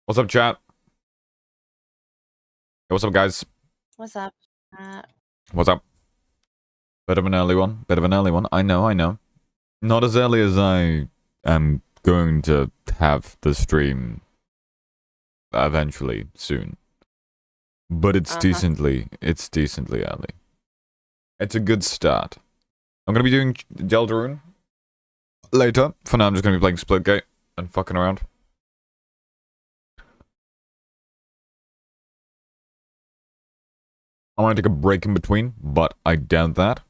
What's up, chat? Hey, what's up, guys? What's up? What's up? Bit of an early one. Bit of an early one. I know. Not as early as I am going to have the stream eventually soon. But it's decently early. It's a good start. I'm gonna be doing Deltarune later. For now, I'm just gonna be playing Splitgate and fucking around. I want to take a break in between, but I doubt that.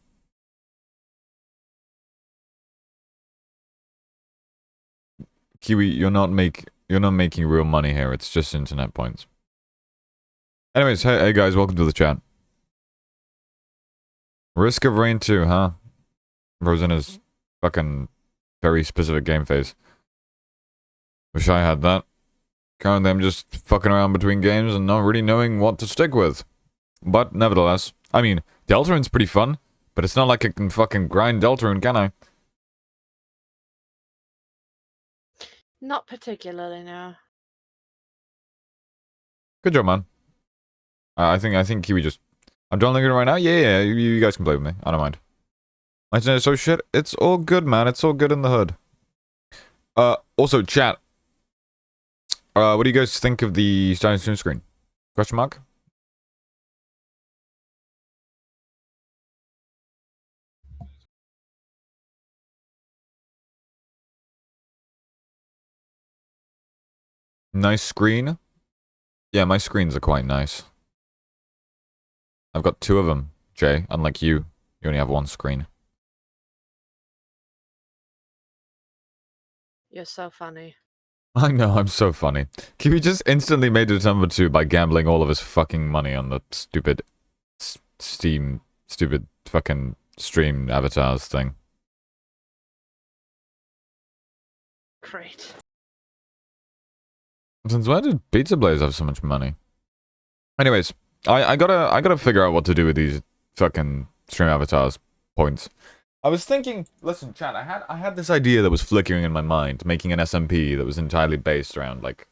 Kiwi, you're not making real money here. It's just internet points. Anyways, hey guys, welcome to the chat. Risk of Rain 2, huh? Rosanna's fucking very specific game phase. Wish I had that. Currently, I'm just fucking around between games and not really knowing what to stick with. But nevertheless, I mean, Deltarune's pretty fun, but it's not like I can fucking grind Deltarune, can I? Not particularly, no. Good job, man. I think Kiwi just... I'm downloading it right now? Yeah, you guys can play with me. I don't mind. So shit, it's all good, man. It's all good in the hood. Also, chat. What do you guys think of the starting stream screen? Question mark? Nice screen? Yeah, my screens are quite nice. I've got two of them, Jay. Unlike you, you only have one screen. You're so funny. I know, I'm so funny. Kiwi just instantly made it number 2 by gambling all of his fucking money on the stupid stupid fucking stream avatars thing. Great. Since when did Pizza Blaze have so much money? Anyways, I gotta figure out what to do with these fucking stream avatars points. I was thinking, listen, chat, I had this idea that was flickering in my mind, making an SMP that was entirely based around, like,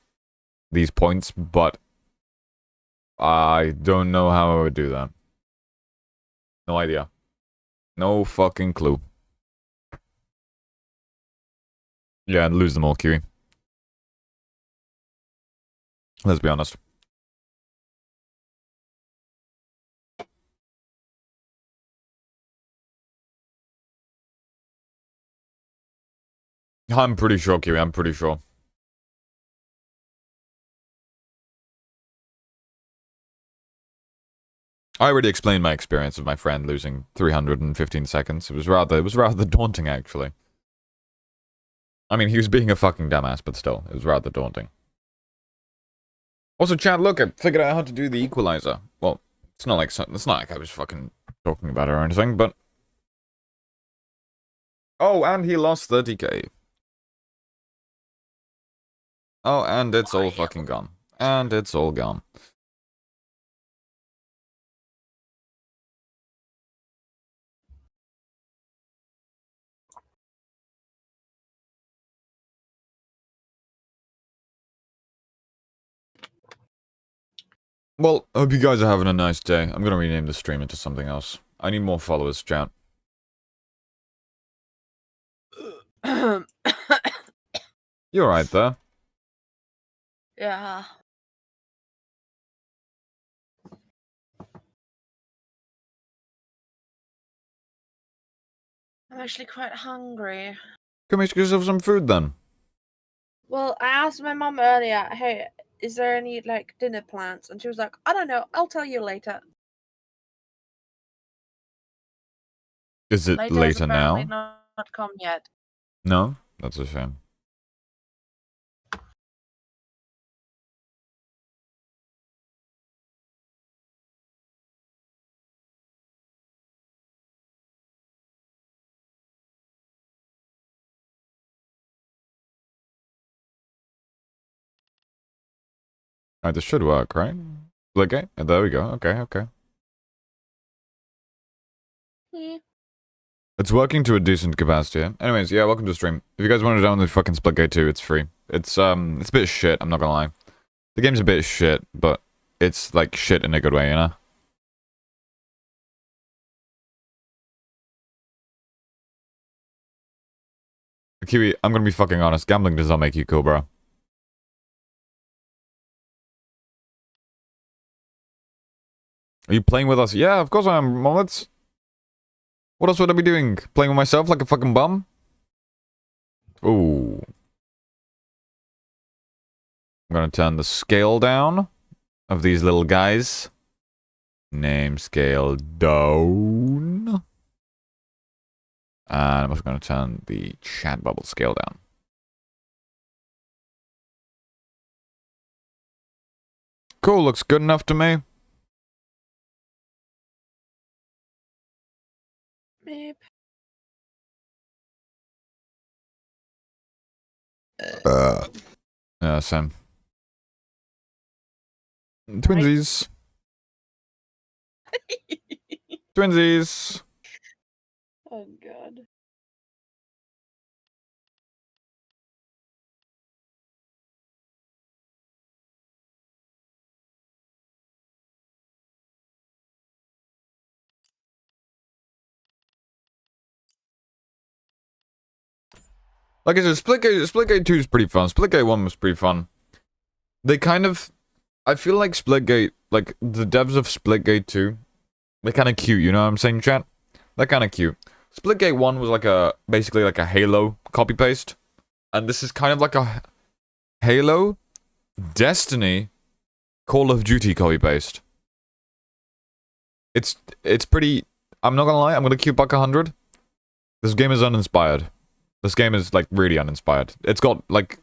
these points, but I don't know how I would do that. No idea. No fucking clue. Yeah, and lose them all, Kiwi. Let's be honest. I'm pretty sure, Kiwi, I'm pretty sure. I already explained my experience of my friend losing 315 seconds. It was rather daunting, actually. I mean, he was being a fucking dumbass, but still, it was rather daunting. Also, chat, look, I figured out how to do the equalizer. Well, it's not like I was fucking talking about it or anything, but... Oh, and he lost 30k. Oh, and it's all fucking gone. And it's all gone. Well, hope you guys are having a nice day. I'm gonna rename the stream into something else. I need more followers, chat. You alright there? Yeah. I'm actually quite hungry. Come make yourself some food then. Well, I asked my mom earlier, hey, is there any, like, dinner plans? And she was like, I don't know, I'll tell you later. Is it later now? Not come yet. No? That's a shame. Alright, this should work, right? Okay, there we go. Okay. Yeah. It's working to a decent capacity. Anyways, yeah, welcome to the stream. If you guys want to download fucking Splitgate 2, it's free. It's a bit shit, I'm not gonna lie. The game's a bit shit, but it's like shit in a good way, you know? Kiwi, I'm gonna be fucking honest. Gambling does not make you cool, bro. Are you playing with us? Yeah, of course I am, Mullets. What else would I be doing? Playing with myself like a fucking bum? Ooh. I'm gonna turn the scale down of these little guys. Name scale down. And I'm also gonna turn the chat bubble scale down. Cool, looks good enough to me. Maybe. Yeah, same. Twinsies. Twinsies. Oh god. Like I said, Splitgate 2 is pretty fun. Splitgate 1 was pretty fun. They kind of... I feel like Splitgate... Like, the devs of Splitgate 2... They're kind of cute, you know what I'm saying, chat? They're kind of cute. Splitgate 1 was like a... Basically like a Halo copy-paste. And this is kind of like a... Halo... Destiny... Call of Duty copy-paste. It's pretty... I'm not gonna lie, I'm gonna keep buck 100. This game is uninspired. This game is, like, really uninspired. It's got, like...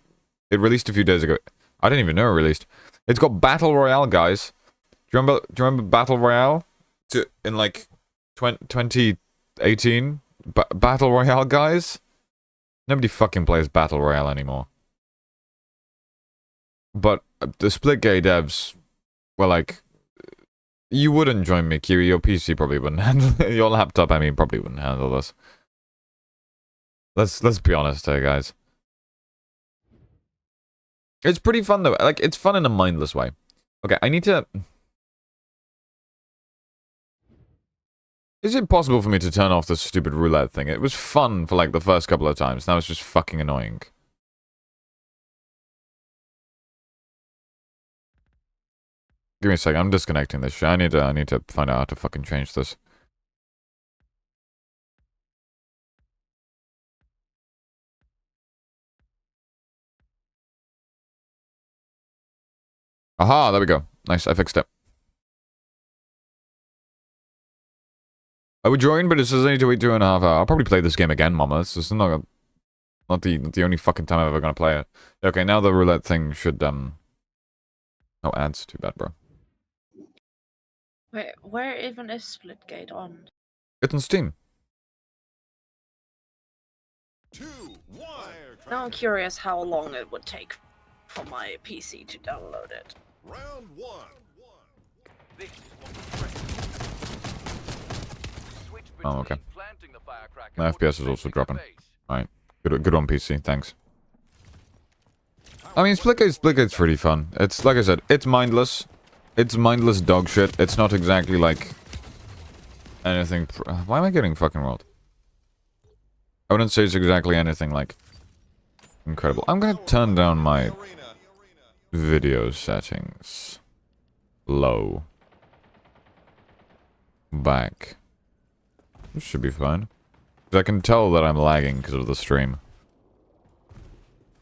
It released a few days ago. I didn't even know it released. It's got Battle Royale, guys. Do you remember Battle Royale? In, like, 2018? Battle Royale, guys? Nobody fucking plays Battle Royale anymore. But the Splitgate devs were like... You wouldn't join me, Kiwi. Your PC probably wouldn't handle it. Your laptop, I mean, probably wouldn't handle this. Let's be honest here, guys. It's pretty fun, though. Like, it's fun in a mindless way. Okay, I need to... Is it possible for me to turn off this stupid roulette thing? It was fun for, like, the first couple of times. Now it's just fucking annoying. Give me a second. I'm disconnecting this shit. I need to find out how to fucking change this. Aha, there we go. Nice, I fixed it. I would join, but it says I need to wait 2.5 hours. I'll probably play this game again, mama. This is not the only fucking time I'm ever gonna play it. Okay, now the roulette thing should, No ads, too bad, bro. Wait, where even is Splitgate on? It's on Steam. 2, 1. Now I'm curious how long it would take for my PC to download it. Round 1. Oh, okay. My FPS is also dropping. Alright. Good on PC, thanks. I mean, Splitgate's pretty fun. It's, like I said, it's mindless. It's mindless dog shit. It's not exactly like... anything... Why am I getting fucking rolled? I wouldn't say it's exactly anything like... incredible. I'm gonna turn down my... video settings. Low. Back. This should be fine. I can tell that I'm lagging because of the stream.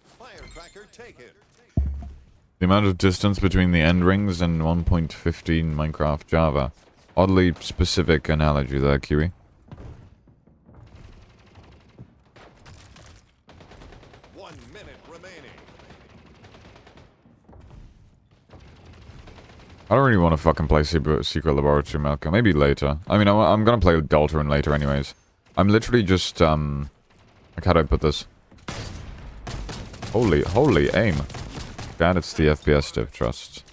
Firecracker, take it. The amount of distance between the end rings and 1.15 Minecraft Java. Oddly specific analogy there, Kiwi. I don't really want to fucking play Secret Laboratory Melka. Maybe later. I mean, I'm gonna play Deltarune later anyways. I'm literally just, like, how do I put this? Holy aim. God, it's the FPS div, trust.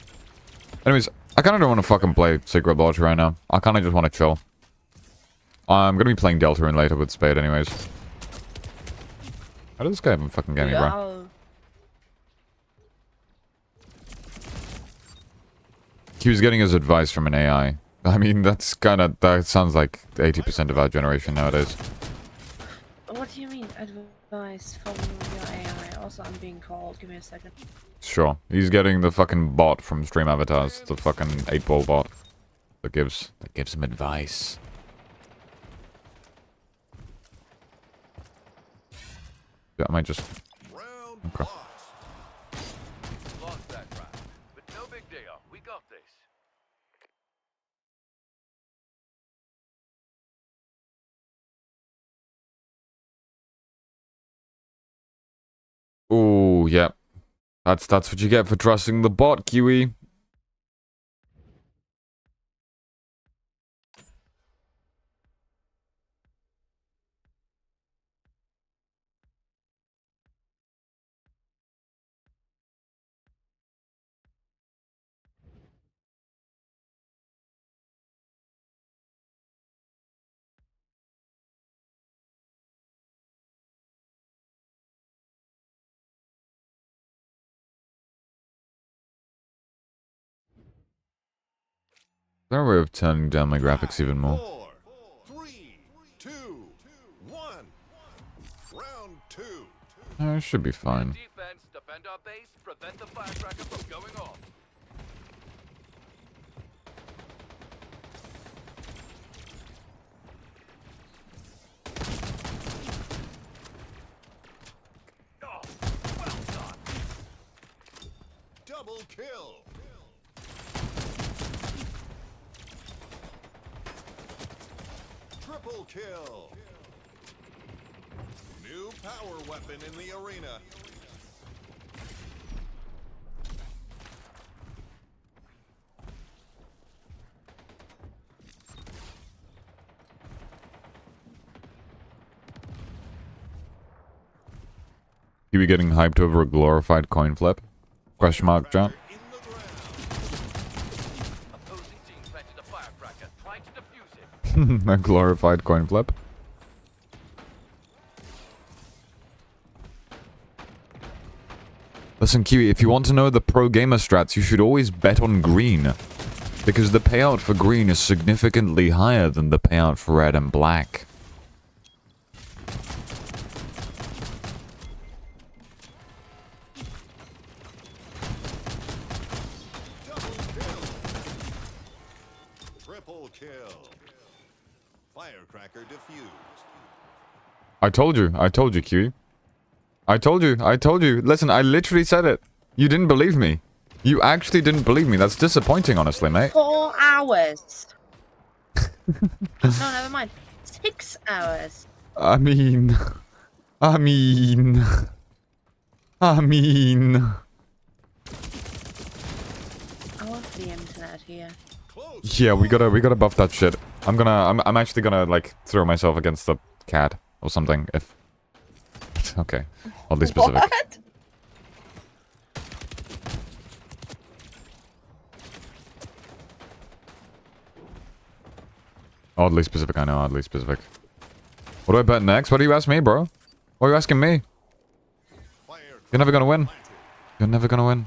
Anyways, I kinda don't want to fucking play Secret Laboratory right now. I kinda just want to chill. I'm gonna be playing Deltarune later with Spade anyways. How did this guy even fucking get me, bro? he was getting his advice from an AI. I mean, that sounds like 80% of our generation nowadays. What do you mean, advice from your AI? Also, I'm being called. Give me a second. Sure. He's getting the fucking bot from Stream Avatars, the fucking 8-ball bot that gives him advice. Yeah, I might just... Round Okay. lost. Lost that round, but no big deal. We got this. Ooh, yeah. That's what you get for trusting the bot, Kiwi. Is there a way of turning down my graphics even more? 4, 3, 2, 1. Round 2. It should be fine. Defense, defend our base, prevent the firecracker from going off. Oh, well done. Double kill. Triple kill. New power weapon in the arena. Kiwi getting hyped over a glorified coin flip? Question mark, chat. In the ground. Opposing team planted a firecracker, trying to defuse it. A glorified coin flip. Listen, Kiwi, if you want to know the pro gamer strats, you should always bet on green. Because the payout for green is significantly higher than the payout for red and black. Double kill. Triple kill. Firecracker defused. I told you, Kiwi. I told you. Listen, I literally said it. You didn't believe me. You actually didn't believe me. That's disappointing, honestly, mate. 4 hours. No, never mind. 6 hours. I mean... I love the internet here. Close. Yeah, we gotta buff that shit. I'm actually gonna, like, throw myself against the cat or something, if... Okay, oddly specific. What? Oddly specific, I know, oddly specific. What do I bet next? What do you ask me, bro? What are you asking me? You're never gonna win. You're never gonna win.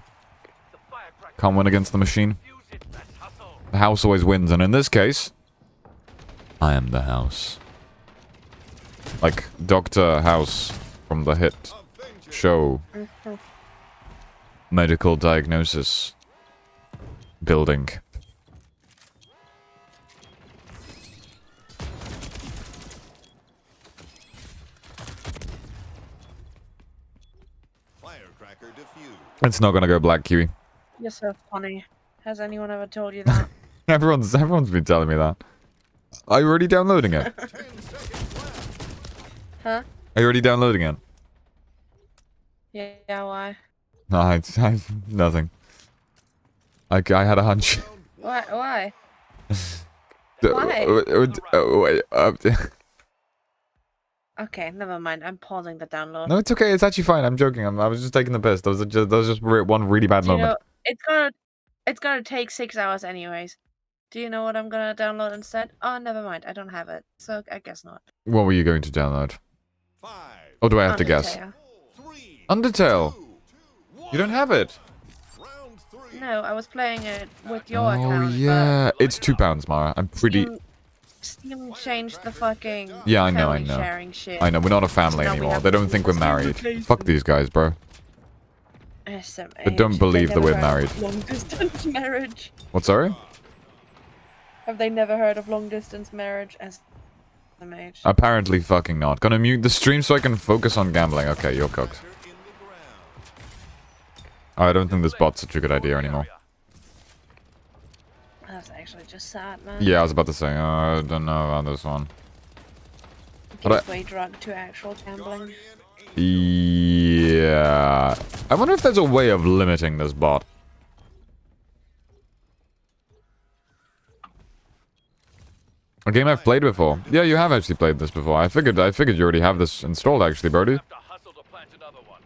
The firecracker Can't win against the machine. defuse it. Let's hustle. The house always wins, and in this case... I am the house. Like, Dr. House from the hit Avenge it. show. Medical diagnosis. Building. Firecracker defused. It's not gonna go black, Kiwi. You're so funny. Has anyone ever told you that? Everyone's been telling me that. Are you already downloading it? 10 seconds left. Huh? Are you already downloading it? Yeah, why? No, nothing. I had a hunch. Why? Why? Okay, never mind. I'm pausing the download. No, it's okay. It's actually fine. I'm joking. I was just taking the piss. That was just one really bad Do you moment. know, it's gonna take 6 hours anyways. Do you know what I'm gonna download instead? Oh, never mind. I don't have it, so I guess not. What were you going to download? 5, Or do I have to guess? Undertale. 3, Undertale. 2, 1. You don't have it. Round 3. No, I was playing it with your Oh account. yeah, it's £2, Mara. I'm But pretty. Steam changed the fucking Yeah, I know, I family know. sharing shit. I know, we're not a family now we anymore. have They don't think we're rules. married. Implications. Fuck these guys, bro. SMH. But don't Have they believe that never we're heard of married. Long distance marriage. What, sorry? Have they never heard of long distance marriage? SMH. Apparently fucking not. Gonna mute the stream so I can focus on gambling. Okay, you're cooked. Tracker in the ground. I don't think this bot's such a good idea anymore. That's actually just sad, man. Yeah, I was about to say, I don't know about this one. But Gateway drug to actual gambling. Yeah. I wonder if there's a way of limiting this bot. A game I've played before. Yeah, you have actually played this before. I figured you already have this installed actually, Brody. Have to hustle to plant another one.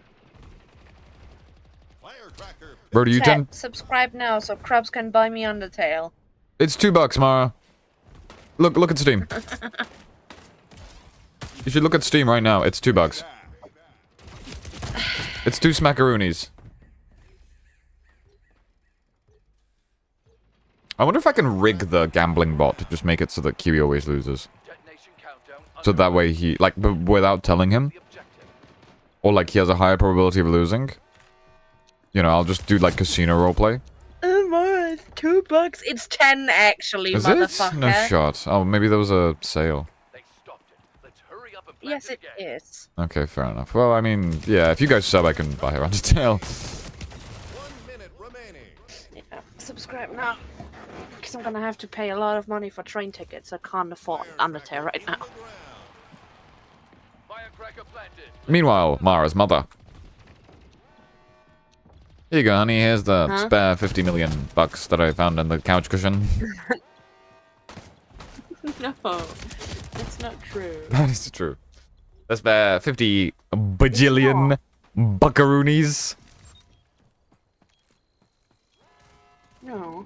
Firecracker. Brody, you Chat, tend subscribe now so Krabs can buy me Undertale. It's $2, Mara. Look at Steam. You should look at Steam right now. It's $2. It's 2 smackaroonies. I wonder if I can rig the gambling bot to just make it so that Kiwi always loses. Detonation countdown. So that way he, like, without telling him, The objective. or like he has a higher probability of losing. You know, I'll just do like casino roleplay. Oh my, it's $2. It's 10 actually, Is motherfucker. it? No shot. Oh, maybe there was a sale. They stopped it. Let's hurry up and plant Yes, it it again. is. Okay, fair enough. Well, I mean, yeah, if you guys sub, I can buy her Undertale. 1 minute remaining. Yeah, subscribe now. Because I'm gonna have to pay a lot of money for train tickets. I can't afford Undertale right now. Firecracker planted. Meanwhile, Mara's mother. Here you go, honey. Here's the Huh? spare 50 million bucks that I found in the couch cushion. No, that's not true. That is true. The spare 50 bajillion buckaroonies. No.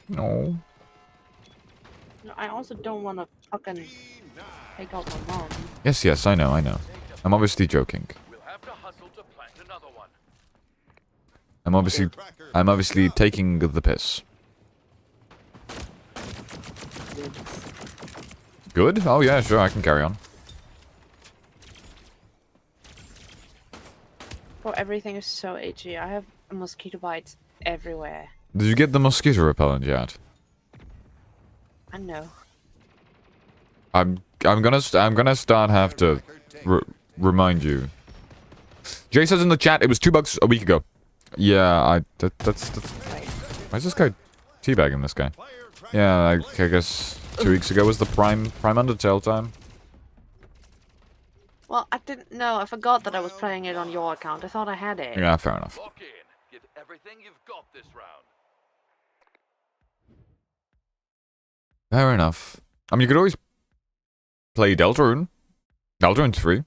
No. No, I also don't want to fucking take out my mom. Yes, I know. I'm obviously joking. We'll have to hustle to plant another one. I'm obviously taking the piss. Good? Oh yeah, sure, I can carry on. Bro, everything is so itchy. I have mosquito bites everywhere. Did you get the mosquito repellent yet? I know. I'm gonna start have to remind you. Jay says in the chat it was $2 a week ago. Yeah, that's Right. why is this guy teabagging this guy? Yeah, I guess 2 weeks ago was the prime Undertale time. Well, I didn't know. I forgot that I was playing it on your account. I thought I had it. Yeah, fair enough. Lock in. Give everything you've got this round. Fair enough. I mean, you could always play Deltarune. Deltarune's free.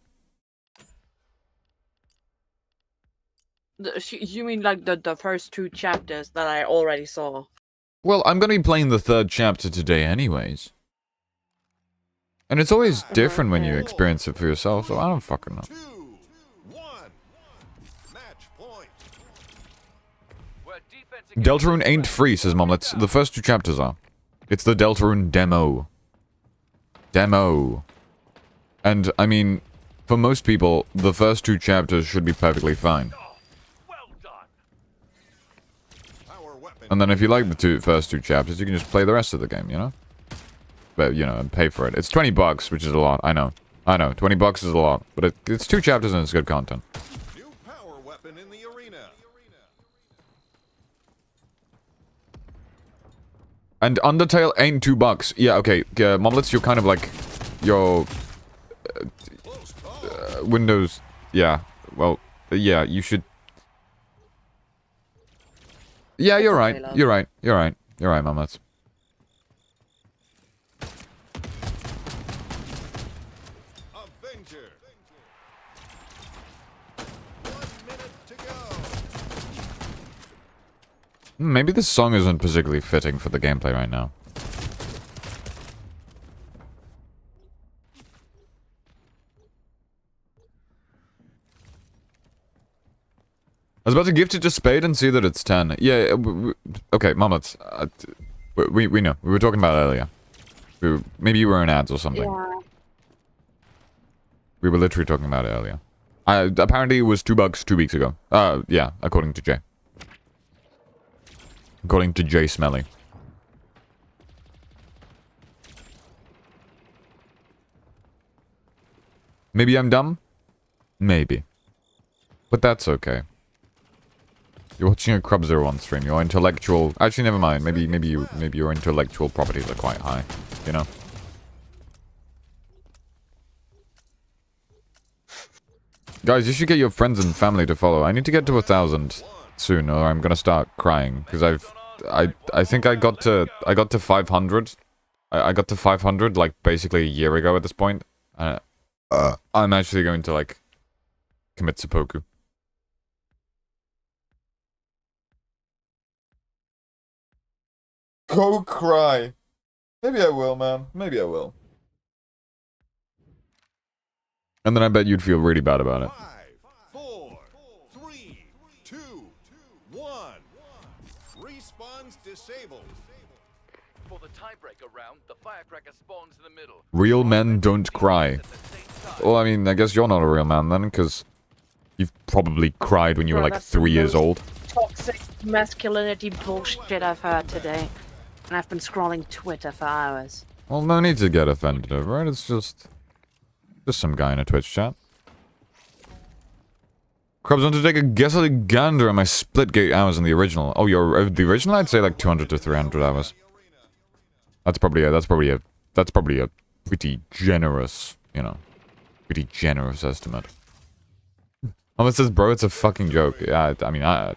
You mean like the first 2 chapters that I already saw? Well, I'm gonna be playing the 3rd chapter today anyways. And it's always different when you experience it for yourself, so I don't fucking know. 2, 1. Match point. Where defense against Deltarune ain't free, says Momlets. The first 2 chapters are. It's the Deltarune demo. Demo. And, I mean, for most people, the first 2 chapters should be perfectly fine. well done. Power weapon. And then if you like the first 2 chapters, you can just play the rest of the game, you know? But, you know, and pay for it. It's $20, which is a lot. I know. $20 is a lot. But it's 2 chapters and it's good content. New power weapon in the arena. And Undertale ain't $2. Yeah, okay. Momlets, you're kind of like... Your... Close call. Windows... Yeah. Well, yeah, you should... Yeah, you're right. You're right. Momlets. Avenger. 1 minute to go. Maybe this song isn't particularly fitting for the gameplay right now. was about to gift it to Spade and see that it's 10. Yeah, okay, Momlets. We know. We were talking about it earlier. Maybe you were in ads or something. Yeah. We were literally talking about it earlier. Apparently it was $2 2 weeks ago. Yeah, according to Jay. According to Jay Smelly. Maybe I'm dumb? Maybe. But that's okay. You're watching a Crub01 stream. Your intellectual... Actually, never mind. Maybe your intellectual properties are quite high. You know? Guys, you should get your friends and family to follow. I need to get to 1,000 soon, or I'm gonna start crying. Because I think I got to 500. I got to 500 like basically a year ago at this point. I'm actually going to like commit seppuku. Go cry. Maybe I will, man. Maybe I will. And then I bet you'd feel really bad about it. 5, 4, 3, 2, 1. Respawns disabled. For the tiebreaker round, the firecracker spawns in the middle. Real men don't cry. At the same time. Well, I mean, I guess you're not a real man then, because you've probably cried when you were Bro, like that's the 3 years most old. Toxic masculinity bullshit I've heard today. And I've been scrolling Twitter for hours. Well, no need to get offended over it. It's just some guy in a Twitch chat. Crubs want to take a guess at a gander at my Splitgate hours in the original. Oh, you're the original? I'd say like 200 to 300 hours. That's probably a pretty generous, you know, pretty generous estimate. It says, bro, it's a fucking joke. Yeah, I mean, I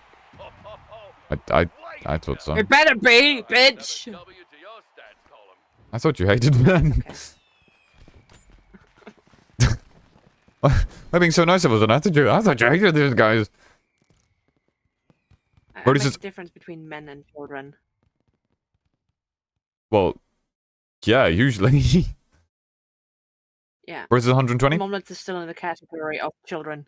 thought so. It better be, bitch! W to your stats column. I thought you hated men. I'm being so nice of us, and I thought you hated these guys. I Brody make says- a difference between men and children. Well, yeah, usually. Yeah. Where's the 120? Momlets is still in the category of children.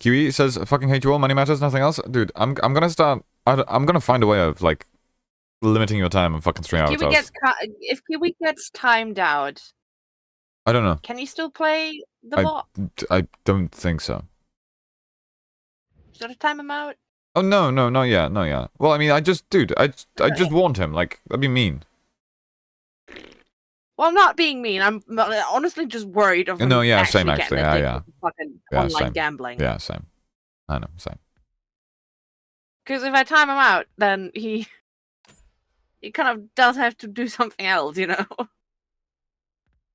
QE says, "Fucking hate you all. Money matters, nothing else." Dude, I'm gonna start. I'm gonna find a way of like limiting your time and fucking stream Kiwi avatars. if Kiwi gets timed out, I don't know. can you still play the I- bot? I don't think so. Should I time him out? Oh no, not yet. Well, I mean, I just warned him. Like, that'd be mean. Well, I'm not being mean. I'm honestly just worried of him No, yeah, same, getting actually. addicted Yeah. to fucking Yeah, online same. gambling. Yeah, same. I know, same. Because if I time him out, then he kind of does have to do something else, you know?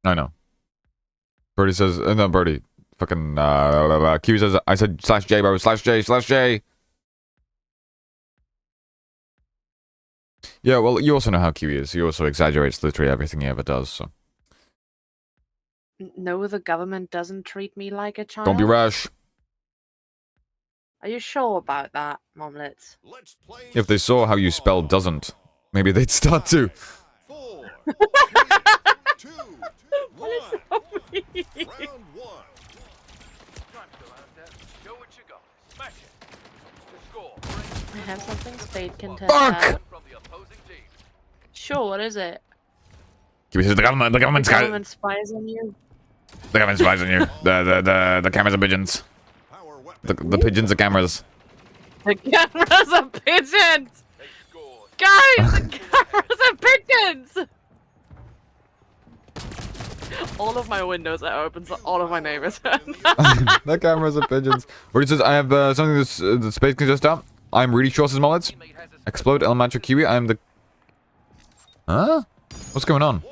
I know. Birdie says, no, Birdie. Fucking, Q says, I said /J, bro, /J. Yeah, well, you also know how Q is. He also exaggerates literally everything he ever does, so. No, the government doesn't treat me like a child. Don't be rash. Are you sure about that, Momlets? Let's play. If they saw how you spell doesn't, maybe they'd start to. 4, 3, 2, 1. What is Round 1. Time to go out there. Show what you got. Smash it. To score. I have something Spade can test Fuck! out. From the opposing team. Sure, what is it? Q says, the government Spies on you. the government spies on you. The cameras are pigeons. Power weapon. The pigeons are cameras. The cameras are pigeons! They scored. Guys, the cameras are pigeons! All of my windows are open, so all of my neighbors are. The cameras are pigeons. Where he says, I have something that Space can just out. I'm really sure, says Mullets. Teammate has a Explode Elementary Kiwi. I am the... Huh? What's going on?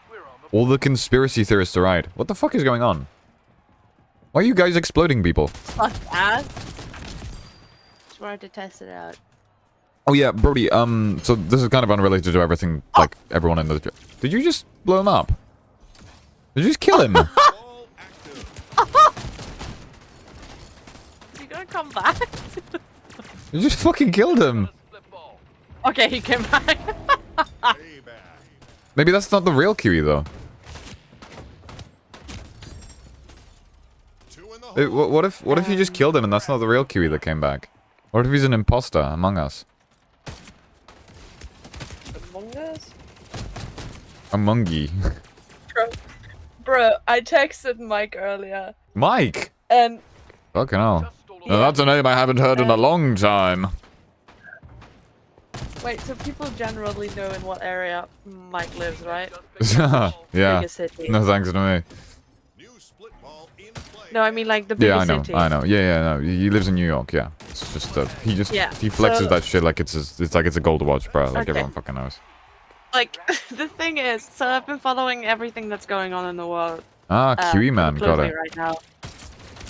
We're on the All the conspiracy theorists are right. What the fuck is going on? Why are you guys exploding people? Fuck that. Just wanted to test it out. Oh yeah, Brody, so this is kind of unrelated to everything, like, everyone in the... Did you just blow him up? Did you just kill him? All active. You gonna come back? You just fucking killed him. split ball. Okay, he came back. Payback. Maybe that's not the real Kiwi, though. 2 in the What if you just killed him and that's not the real Kiwi that came back? What if he's an imposter among us? Among Us? Among ye. Bro, I texted Mike earlier, Mike! and Fucking hell. Just all Now that's a name I haven't heard in a long time. wait, so people generally know in what area Mike lives, right? Yeah. Biggest city. No thanks to me. New split ball in play. No, I mean like the Yeah, biggest I know. city. I know. Yeah, no. He lives in New York. Yeah. It's just he Yeah, flexes so- that shit like it's like it's a gold watch, bro. Like Okay. everyone fucking knows. Like, the thing is, so I've been following everything that's going on in the world. Ah, Kiwi pretty man, got closely it. right now.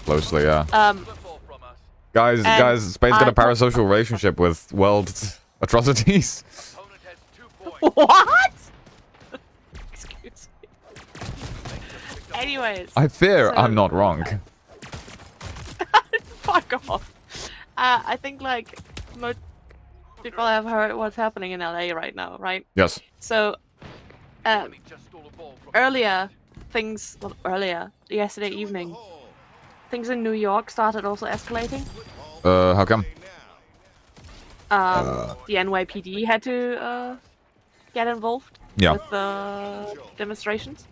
Closely, yeah. Football from us. Guys, Spain's got a I- parasocial relationship with world atrocities. Opponent has 2 points. What? Excuse me. Anyways, I fear So- I'm not wrong. fuck off. I think like most people have heard what's happening in LA right now, right? Yes. So, Enemy just stole a ball from yesterday evening, things in New York started also escalating. How come? The NYPD had to get involved Yeah. with the demonstrations.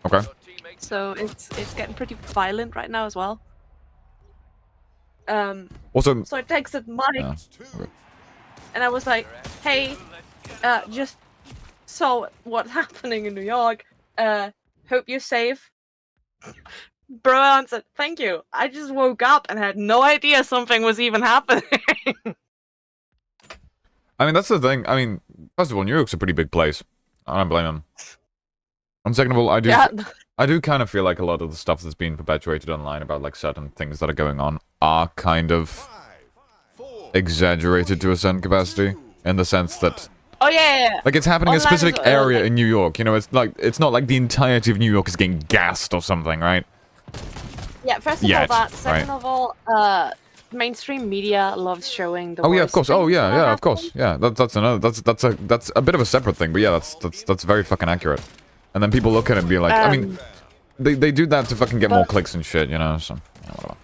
Okay. your teammates. So it's getting pretty violent right now as well. Also, So I texted Mike yeah. and I was like, "Hey, just saw what's happening in New York. Hope you're safe." Bro answered, "Thank you. I just woke up and had no idea something was even happening." I mean, that's the thing. I mean, first of all, New York's a pretty big place. I don't blame him. And second of all, I do kind of feel like a lot of the stuff that's being perpetuated online about like certain things that are going on are kind of 5, 4, exaggerated to a certain capacity, in the sense that Oh yeah. like it's happening in a Online is, specific area like- in New York. You know, it's not like the entirety of New York is getting gassed or something, right? Yeah, first of Yet, all that. Second right. of all, mainstream media loves showing the Oh yeah, of worst course. Oh things yeah, that yeah, of happen. course. Yeah, that's a bit of a separate thing, but yeah, that's very fucking accurate. And then people look at it and be like, I mean, they do that to fucking get more but- clicks and shit, you know. So yeah, whatever.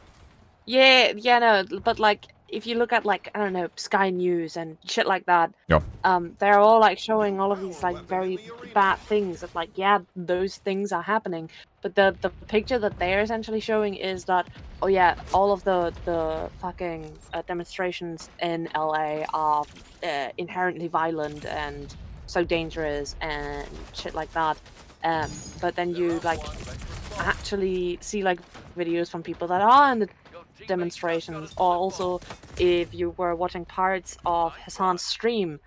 Yeah, no, but like if you look at like I don't know Sky News and shit like that, Yeah. they're all like showing all of these like very bad things that like yeah those things are happening, but the picture that they're essentially showing is that oh yeah all of the fucking demonstrations in LA are inherently violent and so dangerous and shit like that, but then you like actually see like videos from people that are in the demonstrations, or also if you were watching parts of Hassan's stream,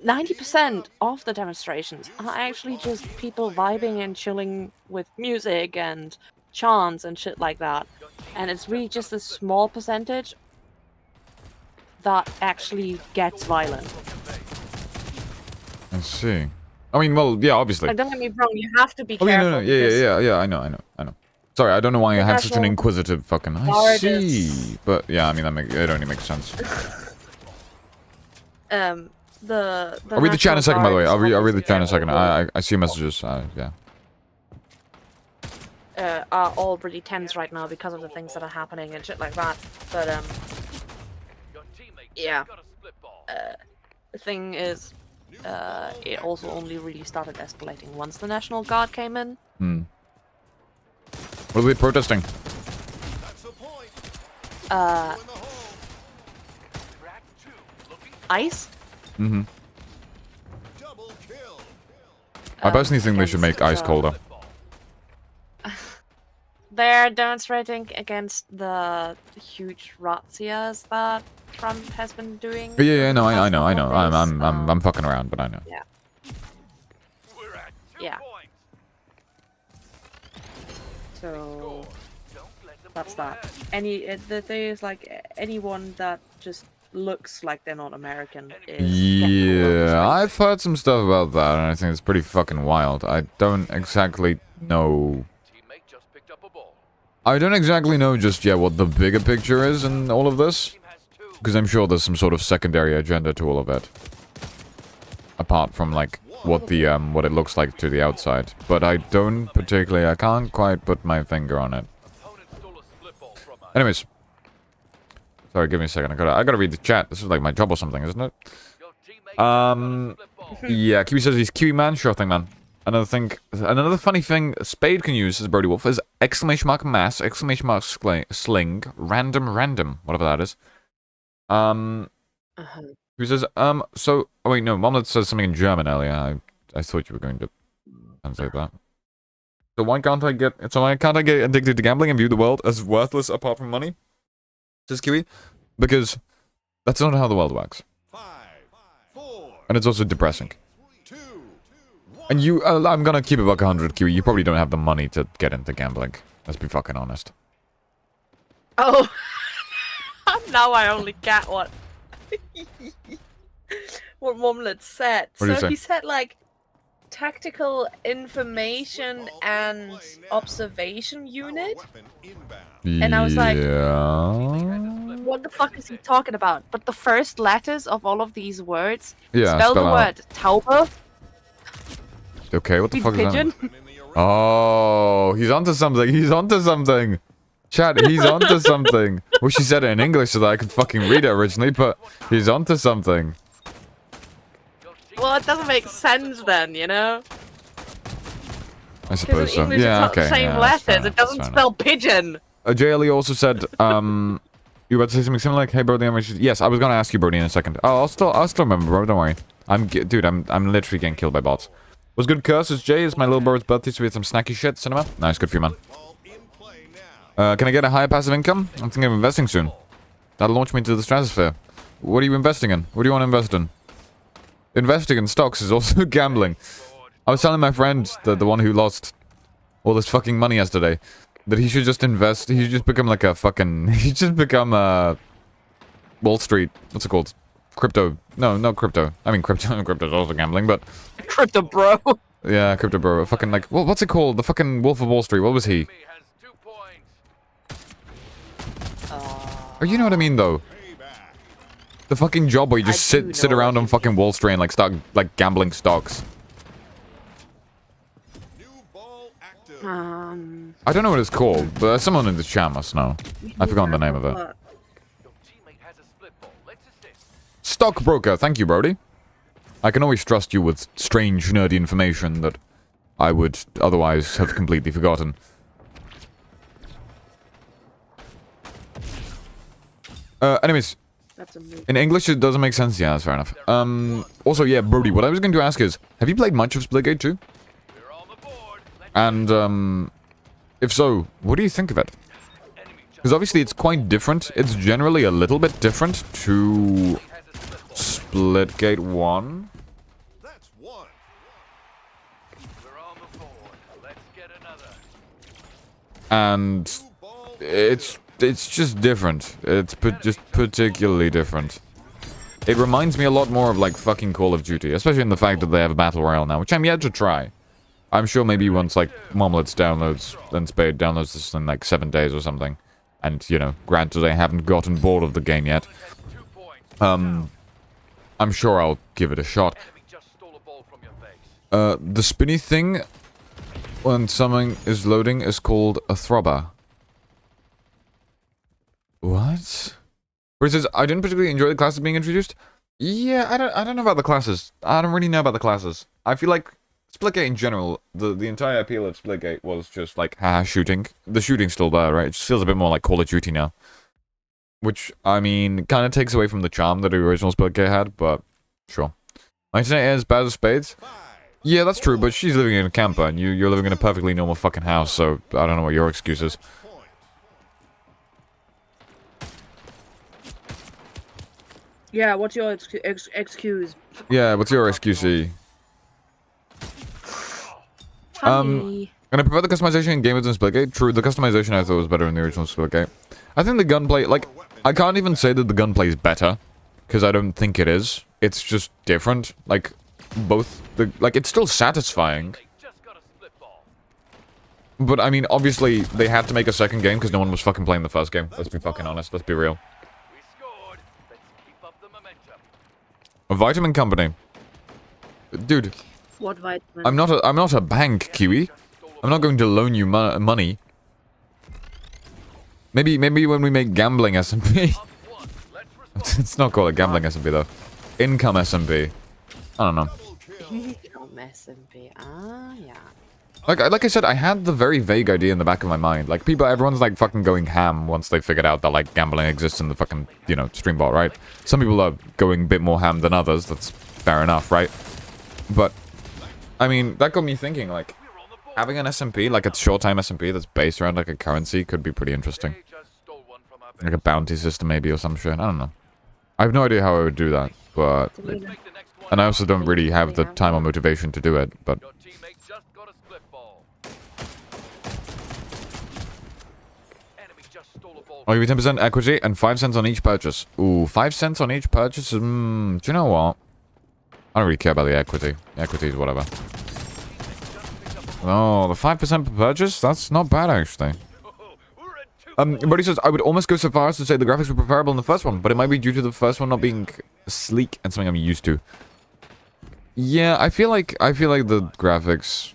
90% of the demonstrations are actually just people vibing and chilling with music and chants and shit like that, and it's really just a small percentage that actually gets violent. Let's see. I mean, well, yeah, obviously. Like, don't get me wrong, you have to be Oh yeah, careful. no, yeah, because- I know. Sorry, I don't know why I had such an National inquisitive fucking. I Guard see, is- but yeah, I mean it only makes sense. The I'll read the chat in a second, by the way. I'll read the chat in a second. National I see your messages. Yeah. Guard are all really tense right now because of the things that are happening and shit like that. But Your teammates Yeah. got a split ball. the thing is, it also only really started escalating once the National Guard came in. What are they protesting? That's the point. Uh, In the hole. Track 2. Looking ICE. Mm-hmm. Double kill. I personally think they should against, make ice colder. split ball. They're demonstrating against the huge razzias that Trump has been doing. Yeah, no, I know. couple of days. I'm fucking around, but I know. We're at 2 Yeah. points. So Don't let them that's pull that. ahead. The thing is, like, anyone that just looks like they're not American is getting all over the Yeah, street. I've heard some stuff about that, and I think it's pretty fucking wild. I don't exactly know. Teammate just picked up a ball. I don't exactly know just yet what the bigger picture is in all of this, Team has 2. because I'm sure there's some sort of secondary agenda to all of it. Apart from like what it looks like to the outside, but I can't quite put my finger on it. Anyways. Sorry, give me a second. I gotta read the chat. This is like my job or something, isn't it? Your teammate has a split ball. Yeah, Kiwi says he's Kiwi man. Sure thing, man. Another funny thing Spade can use, says Brody Wolf, is exclamation mark mass, exclamation mark sling, random, whatever that is. Uh-huh. He says, so, oh wait, no, Momlet says something in German earlier. I thought you were going to translate that. So why can't I get addicted to gambling and view the world as worthless apart from money? Says Kiwi. Because that's not how the world works. 5, 4, And it's also depressing. 2, 1. And you, I'm gonna keep it like 100, Kiwi. You probably don't have the money to get into gambling. Let's be fucking honest. Oh, now I only get what Momlet said. What did he So say? he said like tactical information and observation unit. Weapon inbound. And I was like, yeah. What the fuck is he talking about? But the first letters of all of these words spell spell the out. word Tauber, Okay, what the fuck is that? pigeon. In the arena. Oh, he's onto something. He's onto something. Chat, he's onto something. Well, she said it in English so that I could fucking read it originally, but he's onto something. Well, it doesn't make sense then, you know? I Because suppose in so. English Yeah, it's not okay. the same Yeah, that's fair letters. enough, It that's doesn't fair spell pigeon. JLE also said, you about to say something similar? Like, hey, Brody, yes, I was gonna ask you, Brody, in a second. Oh, I'll still remember, bro. Don't worry. Dude, I'm literally getting killed by bots. What's good, Curse? It's Jay. It's my little bro's birthday, so we had some snacky shit. Cinema. Nice, good for you, man. Ball in play now. Can I get a higher passive income? I'm thinking of investing soon. That'll launch me into the stratosphere. What are you investing in? What do you want to invest in? Investing in stocks is also gambling. I was telling my friend, the one who lost all this fucking money yesterday, that he should just invest. He should just become like a fucking. He should just become Wall Street. What's it called? Crypto. No crypto. I mean crypto. Crypto's also gambling, but Crypto bro. yeah, crypto bro. Fucking like what's it called? The fucking Wolf of Wall Street. What was he? Enemy has 2 points. Oh, you know what I mean though. Payback. The fucking job where you just I do sit know around what on you fucking Wall Street and like start like gambling stocks. New ball active. I don't know what it's called, but someone in the chat must know. I've forgotten the name of it. Your teammate has a split ball. Let's assist. Stockbroker, thank you, Brody. I can always trust you with strange, nerdy information that I would otherwise have completely forgotten. Anyways, That's a move. in English it doesn't make sense. Yeah, that's fair enough. Also, yeah, Brody, what I was going to ask is, have you played much of Splitgate 2? We're on the board. And, if so, what do you think of it? Enemy just Because obviously it's quite different. It's generally a little bit different to has a split ball. Splitgate 1. That's one. We're on the board. Let's get another. And New ball. it's just different. It's just particularly different. It reminds me a lot more of like fucking Call of Duty, especially in the fact that they have a battle royale now, which I'm yet to try. I'm sure maybe once like Momlets downloads and Spade downloads this in like 7 days or something, and you know, granted I haven't gotten bored of the game yet. Has 2 points. I'm sure I'll give it a shot. Enemy just stole a ball from your base. The spinny thing when something is loading is called a throbber. What? Where it says, I didn't particularly enjoy the classes being introduced. Yeah, I don't know about the classes. I don't really know about the classes. I feel like Splitgate in general, the entire appeal of Splitgate was just like, haha, shooting. The shooting's still there, right? It just feels a bit more like Call of Duty now. Which, I mean, kind of takes away from the charm that the original Splitgate had, but sure. My internet is bad as Spades. 5, Yeah, that's true, but she's living in a camper, and you're living in a perfectly normal fucking house, so I don't know what your excuse is. point. Yeah, what's your excuse? Yeah, what's your excuse? Funny. And I prefer the customization in Game Modes in Splitgate. True, the customization I thought was better in the original Splitgate. I think the gunplay, like, I can't even say that the gunplay is better, because I don't think it is. It's just different. Like, both, it's still satisfying. They just got a split ball. But, I mean, obviously, they had to make a second game because no one was fucking playing the first game. Let's be fucking honest. Let's be real. We scored. Let's keep up the momentum. A Vitamin Company. Dude, What vitamin? I'm not a bank, Kiwi. Just stole a I'm not going to loan you money. Maybe when we make gambling SMP. Up one. Let's respond. It's not called a gambling SMP though. Income SMP. I don't know. Double kill. From SMP. Ah, yeah. Like I said, I had the very vague idea in the back of my mind. Like everyone's like fucking going ham once they figured out that like gambling exists in the fucking, you know, streambot, right? Some people are going a bit more ham than others. That's fair enough, right? But I mean, that got me thinking like We're on the board. having an SMP, like a short time SMP that's based around like a currency could be pretty interesting. They just stole one from our Like a base. bounty system maybe or some shit. I don't know. I have no idea how I would do that, but To me, Make the next one. and I also don't really have the time or motivation to do it, but Your teammate just got a split ball. Enemy just stole a ball. I'll give you 10% equity and 5 cents on each purchase. Ooh, 5 cents on each purchase? Do you know what? I don't really care about the equity. The equity is whatever. Oh, the 5% per purchase? That's not bad, actually. We're in two. But he says, I would almost go so far as to say the graphics were preferable in the first one, but it might be due to the first one not being sleek and something I'm used to. Yeah, I feel like the graphics,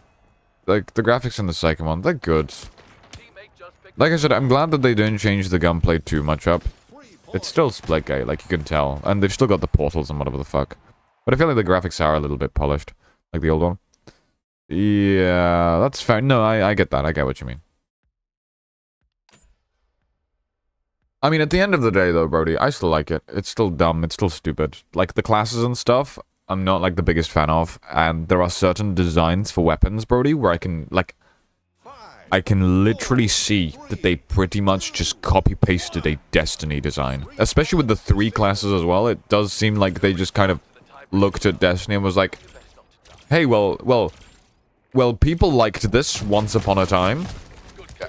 like the graphics in the second one, they're good. Teammate just picked Like I said, I'm glad that they didn't change the gunplay too much up. 3 It's points. still Splitgate, like you can tell, and they've still got the portals and whatever the fuck. But I feel like the graphics are a little bit polished, like the old one. Yeah, that's fair. No, I get that. I get what you mean. I mean, at the end of the day, though, Brody, I still like it. It's still dumb. It's still stupid. Like, the classes and stuff, I'm not, like, the biggest fan of. And there are certain designs for weapons, Brody, where I can, like, 5. I can literally see that they pretty much just copy-pasted a Destiny design. Especially with the 3 classes as well. It does seem like they just kind of looked at Destiny and was like, hey, well, people liked this once upon a time.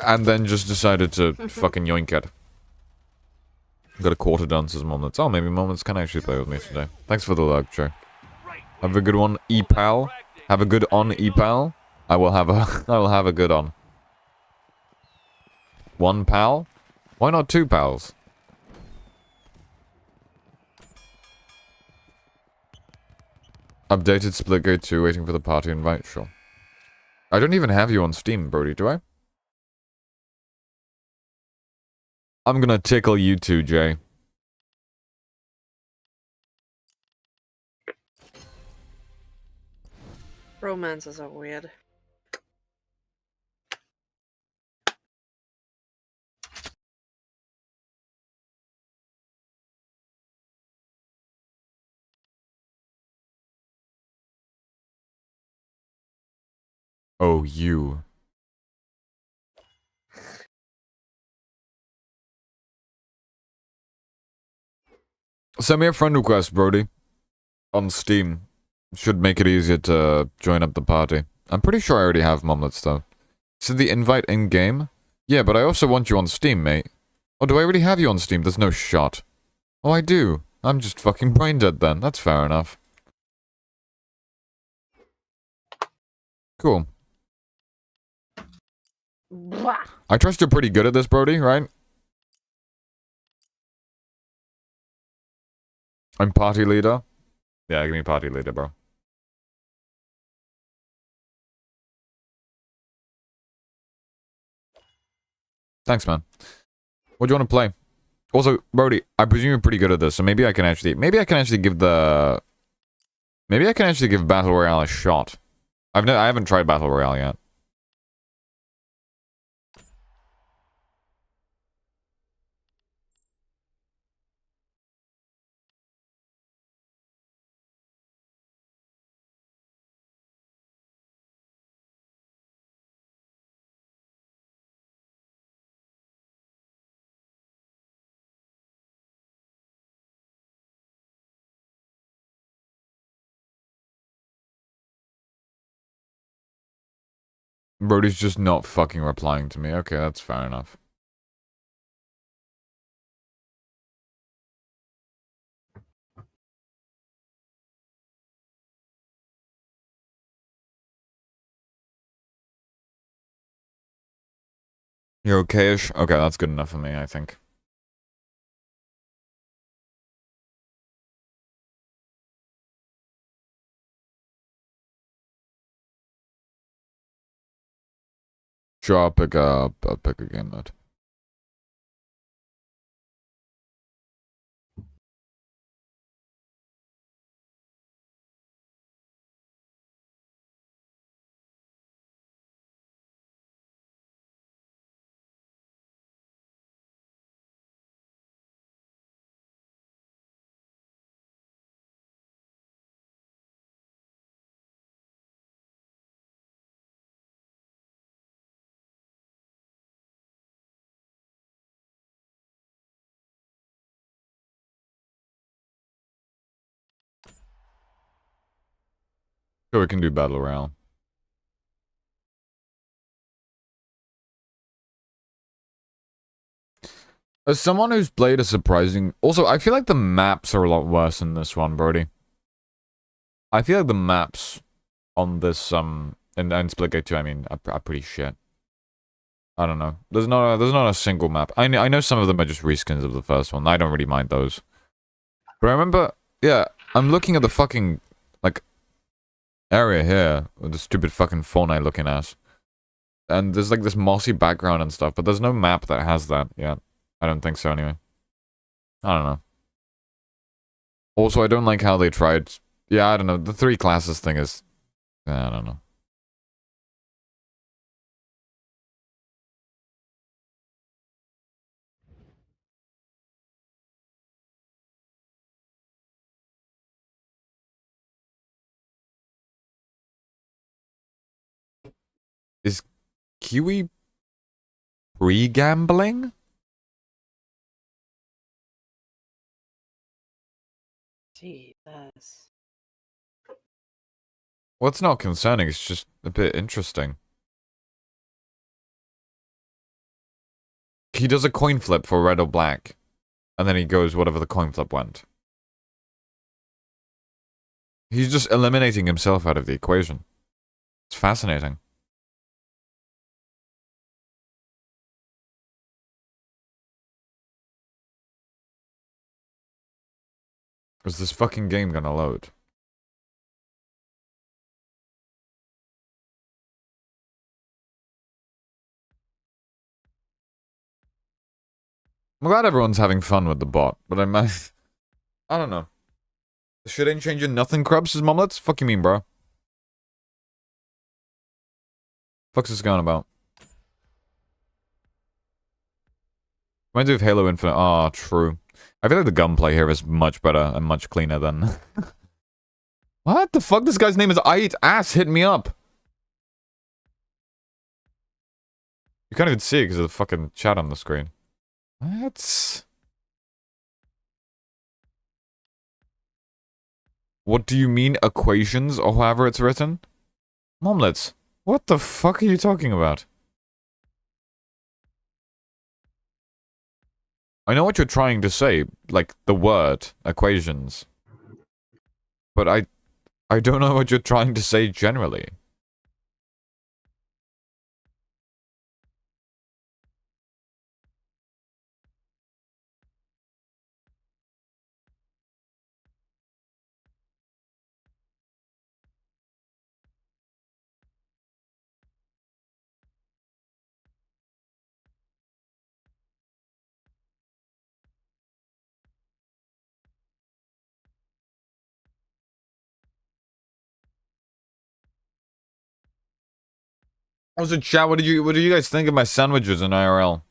And then just decided to fucking yoink it. Got a quarter done, says Moments. Oh, maybe Moments can actually play with me today. Thanks for the lecture. Have a good one, EPAL. Have a good on, EPAL. I will have a good on. 1 pal? Why not 2 pals? Updated Splitgate 2, waiting for the party invite, sure. I don't even have you on Steam, Brody, do I? I'm gonna tickle you too, Jay. Romances are weird. Oh, you. Send me a friend request, Brody. On Steam. Should make it easier to join up the party. I'm pretty sure I already have Momlets, though. So the invite in-game? Yeah, but I also want you on Steam, mate. Oh, do I already have you on Steam? There's no shot. Oh, I do. I'm just fucking brain dead then. That's fair enough. Cool. Blah. I trust you're pretty good at this, Brody, right? I'm party leader. Yeah, give me party leader, bro. Thanks, man. What do you want to play? Also, Brody, I presume you're pretty good at this, so maybe I can actually give Battle Royale a shot. I haven't tried Battle Royale yet. Brody's just not fucking replying to me. Okay, that's fair enough. You're okay-ish? Okay, that's good enough for me, I think. Sure, I'll pick a game mode. So we can do Battle Royale. As someone who's played a surprising... Also, I feel like the maps are a lot worse in this one, Brody. I feel like the maps on this, and Splitgate 2, I mean, are pretty shit. I don't know. There's not a single map. I know some of them are just reskins of the first one. I don't really mind those. But I remember, yeah, I'm looking at the fucking, like, area here with the stupid fucking Fortnite looking ass. And there's like this mossy background and stuff, but there's no map that has that yet. I don't think so anyway. I don't know. Also, I don't like how they tried... Yeah, I don't know. The 3 classes thing is... I don't know. Is Kiwi pre-gambling? Jesus. Well, it's not concerning, it's just a bit interesting. He does a coin flip for red or black, and then he goes whatever the coin flip went. He's just eliminating himself out of the equation. It's fascinating. Is this fucking game gonna load? I'm glad everyone's having fun with the bot, but I don't know. The shit ain't changing nothing, Krubs, says Mumlets? Fuck you mean, bro? Fuck's this going about? Reminds me of Halo Infinite. Ah, true. I feel like the gunplay here is much better and much cleaner than... What the fuck? This guy's name is I Eat Ass Hit Me Up. You can't even see it because of the fucking chat on the screen. What do you mean, equations, or however it's written? Momlets, what the fuck are you talking about? I know what you're trying to say, like the word, equations. But I don't know what you're trying to say generally. Also, chat, what did you guys think of my sandwiches in IRL?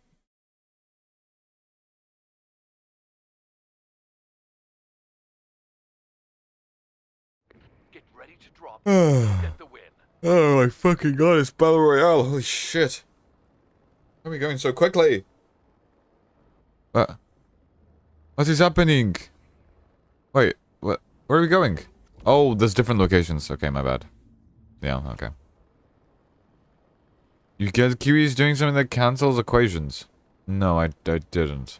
Get ready to drop. Get the win. Oh my fucking god, it's Battle Royale, holy shit. Why are we going so quickly? What is happening? Wait, what? Where are we going? Oh, there's different locations. Okay, my bad. Yeah, okay. You get Kiwi's doing something that cancels equations. No, I didn't.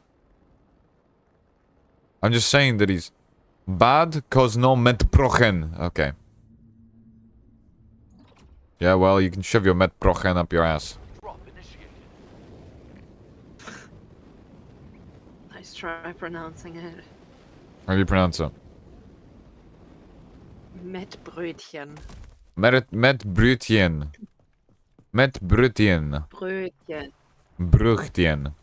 I'm just saying that he's bad cause no metprochen. Okay. Yeah, well, you can shove your metprochen up your ass. Drop initiated. Nice try pronouncing it. How do you pronounce it? Mettbrötchen. Metbrötchen. Metbrötchen. Brötchen. Brötchen.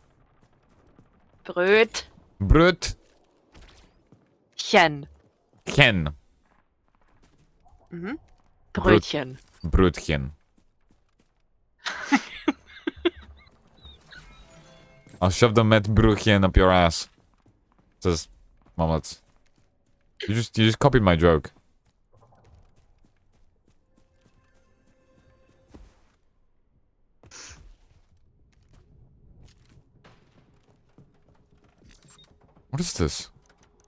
Brötchen. Brötchen. Ken. Mhm. Brötchen. Brötchen. I'll shove the Metbrötchen up your ass. Says Momlets. You just copied my joke. What is this?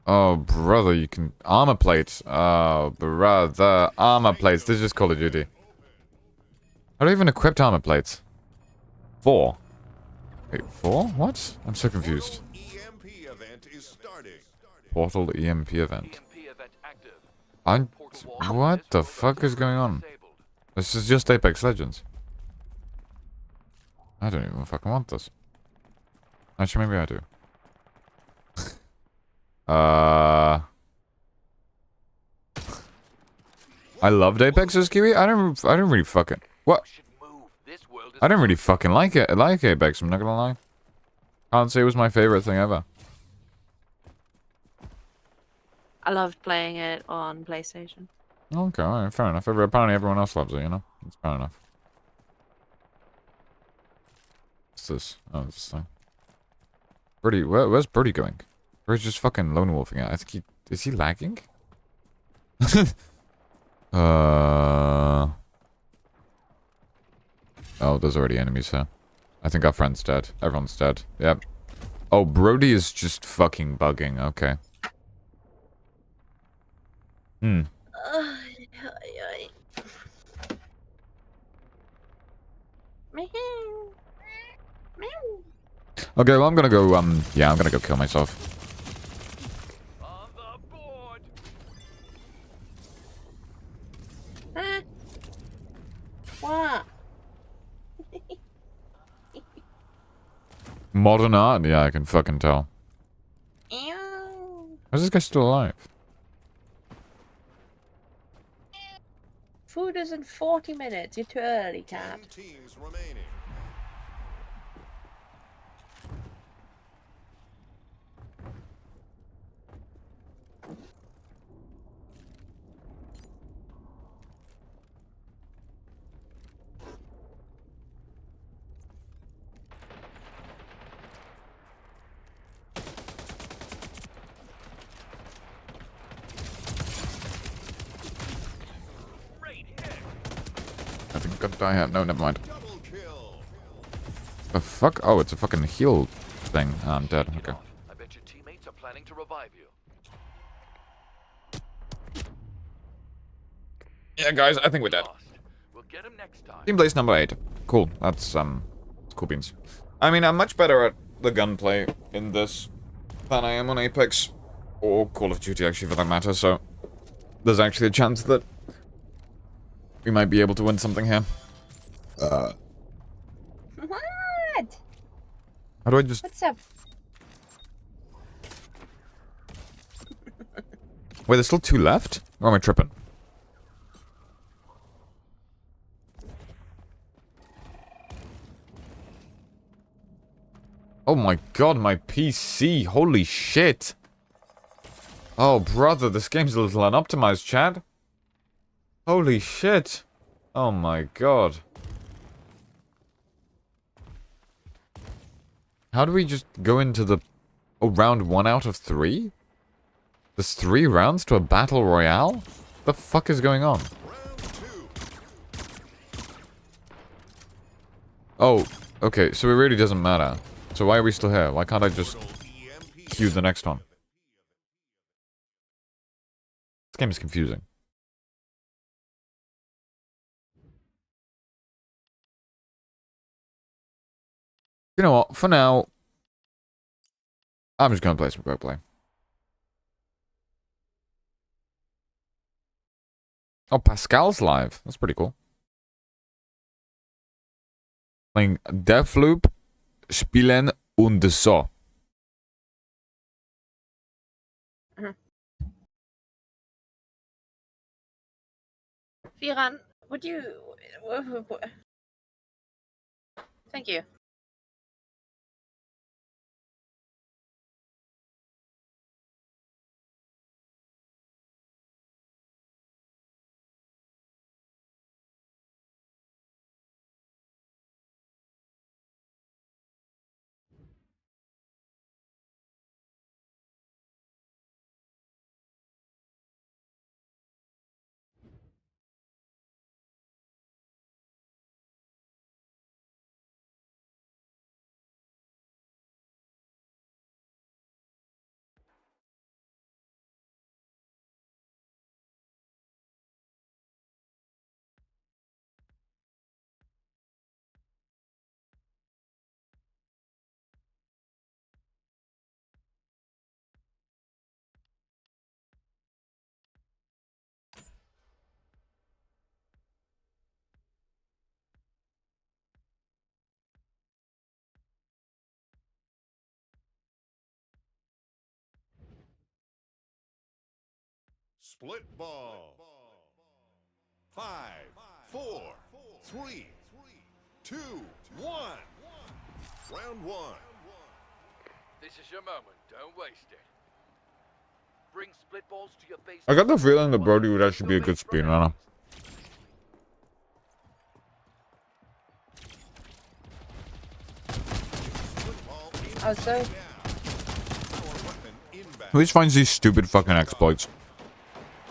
Oh, brother, you can... Armor plates. Oh, brother. Armor plates. This is just Call of Duty. How do I even equip armor plates? 4. Wait, 4? What? I'm so confused. EMP event is starting. Portal EMP event. EMP event active. I'm... Portal wall What this the will fuck is going on? disabled. This is just Apex Legends. I don't even fucking want this. Actually, maybe I do. I loved Apex as Kiwi. I don't really fucking... What? Should move. This world is I don't really fucking like it. I like Apex, I'm not gonna lie. Can't say it was my favorite thing ever. I loved playing it on PlayStation. Okay, alright, fair enough. Apparently everyone else loves it, you know? It's fair enough. What's this? Oh, this thing. Birdie, where's Birdie going? Birdie's just fucking lone wolfing it. I think he... Is he lagging? Oh, there's already enemies here. I think our friend's dead. Everyone's dead. Yep. Oh, Brody is just fucking bugging. Okay. Hmm. Okay, well, I'm gonna go, yeah, I'm gonna go kill myself. on the board. What? Modern art? Yeah, I can fucking tell. Ew. How's this guy still alive? Food is in 40 minutes. You're too early, cat. 10 teams remaining. Great hit. I think I'm gonna die here. No, never mind. Double kill. The fuck? Oh, it's a fucking heal thing. Oh, I'm dead. Okay. I bet your teammates are planning to revive you. Yeah, guys, I think we're dead. Lost. We'll get him next time. Team place number 8. Cool. That's cool beans. I mean, I'm much better at the gunplay in this than I am on Apex or Call of Duty, actually, for that matter. So there's actually a chance that we might be able to win something here. What? How do I just... What's up? Wait, there's still 2 left? Or am I tripping? Oh my god, my PC. Holy shit. Oh, brother, this game's a little unoptimized, Chad. Holy shit. Oh my god. How do we just go into the... Oh, round 1 out of 3? There's 3 rounds to a battle royale? The fuck is going on? Round 2. Oh, okay, so it really doesn't matter. So why are we still here? Why can't I just EMP queue the next one? This game is confusing. You know what? For now, I'm just gonna play some Go Play. Oh, Pascal's live. That's pretty cool. Playing Deathloop, Spielen und so. Viran, would you... Thank you. Split ball. 5, 4, 3, 2, 1. Round 1. This is your moment. Don't waste it. Bring split balls to your base. I got the feeling that Brody would actually be a good speedrunner. Split ball in Oh, so now. Power weapon inbound. Who just finds these stupid fucking exploits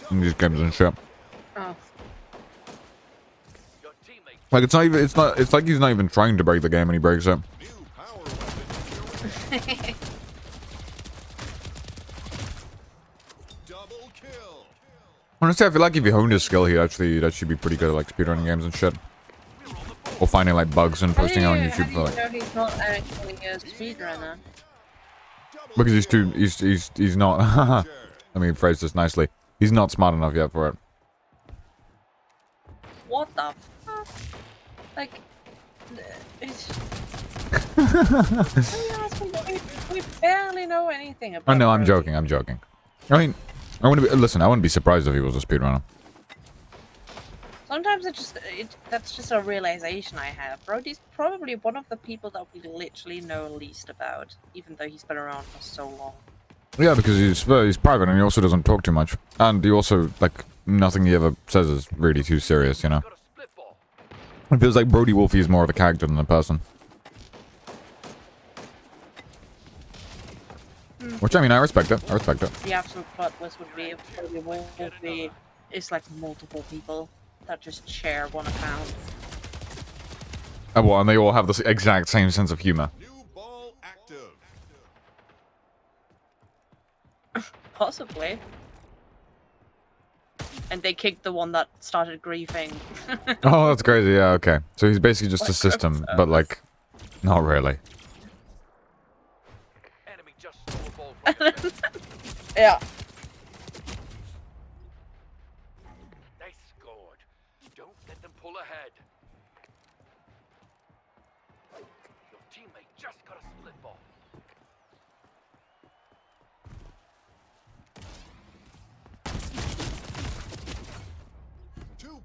in these games and shit? oh, Your teammate Like it's like he's not even trying to break the game and he breaks it. New power weapon in your way. Double kill. Honestly, I feel like if he honed his skill, he'd actually be pretty good at like speedrunning games and shit. Or finding like bugs and posting it on YouTube for like, know he's not actually a speedrunner? because he's not. Let me phrase this nicely. He's not smart enough yet for it. What the fuck? Like, it's... we barely know anything about I know, I'm Brody. joking. I'm joking. I mean, I wouldn't be surprised if he was a speedrunner. Sometimes that's just a realization I have. Brody's probably one of the people that we literally know least about, even though he's been around for so long. Yeah, because he's private and he also doesn't talk too much, and he also like nothing he ever says is really too serious. You know, got a split ball. it feels like Brody Wolfie is more of a character than a person. Which I mean, I respect it. I respect it. The absolute plot twist would be it's like multiple people that just share one account. And well, and they all have the exact same sense of humor. New ball active. Possibly. And they kicked the one that started griefing. Oh, that's crazy. Yeah, okay. So he's basically just a Like system, Crypto. but like, not really. Enemy just stole the ball from your base. Yeah. They scored. Don't let them pull ahead. Your teammate just got a split ball.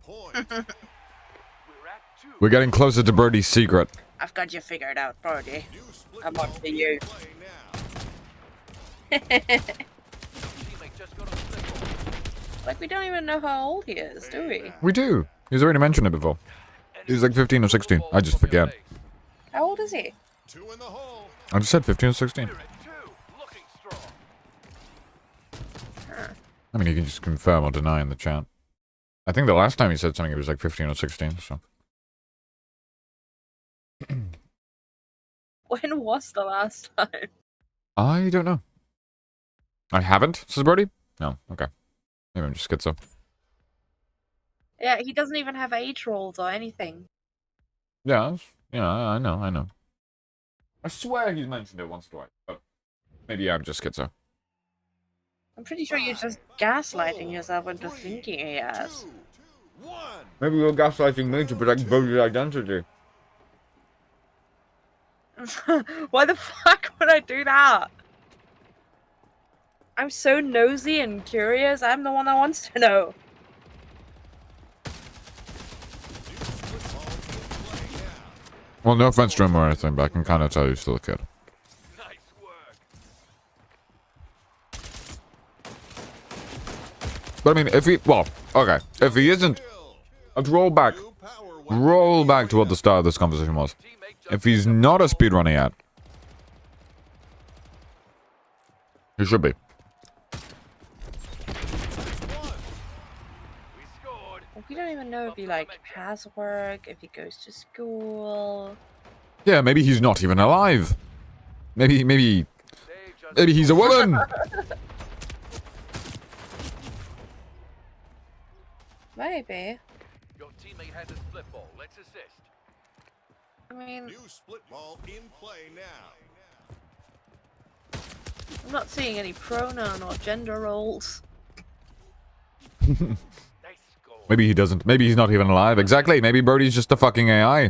Points. We're at 2. We're getting closer to Brody's secret. I've got you figured out, Brody. New split I'm ball up to in you. play now. Teammate just got a split ball. Like, we don't even know how old he is, do we? We do. He's already mentioned it before. He's like 15 or 16. I just forget. How old is he? 2 in the hole. I just said 15 or 16. We're at 2. Looking strong. I mean, you can just confirm or deny in the chat. I think the last time he said something, it was like 15 or 16, so. When was the last time? I don't know. I haven't, says Brody? No, okay. Maybe I'm just schizo. Yeah, he doesn't even have age rolls or anything. Yeah, I know. I swear he's mentioned it once or twice, but maybe I'm just schizo. I'm pretty sure you're just gaslighting yourself into thinking he has. 2, 1. Maybe you're gaslighting me to protect Brody's identity. Why the fuck would I do that? I'm so nosy and curious. I'm the one that wants to know. New split ball in play now. Well, no offense to him or anything, but I can kind of tell he's still a kid. Nice work. But I mean, if he, well, okay, if he isn't, Kill. let's roll back. New power weapon Roll in back to what the play. start of this conversation was. Teammate just If he's not a speedrunner yet, he should be. 1. we scored. We don't even know if he like has work, if he goes to school. Yeah, maybe he's not even alive. Maybe They just he's a woman. Maybe. Your teammate has a split ball. Let's assist. I mean, New split ball in play now. I'm not seeing any pronoun or gender roles. They scored. Maybe he doesn't. Maybe he's not even alive. Exactly. Maybe Brody's just a fucking AI.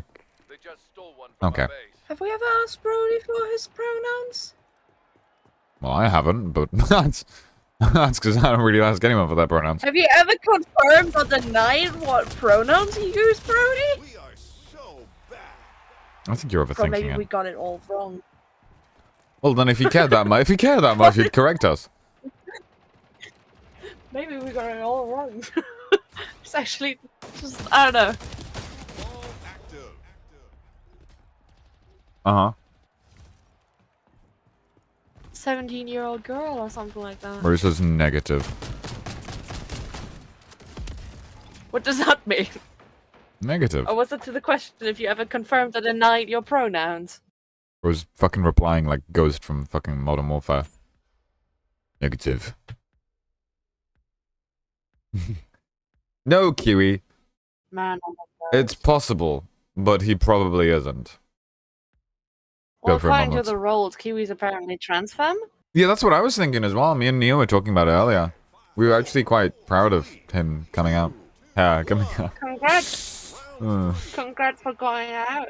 They just stole one from Okay. our base. Have we ever asked Brody for his pronouns? Well, I haven't, but that's That's because I don't really ask anyone for their pronouns. Have you ever confirmed or denied what pronouns you use, Brody? We are so bad. I think you're Or overthinking maybe we it. got it all wrong. Well, then if you cared that much, you'd correct us. Maybe we got it all wrong. It's actually just, I don't know. All active. Uh-huh. 17-year-old girl or something like that. Marissa's negative. What does that mean? Negative. Or was it to the question if you ever confirmed or denied your pronouns? Or was fucking replying like Ghost from fucking Modern Warfare. Negative. No, Kiwi. Man, oh my It's possible, but he probably isn't. Well, Go for it, according to Moments. the roles, Kiwi's apparently trans femme. Yeah, that's what I was thinking as well. Me and Neo were talking about it earlier. We were actually quite proud of him coming out. Yeah, coming out. Congrats! Congrats for going out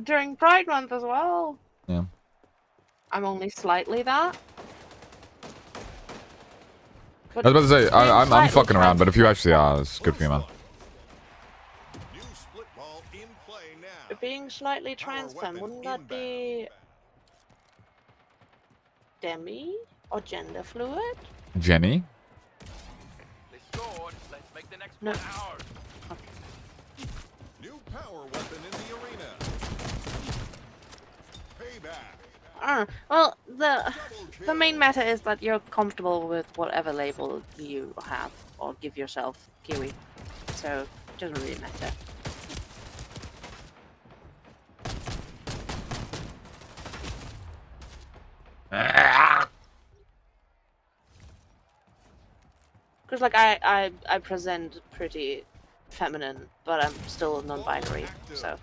during Pride Month as well. Yeah. I'm only slightly that. I was about to say, I'm slightly fucking around, trans- but if you actually are, it's good for you, man. New split ball in play now. Being slightly trans femme, wouldn't that be demi or gender fluid? Jenny? They scored. Let's make the next No. one ours. New power weapon in the arena. Payback. Well, the main matter is that you're comfortable with whatever label you have or give yourself, Kiwi. So it doesn't really matter. Because like I present pretty feminine, but I'm still non-binary, so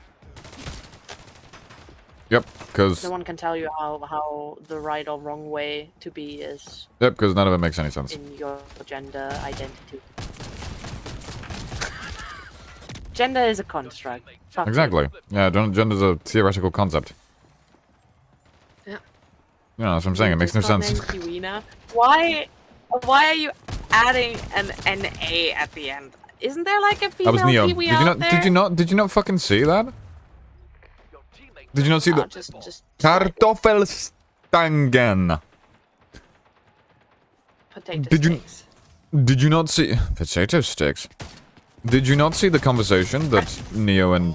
Yep, because no one can tell you how the right or wrong way to be is none of it makes any sense. in your gender identity. Gender is a construct. Fuck you. Exactly. Yeah, gender's a theoretical concept. Yeah. Yeah, that's what I'm saying. It makes no Just got sense. named Kiwina. Why are you adding an NA at the end? Isn't there like a That female was Neo. Kiwi Did you out not? there? Did you not fucking see that? Your teammate Did you not see Oh, the just Kartoffelstangen? potato Did you- sticks. Did you not see potato sticks? Did you not see the conversation that Neo and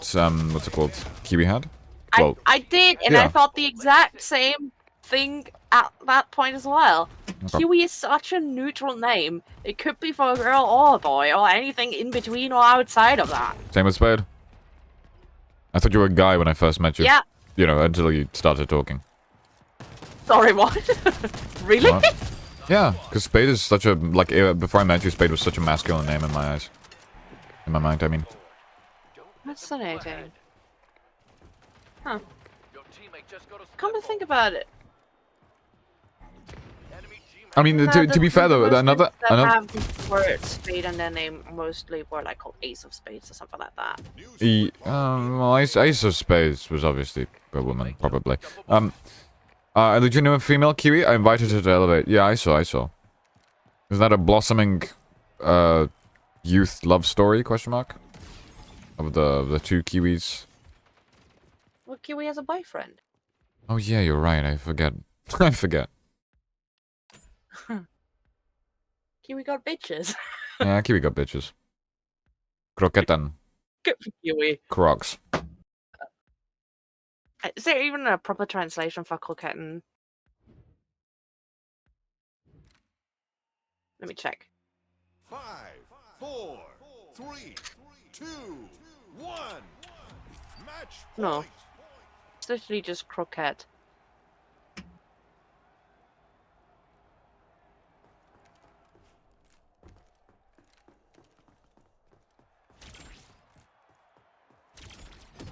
what's it called, Kiwi had? Well, I did, and I yeah. thought the exact same thing at that point as well. Okay. Kiwi is such a neutral name. It could be for a girl or a boy, or anything in between or outside of that. same with Spade. I thought you were a guy when I first met you. Yeah. You know, until you started talking. Sorry, what? Really? What? Yeah, because Spade is such a like. Before I met you, Spade was such a masculine name in my eyes. In my mind, I mean. Fascinating. Huh. Your teammate just got a Come to split think ball. about it. Enemy team I mean, to be fair though, another have the word spade and their name mostly were like called Ace of Spades or something like that. well, Ace of Spades was obviously a woman, probably. Did you know a female Kiwi? I invited her to Elevate. Yeah, I saw. Is that a blossoming, youth love story? Question mark. Of the two Kiwis. Well, Kiwi has a boyfriend. Oh yeah, you're right. I forget. I forget. Kiwi got bitches. Yeah, Kiwi got bitches. Croquetan. Good for Kiwi. Crocs. Is there even a proper translation for croquetin? Let me check. 5, 4, 3, 2, 1. Match No. point. It's literally just croquette.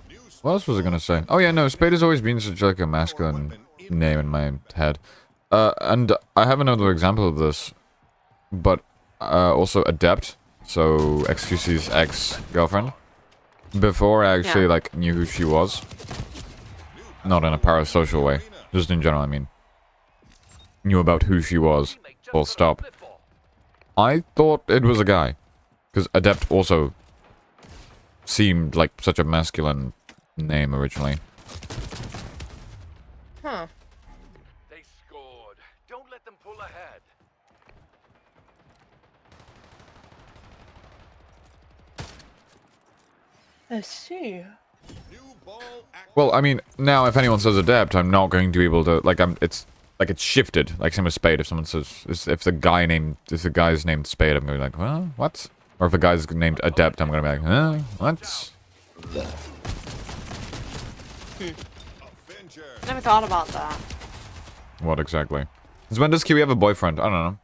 New What else was I gonna say? Oh yeah, no, Spade has always been such like a masculine name in my head. And I have another example of this, but also Adept, so XQC's ex-girlfriend. Before I actually Yeah. like knew who she was, not in a parasocial way, just in general. I mean, knew about who she was. Teammate just Full got a stop. split ball. I thought it was a guy. Because Adept also seemed like such a masculine name originally. Huh. They scored. Don't let them pull ahead. I see. New ball act. Well, I mean, now if anyone says Adept, I'm not going to be able to, like, it's shifted. Like, same with Spade. If someone says, if the guy's named Spade, I'm going to be like, well, what? Or if a guy's named Adept, I'm going to be like, huh? What? Avenger. Never thought about that. What exactly? Since when does Kiwi have a boyfriend? I don't know.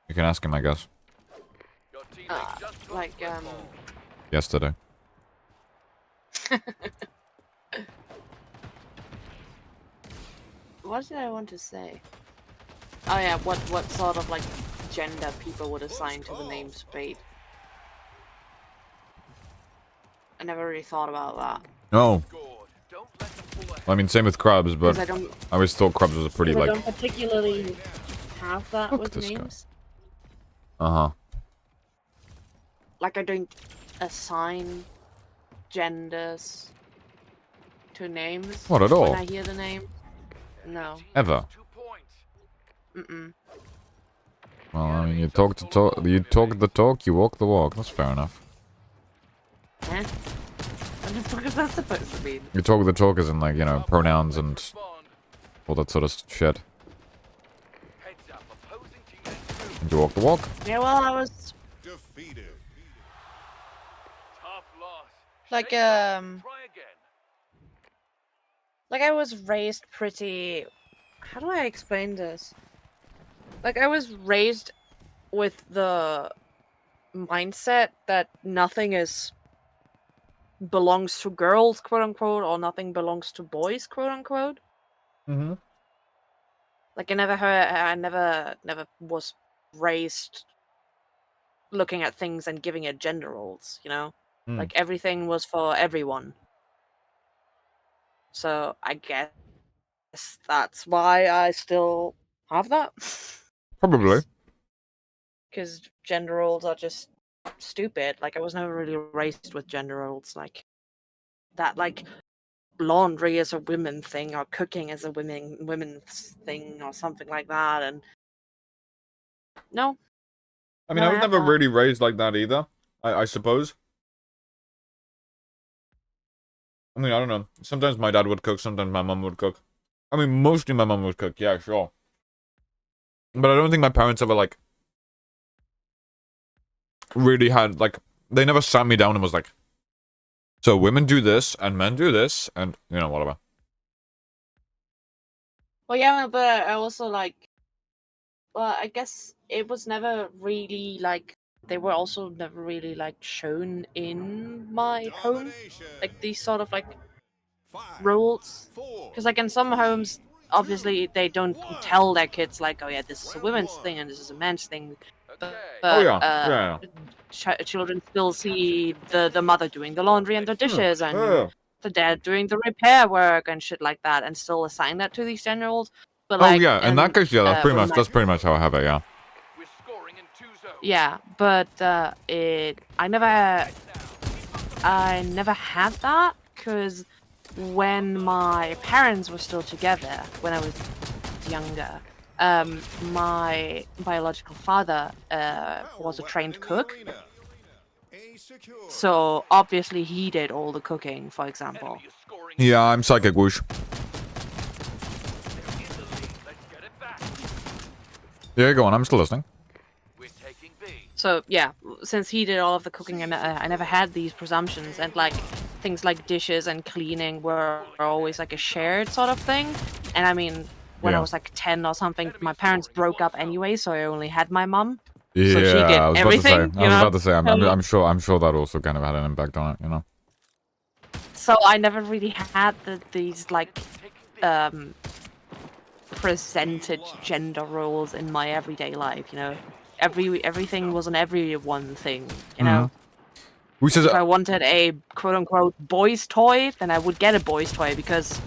You can ask him, I guess. Your teammate just got Like, split ball. Yesterday. What did I want to say? Oh yeah, what sort of like gender people would assign to the name Spade? I never really thought about that. No. Scored. Don't let them pull ahead. I mean, same with Krabs, but Because I don't, I always thought Krabs was a pretty, 'cause I like... don't particularly have that Fuck with this guy. names. Uh-huh. Like I don't assign genders to names. What, at all? When I hear the name. No. Ever. 2 points. Mm-mm. Well, I mean, you talk the talk, you walk the walk. That's fair enough. Eh? What the fuck is that supposed to mean? You talk the talk as in, like, you know, pronouns and Respond. all that sort of shit. Heads up. Opposing teammate And you walk the walk. Yeah, well, I was Defeated. tough loss. like, Shake it off. Try again. like I was raised pretty. How do I explain this? Like I was raised with the mindset that nothing belongs to girls, quote unquote, or nothing belongs to boys, quote unquote. Mm-hmm. Like I never was raised looking at things and giving it gender roles, you know? Hmm. Like everything was for everyone. So I guess that's why I still have that. Probably. Because gender roles are just stupid. Like I was never really raised with gender roles like that. Like laundry is a women thing, or cooking is a women's thing, or something like that. And no, I mean, No, I I was have never not. really raised like that either. I suppose. I mean, I don't know. Sometimes my dad would cook, sometimes my mum would cook. I mean, mostly my mum would cook, yeah, sure. But I don't think my parents ever, like, really had, like, they never sat me down and was like, so women do this, and men do this, and, you know, whatever. well, yeah, but I also like. Well, I guess it was never really like. They were also never really like shown in my home, Domination. like these sort of like 5, rules. 4, Because like in some homes, obviously they don't tell their kids like, oh yeah, this is a women's thing and this is a man's thing. Okay. Oh, yeah. uh, children still see the mother doing the laundry and the dishes and Yeah. the dad doing the repair work and shit like that, and still assign that to these 10-year-olds. But Oh, like, yeah, in that case, yeah, that's pretty when much, that's pretty much how I have it, yeah. We're scoring in 2 zones. yeah, but I never had that because when my parents were still together, when I was younger, my biological father was a trained cook, so obviously he did all the cooking, for example. Enemy is scoring. Yeah, I'm psychic whoosh. They're in the lead. Let's get it back. Yeah, go on, I'm still listening. We're taking B. So yeah, since he did all of the cooking, and I never had these presumptions, and like things like dishes and cleaning were always like a shared sort of thing. And I mean, when I Yeah. was like 10 or something, my parents broke up anyway, so I only had my mom. Yeah, So she did I was everything, about to say, you know? I'm sure that also kind of had an impact on it, you know. So I never really had these like Taking B. presented gender roles in my everyday life, you know. Everything was an everyone thing, you know. Who says If I wanted a quote unquote boy's toy, then I would get a boy's toy because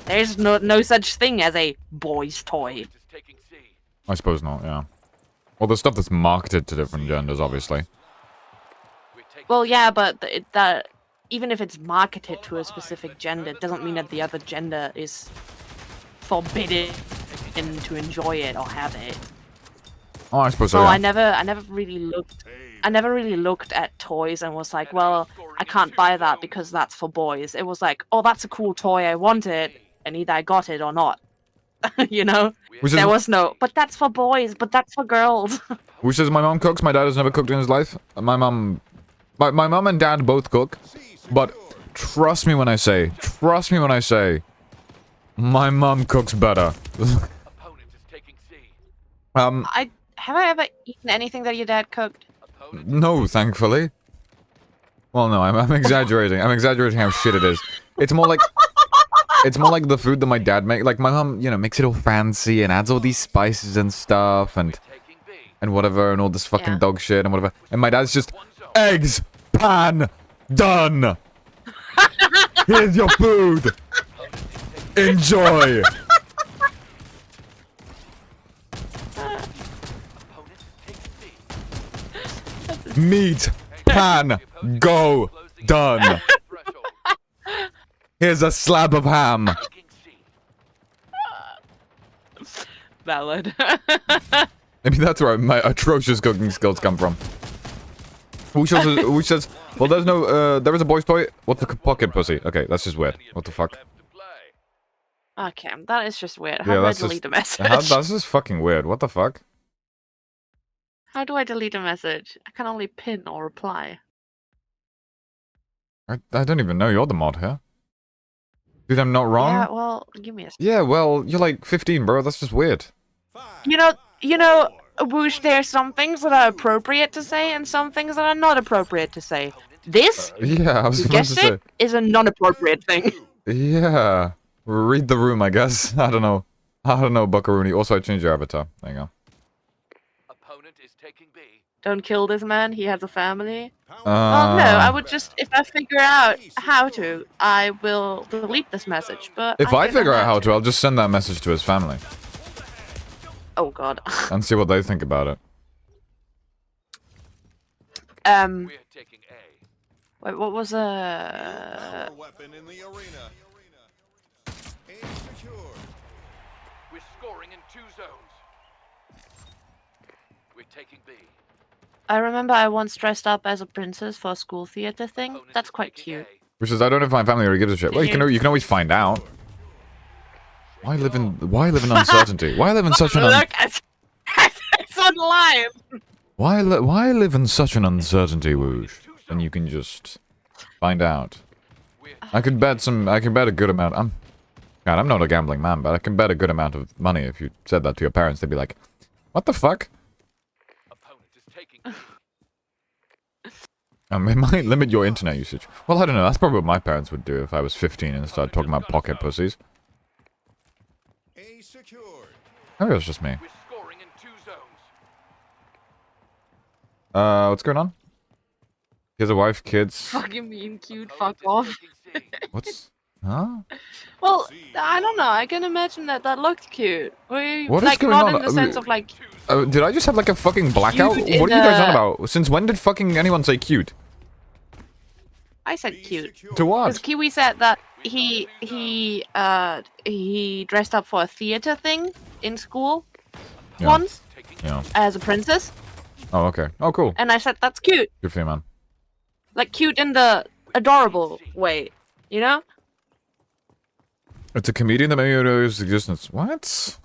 there's no such thing as a boy's toy. Just taking C. I suppose not, yeah. Well, the stuff that's marketed to different genders, obviously. We're taking Well, yeah, but that even if it's marketed to a specific gender, it doesn't mean that the other gender is forbidden to enjoy it or have it. Oh, I suppose so, So yeah. I never really looked at toys and was like, well, I can't buy that because that's for boys. It was like, oh, that's a cool toy, I want it, and either I got it or not. You know? Which is, There was no, but that's for boys, but that's for girls. which is my mom cooks. My dad has never cooked in his life. My mom and dad both cook. But trust me when I say, my mom cooks better. opponent is taking C. Have I ever eaten anything that your dad cooked? Opponent No, thankfully. Well, no, I'm exaggerating. I'm exaggerating how shit it is. It's more like the food that my dad makes. Like my mom, you know, makes it all fancy and adds all these spices and stuff and taking B. whatever and all this fucking Yeah. dog shit and whatever. And my dad's just eggs, pan, done. Here's your food. Enjoy. Opponent is taking B. Meat, pan, go, done. Threshold. Here's a slab of ham. Taking C. Valid. Maybe that's where my atrocious cooking skills come from. Who says, well, there's no, there is a boy's toy. What the pocket pussy? Okay, that's just weird. What the fuck? Left to play. Okay, that is just weird. Yeah, How do I that's delete a message? That's just fucking weird. What the fuck? How do I delete a message? I can only pin or reply. I don't even know you're the mod here. Dude, I'm not wrong. Yeah, well, give me a Yeah, well, you're like 15, bro. That's just weird. You know, Whoosh, there's some things that are appropriate to say and some things that are not appropriate to say. This, Yeah, I was you about to guessed say. it, is a non-appropriate thing. Yeah. Read the room, I guess. I don't know, Buckaroony. Also, I changed your avatar. There you go. Opponent is taking B. Don't kill this man, he has a family. Well, no, I would just, if I figure out how to, I will delete this message, but... If I don't figure know out how to, I'll just send that message to his family Oh, God. and see what they think about it. We're taking A. Wait, what was, Weapon in the arena. Aim secured. We're scoring in 2 zones. We're taking B. I remember I once dressed up as a princess for a school theater thing. Opponent That's is quite taking cute. A. Which is, I don't know if my family really gives a shit. Well, you can always find out. Why live in uncertainty? Why live in such an Look, it's online! why live in such an uncertainty, Whoosh? And you can just find out. I could bet a good amount. God, I'm not a gambling man, but I can bet a good amount of money if you said that to your parents. They'd be like, "What the fuck?" Opponent is taking B. It might limit your internet usage. Well, I don't know. That's probably what my parents would do if I was 15 and started talking about pocket pussies. A secured. Maybe it was just me. We're scoring in 2 zones. What's going on? He has a wife, kids. Fucking mean cute, fuck Opponent is off. taking C. What's... Huh? Well, I don't know, I can imagine that looked cute. What is like, going not on? in the sense of like, Did I just have like a fucking blackout? Cute in What are you guys on a- about? Since when did fucking anyone say cute? I said cute. To Because what? Kiwi said that he dressed up for a theater thing in school Yeah. once Yeah. as a princess, Oh, okay. Oh, cool. and I said that's cute. Good for you, man. Like cute in the adorable way, you know? It's a comedian that made his existence. What? C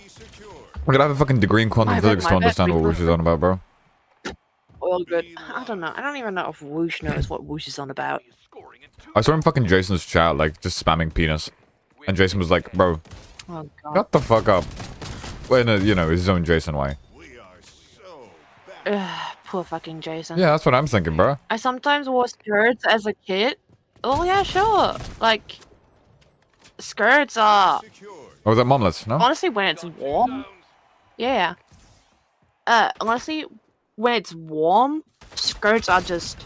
secured. We're gonna have a fucking degree in quantum My bad, physics my to bad, understand what Rico. Whoosh is on about, bro. All good. I don't know. I don't even know if Whoosh knows what Whoosh is on about. We're scoring in 2 I saw him fucking Jason's chat, like, just spamming penis. And Jason was like, bro, Oh god. shut the fuck up. Well, in a, you know, his own Jason way. We are so bad. Ugh, poor fucking Jason. Yeah, that's what I'm thinking, bro. I sometimes wore skirts as a kid. Oh yeah, sure. Like skirts are Secured. Oh, was that momless? No? honestly when it's warm. zones. Yeah. Honestly, when it's warm, skirts are just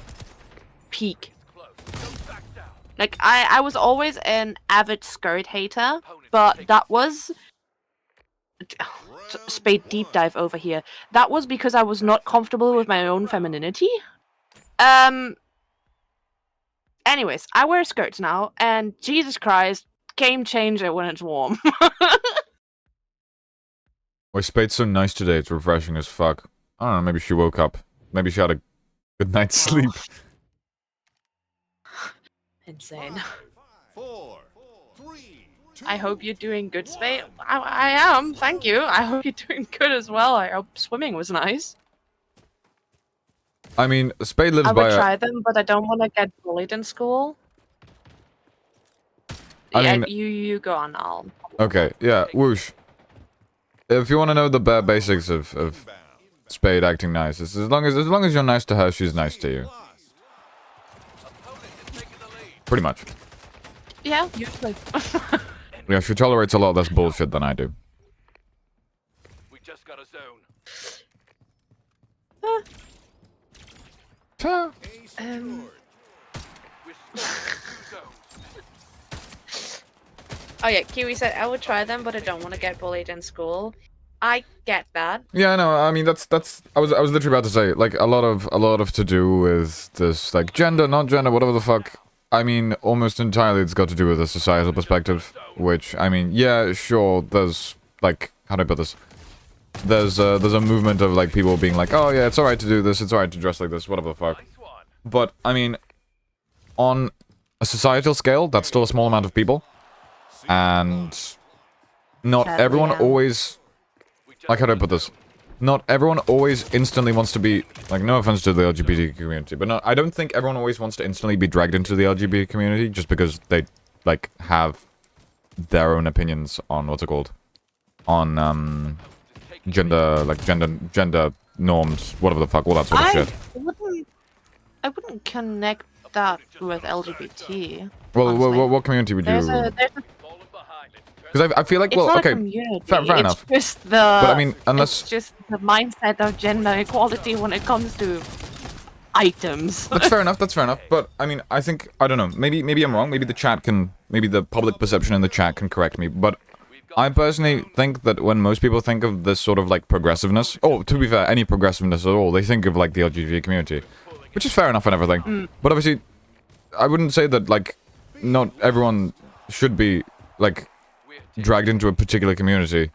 peak. Close. Go back down. Like I was always an avid skirt hater, but that was Spade deep dive over here. That was because I was not comfortable with my own femininity. Anyways, I wear skirts now, and Jesus Christ, game changer when it's warm. Why Spade's so nice today, it's refreshing as fuck. I don't know, maybe she woke up. Maybe she had a good night's sleep. Insane. 4, 3, 2, I hope you're doing good, Spade. I am, thank you. I hope you're doing good as well. I hope swimming was nice. I mean, Spade lives I by would a... try them, but I don't want to get bullied in school. I Yeah, mean- you go on, I'll... Okay, yeah, whoosh. If you want to know the bare basics of bound. Spade acting nice, it's as long as you're nice to her, she's nice to you. Lost. Opponent is taking the lead. Pretty much. Yeah, usually. Yeah, she tolerates a lot less bullshit than I do. We just got a zone. Huh. A secured. We're scoring 2 zones. Oh yeah, Kiwi said, I would try them, but I don't want to get bullied in school. I get that. Yeah, I know. I mean, that's. I was literally about to say, like, a lot of to do with this, like, gender, not gender, whatever the fuck. I mean, almost entirely it's got to do with a societal perspective, which, I mean, yeah, sure, there's, like, how do I put this? There's a movement of, like, people being like, oh yeah, it's alright to do this, it's alright to dress like this, whatever the fuck. Nice one. But, I mean, on a societal scale, that's still a small amount of people. And not Sadly, everyone yeah. always... We just Like, how do I got put a this? zone. Not everyone always instantly wants to be... Like, no offense to the LGBT community, but no, I don't think everyone always wants to instantly be dragged into the LGBT community just because they, like, have their own opinions on, what's it called? On, Just taking gender norms, whatever the fuck, all that sort of shit. I wouldn't connect that with LGBT. Well, honestly. what community would you... There's a falling behind. Let's turn Because I feel like, it's well, not okay, a community. fair it's enough. just the. But I mean, unless... It's just the mindset of gender equality when it comes to items. That's fair enough, but, I mean, I think, I don't know, maybe I'm wrong, maybe the chat can... Maybe the public perception in the chat can correct me, but... I personally think that when most people think of this sort of, like, progressiveness... Oh, to be fair, any progressiveness at all, they think of, like, the LGBT community. Which is fair enough and everything. But obviously, I wouldn't say that, like, not everyone should be, like, dragged into a particular community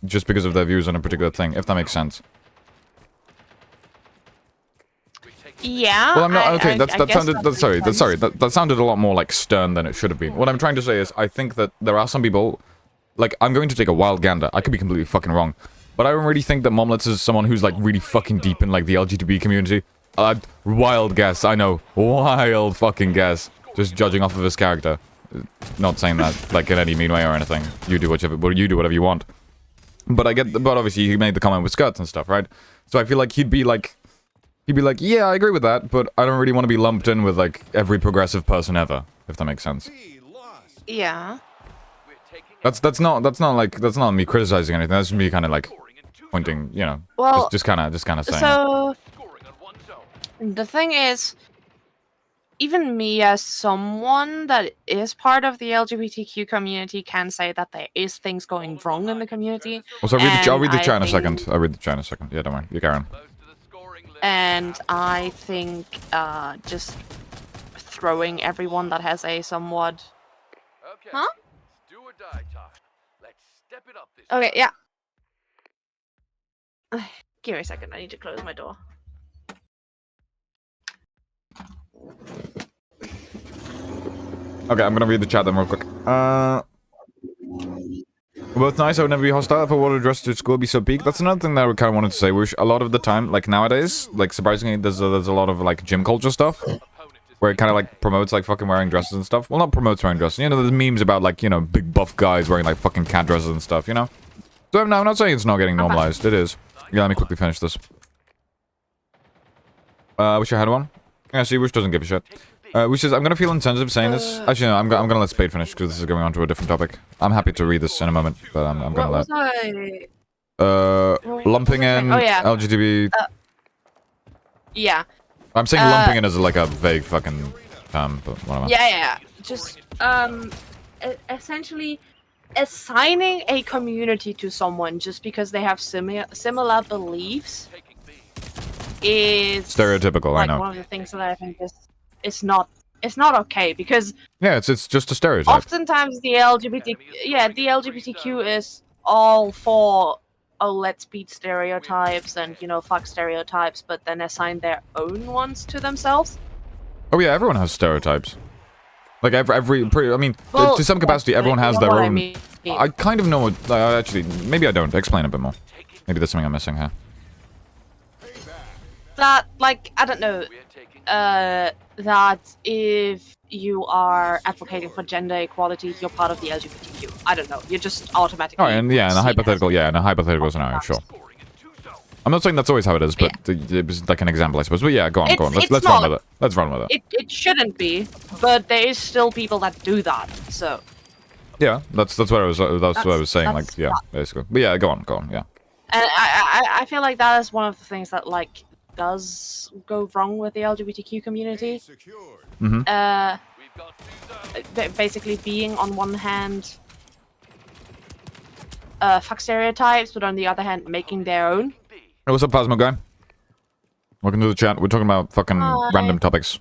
just because of their views on a particular thing, if that makes sense. Yeah. Well, I'm not okay. I guess Sounded. that Sorry. makes sense. Sorry. That sounded a lot more like stern than it should have been. What I'm trying to say is, I think that there are some people. Like, I'm going to take a wild gander. I could be completely fucking wrong, but I don't really think that Momlets is someone who's like really fucking deep in like the LGBT community. Wild guess. I know. Wild fucking guess. Just judging off of his character. Not saying that like in any mean way or anything. You do whatever. You do whatever you want. But I get. But obviously, he made the comment with skirts and stuff, right? So I feel like he'd be like, yeah, I agree with that, but I don't really want to be lumped in with, like, every progressive person ever, if that makes sense. B lost. Yeah. We're taking That's not me criticizing anything, that's me kind of, like, scoring in 2 pointing, you know, Well, just kind of saying. so scoring on 1 zone. the thing is, even me as someone that is part of the LGBTQ community can say that there is things going wrong in the community, Also, I'll read the and chat in I a second. think- I'll read the chat in a second. Yeah, don't worry. You carry on. Close to the scoring list. and I think just throwing everyone that has a somewhat... Okay. Huh? It's do or die time. Let's step it up this Okay, time. yeah. Give me a second, I need to close my door. Okay, I'm gonna read the chat then real quick. Both nice, I would never be hostile if I wanted to dress to school, be so peak. That's another thing that I kind of wanted to say, which a lot of the time, like nowadays, like surprisingly, there's a lot of like gym culture stuff, Opponent is where it kind of like promotes like fucking wearing dresses and stuff. Well, not promotes wearing dresses, you know, there's memes about like, you know, big buff guys wearing like fucking cat dresses and stuff, you know? So no, I'm not saying it's not getting normalized, it is. Yeah, let me quickly finish this. Wish I had one. Yeah, see, Wish doesn't give a shit. Wish says, I'm gonna feel insensitive saying this. Actually, no, I'm gonna let Spade finish because this is going on to a different topic. I'm happy to read this in a moment, but I'm What gonna was let. I... Lumping in Oh, yeah. LGBT. Yeah. I'm saying lumping in as like a vague fucking term, but whatever. Yeah. Just, essentially, assigning a community to someone just because they have similar beliefs Taking B. is Stereotypical, I like know. one of the things that I think is not okay, because Yeah, it's just a stereotype. oftentimes the LGBTQ is all for, oh, let's beat stereotypes and, you know, fuck stereotypes, but then assign their own ones to themselves. Oh yeah, everyone has stereotypes. Like I mean, Well, to some capacity, everyone you has know their what I own. mean. I kind of know what. Actually, maybe I don't. Explain a bit more. Maybe there's something I'm missing here. That, like, I don't know, We're taking that if you are advocating for gender equality, you're part of the LGBTQ. I don't know. You're just automatically. Oh, and yeah, in a seen as- hypothetical, in a hypothetical scenario, sure. scoring in 2 zones. I'm not saying that's always how it is, but it was like an example, I suppose. But yeah, go on. It's Let's run not. with it. Let's run with it. It shouldn't be, but there is still people that do that. So Yeah, that's what I was what I was saying. Like, that's yeah, not- basically. But yeah, go on. Yeah. and I feel like that is one of the things that like does go wrong with the LGBTQ community. Secured. We've got 2 zones. Basically being on one hand fuck stereotypes, but on the other hand making their own. B. Hey, what's up, Phasma guy? Welcome to the chat. We're talking about fucking Hi. random topics.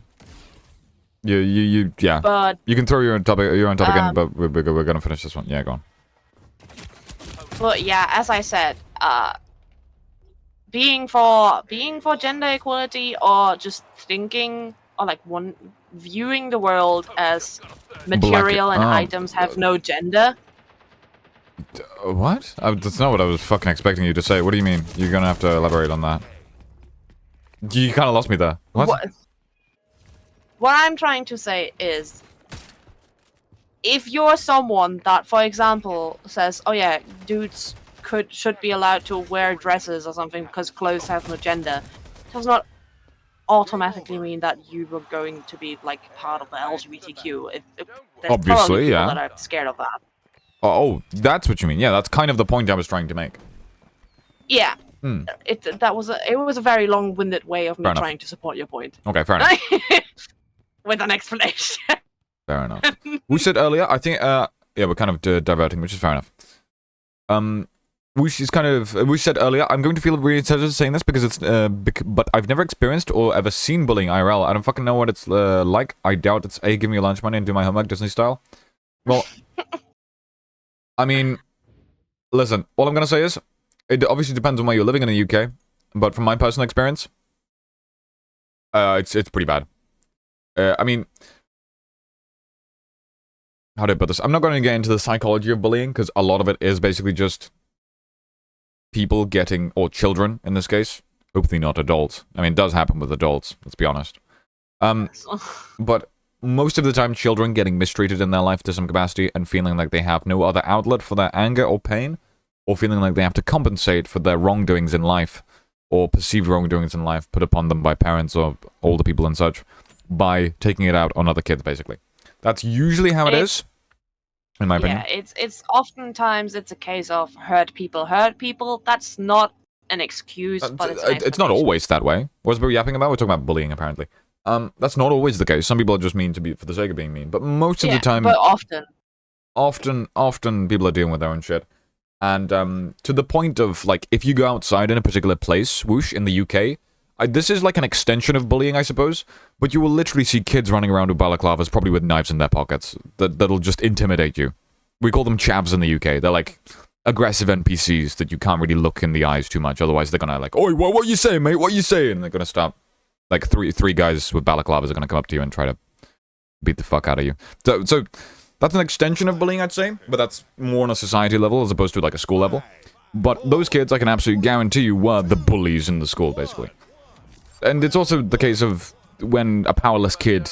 Yeah. But You can throw your own topic in, Um, but we're gonna finish this one. Yeah, go on. But yeah, as I said, being for gender equality, or just thinking, or like viewing the world as material and oh. items have no gender. What? That's not what I was fucking expecting you to say. What do you mean? You're gonna have to elaborate on that. You kind of lost me there. What I'm trying to say is, if you're someone that, for example, says, "Oh yeah, dudes should be allowed to wear dresses or something because clothes have no gender," does not automatically mean that you were going to be like part of the LGBTQ. There's Obviously, probably people yeah. that are scared of that. Oh, that's what you mean. Yeah, that's kind of the point I was trying to make. Yeah. Hmm. It was a very long-winded way of me Fair enough. trying to support your point. Okay, fair enough. With an explanation. Fair enough. We said earlier, I think, yeah, we're kind of diverting, which is fair enough. We said earlier, I'm going to feel really sensitive saying this because it's, but I've never experienced or ever seen bullying IRL. I don't fucking know what it's like. I doubt it's A, give me your lunch money and do my homework Disney style. Well, I mean, listen, all I'm going to say is, it obviously depends on where you're living in the UK, but from my personal experience, it's pretty bad. I mean, how do I put this? I'm not going to get into the psychology of bullying, because a lot of it is basically just people getting, or children in this case, hopefully not adults. I mean, it does happen with adults, let's be honest. But most of the time, children getting mistreated in their life to some capacity and feeling like they have no other outlet for their anger or pain, or feeling like they have to compensate for their wrongdoings in life, or perceived wrongdoings in life put upon them by parents or older people and such, by taking it out on other kids, basically. That's usually how it is, in my opinion. Yeah, it's oftentimes it's a case of hurt people. That's not an excuse, but It's not always that way. What we're yapping about? We're talking about bullying, apparently. That's not always the case. Some people are just mean to be for the sake of being mean, but most of the time, but often people are dealing with their own shit. And to the point of, like, if you go outside in a particular place, whoosh, in the UK, this is like an extension of bullying, I suppose, but you will literally see kids running around with balaclavas, probably with knives in their pockets, that'll just intimidate you. We call them chavs in the UK. They're like aggressive NPCs that you can't really look in the eyes too much, otherwise they're gonna like, "Oi, what you saying, mate? What you saying?" And they're gonna stop. Like three guys with balaclavas are gonna come up to you and try to beat the fuck out of you. So that's an extension of bullying, I'd say, but that's more on a society level as opposed to like a school level. But those kids, I can absolutely guarantee you, were the bullies in the school, basically. And it's also the case of when a powerless kid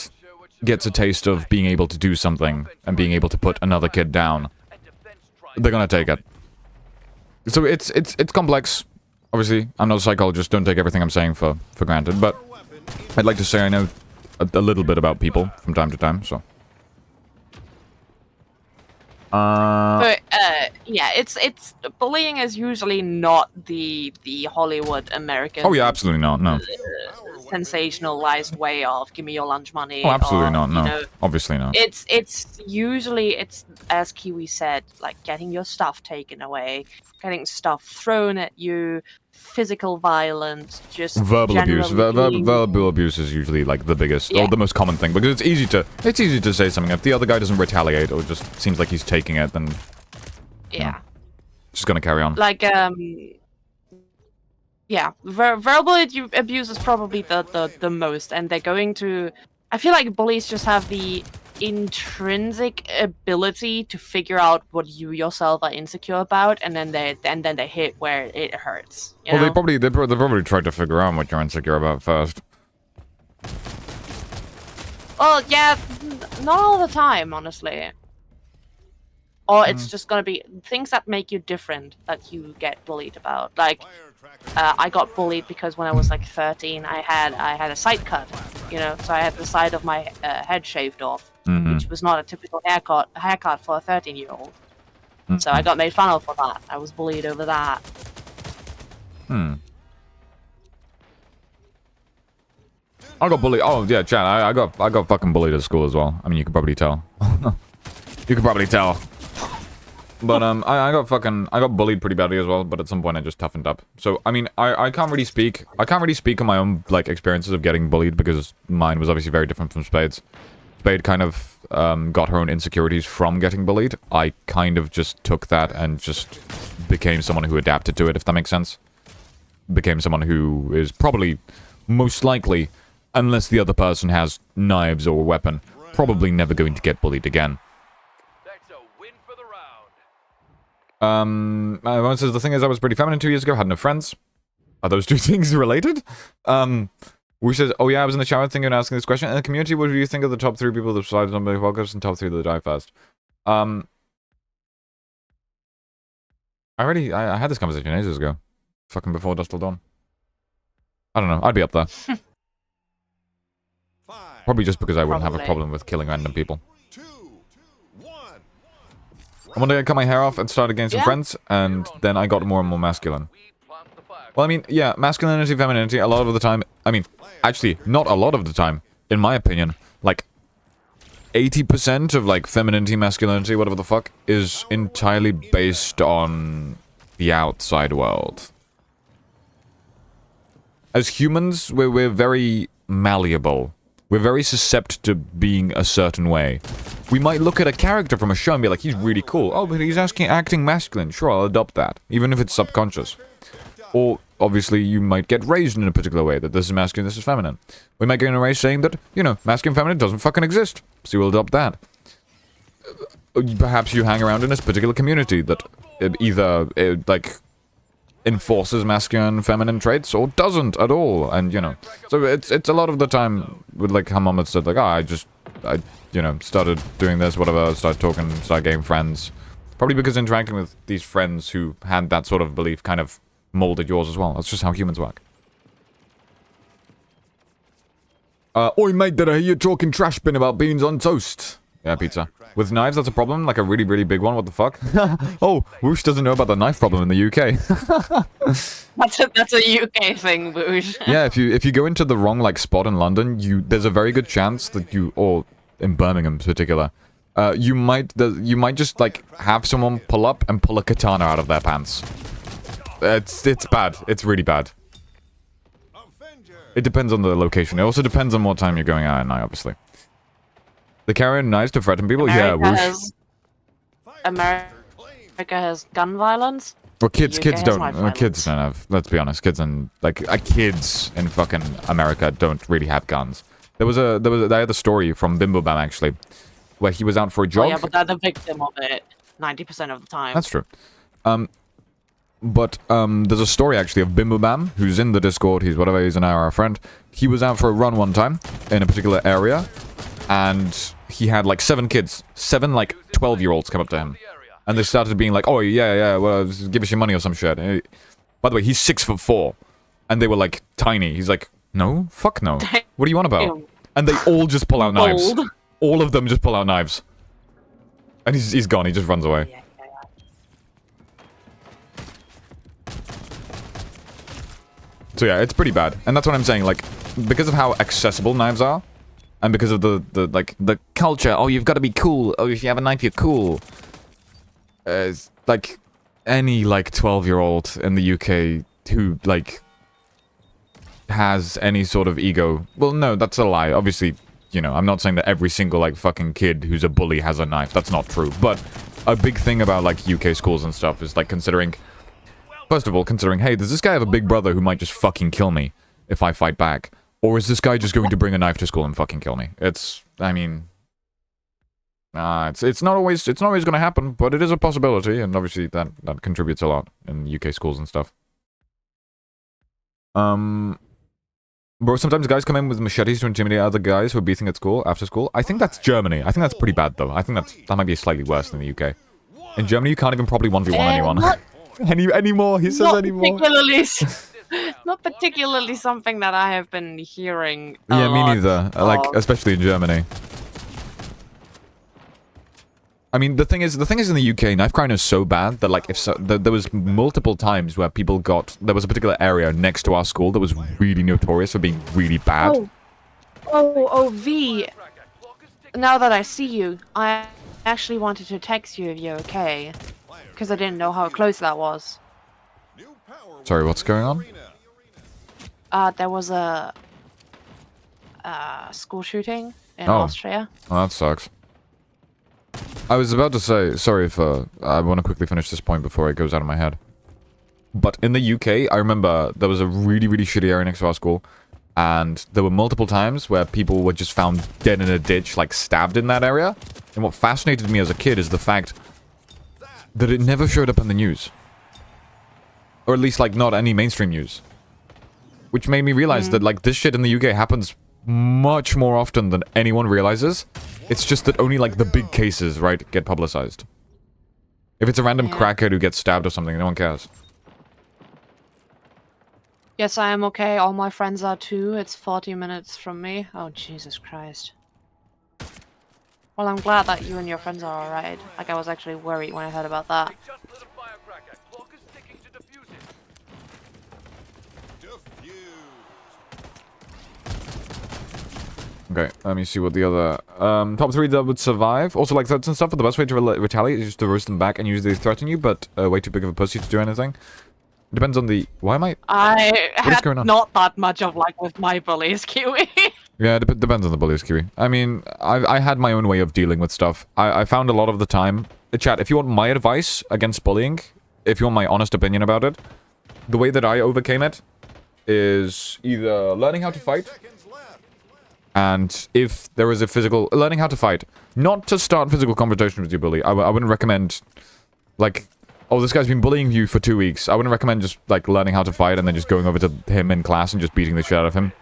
gets a taste of being able to do something and being able to put another kid down, they're gonna take it. So it's complex. Obviously, I'm not a psychologist, don't take everything I'm saying for granted, but I'd like to say I know a little bit about people from time to time, so. But yeah, it's bullying is usually not the Hollywood American. Oh yeah, absolutely not, no. sensationalized way of give me your lunch money. Oh, absolutely or, not. No, You know, obviously not. it's usually as Kiwi said, like getting your stuff taken away, getting stuff thrown at you, physical violence, just Verbal abuse. generally being- Verbal abuse is usually like the biggest Yeah. or the most common thing because it's easy to say something. If the other guy doesn't retaliate or just seems like he's taking it, then Yeah. just gonna carry on. Like yeah, verbal abuse is probably the most, and they're going to. I feel like bullies just have the intrinsic ability to figure out what you yourself are insecure about, and then they hit where it hurts. You Well, know? they probably tried to figure out what you're insecure about first. Well, yeah, not all the time, honestly. Or it's Mm. just gonna be things that make you different that you get bullied about. Like, Firecracker. I got bullied because when I was like 13, I had a side cut, you know, so I had the side of my head shaved off, Mhm. which was not a typical haircut for a 13-year-old. So I got made fun of for that. I was bullied over that. Hmm. I got bullied. Oh yeah, Chad. I got fucking bullied at school as well. I mean, you could probably tell. You could probably tell. But I got bullied pretty badly as well. But at some point, I just toughened up. So I mean, I can't really speak. I can't really speak on my own like experiences of getting bullied because mine was obviously very different from Spade's. Spade kind of got her own insecurities from getting bullied. I kind of just took that and just became someone who adapted to it, if that makes sense. Became someone who is probably, most likely, unless the other person has knives or a weapon, probably never going to get bullied again. That's a win for the round. One says, the thing is, I was pretty feminine 2 years ago, had no friends. Are those two things related? Wu says, oh yeah, I was in the shower thinking and asking this question. In the community, what do you think of the top 3 people that decided on my podcast and top 3 that die fast? I had this conversation ages ago. Fucking before Dust Till Dawn. I don't know, I'd be up there. 5, Probably just because I wouldn't have a Probably. problem with killing random people. 2, 1. And one day I cut my hair off and started getting some Yeah. friends, and then I got more and more masculine. We plant the flag. Well, I mean, yeah, masculinity, femininity, a lot of the time, I mean, actually, not a lot of the time, in my opinion, like, 80% of, like, femininity, masculinity, whatever the fuck, is entirely based on the outside world. As humans, we're very malleable. We're very susceptible to being a certain way. We might look at a character from a show and be like, he's really cool. Oh, but he's acting masculine. Sure, I'll adopt that. Even if it's subconscious. Or, obviously, you might get raised in a particular way, that this is masculine, this is feminine. We might get raised saying that, you know, masculine, feminine doesn't fucking exist. So you'll adopt that. Perhaps you hang around in this particular community that either, like, enforces masculine, feminine traits, or doesn't at all, and, you know. So it's a lot of the time with, like, how mom had said, like, oh, I, you know, started doing this, whatever, started talking, started getting friends. Probably because interacting with these friends who had that sort of belief kind of molded yours as well. That's just how humans work. Oi, mate, did I hear you talking trash bin about beans on toast? Yeah, pizza. With knives, that's a problem? Like a really, really big one? What the fuck? Oh, Whoosh doesn't know about the knife problem in the UK. That's a UK thing, Boosh. Yeah, if you go into the wrong, like, spot in London, there's a very good chance that you, or in Birmingham in particular, you might just, like, have someone pull up and pull a katana out of their pants. It's bad. It's really bad. Avenger. It depends on the location. It also depends on what time you're going out at night, obviously. They carry knives to threaten people? Yeah, whoosh. America has gun violence. Well, kids UK don't. has knife Kids violence. don't have. Let's be honest. Kids in kids in fucking America don't really have guns. They had a story from Bimbo Bam actually, where he was out for a Oh jog. yeah, but they're the victim of it 90% of the time. That's true. But there's a story actually of Bimbo Bam, who's in the Discord. He's whatever. He's our friend. He was out for a run one time in a particular area, and he had like 7 kids, 7 like 12-year-olds come up to him. And they started being like, oh, yeah, well, give us your money or some shit. By the way, he's 6'4", and they were, like, tiny. He's like, no? Fuck no. What do you want about? Ew. And they all just pull out knives. Bold. All of them just pull out knives. And he's gone. He just runs away. Yeah. So, yeah, it's pretty bad. And that's what I'm saying. Like, because of how accessible knives are, and because of the culture. Oh, you've got to be cool. Oh, if you have a knife, you're cool. Like any 12-year-old in the UK who has any sort of ego. Well, no, that's a lie. Obviously, you know, I'm not saying that every single fucking kid who's a bully has a knife. That's not true. But a big thing about UK schools and stuff is considering. First of all, considering, hey, does this guy have a big brother who might just fucking kill me if I fight back? Or is this guy just going to bring a knife to school and fucking kill me? It's not always going to happen, but it is a possibility, and obviously that contributes a lot in UK schools and stuff. Bro, sometimes guys come in with machetes to intimidate other guys who are beating at school, after school. I think that's Germany. I think that's pretty bad, though. I think that might be slightly worse than the UK. In Germany, you can't even properly 1v1 anyone. Anymore, he says anymore. Not particularly something that I have been hearing Yeah, me neither. Especially in Germany. I mean, the thing is in the UK, knife crime is so bad that there was multiple times where people there was a particular area next to our school that was really notorious for being really bad. V. Now that I see you, I actually wanted to text you if you're okay. Because I didn't know how close that was. Sorry, what's going on? There was a school shooting in Austria. Oh, that sucks. I was about to say, sorry if I want to quickly finish this point before it goes out of my head. But in the UK, I remember there was a really, really shitty area next to our school. And there were multiple times where people were just found dead in a ditch, stabbed in that area. And what fascinated me as a kid is the fact that it never showed up in the news. Or at least, not any mainstream news. Which made me realize that, this shit in the UK happens much more often than anyone realizes. It's just that only, the big cases, right, get publicized. If it's a random crackhead who gets stabbed or something, no one cares. Yes, I am okay. All my friends are too. It's 40 minutes from me. Oh, Jesus Christ. Well, I'm glad that you and your friends are alright. I was actually worried when I heard about that. Okay, let me see what the other... top 3 that would survive. Also, threats and stuff, but the best way to retaliate is just to roast them back and usually they threaten you, but way too big of a pussy to do anything. Depends on the... Why am I... What is going on? Not that much of with my bullies, Kiwi. Yeah, it depends on the bullies, Kiwi. I mean, I had my own way of dealing with stuff. I found a lot of the time... Chat, if you want my advice against bullying, if you want my honest opinion about it, the way that I overcame it is either learning how to fight, and if there is a physical... Learning how to fight. Not to start physical confrontation with your bully. I wouldn't recommend, oh, this guy's been bullying you for 2 weeks. I wouldn't recommend just, learning how to fight and then just going over to him in class and just beating the shit out of him.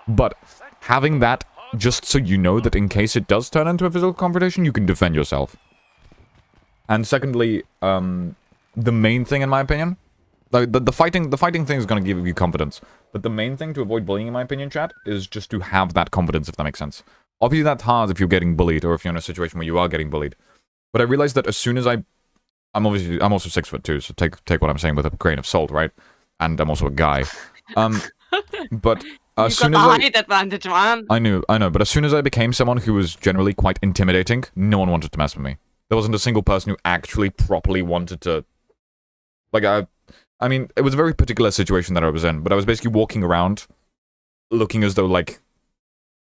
But having that, just so you know that in case it does turn into a physical confrontation, you can defend yourself. And secondly, the main thing, in my opinion... The fighting thing is going to give you confidence. But the main thing to avoid bullying, in my opinion, chat, is just to have that confidence, if that makes sense. Obviously, that's hard if you're getting bullied, or if you're in a situation where you are getting bullied. But I realized that as soon as I'm also 6'2", so take what I'm saying with a grain of salt, right? And I'm also a guy. But as soon as I... height advantage, man. I know, but as soon as I became someone who was generally quite intimidating, no one wanted to mess with me. There wasn't a single person who actually properly wanted to... I mean, it was a very particular situation that I was in, but I was basically walking around looking as though,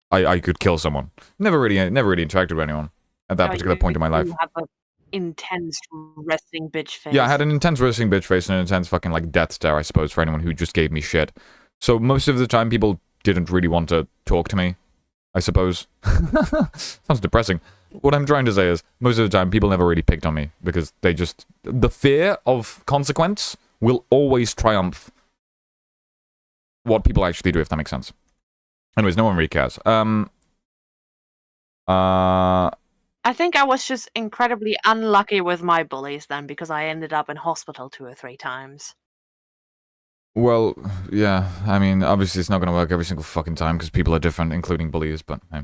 I could kill someone. Never really interacted with anyone at that particular point in my life. You have an intense resting bitch face. Yeah, I had an intense resting bitch face and an intense fucking, death stare, I suppose, for anyone who just gave me shit. So most of the time, people didn't really want to talk to me, I suppose. Sounds depressing. What I'm trying to say is, most of the time, people never really picked on me, because they just... The fear of consequence will always triumph what people actually do, if that makes sense. Anyways, no one really cares. I think I was just incredibly unlucky with my bullies then, because I ended up in hospital 2 or 3 times. Well, yeah, I mean, obviously it's not going to work every single fucking time, because people are different, including bullies, but hey.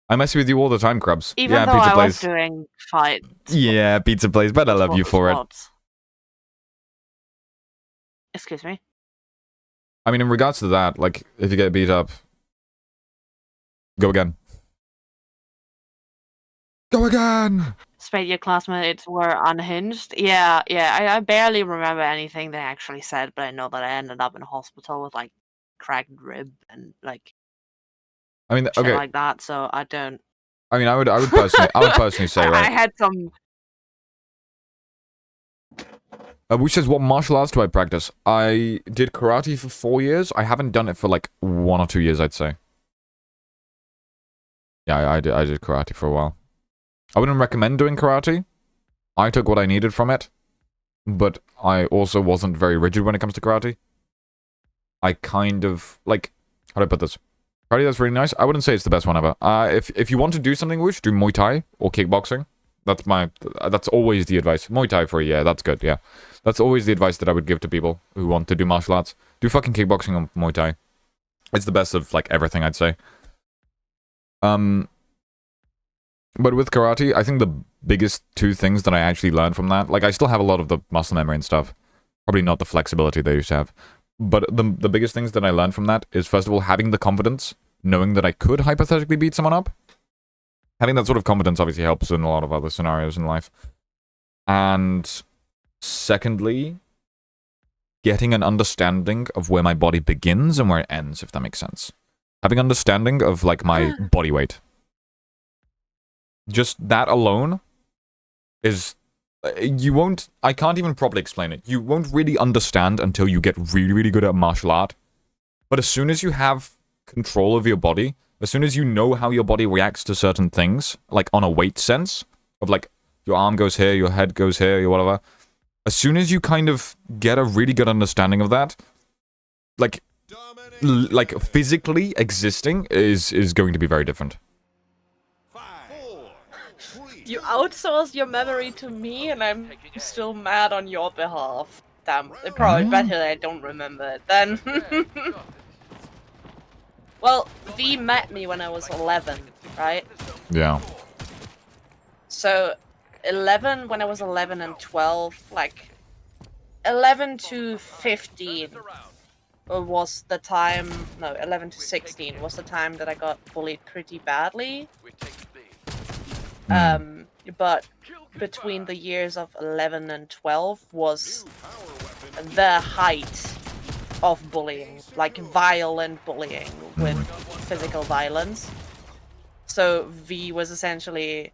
I mess with you all the time, Krubs. Even though Pizza I Place. was doing fights. Yeah, Pizza Place, but I love you for it. Excuse me? I mean, in regards to that, if you get beat up, Go again. Go again! Spade, your classmates were unhinged. Yeah, I barely remember anything they actually said, but I know that I ended up in hospital with like cracked rib and like I mean, shit okay. like that. So I don't. I mean, I would personally say, I right? had some. Which says, what martial arts do I practice? I did karate for 4 years. I haven't done it for like 1 or 2 years, I'd say. Yeah, I did karate for a while. I wouldn't recommend doing karate. I took what I needed from it. But I also wasn't very rigid when it comes to karate. I kind of, like, how do I put this? Karate, that's really nice. I wouldn't say it's the best one ever. If you want to do something, Woosh, do Muay Thai or kickboxing. That's always the advice. Muay Thai for a year, that's good, yeah. That's always the advice that I would give to people who want to do martial arts. Do fucking kickboxing or Muay Thai. It's the best of, like, everything, I'd say. But with karate, I think the biggest 2 things that I actually learned from that, like, I still have a lot of the muscle memory and stuff. Probably not the flexibility they used to have. But the biggest things that I learned from that is, first of all, having the confidence, knowing that I could hypothetically beat someone up. Having that sort of confidence obviously helps in a lot of other scenarios in life. And secondly, getting an understanding of where my body begins and where it ends, if that makes sense. Having understanding of, like, my body weight. Just that alone is... I can't even properly explain it. You won't really understand until you get really, really good at martial art. But as soon as you have control of your body, as soon as you know how your body reacts to certain things, like on a weight sense, of like, your arm goes here, your head goes here, or whatever, as soon as you kind of get a really good understanding of that, like, like physically existing is going to be very different. 5, 4, 3, You outsource your memory to me, and I'm still mad on your behalf. Damn, it's probably better that I don't remember it then. Well, V met me when I was 11, right? Yeah. So, when I was 11 and 12, like, 11 to 15 was the time, no, 11 to 16 was the time that I got bullied pretty badly. But between the years of 11 and 12 was the height of bullying, like violent bullying with physical violence. So V was essentially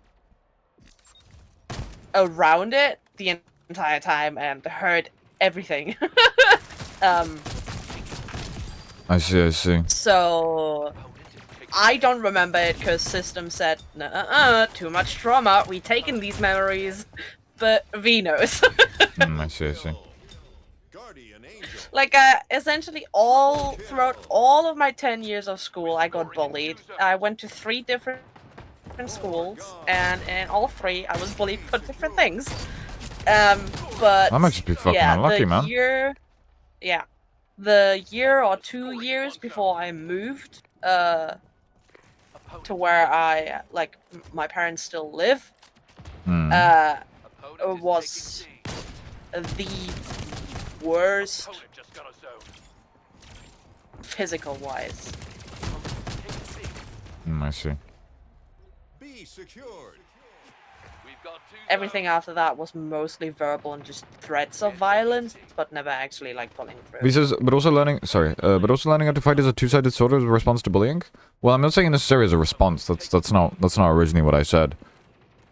around it the entire time and heard everything. I see. So I don't remember it because system said, "Nuh-uh, too much trauma. We taken these memories," but V knows. I see. Guardian Angel. Like, essentially throughout all of my 10 years of school, I got bullied. I went to 3 different schools, and in all 3, I was bullied for different things. But I might just be fucking unlucky, man. The year or 2 years before I moved, to where my parents still live, was the worst physical-wise. I see. Be secured. Everything after that was mostly verbal and just threats of violence, but never actually like pulling through. He says, but also learning how to fight is a 2-sided sword as a response to bullying. Well, I'm not saying necessarily as a response. That's not originally what I said.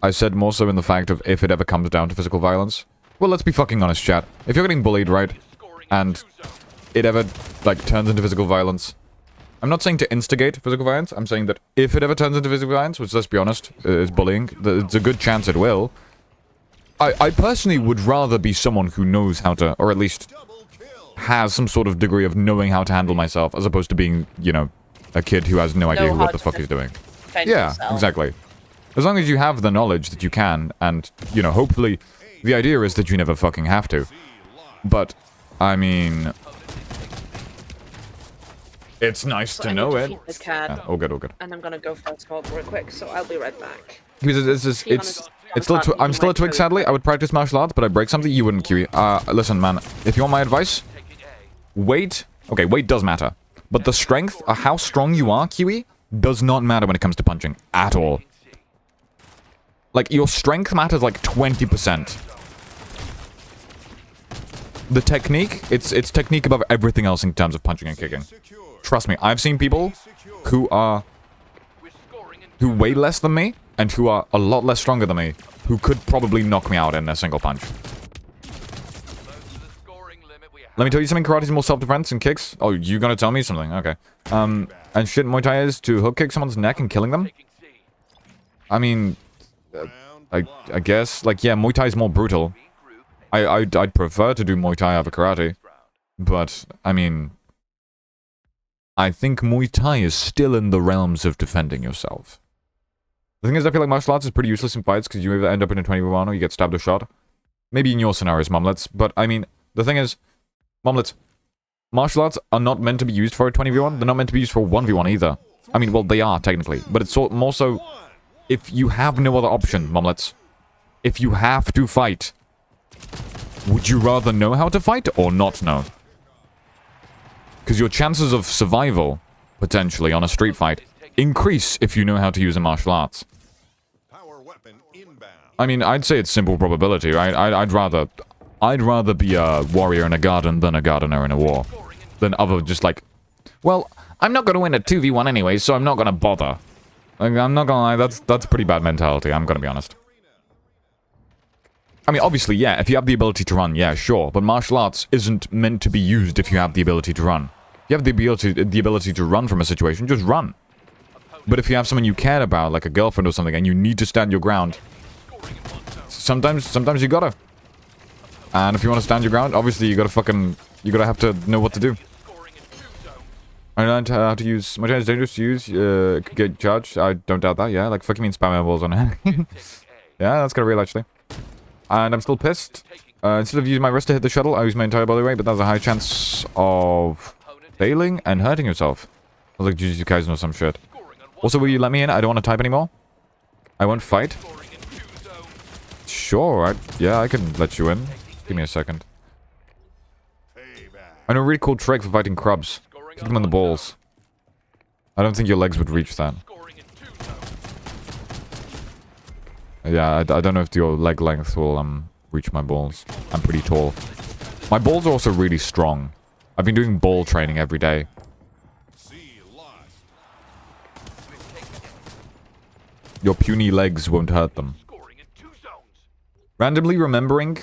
I said more so in the fact of if it ever comes down to physical violence. Well, let's be fucking honest, chat. If you're getting bullied, right, and it ever like turns into physical violence, I'm not saying to instigate physical violence. I'm saying that if it ever turns into physical violence, which, let's be honest, is bullying, it's a good chance it will. I personally would rather be someone who knows how to, or at least has some sort of degree of knowing how to handle myself, as opposed to being, you know, a kid who has no idea what the fuck he's doing. Yeah, yourself. exactly. As long as you have the knowledge that you can, and, you know, hopefully, the idea is that you never fucking have to. But, I mean... It's nice So to I know need to it. feed the cat, Yeah, all good. and I'm gonna go for a smoke real quick, so I'll be right back. Because it's still I'm still a twig, sadly. I would practice martial arts, but I break something you wouldn't, Kiwi. Listen, man, if you want my advice, weight does matter. But the strength, how strong you are, Kiwi, does not matter when it comes to punching at all. Like, your strength matters like 20%. The technique, it's technique above everything else in terms of punching and kicking. Trust me, I've seen people who weigh less than me and who are a lot less stronger than me, who could probably knock me out in a single punch. Let me tell you something, karate is more self-defense and kicks. Oh, you gonna tell me something? Okay. And shit, Muay Thai is to hook kick someone's neck and killing them? I mean, I guess, like, yeah, Muay Thai is more brutal. I'd prefer to do Muay Thai over karate. But, I mean, I think Muay Thai is still in the realms of defending yourself. The thing is, I feel like martial arts is pretty useless in fights because you either end up in a 20v1 or you get stabbed or shot. Maybe in your scenarios, Mumlets, but I mean, the thing is, Mumlets, martial arts are not meant to be used for a 20v1, they're not meant to be used for a 1v1 either. I mean, well, they are, technically, but it's more so, if you have no other option, Mumlets, if you have to fight, would you rather know how to fight or not know? Because your chances of survival, potentially, on a street fight, increase if you know how to use a martial arts. I mean, I'd say it's simple probability, right? I'd rather be a warrior in a garden than a gardener in a war. Than other just like, well, I'm not gonna win a 2v1 anyway, so I'm not gonna bother. Like, I'm not gonna lie, that's pretty bad mentality, I'm gonna be honest. I mean, obviously, yeah, if you have the ability to run, yeah, sure, but martial arts isn't meant to be used if you have the ability to run. If you have the ability to run from a situation, just run. But if you have someone you care about, like a girlfriend or something, and you need to stand your ground, sometimes you gotta. And if you want to stand your ground, obviously you gotta have to know what to do. I learned how to use, Muay Thai is dangerous to use, could get charged, I don't doubt that, yeah, like fucking mean spam elbows on it. Yeah, that's kind of real actually. And I'm still pissed. Instead of using my wrist to hit the shuttle, I use my entire body weight, but that's a high chance of failing and hurting yourself. I was like Jujutsu Kaisen or some shit. Also, will you let me in? I don't want to type anymore. I won't fight. Sure, yeah, I can let you in. Give me a second. I know a really cool trick for fighting crabs. Kick them in the balls. I don't think your legs would reach that. Yeah, I don't know if your leg length will reach my balls. I'm pretty tall. My balls are also really strong. I've been doing ball training every day. Your puny legs won't hurt them. Randomly remembering...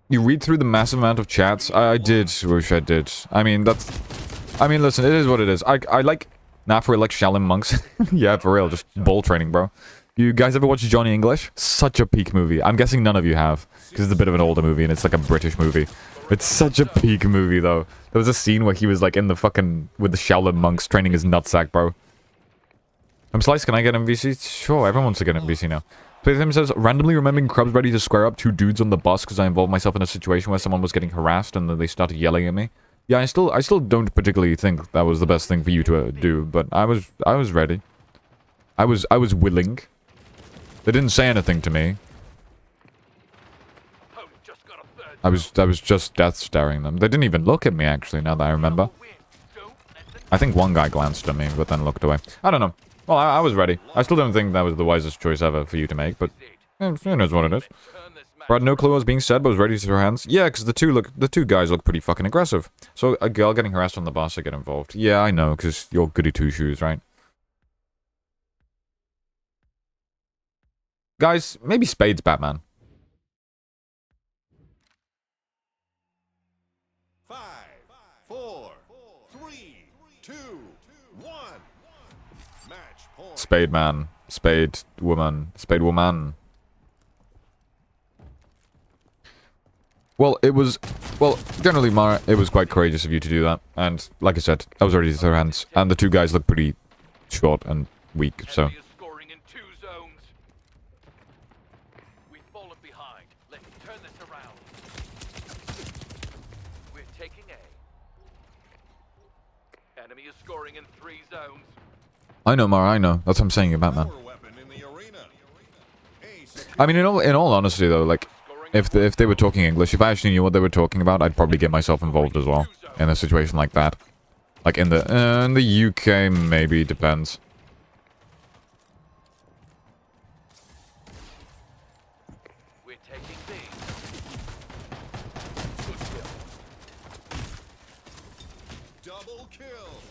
You read through the massive amount of chats? I did. Wish I did. I mean, that's... I mean, listen, it is what it is. I like... Nah, for like Shaolin monks. Yeah, for real. Just ball training, bro. You guys ever watch Johnny English? Such a peak movie. I'm guessing none of you have. Because it's a bit of an older movie and it's like a British movie. It's such a peak movie, though. There was a scene where he was like in the fucking... With the Shaolin monks training his nutsack, bro. I'm Slice, can I get MVC? Sure, everyone wants to get MVC now. Playthim says, randomly remembering Crubs ready to square up two dudes on the bus because I involved myself in a situation where someone was getting harassed and then they started yelling at me. Yeah, I still don't particularly think that was the best thing for you to do, but I was ready. I was willing. They didn't say anything to me. I was just death staring them. They didn't even look at me actually, now that I remember. I think one guy glanced at me, but then looked away. I don't know. Well, I was ready. I still don't think that was the wisest choice ever for you to make, but who knows what it is. I had no clue what was being said, but was ready to throw hands. Yeah, because the two guys look pretty fucking aggressive. So a girl getting harassed on the bus, I get involved. Yeah, I know, because you're goody two-shoes, right? Guys, maybe Spade's Batman. 5, 4, 3, 2, 1. Match point. Spade man. Spade woman. Spade woman. Well, generally, Mara, it was quite courageous of you to do that. And, like I said, I was ready to throw hands. And the two guys look pretty short and weak, so... I know, Mara, I know. That's what I'm saying about Batman. I mean, in all honesty, though, like, if they were talking English, if I actually knew what they were talking about, I'd probably get myself involved as well in a situation like that. Like in the UK, maybe, depends. We're taking B. Good kill. Double kill.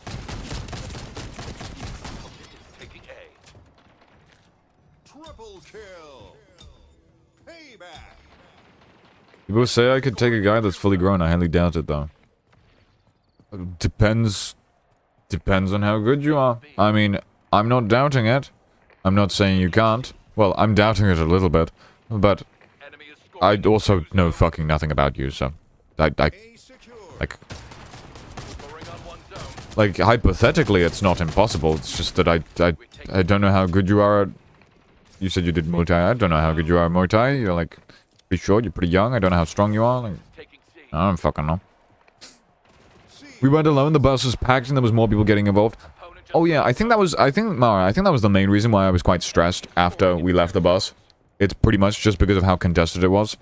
It's taking A. Triple kill. Payback. People say I could take a guy that's fully grown. I highly doubt it, though. Depends on how good you are. I mean, I'm not doubting it. I'm not saying you can't. Well, I'm doubting it a little bit. But Enemy is I scoring. also know fucking nothing about you, so... I A secure. like... Scoring on one zone. Like, hypothetically, it's not impossible. It's just that I don't know how good you are at... You said you did Muay Thai. I don't know how good you are at Muay Thai. You're, like, pretty short. You're pretty young. I don't know how strong you are. Like, Taking C. I don't fucking know. C. We weren't alone. The bus was packed and there was more people getting involved. Opponent Oh yeah, I think that was the main reason why I was quite stressed after we left the bus. It's pretty much just because of how contested it was.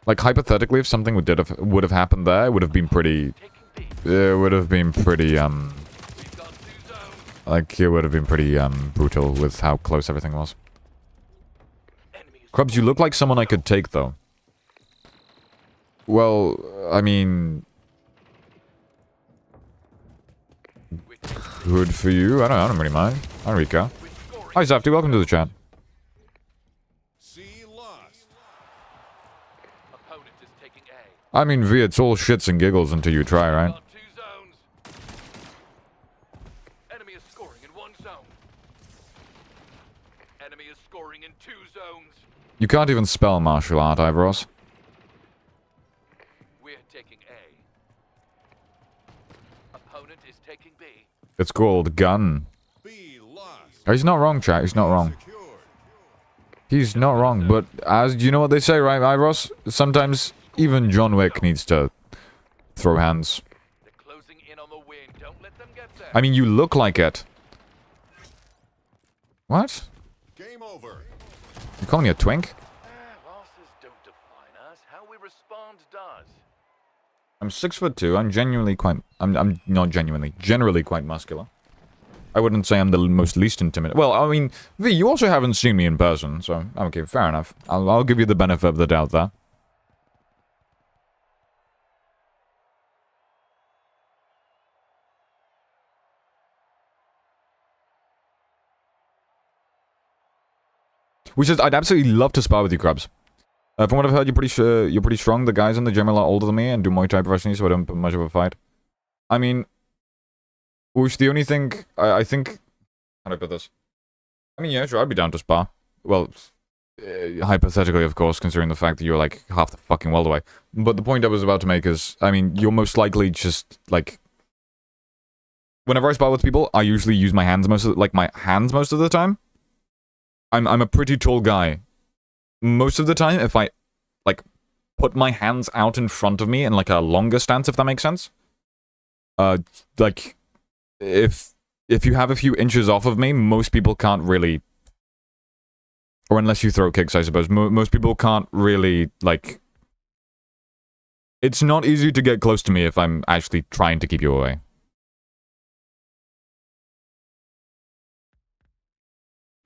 Like, hypothetically, if something would have happened there, it would have been pretty... taking B. It would have been pretty, We've got 2 zones. like, it would have been pretty, brutal with how close everything was. Enemy is Krubs, you look like someone I could take, though. Well, I mean... We're taking Good for you. I don't really mind. I don't really care. We're scoring. Hi, Zafty. Welcome to the chat. C lost. Opponent is taking A. I mean, V, it's all shits and giggles until you try, right? Got 2 zones. Enemy is scoring in 1 zone. Enemy is scoring in 2 zones. You can't even spell martial art, Ivros. We're taking A. Opponent is taking B. It's called gun. B lost. He's not wrong, chat. He's not wrong. Secured. He's not wrong, but as you know what they say, right, Ivros? Sometimes even John Wick needs to throw hands. They're closing in on the win. Don't let them get there. I mean, you look like it. What? Game over. You calling me a twink? Losses don't define us. How we respond does. I'm 6'2". I'm genuinely quite... I'm not genuinely. Generally quite muscular. I wouldn't say I'm the most least intimidating. Well, I mean, V, you also haven't seen me in person, so... Okay, fair enough. I'll give you the benefit of the doubt there. Which is, I'd absolutely love to spar with you, Krabs. From what I've heard, you're pretty strong. The guys in the gym are a lot older than me and do Muay Thai professionally, so I don't put much of a fight. I mean, which the only thing I think, how do I put this? I mean, yeah, sure, I'd be down to spar. Well, hypothetically, of course, considering the fact that you're like half the fucking world away. But the point I was about to make is, I mean, you're most likely just like. Whenever I spar with people, I usually use my hands most of the time. I'm a pretty tall guy. Most of the time, if I, like, put my hands out in front of me in, like, a longer stance, if that makes sense. Like, if you have a few inches off of me, most people can't really... Or unless you throw kicks, I suppose. Most people can't really, like... It's not easy to get close to me if I'm actually trying to keep you away.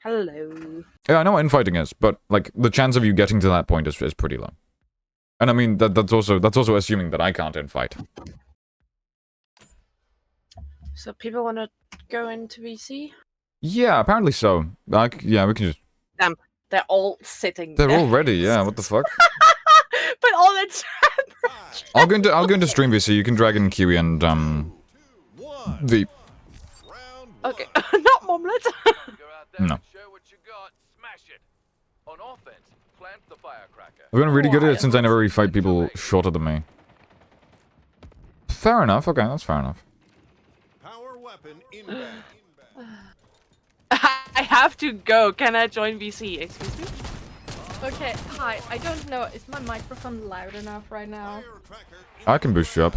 Hello. Yeah, I know what infighting is, but like the chance of you getting to that point is pretty low. And I mean that's also assuming that I can't infight. So people want to go into VC? Yeah, apparently so. Yeah, we can just. They're all sitting They're there. all ready. Yeah, what the fuck? But all the time. I'll go into stream VC. You can drag in Kiwi and 2, 1. V. Round Okay, 1. not Momlet. Go out there No. and show what you got. Smash it. On offense, plant the firecracker. I've gotten really good at Why? it since I never really fight people shorter than me. Fair enough. Okay, that's fair enough. Power weapon inbound. I have to go. Can I join VC? Excuse me? Okay, hi. I don't know. Is my microphone loud enough right now? Firecracker I can boost you up.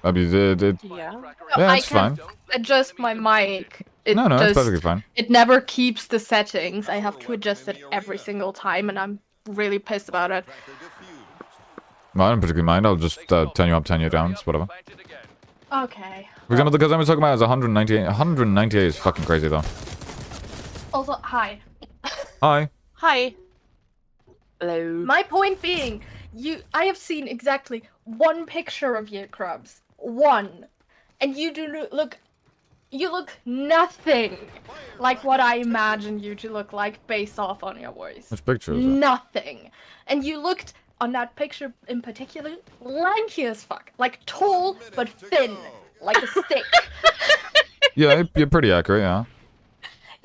That'd be the. Yeah. Firecracker Yeah, I that's can fine. adjust my mic. It No, that's just, perfectly fine. it never keeps the settings. I have to adjust it every single time, and I'm really pissed about it. diffused. Well, I don't particularly mind. I'll just turn you up, turn you down. It's whatever. Plant it again. Okay. For example, the guys I'm talking about is 198. 198 is fucking crazy though. Also, hi. Hi. Hi. Hello. My point being, I have seen exactly one picture of you, Krubs. One. And you look nothing like what I imagined you to look like based off on your voice. Which picture is it? Nothing. And you looked, on that picture in particular, lanky as fuck. Like tall, but thin. Like a stick. Yeah, you're pretty accurate, yeah.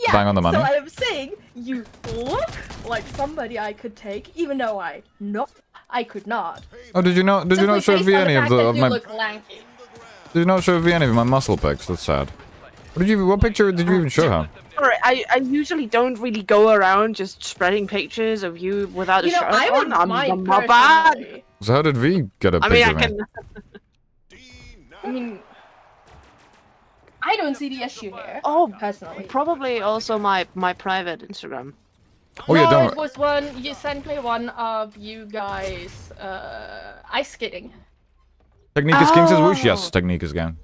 Yeah, Bang on the money. so I am saying, you look like somebody I could take, even though I could not. Oh, did you not Simply show based V on the any of fact the that of you my look lanky. Did you not show V any of my muscle pics? That's sad. What picture did you even show her? Sorry, I usually don't really go around just spreading pictures of you without a You know, shirt I on. wouldn't I'm mind my bad. personally. So how did V get a I mean, picture I of me? can. I mean, I don't see the issue here. Oh, Personally. probably also my private Instagram. Oh yeah, no, don't it was one, you sent me one of you guys, ice skating. Technique is king says whoosh. Oh. Yes, technique is game.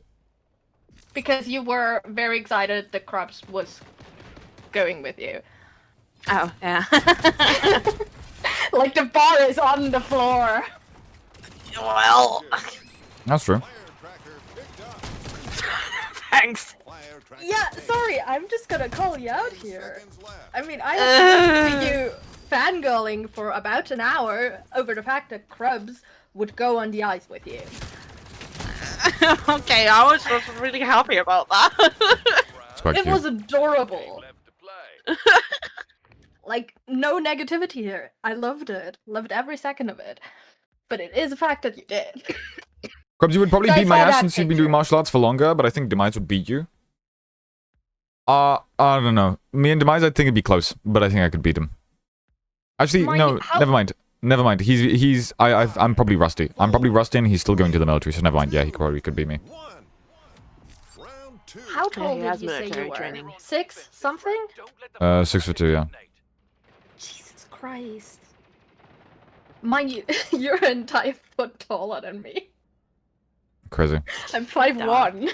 Because you were very excited the Krubs was going with you. Oh, yeah. Like the bar is on the floor. Well, That's true. Firecracker picked up. thanks. Firecracker Yeah, taken. sorry, I'm just gonna call you out 30 here. seconds left. I mean, I have listened to you fangirling for about an hour over the fact that Krubs would go on the ice with you. Okay, I was really happy about that. It's quite It cute. was adorable. Left to play. Like, no negativity here. I loved it. Loved every second of it. But it is a fact that you did. Krubs, you would probably So I beat my saw ass that since you've been doing picture. martial arts for longer, but I think Demise would beat you. I don't know. Me and Demise, I think it'd be close, but I think I could beat him. Actually, Mind no, you, how- never mind. Never mind. I'm probably rusty. I'm probably rusty and he's still going to the military, so never mind. Yeah, he probably could beat me. One. Round two. How tall he did has you say military you were? training. 6 something? Don't let the 6'2", yeah. Jesus Christ. Mind you, you're an entire foot taller than me. Crazy. I'm 5'1".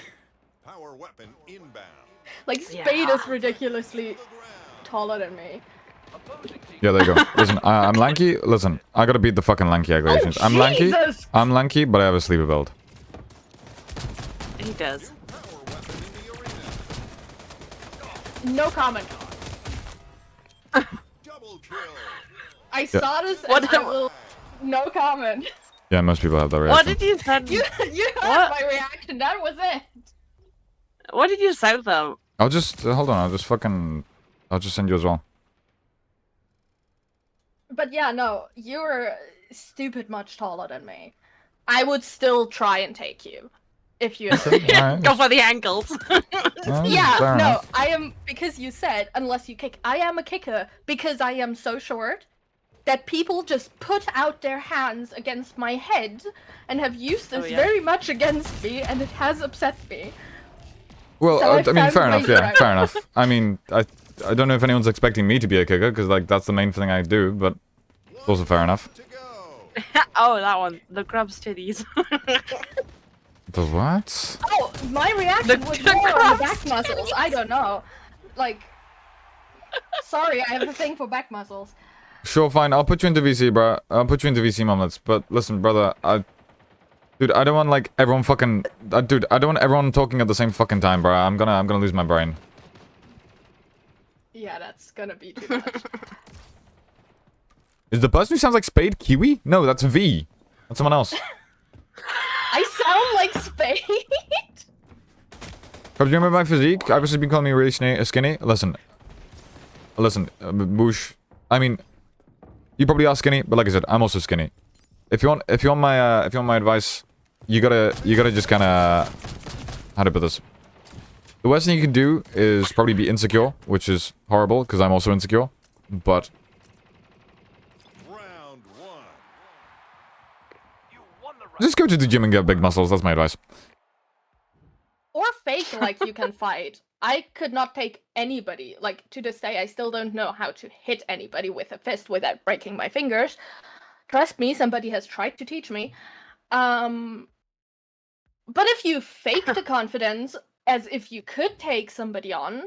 Power weapon inbound. Like, Spade Yeah. is ridiculously taller than me. Yeah, there you go. Listen, I'm lanky. Listen, I gotta beat the fucking lanky accusations. I'm lanky. Jesus! I'm lanky, but I have a sleeper build. He does. Power weapon in the arena. No comment. Double kill. I saw this and What I the- will... No comment. Yeah, most people have that What reaction. did you send? You heard What? my reaction, that was it. What did you send them? I'll just hold on. I'll just send you as well. But yeah, no, you're stupid much taller than me. I would still try and take you. If you... Alright. Go for the ankles. Yeah, fair no, enough. I am, because you said, unless you kick, I am a kicker because I am so short that people just put out their hands against my head and have used this Oh, yeah. very much against me, and it has upset me. Well, So I I mean, found fair enough. ways Yeah, around. fair enough. I mean, I don't know if anyone's expecting me to be a kicker because like that's the main thing I do, but it's also fair enough. To go. Oh, that one. The Krubs titties. The what? Oh, my reaction The- was the more on the cross back muscles. I don't know. Like, sorry, I have a thing for back muscles. Sure, fine. I'll put you into VC, bro. I'll put you into VC moments. But listen, brother, dude, I don't want like everyone fucking, dude, I don't want everyone talking at the same fucking time, bro. I'm gonna lose my brain. Yeah, that's gonna be too much. Is the person who sounds like Spade Kiwi? No, that's V. That's someone else. I sound like Spade. Do you remember my physique? I've just been calling me really skinny. Listen, Boosh. I mean, you probably are skinny, but like I said, I'm also skinny. If you want my advice, you gotta just kind of, how to put this. The worst thing you can do is probably be insecure, which is horrible because I'm also insecure. But Round one. You won the round. just go to the gym and get big muscles. That's my advice. Or fake like you can fight. I could not take anybody. Like, to this day, I still don't know how to hit anybody with a fist without breaking my fingers. Trust me, somebody has tried to teach me. But But if you fake the confidence as if you could take somebody on,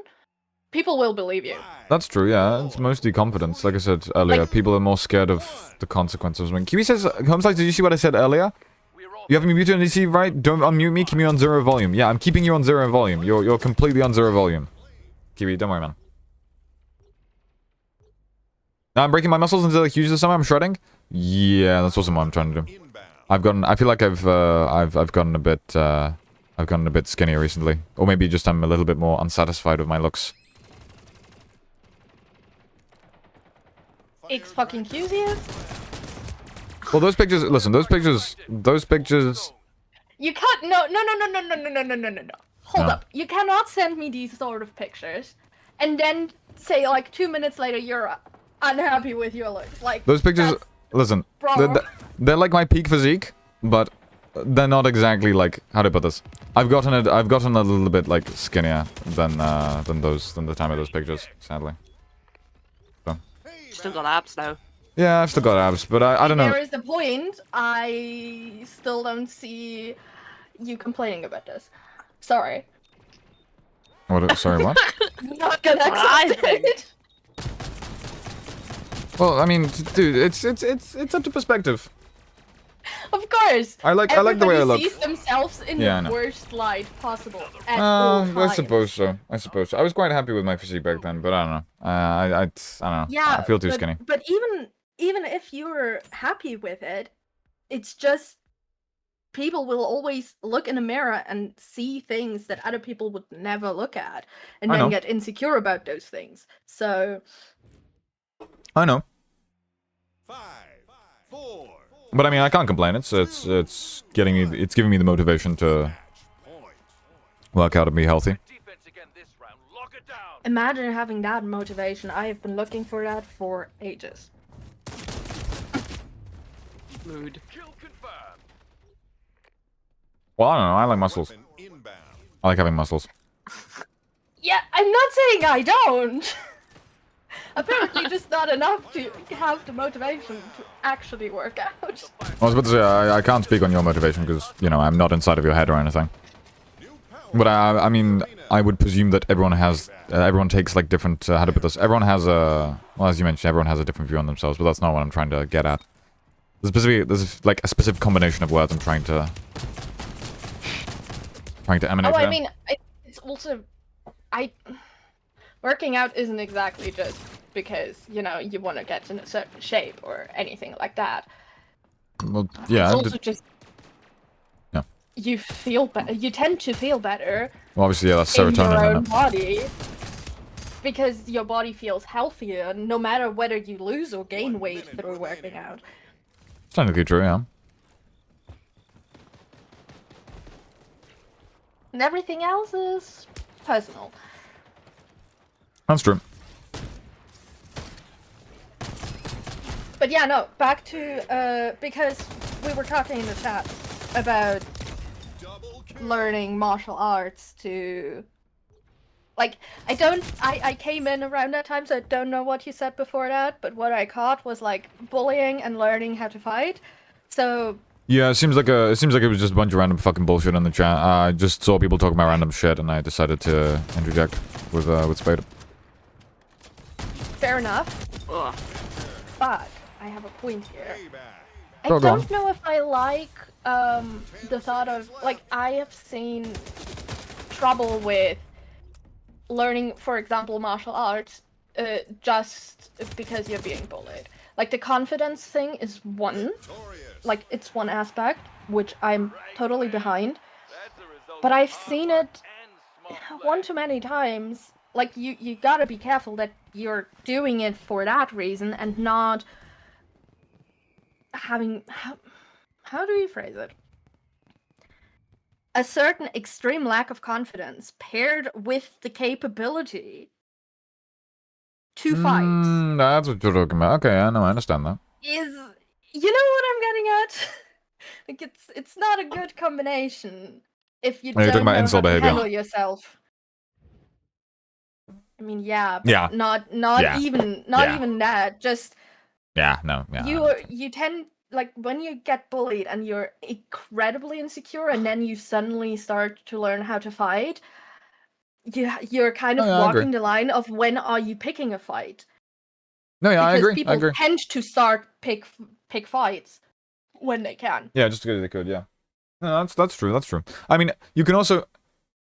people will believe you. That's true, yeah. It's mostly confidence. Like I said earlier, Like- people are more scared of the consequences. When Kiwi says, Homeslice, did you see what I said earlier? We're off. You have me muted on DC, right? Don't unmute me, keep me on 0 volume. Yeah, I'm keeping you on 0 volume. You're completely on 0 volume. Kiwi, don't worry, man. Now I'm breaking my muscles until they're huge this summer. I'm shredding. Yeah, that's also what I'm trying to do. Inbound. I feel like I've gotten a bit, skinnier recently. Or maybe just I'm a little bit more unsatisfied with my looks. X fucking Q's here. Well, those pictures, listen, those pictures, You can't. No. Hold No. up. You cannot send me these sort of pictures, and then say like 2 minutes later you're unhappy with your look. Like those pictures, that's- listen, bro. they're like my peak physique, but they're not exactly like, how to put this? I've gotten a little bit like skinnier than the time of those pictures, sadly. Still got abs though. Yeah, I've still got abs, but I don't know. There is the point. I still don't see you complaining about this. Sorry. What? Sorry, what? Not gonna That's what I accept think. it. Well, I mean, dude, it's up to perspective. Of course. I like the way I look. Everybody sees themselves in Yeah, I the know. worst light possible at all I times. suppose so. I suppose so. I was quite happy with my physique back then, but I don't know. I don't know. Yeah, I feel too but, skinny. But even if you're happy with it, it's just people will always look in a mirror and see things that other people would never look at, and I then know. get insecure about those things. So I know, 5, 4, but I mean, I can't complain. It's giving me the motivation to point. work out and be healthy. Defense again this round. Lock it down. imagine having that motivation. I have been looking for that for ages. Mood. Kill confirmed. Well, I don't know. I like muscles. Weapon inbound. I like having muscles. Yeah, I'm not saying I don't. Apparently, just not enough to have the motivation to actually work out. I was about to say I can't speak on your motivation because I'm not inside of your head or anything. New power. But I mean, I would presume that everyone takes like different. How to put this? Everyone has a well, as you mentioned, everyone has a different view on themselves. But that's not what I'm trying to get at. There's like a specific combination of words I'm trying to emanate. Oh, I there. mean, it's also, working out isn't exactly just because, you want to get in a certain shape or anything like that. Well, yeah. It's also just, Yeah. you feel better, you tend to feel better Well, obviously, yeah, that's in your serotonin. own Isn't it? body because your body feels healthier no matter whether you lose or gain weight through working out. It's technically true, yeah. And everything else is personal. That's true. But yeah, no, back to, because we were talking in the chat about Double kill. learning martial arts to, like, I came in around that time, so I don't know what you said before that, but what I caught was, like, bullying and learning how to fight. So, Yeah, it seems like it was just a bunch of random fucking bullshit in the chat. I just saw people talking about random shit, and I decided to interject with Spade. fair enough, Ugh. but I have a point here. Payback. I Go on. don't know if I like the thought of, like, I have seen trouble with learning, for example, martial arts just because you're being bullied. Like, the confidence thing is one, Victorious. like, it's one aspect, which I'm totally behind. That's the result But of I've hard seen work it and smart one play. too many times. Like, you gotta be careful that you're doing it for that reason and not having, how do you phrase it? A certain extreme lack of confidence paired with the capability to fight That's what you're talking about. Okay, I know, I understand that. is, you know what I'm getting at? Like, it's not a good combination if you Oh, you're don't talking about know how incel to behavior. handle yourself. I mean, yeah, but Yeah. not Yeah. even Yeah. even that. Just Yeah, no, yeah. you tend like when you get bullied and you're incredibly insecure, and then you suddenly start to learn how to fight, you're kind of Oh, yeah, I agree. walking the line of when are you picking a fight? No, yeah, I Because agree. I people agree. tend to start pick fights when they can. Yeah, just because they could. Yeah. No, that's true. That's true. I mean, you can also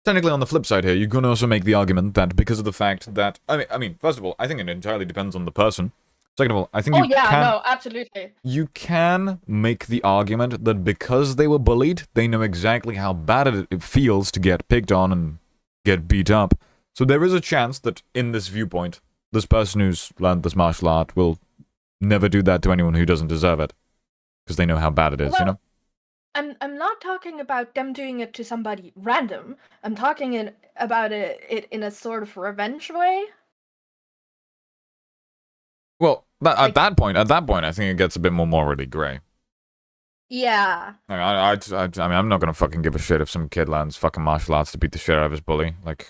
technically on the flip side here, you can also make the argument that because of the fact that I mean, first of all, I think it entirely depends on the person. Second of all, I think Oh you yeah, can no, absolutely. you can make the argument that because they were bullied, they know exactly how bad it feels to get picked on and get beat up. So there is a chance that in this viewpoint, this person who's learned this martial art will never do that to anyone who doesn't deserve it. Because they know how bad it is, you know? I'm not talking about them doing it to somebody random. I'm talking about it in a sort of revenge way. Well, Like- at that point, I think it gets a bit more morally grey. Yeah. I mean, I'm not gonna fucking give a shit if some kid learns fucking martial arts to beat the shit out of his bully. Like,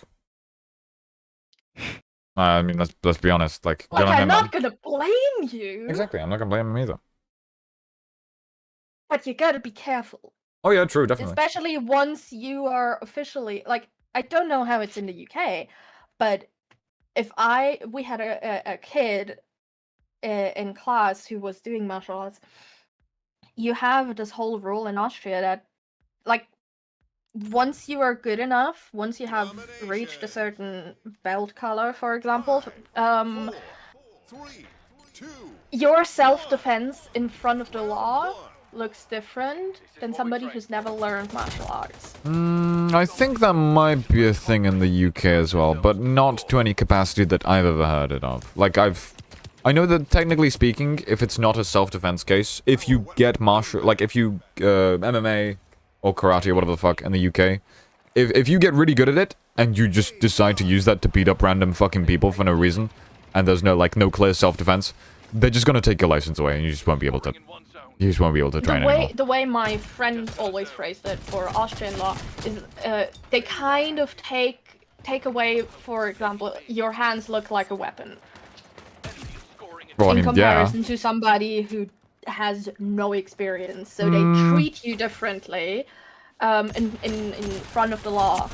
I mean, let's be honest. Like, Like, good on I'm him. not gonna blame you. Exactly, I'm not gonna blame him either. But you gotta be careful. Oh yeah, true, definitely. Especially once you are officially, like, I don't know how it's in the UK, but if we had a kid in class who was doing martial arts, you have this whole rule in Austria that, like, once you are good enough, once you have reached a certain belt color, for example, 4, 3, 2, your self-defense in front of the law looks different than somebody who's never learned martial arts. I think that might be a thing in the UK as well, but not to any capacity that I've ever heard it of. Like, I know that technically speaking, if it's not a self-defense case, if you get if you, MMA or karate or whatever the fuck in the UK, if you get really good at it, and you just decide to use that to beat up random fucking people for no reason, and there's no clear self-defense, they're just gonna take your license away, and you just won't be able to. You just won't be able to train anymore. The way my friend always phrased it for Austrian law is they kind of take away, for example, your hands look like a weapon Well, I in mean, comparison to somebody who has no experience. So they treat you differently in front of the law.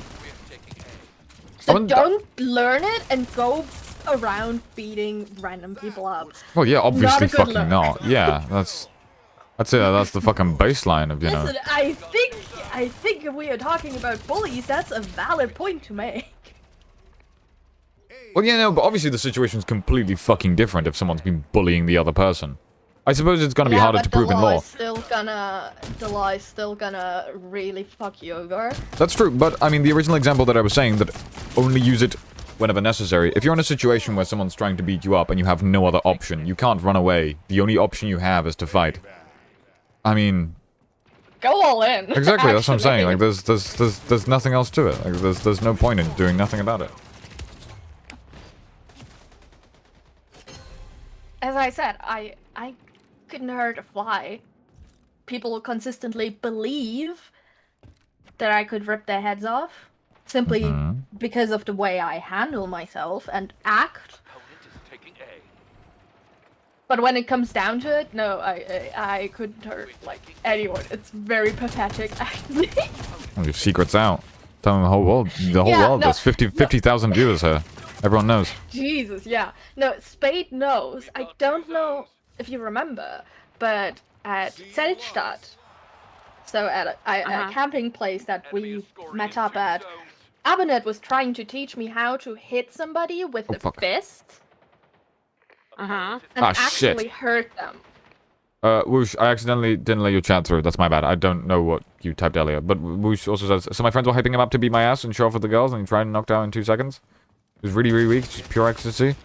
So wouldn't- don't learn it and go around beating random people up. Well, yeah, obviously good fucking look. not. Yeah, that's it. That's the fucking baseline of, you know. Listen, I think if we are talking about bullies, that's a valid point to make. Well, yeah, no, but obviously the situation's completely fucking different if someone's been bullying the other person. I suppose it's gonna be harder to prove in law. The law is still gonna really fuck you over. That's true, but I mean, the original example that I was saying, that only use it whenever necessary. If you're in a situation where someone's trying to beat you up and you have no other option, you can't run away. The only option you have is to fight. I mean, Go all in. exactly. That's what I'm saying. actually. Like, there's nothing else to it. Like, there's no point in doing nothing about it. As I said, I couldn't hurt a fly. People consistently believe that I could rip their heads off simply because of the way I handle myself and act. Opponent is taking A. But when it comes down to it, no, I couldn't hurt like anyone. It's very pathetic, actually. Well, your secret's out. Tell them the whole world. The whole Yeah, world. no, There's 50,000 viewers here. Everyone knows. Jesus, yeah. No, Spade knows. I don't know if you remember, but at Zeltstadt, so at a camping place that we met up at, Abinette was trying to teach me how to hit somebody with a fuck. fist Uh-huh. and Ah, shit. actually hurt them. Whoosh, I accidentally didn't let you chat through. That's my bad. I don't know what you typed earlier. But Whoosh also says, so my friends were hyping him up to beat my ass and show off with the girls, and he tried and knocked out in 2 seconds. It was really, really weak. Just pure ecstasy.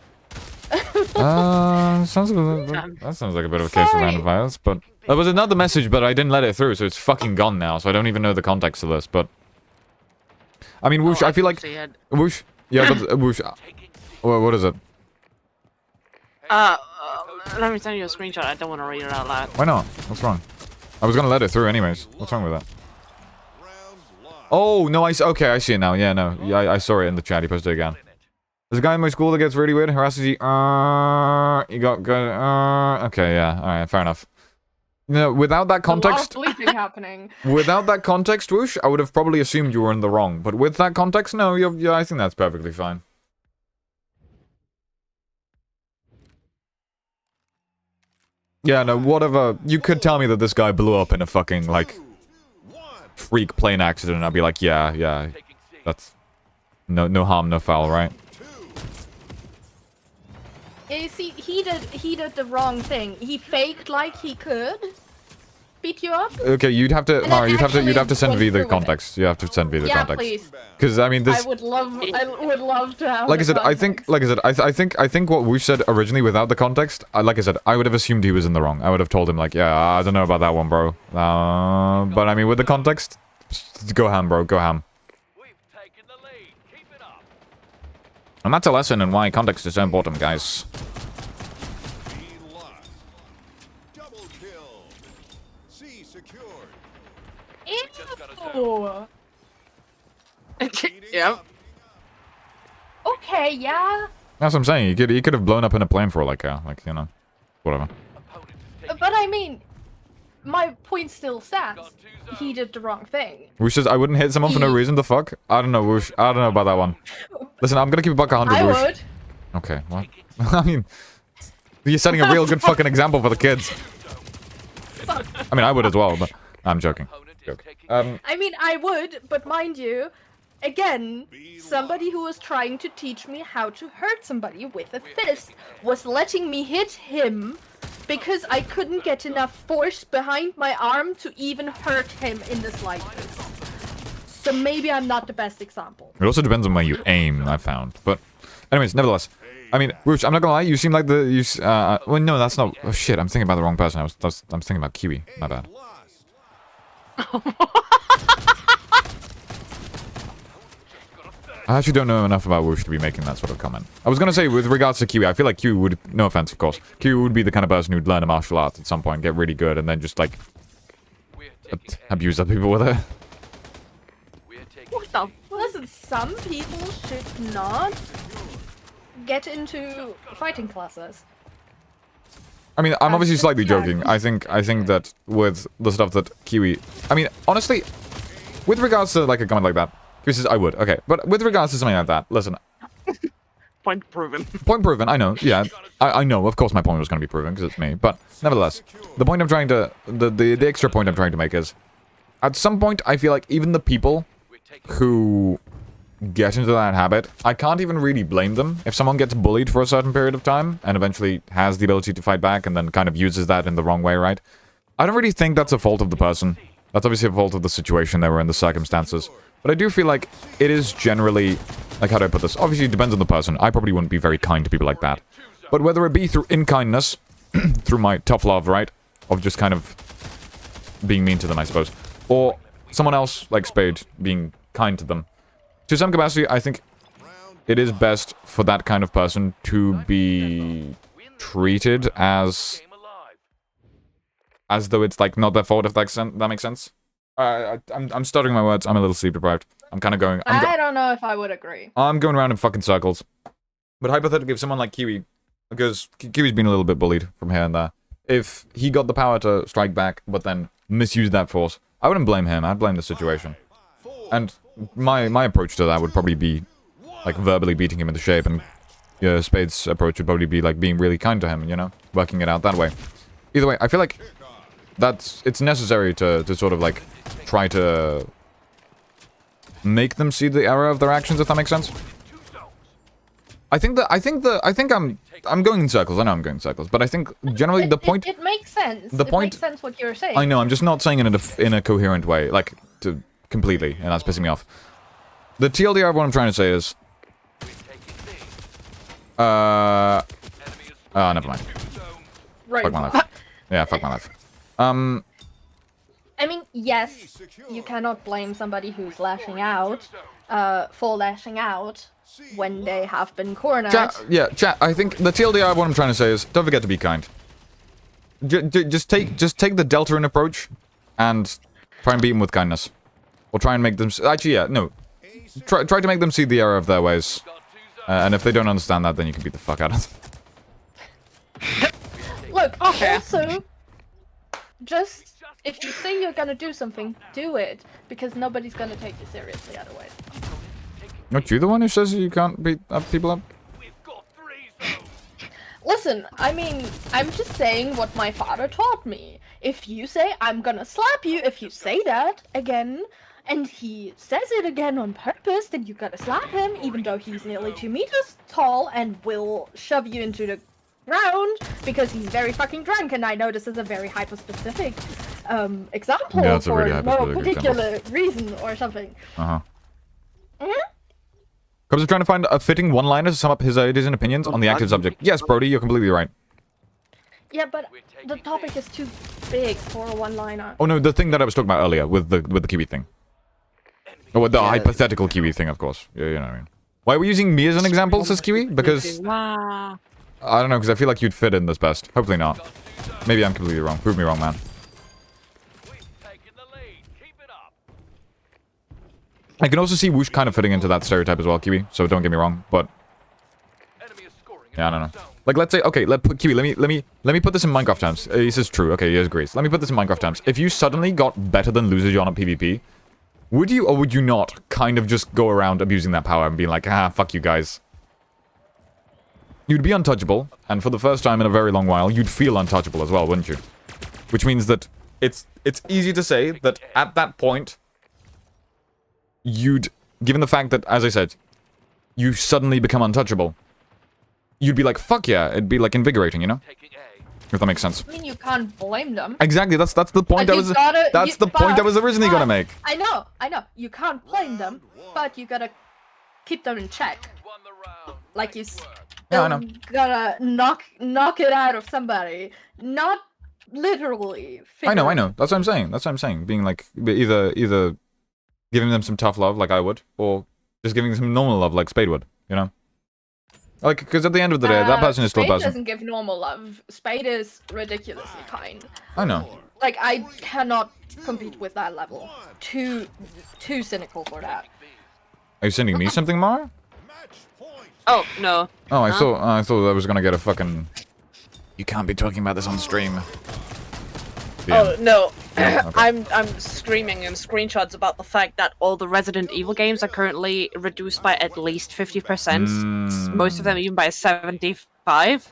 That sounds like a bit of a case of Sorry. random violence, but there was another message, but I didn't let it through, so it's fucking gone now. So I don't even know the context of this. But I mean, Whoosh, I feel like Whoosh. Yeah, but Whoosh. What is it? Let me send you a screenshot. I don't want to read it out loud. Why not? What's wrong? I was gonna let it through anyways. What's wrong with that? round lost. Oh no, okay, I see it now. Yeah, no, yeah, I saw it in the chat. He posted it again. There's a guy in my school that gets really weird, harasses you. You got good. Okay, yeah, all right, fair enough. No, without that A lot of context, bleeping happening. without that context, Whoosh, I would have probably assumed you were in the wrong. But with that context, no, yeah, I think that's perfectly fine. Yeah, no, whatever. You could tell me that this guy blew up in a fucking, like, freak plane accident, and I'd be like, yeah, that's no harm, no foul, right? You see, he did the wrong thing. He faked like he could beat you up. Okay, you'd have to, And Mara, then you'd have to actually send went V the through with it. context. You have to send V the Yeah, context. please. Because I mean, this. I would love to have. Like I the said, I context. think what Whoosh said originally without the context, like I said, I would have assumed he was in the wrong. I would have told him like, yeah, I don't know about that one, bro. But I mean, with the context, go ham, bro, go ham. We've taken the lead. Keep it up. And that's a lesson in why context is so important, guys. B lost. Double kill. C secured. Ew. Heating Yep. up. Okay, yeah. That's what I'm saying. He could have blown up in a plane for like you know, whatever. Opponent is taking But I mean, my point still stands. Got 2 zones. He did the wrong thing. Whoosh says I wouldn't hit someone for no He- reason. The fuck? I don't know, Whoosh. I don't know about that one. Listen, I'm gonna keep it buck 100, I Whoosh. would. Okay, what? I mean, you're setting a real good fucking example for the kids. I mean, I would as well, but I'm joking. Opponent is Joke. taking I mean, I would, but mind you, again, somebody who was trying to teach me how to hurt somebody with a fist was letting me hit him because I couldn't get enough force behind my arm to even hurt him in the slightest. So maybe I'm not the best example. It also depends on where you aim, I found. But, anyways, nevertheless. I mean, Whoosh, I'm not gonna lie, you seem like the, well, no, that's not, oh shit, I'm thinking about the wrong person. I'm thinking about Kiwi. My bad. Lost. I actually don't know enough about Whoosh to be making that sort of comment. I was gonna say, with regards to Kiwi, I feel like Kiwi would, no offense, of course, Kiwi would be the kind of person who'd learn a martial art at some point, get really good, and then just, like, We're taking abuse other people with it. We're taking What the? Listen, some people should not get into fighting classes. I mean, I'm obviously just slightly fact. joking. I think that with the stuff that Kiwi... I mean, honestly, with regards to, like, a comment like that, Kiwi says, I would, okay. But with regards to something like that, listen, Point proven. point proven, I know, yeah. I know, of course my point was going to be proven, because it's me. But, nevertheless, the point I'm trying to... The extra point I'm trying to make is, at some point, I feel like even the people We're taking who get into that habit, I can't even really blame them. If someone gets bullied for a certain period of time, and eventually has the ability to fight back, and then kind of uses that in the wrong way, right? I don't really think that's a fault of the person. That's obviously a fault of the situation they were in, the circumstances. But I do feel like it is generally... Like, how do I put this? Obviously, it depends on the person. I probably wouldn't be very kind to people like that. But whether it be through in-kindness, through my tough love, right? Of just kind of being mean to them, I suppose. Or someone else, like Spade, being kind to them. To some capacity, I think it is best for that kind of person to be treated as game alive. though it's, like, not their fault, if that makes sense. I'm stuttering my words. I'm a little sleep deprived. I'm kind of going... I don't know if I would agree. I'm going around in fucking circles. But hypothetically, if someone like Kiwi, because Kiwi's been a little bit bullied from here and there, if he got the power to strike back, but then misuse that force, I wouldn't blame him. I'd blame the situation. And my approach to that would probably be, like, verbally beating him into shape, and Spade's approach would probably be, like, being really kind to him, you know? Working it out that way. Either way, I feel like it's necessary to sort of, like, try to make them see the error of their actions, if that makes sense. I think I'm going in circles. I know I'm going in circles, but I think generally the point. It makes sense. The It point- makes sense what you're saying. I know. I'm just not saying it in a coherent way, like completely, and that's pissing me off. The TLDR of what I'm trying to say is, We're taking B. Enemy is never mind. 2 zones. Right. Fuck my life. Yeah, fuck my life. I mean, yes, you cannot blame somebody who's lashing out for lashing out when they have been cornered. Chat. I think the TLDR of what I'm trying to say is, don't forget to be kind. Just take the Deltarune approach, and try and beat them with kindness, or try and make them. Actually, yeah, no. Try to make them see the error of their ways, Got 2 zones. and if they don't understand that, then you can beat the fuck out of them. Look, Okay. also, just if you say you're gonna do something, do it, because nobody's gonna take you seriously otherwise. Aren't you the one who says you can't beat up people up? We've got 3 zones. Listen, I mean, I'm just saying what my father taught me. If you say I'm gonna slap you, if you say that again, and he says it again on purpose, then you gotta slap him, even though he's nearly 2 meters tall and will shove you into the ground because he's very fucking drunk. And I know this is a very hyper-specific example Yeah, it's a for really no hyper-specific particular reason or something. Uh-huh. Mhm. Cubs is trying to find a fitting one-liner to sum up his ideas and opinions on the active subject. Yes, Brody, you're completely right. Yeah, but the topic is too big for a one-liner. Oh no, the thing that I was talking about earlier with the Kiwi thing. Oh, with the Yeah. hypothetical Kiwi thing, of course. Yeah, you know what I mean. Why are we using me as an example, says Kiwi? Because, Wow. I don't know, because I feel like you'd fit in this best. Hopefully not. Maybe I'm completely wrong. Prove me wrong, man. We've taken the lead. Keep it up. I can also see Whoosh kind of fitting into that stereotype as well, Kiwi, so don't get me wrong, but Enemy is scoring. yeah, I don't know. Like, let's say, okay, Kiwi, let me put this in Minecraft terms. He says true. Okay, he agrees. Let me put this in Minecraft terms. If you suddenly got better than Loser John at PvP, would you or would you not kind of just go around abusing that power and being like, ah, fuck you guys? You'd be untouchable, and for the first time in a very long while, you'd feel untouchable as well, wouldn't you? Which means that it's easy to say that at that point, you'd, given the fact that, as I said, you suddenly become untouchable, you'd be like, fuck yeah, it'd be like invigorating, you know? Taking A. If that makes sense. I mean, you can't blame them. Exactly, that's the point But I you was gotta- that's you- the point I was but- originally gonna make. I know. You can't blame them, but you gotta keep them in check. Won the round. Like you Nice work. Yeah, I know. gotta knock it out of somebody, not literally. I know. figuratively. That's what I'm saying. That's what I'm saying. Being like either giving them some tough love like I would, or just giving them some normal love like Spade would, you know? Like, because at the end of the day, that person is still a Spade person. doesn't give normal love. Spade is ridiculously kind. I know. Like, I cannot compete with that level. Too cynical for that. Are you sending me something, Mara? Match point. Oh, no. Oh, I thought I was gonna get a fucking. You can't be talking about this on stream. Oh, no. Yeah, okay. I'm screaming in screenshots about the fact that all the Resident Evil games are currently reduced by at least 50%. Most of them even by 75.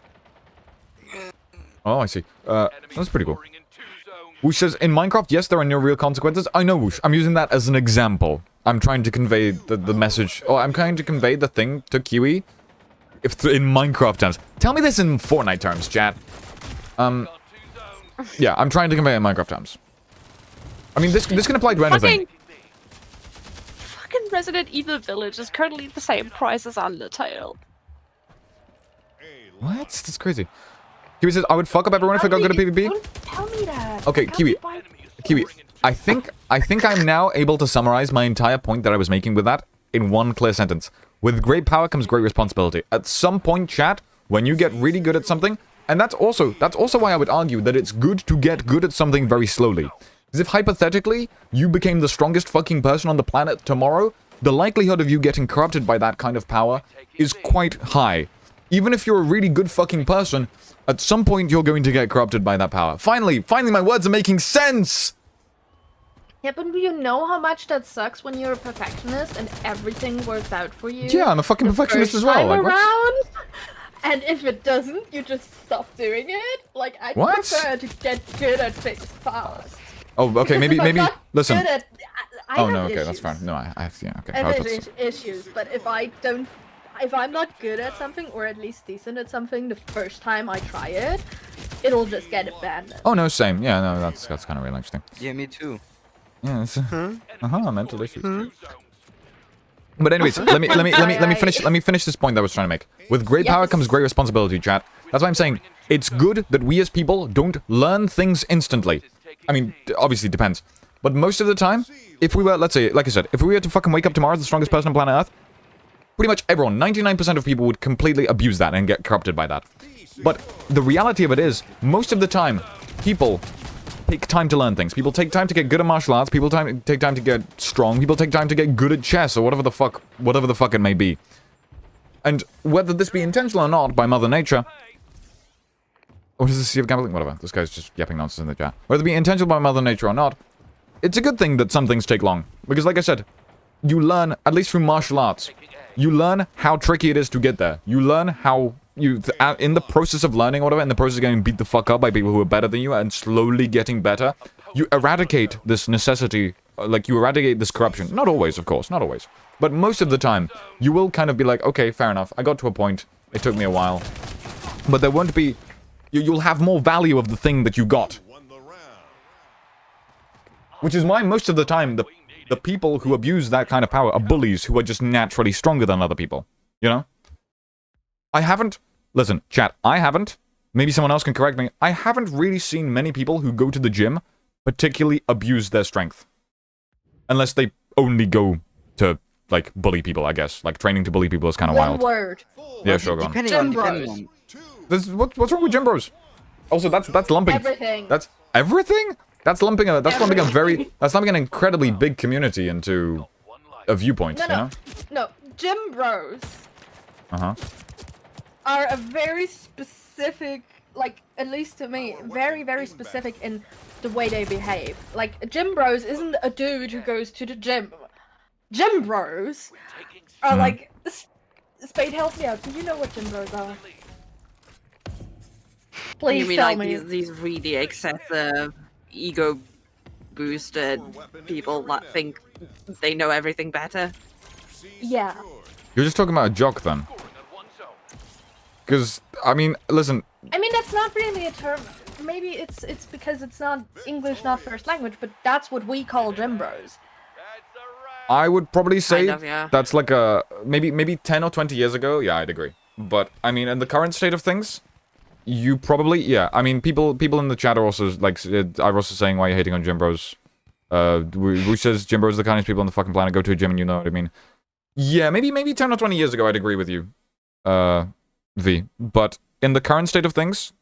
Oh, I see. That's pretty cool. Scoring in 2 zones. Whoosh says, in Minecraft, yes, there are no real consequences. I know, Whoosh. I'm using that as an example. I'm trying to convey the message. Oh, I'm trying to convey the thing to Kiwi. In Minecraft terms. Tell me this in Fortnite terms, chat. Got 2 zones. Yeah, I'm trying to convey it in Minecraft terms. I mean, this can apply to anything. Fucking Resident Evil Village is currently the same price as Undertale. A What? That's crazy. Kiwi says, I would fuck up everyone if I got good at PvP. Don't tell me that. Okay, I can't Kiwi. be bi- Enemy is Kiwi, scoring in 2 I think I'm now able to summarize my entire point that I was making with that in one clear sentence. With great power comes great responsibility. At some point, chat, when you get really good at something, and that's also why I would argue that it's good to get good at something very slowly. Because if hypothetically you became the strongest fucking person on the planet tomorrow, the likelihood of you getting corrupted by that kind of power is quite high. Even if you're a really good fucking person, at some point you're going to get corrupted by that power. Finally my words are making sense! Yeah, but do you know how much that sucks when you're a perfectionist and everything works out for you? Yeah, I'm a fucking the perfectionist first as well. time Like, what? around? And if it doesn't, you just stop doing it? Like, I What? prefer to get good at things fast. Oh, okay, Because if I'm maybe, not listen. good at- I Oh, have no, okay, issues. that's fine. No, I have, yeah, okay. I I have was about to- issues, but if I'm not good at something, or at least decent at something, the first time I try it, it'll just get abandoned. Oh, no, same. Yeah, no, that's kind of really interesting. Yeah, me too. Yeah, it's, mental issues. 2 zones. But anyways, let me finish this point that I was trying to make. With great power Yes. comes great responsibility, chat. That's why I'm saying it's good that we as people don't learn things instantly. I mean, obviously it depends. But most of the time, if we were, let's say, like I said, if we were to fucking wake up tomorrow as the strongest person on planet Earth, pretty much everyone, 99% of people would completely abuse that and get corrupted by that. But the reality of it is, most of the time, people take time to learn things. People take time to get good at martial arts. People take time to get strong. People take time to get good at chess or whatever the fuck it may be. And whether this be intentional or not by Mother Nature, What is the Sea of Gambling? Whatever. This guy's just yapping nonsense in the chat. Whether it be intentional by Mother Nature or not, it's a good thing that some things take long. Because like I said, you learn, at least through martial arts, you learn how tricky it is to get there. You learn how in the process of learning or whatever, in the process of getting beat the fuck up by people who are better than you and slowly getting better, you eradicate this necessity, like you eradicate this corruption. Not always, of course, not always. But most of the time, you will kind of be like, okay, fair enough, I got to a point, it took me a while. But there won't be, you'll have more value of the thing that you got. Which is why most of the time, the people who abuse that kind of power are bullies who are just naturally stronger than other people. You know? I haven't... Listen, chat, I haven't. Maybe someone else can correct me. I haven't really seen many people who go to the gym particularly abuse their strength. Unless they only go to, like, bully people, I guess. Like, training to bully people is kind of wild. One word. Yeah, sure, go on. Depending Gym on bros. What's wrong with gym bros? Also, that's lumping... Everything. That's... Everything? That's lumping an incredibly big community into a viewpoint, No, you know? no. Gym bros Uh-huh. are a very specific, like, at least to me, very, very specific in the way they behave. Like, gym bros isn't a dude who goes to the gym. Gym bros are like... Spade, help me out. Do you know what gym bros are? Please You mean tell like me. these really excessive, ego-boosted people that think they know everything better? Yeah. You're just talking about a jock, then. Because, I mean, listen... I mean, that's not really a term. Maybe it's because it's not English, not first language, but that's what we call gym bros. I would probably say Kind of, yeah. that's like a... Maybe 10 or 20 years ago, yeah, I'd agree. But, I mean, in the current state of things... You probably, yeah. I mean, people in the chat are also like, are also saying why you're hating on gym bros. Who says gym bros are the kindest people on the fucking planet? Go to a gym and you know what I mean. Yeah, maybe 10 or 20 years ago I'd agree with you, V. But in the current state of things,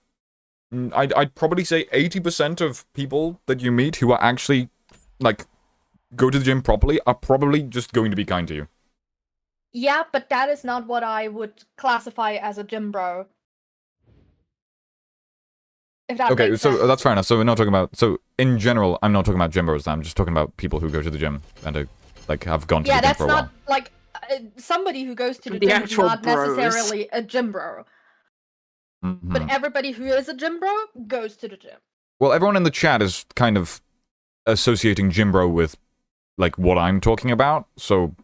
I'd probably say 80% of people that you meet who are actually like go to the gym properly are probably just going to be kind to you. Yeah, but that is not what I would classify as a gym bro. If that Okay, makes so sense. that's fair enough. So we're not talking about... So, in general, I'm not talking about gym bros. I'm just talking about people who go to the gym and, like, have gone to Yeah, the gym that's for a while. not like somebody who goes to the The gym is actual not bros. necessarily a gym bro. Mhm. But everybody who is a gym bro goes to the gym. Well, everyone in the chat is kind of associating gym bro with, like, what I'm talking about. So,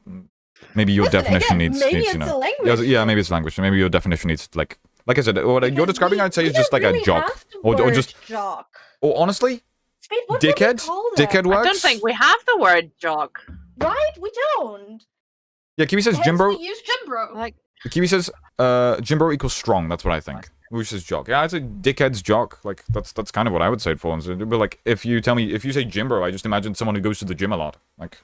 maybe your Listen, definition again, needs, maybe you it's know... a language. Yeah, maybe it's language. Maybe your definition needs, like I said, what you're Because describing, I'd say, we is just don't like really a jock. have the Or word just... jock. Or honestly, Spade, what would we dickhead? call that? Dickhead works? I don't think we have the word jock. Right? We don't. Yeah, Kiwi says Hence gym bro... we use gym bro. Like, Kiwi says, gym bro equals strong. That's what I think. Which is jock. Yeah, I'd say dickhead's jock. Like, that's kind of what I would say it for. But, like, if you say gym bro, I just imagine someone who goes to the gym a lot. Like...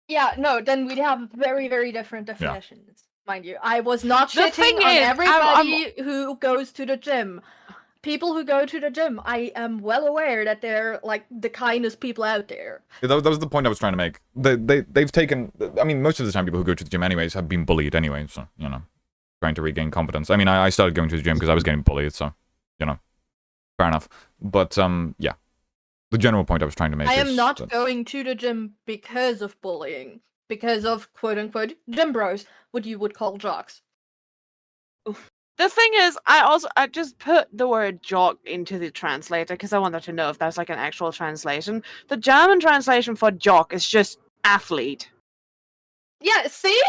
Yeah, no, then we'd have very, very different definitions, mind you. I was not The shitting thing on is, everybody who goes to the gym. People who go to the gym, I am well aware that they're, like, the kindest people out there. Yeah, that was the point I was trying to make. They've taken... I mean, most of the time people who go to the gym anyways have been bullied anyway, so, you know. Trying to regain confidence. I mean, I started going to the gym because I was getting bullied, so, you know. Fair enough. But, yeah. The general point I was trying to make I is am not that- going to the gym because of bullying. Because of, quote-unquote, gym bros, what you would call jocks. the thing is, I just put the word jock into the translator because I wanted to know if there's like an actual translation. The German translation for jock is just athlete. Yeah, see?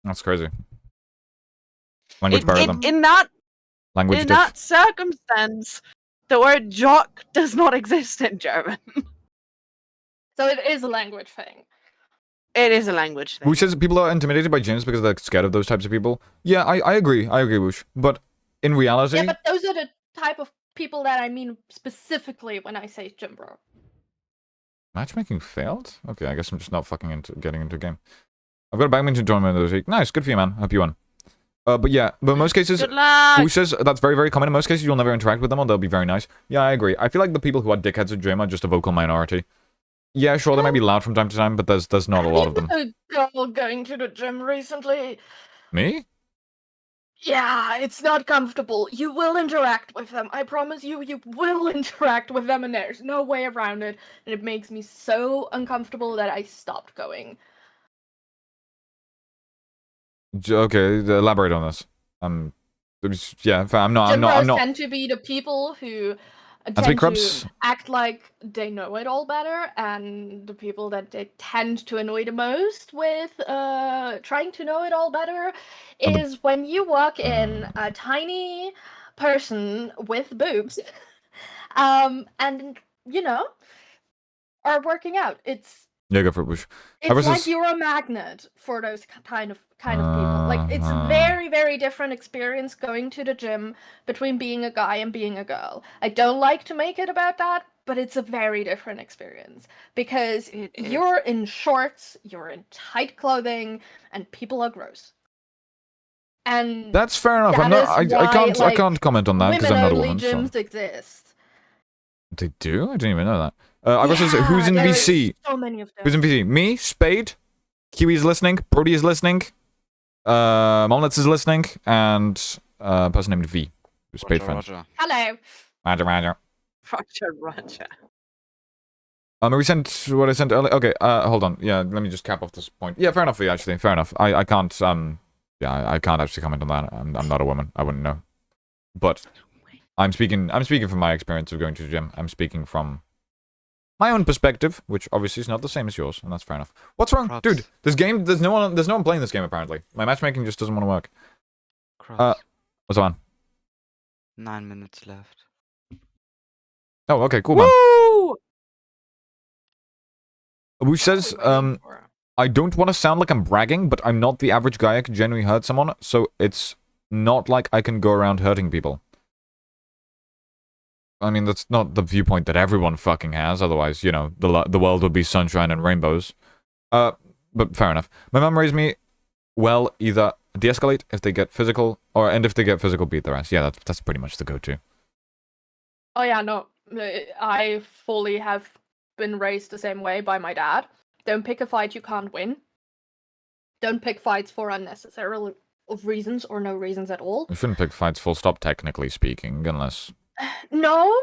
That's crazy. Language barrier them. In that Language in diff. that circumstance, the word jock does not exist in German. So it is a language thing. It is a language thing. Who says people are intimidated by gyms because they're scared of those types of people? Yeah, I agree. I agree, Woosh. But in reality... Yeah, but those are the type of people that I mean specifically when I say gym bro. Matchmaking failed? Okay, I guess I'm just not fucking getting into a game. I've got a badminton tournament this week. Nice, good for you, man. Hope you won. But yeah, but in most cases... Good luck. Who says that's very, very common. In most cases, you'll never interact with them or they'll be very nice. Yeah, I agree. I feel like the people who are dickheads at gym are just a vocal minority. Yeah, sure, they might be loud from time to time, but there's not a lot of them. A girl going to the gym recently. Me? Yeah, it's not comfortable. You will interact with them. I promise you, you will interact with them, and there's no way around it. And it makes me so uncomfortable that I stopped going. Okay, elaborate on this. Yeah, I'm not. Gym bros I'm not. tend to be the people who Speak tend to Krubs. act like they know it all better, and the people that they tend to annoy the most with trying to know it all better is when you walk in a tiny person with boobs, and you know, are working out. Yeah, go for it, Bush. It's like versus- you're a magnet for those kind of people. Like it's a very different experience going to the gym between being a guy and being a girl. I don't like to make it about that, but it's a very different experience because It is. you're in shorts, you're in tight clothing, and people are gross. And That's fair enough. that I'm not. is I why, can't. I like, can't comment on that because I'm not a women-only woman. So. gyms exist. They do? I didn't even know that. I versus who's in there's VC? So many of them. Who's in VC? Me, Spade, Kiwi's listening, Brody is listening, Momlets is listening, and a person named V, who's Spade friend. Roger. Hello. Roger. Roger. We sent what I sent earlier. Okay, hold on. Yeah, let me just cap off this point. Yeah, fair enough, V, actually. Fair enough. I can't, yeah, I can't actually comment on that. I'm not a woman. I wouldn't know. But I'm speaking from my experience of going to the gym. I'm speaking from my own perspective, which obviously is not the same as yours, and that's fair enough. What's wrong? Krubs. Dude, this game, there's no one playing this game, apparently. My matchmaking just doesn't want to work. Krubs. What's on? 9 minutes left. Oh, okay, cool, man. Woo! Who says, I don't want to sound like I'm bragging, but I'm not the average guy I can genuinely hurt someone, so it's not like I can go around hurting people. I mean, that's not the viewpoint that everyone fucking has, otherwise, you know, the world would be sunshine and rainbows. But fair enough. My mom raised me, well, either de-escalate if they get physical, and if they get physical, beat their ass. Yeah, that's pretty much the go-to. Oh yeah, no, I fully have been raised the same way by my dad. Don't pick a fight you can't win. Don't pick fights for unnecessary reasons or no reasons at all. You shouldn't pick fights full stop, technically speaking, unless... No,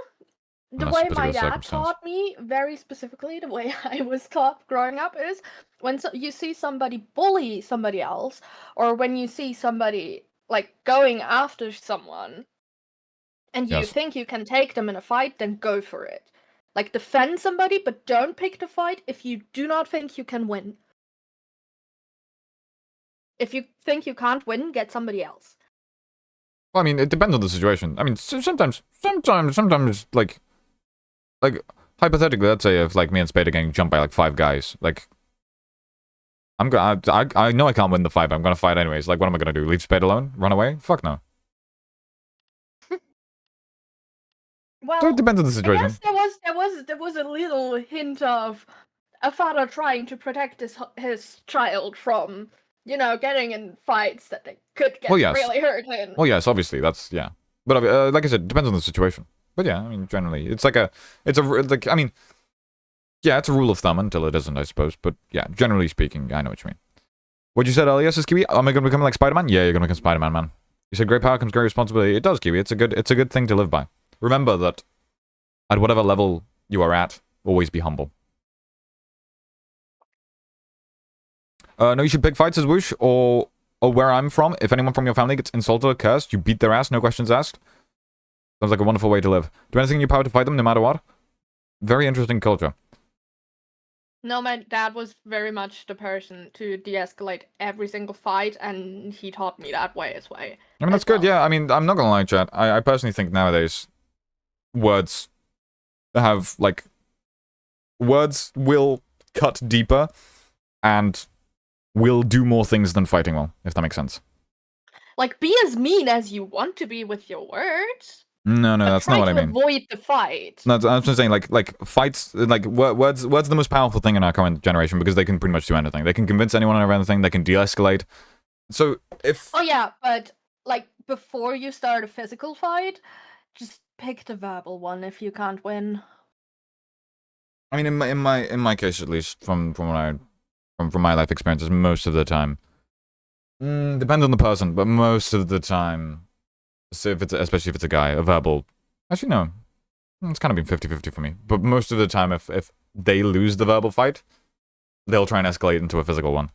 the Unless way particular my dad circumstance. taught me, very specifically, the way I was taught growing up is when you see somebody bully somebody else, or when you see somebody like going after someone, and you Yes. think you can take them in a fight, then go for it. Like defend somebody, but don't pick the fight if you do not think you can win. If you think you can't win, get somebody else. Well, I mean, it depends on the situation. I mean, sometimes, like, hypothetically, let's say if, like, me and Spade are getting jumped by, like, 5 guys, like, I know I can't win the fight, but I'm gonna fight anyways. Like, what am I gonna do? Leave Spade alone? Run away? Fuck no. Well, So it depends on the I situation. guess there was a little hint of a father trying to protect his child from, you know, getting in fights that they could get Well, yes. really hurt in. Well, yes, obviously, that's, yeah. But, like I said, it depends on the situation. But yeah, I mean, generally, it's like I mean, yeah, it's a rule of thumb until it isn't, I suppose. But yeah, generally speaking, I know what you mean. What you said earlier, says Kiwi, am I going to become like Spider-Man? Yeah, you're going to become Spider-Man, man. You said great power comes great responsibility. It does, Kiwi. It's a good thing to live by. Remember that at whatever level you are at, always be humble. No, you should pick fights as Whoosh, or where I'm from. If anyone from your family gets insulted or cursed, you beat their ass, no questions asked. Sounds like a wonderful way to live. Do anything in your power to fight them, no matter what. Very interesting culture. No, my dad was very much the person to de-escalate every single fight, and he taught me that way as well. I mean, that's good, yeah. I mean, I'm not gonna lie, chat. I personally think nowadays, words have, like, words will cut deeper and will do more things than fighting will, if that makes sense. Like, be as mean as you want to be with your words. No, but that's not what I try to mean. avoid the fight. No, I'm just saying, like fights, like words are the most powerful thing in our current generation because they can pretty much do anything. They can convince anyone of anything. They can de-escalate. So if Oh yeah, but like before you start a physical fight, just pick the verbal one if you can't win. I mean, in my case at least, from my life experiences, most of the time, Depends on the person, but most of the time, so especially if it's a guy, a verbal. Actually, no. It's kind of been 50-50 for me. But most of the time, if they lose the verbal fight, they'll try and escalate into a physical one.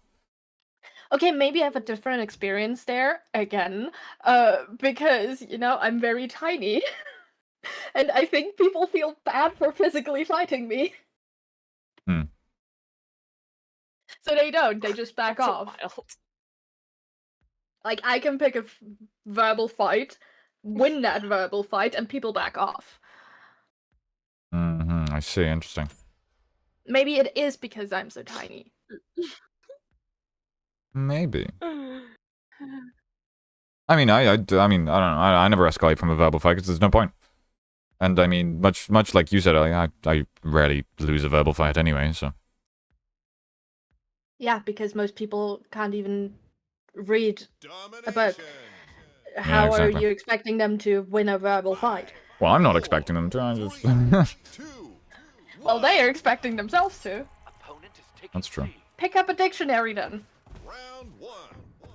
Okay, maybe I have a different experience there again, because you know I'm very tiny, and I think people feel bad for physically fighting me. Hmm. So they don't. They just back That's off. wild. Like I can pick a verbal fight, win that verbal fight, and people back off. I see. Interesting. Maybe it is because I'm so tiny. Maybe. I mean, I mean, I don't know. I never escalate from a verbal fight because there's no point. And I mean, much like you said, I rarely lose a verbal fight anyway. So Yeah, because most people can't even read a book. Domination. How are exactly. you expecting them to win a verbal fight? well, I'm not expecting them to. I just 2, Well, they are expecting themselves to. Opponent is taking That's true. C. Pick up a dictionary then. round 1. Time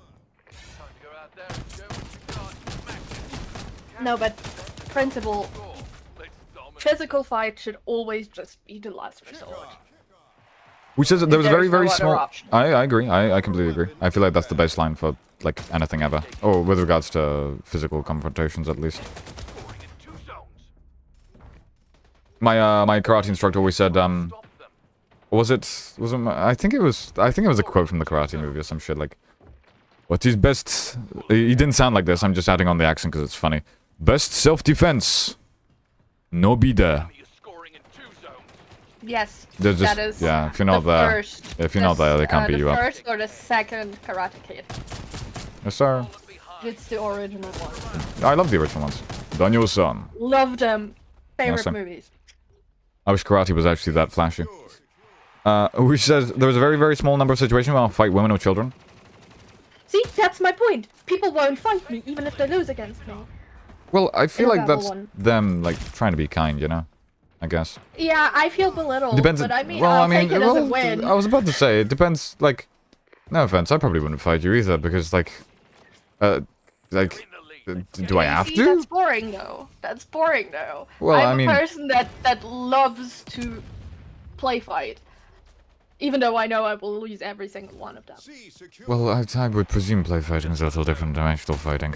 to go out there and show what you got. Smack it. No, but principle, Score. Let's dominate. physical fight should always just be the last resort. which is there was a There very is no very other small. option. I agree. I completely agree. I feel like that's the baseline for like anything ever, or with regards to physical confrontations at least. Scoring in 2 zones. My karate instructor always said Stop them. was it I think it was a quote from the karate movie or some shit like what is best. He didn't sound like this. I'm just adding on the accent because it's funny. Best self-defense. No be there. You're scoring in 2 zones. Yes, There's just that is yeah. If you're not there, first, if you're not there, they can't beat the you up. first or the second Karate Kid. Yes, sir. Look behind. It's the original one. I love the original ones. Daniel-san. Love them. Favorite Awesome. movies. I wish karate was actually that flashy. Which says there was a very, very small number of situations where I'll fight women or children. See, that's my point. People won't fight me even if they lose against me. Well, I feel In a like level that's one. them, like, trying to be kind, you know? I guess. Yeah, I feel belittled, Depends. but I mean, well, I'll take it as a win. I was about to say, it depends, like, no offense, I probably wouldn't fight you either, because, like, You're in the lead. do I have See, to? That's boring, though. That's boring, though. Well, I'm I mean- a person that loves to play fight, even though I know I will lose every single one of them. C secure. Well, I would presume play fighting is a little different than actual fighting.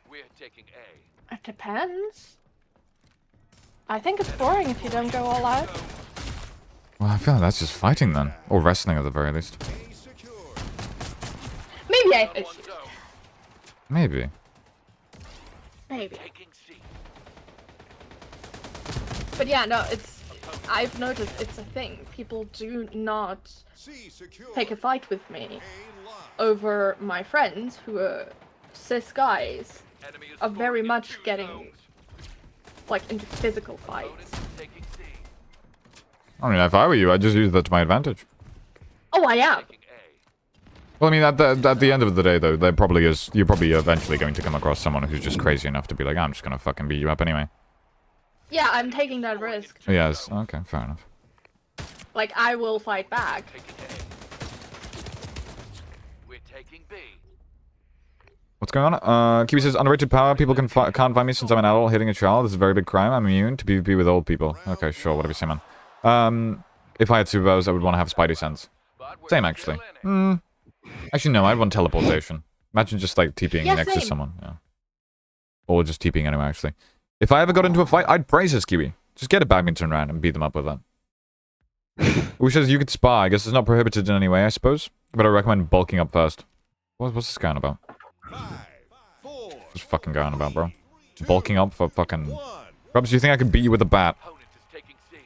We're taking A. It depends. I think it's boring if you don't go all out. Well, I feel like that's just fighting then. Or wrestling at the very least. A secure. Maybe I have 1 issues. zone. Maybe. Maybe. Taking C. But yeah, no, I've noticed it's a thing. People do not C secure. take a fight with me A lock. over my friends who are cis guys, Enemy is are very scoring in much 2 getting zones. like into physical Opponent fights. is taking C. I mean, if I were you, I'd just use that to my advantage. Oh, I am. Taking A. Well, I mean, at the end of the day, though, there probably is. You're probably eventually going to come across someone who's just crazy enough to be like, I'm just gonna fucking beat you up anyway. Yeah, I'm taking that risk. Yes. Okay. Fair enough. Like, I will fight back. Taking A. We're taking B. What's going on? Kiwi says underrated power. People can't find me since I'm an adult hitting a child. This is a very big crime. I'm immune to PvP with old people. Okay, sure. Whatever you say, man. If I had superpowers, I would want to have Spidey sense. But we're Same, still actually. in it. Actually, no. I'd want teleportation. Imagine just like TPing Yeah, next to same. someone. Yeah. Or just TPing anyway. Actually, if I ever got into a fight, I'd praise this Kiwi. Just get a badminton round and beat them up with that. Who says you could spar? I guess it's not prohibited in any way, I suppose. But I recommend bulking up first. What's this going about? 5, 4, What's fucking going about, bro? Bulking up for fucking... 1. Rubs, do you think I could beat you with a bat? Opponent is taking C.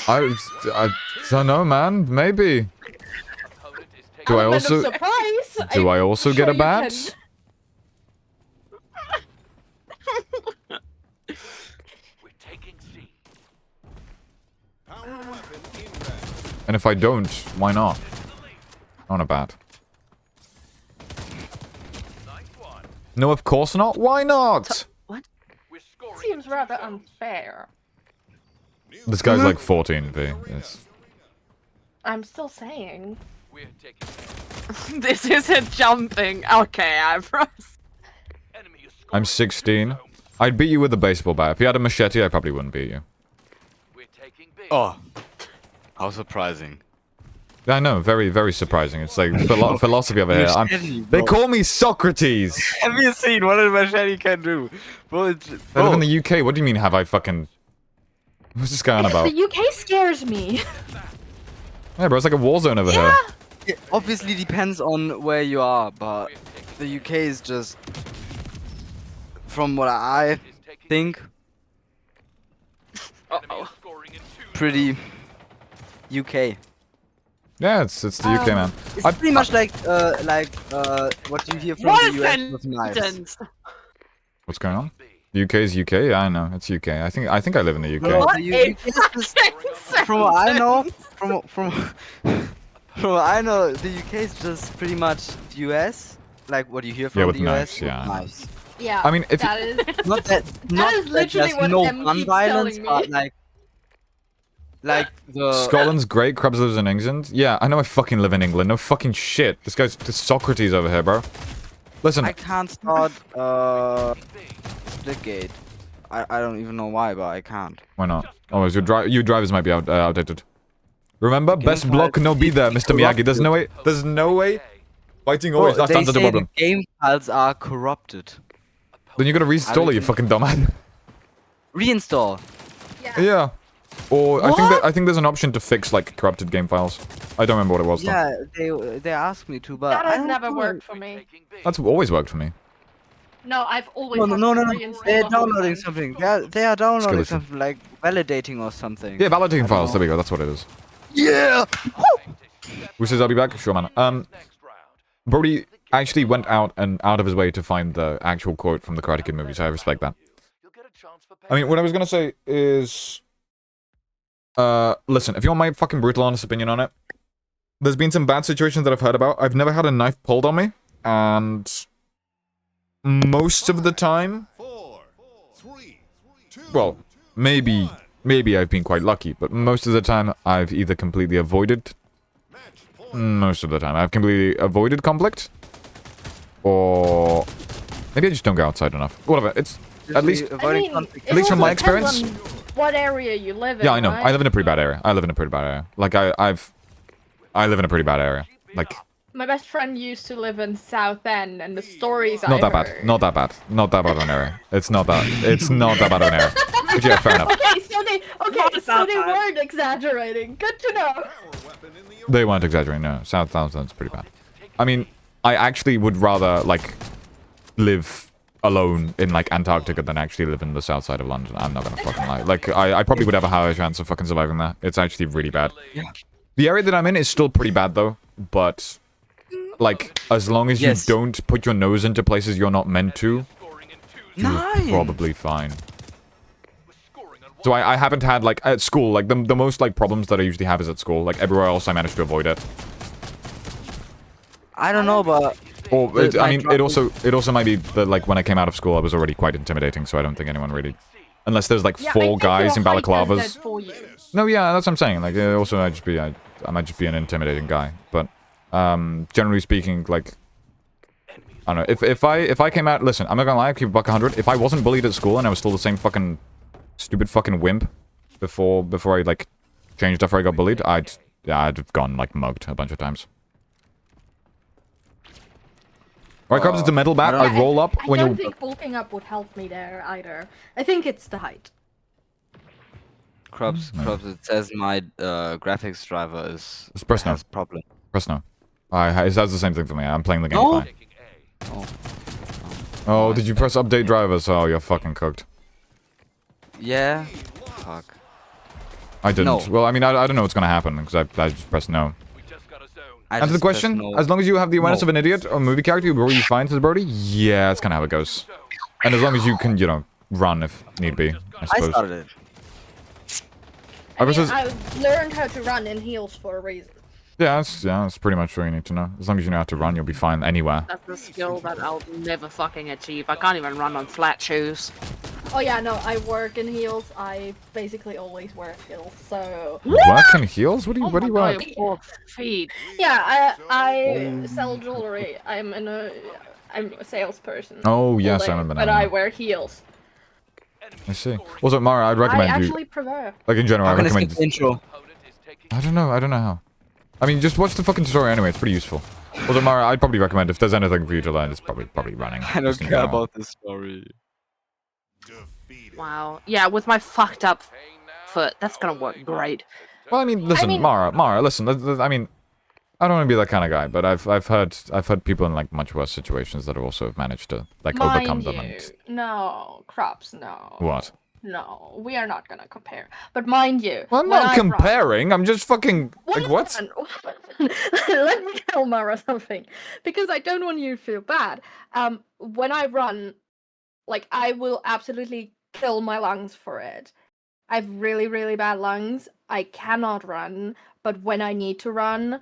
I don't know, man. Maybe. Opponent is taking Do I Element also- of surprise. Do I also get sure a you bat? can. We're taking C. Power weapon inbound. And if I don't, why not? I want a bat. Nice one. No, of course not. Why not? We're scoring. Seems in 2 rather zones. unfair. This guy's like 14, V. It's... I'm still saying. We're taking A. This isn't jumping. Okay, I promise. Enemy is I'm scoring. 16. I'd beat you with a baseball bat. If you had a machete, I probably wouldn't beat you. We're taking B. Oh, how surprising. Yeah, I know, very, very surprising. It's like philosophy over here. Machete, They bro. call me Socrates. Have you seen what a machete can do? Bro, it's, I live in the UK. What do you mean, have I fucking... What's this guy on about? The UK scares me. Yeah, bro, it's like a war zone over here. It obviously depends on where you are, but the UK is just, from what I think, Uh-oh. Scoring in 2. pretty UK. Yeah, it's the UK, man. It's I- pretty much like what you hear from What the a US with knives. sentence! What's going on? The UK is UK? Yeah, I know. It's UK. I think I live in the UK. No, What the a UK is just, from what I know, from what I know, the UK is just pretty much the US, like what you hear from with the US. knives, yeah, I know. Knives. Yeah. I mean, if that is. Not that, not is that literally there's what no M gun keeps violence, telling but me. like the Scotland's great, Krabs lives in England. Yeah, I know I fucking live in England. No fucking shit. This guy's Socrates over here, bro. Listen, I can't start Splitgate. I don't even know why, but I can't. why not? Oh, your drivers might be outdated. Remember, Game best block, files no be there, be Mr. Miyagi. There's no way. There's no way. Fighting always. Bro, That's they answer the say problem. the game files are corrupted. Then you gotta reinstall it, you fucking dumbass. Reinstall. Yeah. Yeah. Or I think there's an option to fix like corrupted game files. I don't remember what it was though. Yeah, they asked me to, but That I has don't never know. worked for me. Taking B. That's always worked for me. No, I've always. No. had to reinstall They're the whole downloading thing. something. They are downloading Skeleton. something like validating or something. Yeah, validating don't files. know. There we go. That's what it is. Yeah. Who says I'll be back? Sure, man. Next round. Brody actually went out of his way to find the actual quote from the Karate Kid movie, so I respect that. You'll get a chance for I mean, what I was gonna say is, listen, if you want my fucking brutal honest opinion on it, there's been some bad situations that I've heard about. I've never had a knife pulled on me, and most of the time, 4, 3, 2, well, maybe I've been quite lucky, but most of the time I've either completely avoided. match point. Most of the time, I've completely avoided conflict, or maybe I just don't go outside enough. Whatever. It's at least. avoiding conflict. At least from my also depends experience- on what area you live in. Yeah, I know. Right? I live in a pretty bad area. Like I live in a pretty bad area. Like My best friend used to live in South End, and the stories not I that bad. heard. Not that bad. Not that bad of an area. It's not that. It's not that bad of an area. But yeah, fair enough. Okay, so they Not that bad. weren't exaggerating. Good to know. Power weapon in the They weren't exaggerating. No, Southampton's pretty bad. I mean, I actually would rather like live alone in like Antarctica than actually live in the south side of London. I'm not gonna fucking lie. Like I probably would have a higher chance of fucking surviving there. It's actually really bad. The area that I'm in is still pretty bad though, but like as long as Yes. you don't put your nose into places you're not meant to, Scoring in 2. you're Nice. probably fine. We're scoring on So I haven't had like at school like the most like problems that I usually have is at school. Like everywhere else I managed to avoid it. I don't know, but Or But I my mean, job it also might be that like when I came out of school, I was already quite intimidating. So I don't think anyone really, unless there's like Yeah, I four think guys your in height does balaclavas. that for you. No, yeah, that's what I'm saying. Like also, I might just be an intimidating guy. But generally speaking, like I don't know. If I came out, listen, I'm not gonna lie, I keep $100. If I wasn't bullied at school and I was still the same fucking stupid fucking wimp before I like changed after I got bullied, I'd have gone like mugged a bunch of times. Right, Krabs, it's a metal bat. I roll up I when don't you. think bulking up would help me there either. I think it's the height. Krubs, it says my graphics driver Just press no. has problem. Press no. It says the same thing for me. I'm playing the game No? fine. Oh, did you press update drivers? Oh, you're fucking cooked. Yeah. Fuck. I didn't. No. Well, I mean, I don't know what's gonna happen because I just pressed no. We just got a zone. I Answer the just pressed question. no. As long as you have the awareness No. of an idiot or movie character, will you find says Brody? Yeah, that's kind of how it goes. And as long as you can, you know, run if need be, I I suppose. started it. Ivar says, I learned how to run in heels for a reason. yeah, that's pretty much what you need to know. As long as you know how to run, you'll be fine anywhere. That's a skill that I'll never fucking achieve. I can't even run on flat shoes. Oh yeah, no, I work in heels. I basically always wear heels, so You work in heels? What do you Oh what do my you God, work? your poor feet. yeah, I sell jewelry. I'm a salesperson. Oh all yes, day, I remember But now. I wear heels. I see. Also, Mara, I'd I recommend you. actually prefer. Like in general, How I can I skip recommend. the intro? Opponent is taking I don't know how. I mean, just watch the fucking tutorial anyway. It's pretty useful. Also, Mara, I'd probably recommend if there's anything for you to learn, it's probably running. I don't just in care general. about this story. Defeated. Wow. Yeah, with my fucked up Paying now. foot, that's gonna work great. Well, I mean, listen, mean- Mara, listen. I mean, I don't want to be that kind of guy, but I've heard people in like much worse situations that have also managed to like overcome Mind them. you, And no, crops, no. what? No, we are not gonna compare. But mind you, Well, I'm when not I run- comparing. I'm just fucking like what? Let me tell Mara something, because I don't want you to feel bad. When I run, like I will absolutely kill my lungs for it. I have really, really bad lungs. I cannot run, but when I need to run,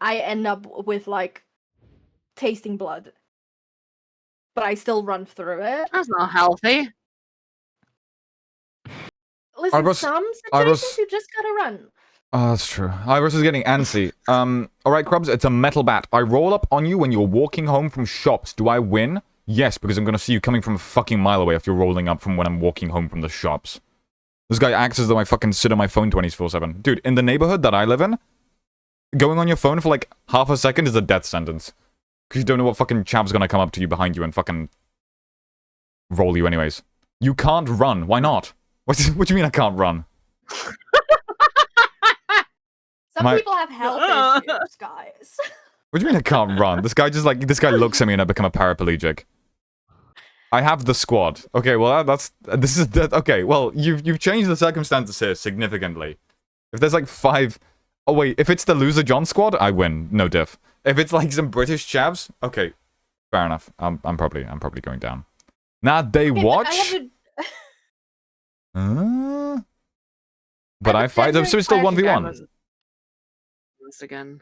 I end up with like tasting blood. But I still run through it. That's not healthy. Listen, was- some I situations was- you just gotta run. Oh, that's true. Iris is getting antsy. Alright, Krubs, it's a metal bat. I roll up on you when you're walking home from shops. Do I win? Yes, because I'm gonna see you coming from a fucking mile away if you're rolling up from when I'm walking home from the shops. This guy acts as though I fucking sit on my phone 24/7. Dude, in the neighborhood that I live in, going on your phone for like half a second is a death sentence. Because you don't know what fucking chap's gonna come up to you behind you and fucking roll you anyways. You can't run. Why not? What do you mean I can't run? Some My- people have health issues, guys. What do you mean I can't run? This guy looks at me and I become a paraplegic. I have the squad. Okay, well okay, well, you've changed the circumstances here significantly. If there's like 5... Oh wait, if it's the loser John squad, I win. No diff. If it's like some British chavs, okay. Fair enough. I'm probably going down. Nah, they watch. I have But I have a fight. So it's still genuine 1v1. Once again.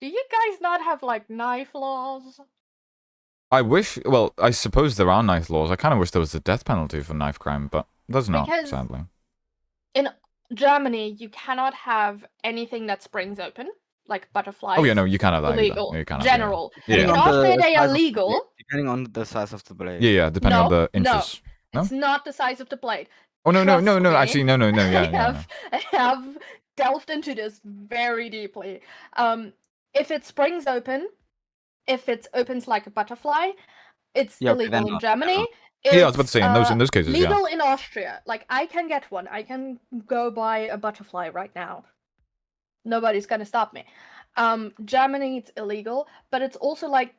Do you guys not have like knife laws? I wish. Well, I suppose there are knife laws. I kind of wish there was a death penalty for knife crime, but there's not, Because- sadly. In Germany, you cannot have anything that springs open, like butterflies. Oh yeah, no, you can't have that. either. illegal. Yeah, you can't have that. General. Yeah. In Depending on the Austria, they are size of the legal. blade- Depending on the size of the blade. Yeah, depending on No, the inches. No? It's not the size of the blade. Oh no, Trust me. actually, no, yeah. I have delved into this very deeply. If it springs open, if it opens like a butterfly, it's Yeah, okay, illegal then in not, Germany. then Yeah, I was about to say, in those cases, yeah. legal in Austria. Like I can get one. I can go buy a butterfly right now. Nobody's gonna stop me. Germany, it's illegal, but it's also like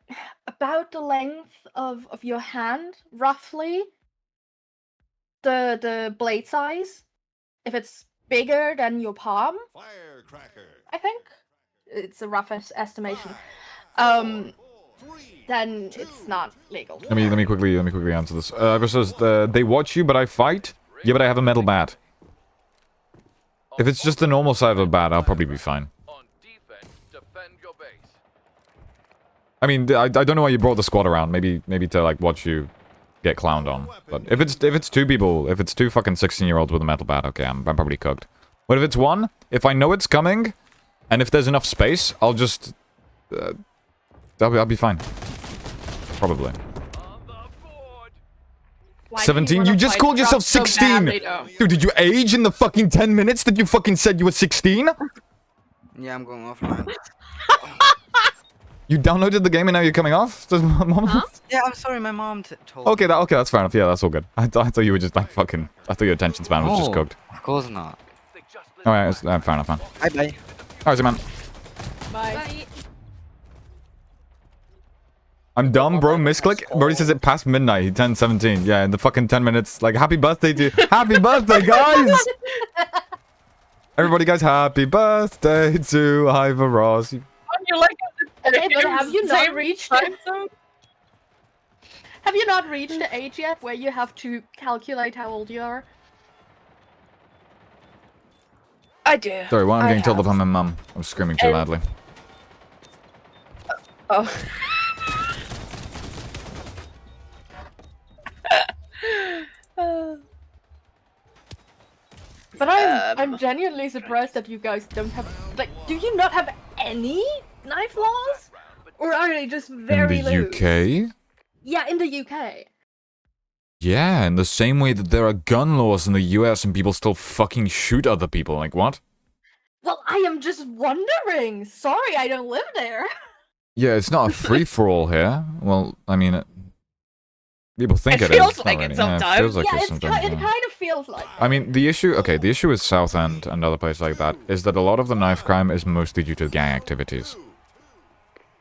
about the length of your hand, roughly. The blade size. If it's bigger than your palm, Firecracker. I think it's a rough estimation. Then it's not legal. Let me quickly answer this. Versus they watch you, but I fight. Yeah, but I have a metal bat. If it's just the normal size of a bat, I'll probably be fine. On defense, defend your base. I mean, I don't know why you brought the squad around. Maybe to like watch you get clowned on. But if it's two people, if it's two fucking 16-year-olds with a metal bat, okay, I'm probably cooked. But if it's one, if I know it's coming, and if there's enough space, I'll just I'll be fine. Probably. On the board. Why do you 17? wanna You just fight called yourself Trump so 16! badly, though? Dude, did you age in the fucking 10 minutes that you fucking said you were 16? Yeah, I'm going offline. You downloaded the game and now you're coming off? Does mom- Yeah, I'm sorry, my mom told Okay, that's fair enough. Yeah, that's all good. I thought you were just like fucking... I thought your attention span was just Oh, cooked. Of course not. They just lit Alright, it's fair enough, man. Bye-bye. Alright, so man. Bye. I'm dumb, bro. Misclick. Brody says it past midnight. He turned 17. Yeah, in the fucking 10 minutes. Like, happy birthday to... Happy birthday, guys! Everybody, guys, happy birthday to Ivor Ross. You like Okay, but have you not Same reached time zone? Have you not reached the age yet where you have to calculate how old you are? I do. Sorry, why I'm I getting told have. by my mum. I'm screaming too And- loudly. Oh. But I'm genuinely surprised that you guys don't have, like, do you not have any knife laws? Or are they just very In the loose? UK? Yeah, in the UK. Yeah, in the same way that there are gun laws in the US and people still fucking shoot other people. Like, what? Well, I am just wondering. Sorry, I don't live there. Yeah, it's not a free-for-all here. Well, I mean, people think It it is. feels It's like not it really. Yeah, it sometimes. feels like yeah, it it sometimes. Yeah. kind of feels like. I mean, the issue with Southend and other places like that is that a lot of the knife crime is mostly due to gang activities.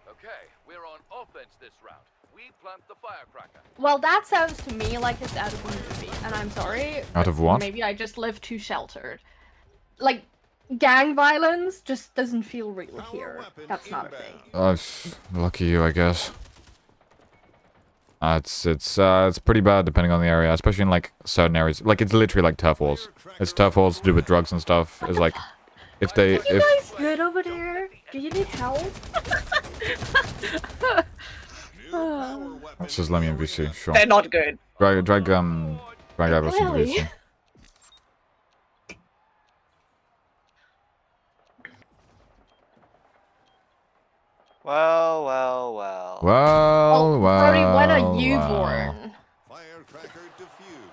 Okay, we're on offense this round. We plant the firecracker. Well, that sounds to me like it's out of a movie, and I'm sorry. Out but of what? Maybe I just live too sheltered. Like, gang violence just doesn't feel real here. That's not a thing. Lucky you, I guess. It's pretty bad depending on the area, especially in like certain areas. Like it's literally like turf wars. It's turf wars to do with drugs and stuff. It's like if Are you guys good over there? Do you need help? Let's just let me in VC, sure. They're not good. Drag Ivers into Really? VC. Well, well, well. Well, Brody, when are you well. born? Firecracker defused.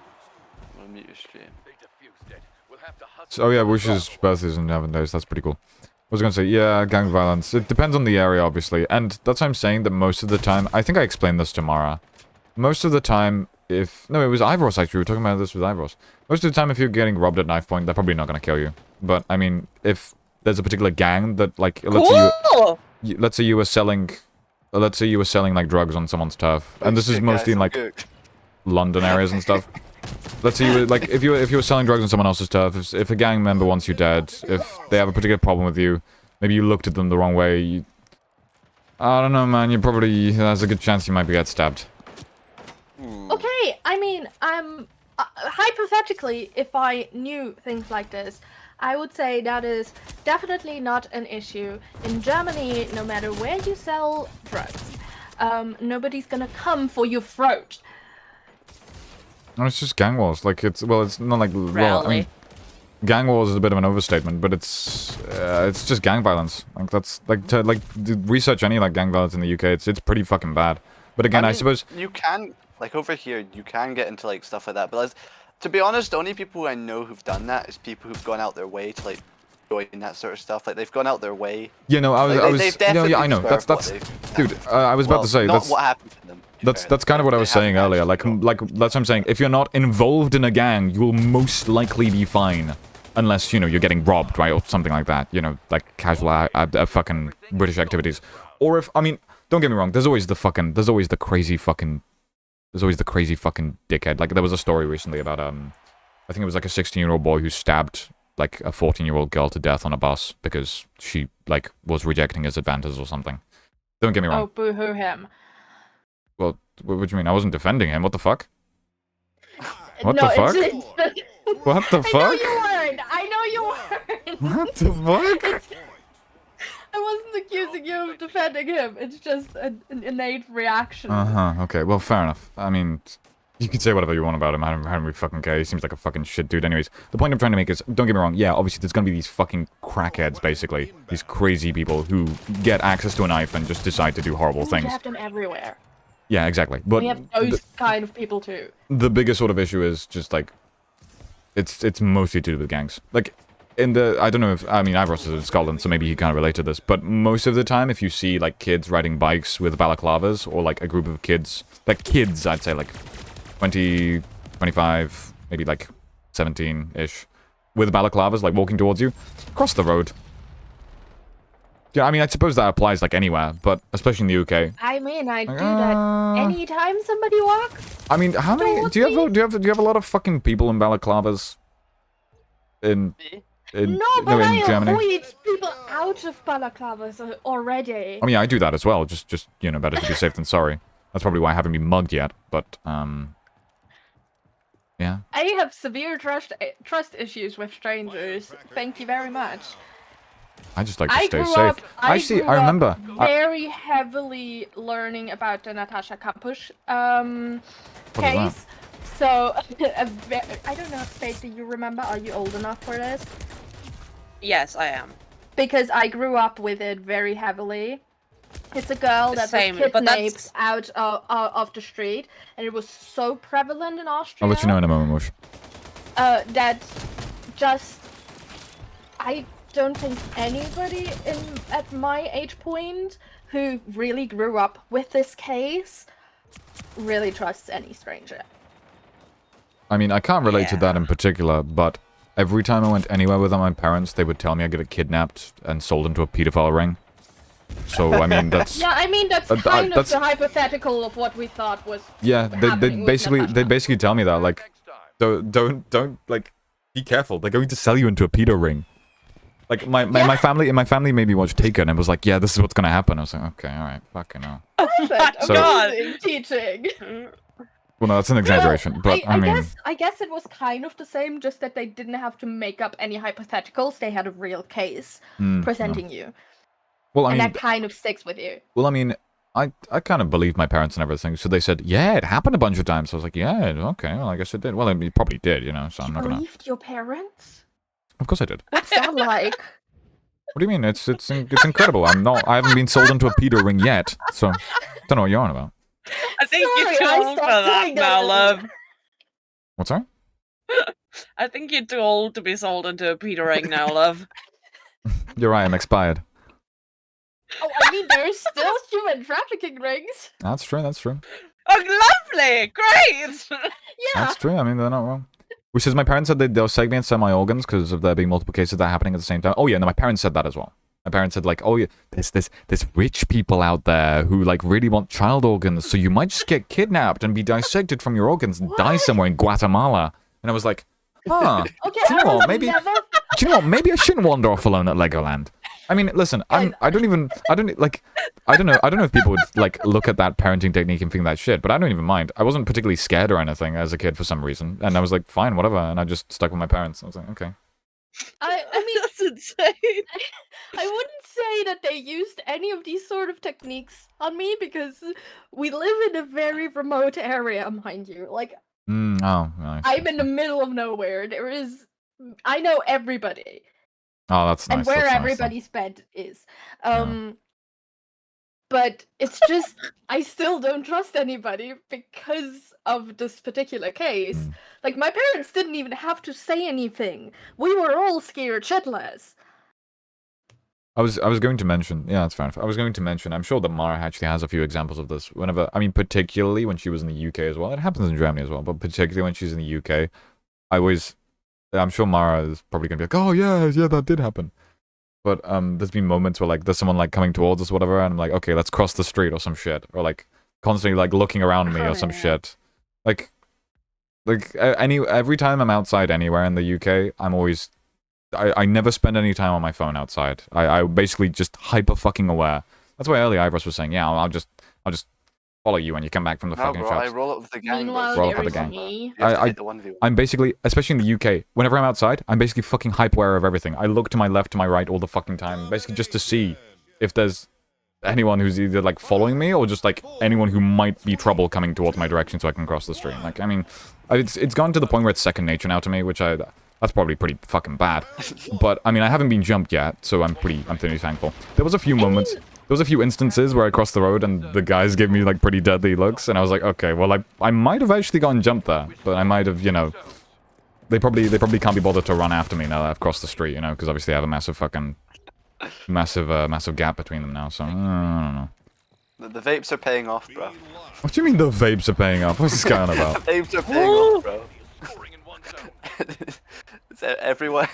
I'm gonna mute your stream. They defused it. We'll have to hustle. So, oh yeah, Wish's birthday's in 11 days. That's pretty cool. I was gonna say, yeah, gang violence. It depends on the area, obviously. And that's why I'm saying that most of the time... I think I explained this to Mara. Most of the time, if... No, it was Ivros, actually. We were talking about this with Ivros. Most of the time, if you're getting robbed at knife point, they're probably not gonna kill you. But, I mean, if there's a particular gang that, like... Cool! Let's say you were selling... Let's say you were selling, like, drugs on someone's turf. And this is Shit, mostly guys, in, like, I'm good. London areas and stuff. Let's say you were, like, if you were selling drugs on someone else's turf, if a gang member wants you dead, if they have a particular problem with you, maybe you looked at them the wrong way, I don't know, man, you probably... There's a good chance you might get stabbed. Okay, I mean, hypothetically, if I knew things like this, I would say that is definitely not an issue. In Germany, no matter where you sell drugs, nobody's gonna come for your throat. No, it's just gang wars. Like, it's... Well, it's not like... Well, I mean, gang wars is a bit of an overstatement, but it's just gang violence. Like, that's... Like, to, like, research any, like, gang violence in the UK, it's pretty fucking bad. But again, I mean, suppose... You can, like, over here, you can get into, like, stuff like that. But, to be honest, the only people I know who've done that is people who've gone out their way to, like, join that sort of stuff. Like, they've gone out their way. Yeah, no, I was... Like, I was they've no, definitely yeah, I know. deserved That's... what they've Dude, had. I was about Well, to say, not that's... what happened to them. to be fair. That's kind of what I They was saying haven't earlier. actually Like got- that's what I'm saying. If you're not involved in a gang, you will most likely be fine, unless you know you're getting robbed, right, or something like that. You know, like casual fucking British activities. Or if I mean, don't get me wrong. There's always the crazy fucking dickhead. Like there was a story recently about I think it was like a 16-year-old boy who stabbed like a 14-year-old girl to death on a bus because she like was rejecting his advances or something. Don't get me wrong. Oh, boo-hoo him. Well, what do you mean? I wasn't defending him. What the fuck? What no, the fuck? It's What the I know fuck? you weren't. I know you weren't. What the fuck? I wasn't accusing you of defending him. It's just an innate reaction. Uh-huh, okay. Well, fair enough. I mean, you can say whatever you want about him. I don't really fucking care. He seems like a fucking shit dude. Anyways, the point I'm trying to make is, don't get me wrong, yeah, obviously there's gonna be these fucking crackheads, basically. These crazy people who get access to a knife and just decide to do horrible We things. have them everywhere. Yeah, exactly. But We have those kind of people too. the biggest sort of issue is just, like, it's mostly to do with gangs. Like, in the, I don't know if, I mean, Ivros is in Scotland, so maybe he can't relate to this, but most of the time, if you see, like, kids riding bikes with balaclavas, or, like, a group of kids, like, kids, I'd say, like, 20, 25, maybe, like, 17-ish, with balaclavas, like, walking towards you, cross the road. Yeah, I mean, I suppose that applies, like, anywhere, but especially in the UK. I mean, I do that anytime somebody walks. I mean, how many, do you have a lot of fucking people in balaclavas in No, but I Germany? avoid people out of balaclavas already. I mean, I do that as well. Just you know, better to be safe than sorry. That's probably why I haven't been mugged yet. But yeah. I have severe trust issues with strangers. Thank you very much. I just like to I stay grew safe. up. Actually, grew I remember. up very heavily learning about the Natasha Kampusch What is case. So, I don't know, Spade, do you remember? Are you old enough for this? Yes, I am. Because I grew up with it very heavily. It's a girl that Same, was but kidnapped that's- out of the street, and it was so prevalent in Austria. I'll let you know in a moment, Mush. That just I don't think anybody at my age point who really grew up with this case really trusts any stranger. I mean, I can't relate to Yeah. that in particular, but every time I went anywhere without my parents, they would tell me I get kidnapped and sold into a pedophile ring. So, I mean, that's... Yeah, I mean that's kind of that's- the hypothetical of what we thought was. Yeah, they happening with basically Natasha. tell me that, like, Next time. don't like, be careful. They're going to sell you into a pedo ring. Like my family made me watch Taken and was like, yeah, this is what's gonna happen. I was like, okay, all right, fucking hell. Perfect, So- amazing teaching. Well, no, that's an exaggeration, but I mean, I guess it was kind of the same, just that they didn't have to make up any hypotheticals. They had a real case no. presenting you, Well, I and mean, that kind of sticks with you. well, I mean, I kind of believed my parents and everything. So they said, yeah, it happened a bunch of times. So I was like, yeah, okay, well, I guess it did. Well, it probably did, you know. So I'm not gonna. Believed your parents? Of course I did. What's that like? What do you mean? It's incredible. I haven't been sold into a pedo ring yet. So don't know what you're on about. I think Sorry, you're I too old for stopped that doing now, that. love. What's that? I think you're too old to be sold into a Peter ring now, love. You're right. I'm expired. Oh, I mean, there's still human trafficking rings. That's true. That's true. Oh, lovely! Great! Yeah. That's true. I mean, they're not wrong. Which is, my parents said they'll seg me and sell my organs because of there being multiple cases that are happening at the same time. Oh yeah, no, my parents said that as well. My parents said like, oh yeah, there's rich people out there who like really want child organs, so you might just get kidnapped and be dissected from your organs and die What? somewhere in Guatemala. And I was like, huh. Okay, Do you know I what, was maybe- never. Do you know what? Maybe I shouldn't wander off alone at Legoland. I mean, listen, I don't know if people would like look at that parenting technique and think that shit, but I don't even mind. I wasn't particularly scared or anything as a kid for some reason, and I was like, fine, whatever, and I just stuck with my parents. I was like, okay. I mean, That's insane. I wouldn't say that they used any of these sort of techniques on me because we live in a very remote area, mind you. Like, Oh, nice. I'm in the middle of nowhere. I know everybody Oh, that's nice. and where that's nice, everybody's bed is. But it's just I still don't trust anybody because of this particular case. Mm. Like my parents didn't even have to say anything. We were all scared shitless. I was going to mention, yeah, that's fair enough. I was going to mention, I'm sure that Mara actually has a few examples of this. Whenever, I mean, particularly when she was in the UK as well. It happens in Germany as well, but particularly when she's in the UK, I'm sure Mara is probably gonna be like, oh yeah, that did happen. But there's been moments where like there's someone like coming towards us, or whatever, and I'm like, okay, let's cross the street or some shit, or like constantly like looking around me or some shit. Like every time I'm outside anywhere in the UK, I'm always. I never spend any time on my phone outside. I basically just hyper fucking aware. That's why earlier Ivros was saying, yeah, I'll just follow you when you come back from the No, fucking bro, shops. I roll up with the gang. Meanwhile, Roll up there with the is gang. me. You have to I- hit the 1v1. I'm basically, especially in the UK, whenever I'm outside, I'm basically fucking hyper aware of everything. I look to my left, to my right all the fucking time, basically just to see if there's anyone who's either like following me or just like anyone who might be trouble coming towards my direction so I can cross the street. Like, I mean, it's gone to the point where it's second nature now to me, which that's probably pretty fucking bad. But I mean, I haven't been jumped yet, so I'm pretty thankful. There was a few moments. There was a few instances where I crossed the road and the guys gave me like pretty deadly looks, and I was like, okay, well, I might have actually gotten jumped there, but I might have, you know, they probably can't be bothered to run after me now that I've crossed the street, you know, because obviously I have a massive gap between them now. So I don't know. The vapes are paying off, bro. What do you mean the vapes are paying off? What's this going on about? The vapes are paying off, bro. Scoring in one zone. everyone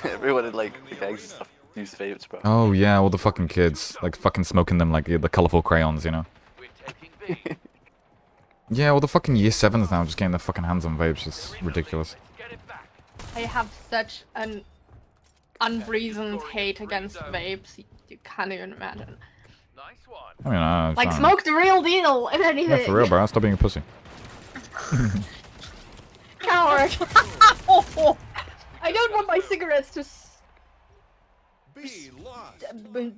in like the gangs and stuff use vapes, bro. Oh yeah, all the fucking kids like fucking smoking them like the colorful crayons, you know. We're taking B. Yeah, all the fucking year 7s now just getting their fucking hands on vapes. It's ridiculous. Get it back. I have such an unreasoned hate against vapes. You can't even imagine. Nice one. I mean, it's Like, not- smoke the real deal, if anything. Yeah, for real, bro. Stop being a pussy. Coward. I don't want my cigarettes to B lost.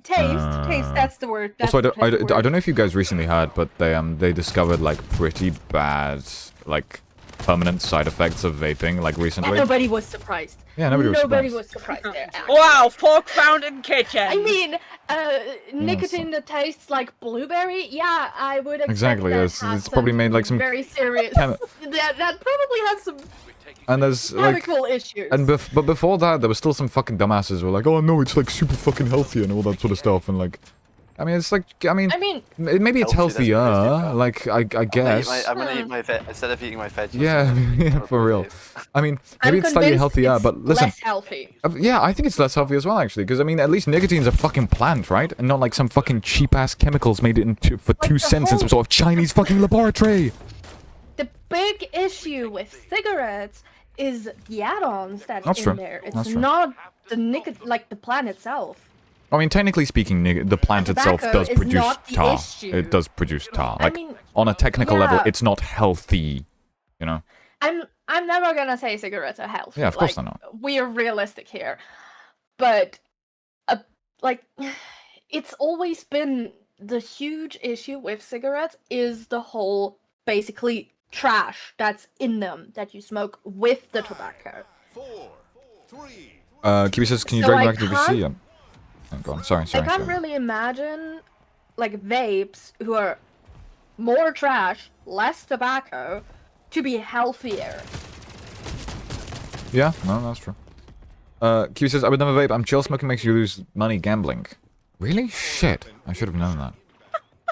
taste. That's the word. That's Also, I the don't know if you guys recently heard, but they discovered like pretty bad like permanent side effects of vaping, like And recently. nobody was surprised. Yeah, nobody was surprised. was surprised there. Wow, fork found in kitchen. I mean, nicotine that tastes like blueberry. Yeah, I would expect Exactly, that yes, has it's probably made, like, some very serious. chemi- that probably has some And there's like, chemical issues. and but before that, there was still some fucking dumbasses who were like, oh no, it's like super fucking healthy and all that sort of stuff, and like, I mean, it's like, I mean, maybe it's Healthy doesn't healthier, taste good. like I guess. I'm gonna eat my instead of eating my veggies. Yeah, yeah, for real. I mean, maybe I'm it's slightly convinced healthier, it's but listen, less healthy. yeah, I think it's less healthy as well, actually, because I mean, at least nicotine's a fucking plant, right? And not like some fucking cheap ass chemicals made it for 2 the cents in some whole- sort of Chinese fucking laboratory. The big issue with cigarettes is the add-ons that's That's in true. there. It's That's true. not the like the plant itself. I mean, technically speaking, the plant itself Tobacco does is produce not the tar. issue. It does produce tar. I Like, mean, on a technical level, yeah. it's not healthy, you know? I'm never gonna say cigarettes are healthy. Yeah, of course like, they're not. We are realistic here, but like, it's always been the huge issue with cigarettes is the whole basically trash that's in them that you smoke with the tobacco. 4, 3, Kiwi says, can you So drag I back to the PC? can't- Oh, go on. Sorry. I can't really imagine like vapes who are more trash, less tobacco, to be healthier. Yeah, no, that's true. Kiwi says, I would never vape. I'm chill. Smoking makes you lose money gambling. Really? Shit. I should have known that.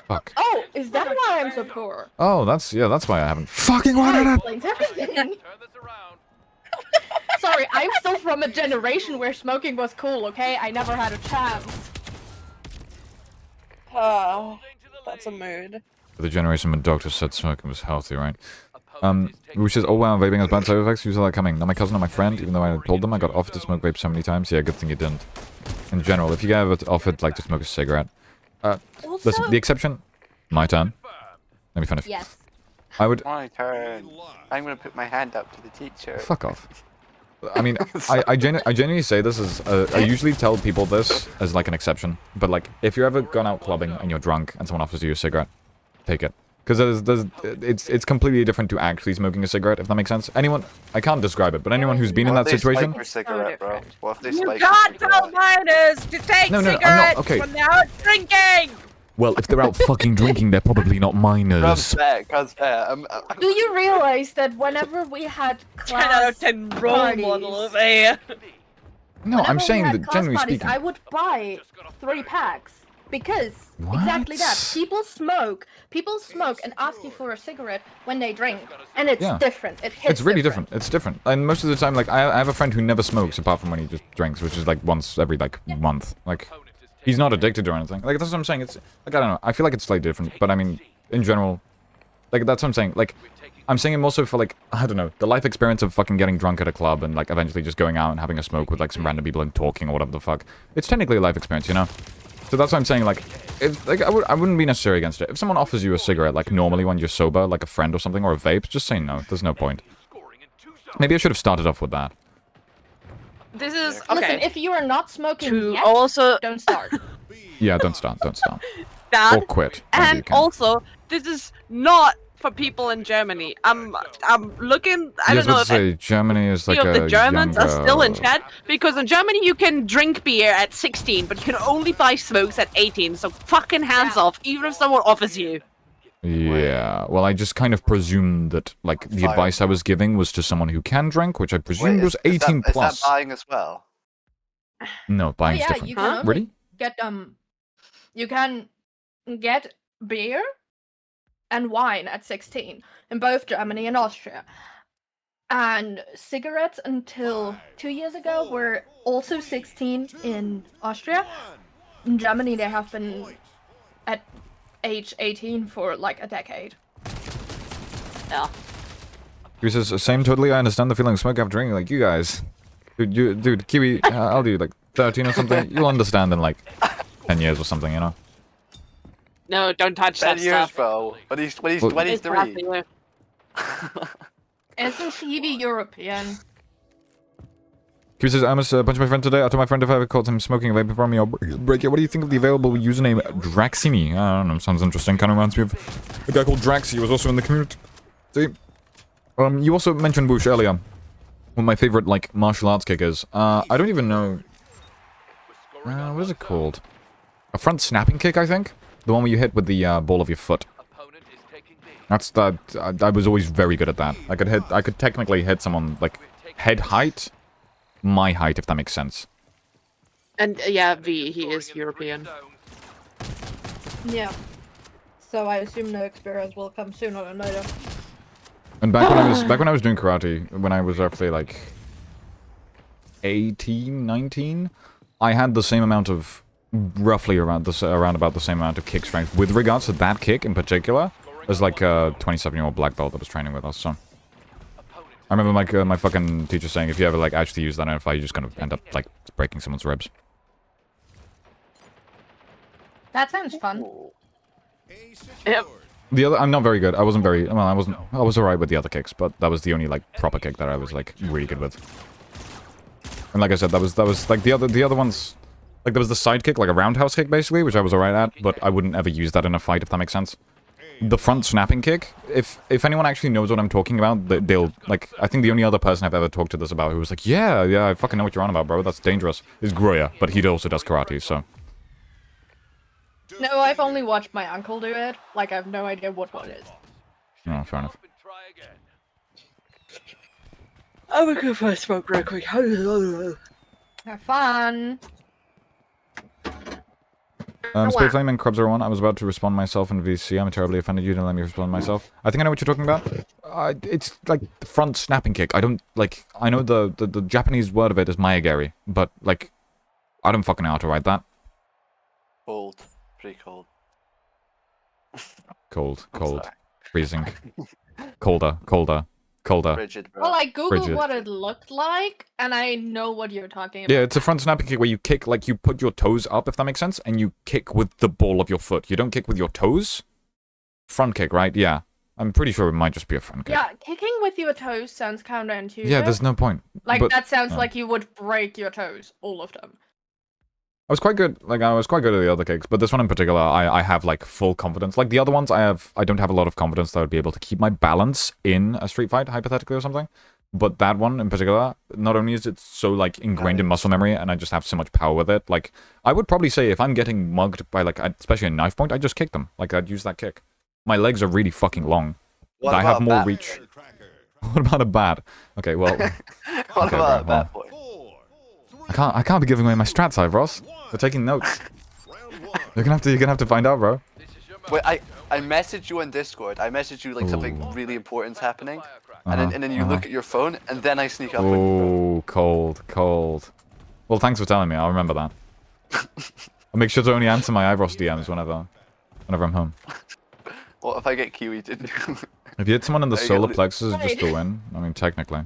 Fuck. Oh, is that why I'm so poor? Oh, that's why I haven't fucking wanted it. Explains everything. Turn this around. Sorry, I'm still from a generation where smoking was cool, okay? I never had a chance. Oh, that's a mood. The generation when doctors said smoking was healthy, right? Which says, oh wow, vaping has bad side effects. Who saw that coming? Not my cousin or my friend, even though I told them I got offered to smoke vape so many times. Yeah, good thing you didn't. In general, if you get offered like to smoke a cigarette, Also, listen, the exception, my turn. Let me finish. yes. I would My turn. I'm gonna put my hand up to the teacher. fuck off. I mean, I genuinely say this as I usually tell people this as like an exception, but like if you're ever gone out clubbing and you're drunk and someone offers you a cigarette, take it. Because it's completely different to actually smoking a cigarette, if that makes sense. Anyone, I can't describe it, but anyone who's been in What that if they situation, spike your cigarette, bro? What if they You spike can't your tell cigarette? minors to take No, no, I'm not- cigarettes okay. when they're out drinking! well, if they're out fucking drinking, they're probably not minors. Cuz Do you realize that whenever we had 10 out of class 10 role parties, models here. No, whenever I'm we saying had that class generally parties, speaking. I would buy 3 packs because exactly that. What? People smoke and ask you for a cigarette when they drink, and it's Yeah. different. It hits It's really different. It's different. And most of the time, like, I have a friend who never smokes apart from when he just drinks, which is like once every like month. Like, he's not addicted or anything. Like, that's what I'm saying. It's like, I don't know. I feel like it's slightly different, but I mean, in general, like, that's what I'm saying. Like, I'm saying it more so for like, I don't know, the life experience of fucking getting drunk at a club and like eventually just going out and having a smoke with like some random people and talking or whatever the fuck. It's technically a life experience, you know? So that's what I'm saying, like, if, like I wouldn't be necessarily against it. If someone offers you a cigarette, like, normally when you're sober, like a friend or something, or a vape, just say no. There's no point. Scoring in 2 zones. Maybe I should have started off with that. This is, Listen, okay, if you are not smoking to yet, also, don't start. Yeah, don't start. Don't start. that, Or quit. Maybe you and can. also, this is not for people in Germany. I'm looking, I Yes, don't know let's if say Germany is like any of a the Germans are still in younger- chat, because in Germany you can drink beer at 16, but you can only buy smokes at 18, so fucking hands Yeah. off, even if someone offers you. Yeah, well, I just kind of presumed that, like, the Fire. advice I was giving was to someone who can drink, which I presumed was 18 is plus. that buying as well? No, buying's yeah, different. you can only Really? get you can get beer and wine at 16 in both Germany and Austria. And cigarettes until 2 years ago were also 16 in Austria. In Germany, they have been at age 18 for like a decade. Yeah. He says, same totally, I understand the feeling of smoke after drinking, like you guys. Dude, Kiwi, I'll do like 13 or something. You'll understand in like 10 years or something, you know? No, don't touch 10 that years, stuff. bro. When he's Well- It's 23. bad for you. Isn't Phoebe European? Kiwi says, I almost punched my friend today. I told my friend if I ever caught him smoking a vape from me, I'll break it. What do you think of the available username Draxini? I don't know, sounds interesting. Kind of reminds me of a guy called Draxi who was also in the community. See? You also mentioned Whoosh earlier. What my favorite, like, martial arts kick is. I don't even know... what is it called? A front snapping kick, I think? The one where you hit with the ball of your foot. Opponent is taking B. That's that. I was always very good at that. I could technically hit someone, like, head height. My height, if that makes sense. And yeah, V, he is European. Yeah. So I assume the experience will come sooner than later. And back when I was doing karate, when I was roughly like 18, 19, I had the same amount of roughly around about the same amount of kick strength with regards to that kick in particular as like a 27-year-old black belt that was training with us. So I remember my fucking teacher saying if you ever like actually use that in a fight, you're just gonna end up like breaking someone's ribs. That sounds fun. Ace Yep. secured. The other, I'm not very good. I was alright with the other kicks, but that was the only like proper kick that I was like really good with. And like I said, that was like the other ones, like there was the side kick, like a roundhouse kick basically, which I was alright at, but I wouldn't ever use that in a fight if that makes sense. The front snapping kick, if anyone actually knows what I'm talking about, they'll like. I think the only other person I've ever talked to this about who was like, yeah, I fucking know what you're on about, bro. That's dangerous. Is Groya, but he also does karate, so. No, I've only watched my uncle do it. Like, I have no idea what one is. Oh, fair enough. And try again. I'm gonna go for a smoke real quick. Have fun. Spirit Flame and Crub01, I was about to respond myself in VC. I'm terribly offended you didn't let me respond myself. I think I know what you're talking about. It's like the front snapping kick. I don't, like, I know the Japanese word of it is Maegari, but, like, I don't fucking know how to write that. Cold. Pretty cold. Cold, I'm cold, sorry. freezing. Colder. Frigid, bro. Well, I googled Frigid. what it looked like, and I know what you're talking about. Yeah, it's a front snapping kick where you kick, like, you put your toes up, if that makes sense, and you kick with the ball of your foot. You don't kick with your toes? Front kick, right? Yeah. I'm pretty sure it might just be a front kick. Yeah, kicking with your toes sounds counterintuitive. Yeah, there's no point. Like, But- that sounds yeah. like you would break your toes, all of them. I was quite good, like, I was quite good at the other kicks, but this one in particular, I have, like, full confidence. Like, the other ones, I don't have a lot of confidence that I would be able to keep my balance in a street fight, hypothetically, or something. But that one in particular, not only is it so, like, ingrained in muscle memory, and I just have so much power with it, like, I would probably say if I'm getting mugged by, like, especially a knife point, I'd just kick them. Like, I'd use that kick. My legs are really fucking long. What I about have a more bat? reach. What about a bat? Okay, well, What Okay, about a bro, bat boy? 4, I can't be giving away my strats, Ross. We're taking notes. round 1. You're gonna have to find out, bro. This is your Wait, moment. I messaged you on Discord. I messaged you like something Ooh. really important's happening, Uh-huh, and then you uh-huh. look at your phone, and then I sneak up on you. Oh, cold. Well, thanks for telling me. I'll remember that. I'll make sure to only answer my Ivros DMs whenever I'm home. What if I get kiwied? If you hit someone in the There you solar go. plexus, it's just Right. a win. I mean, technically.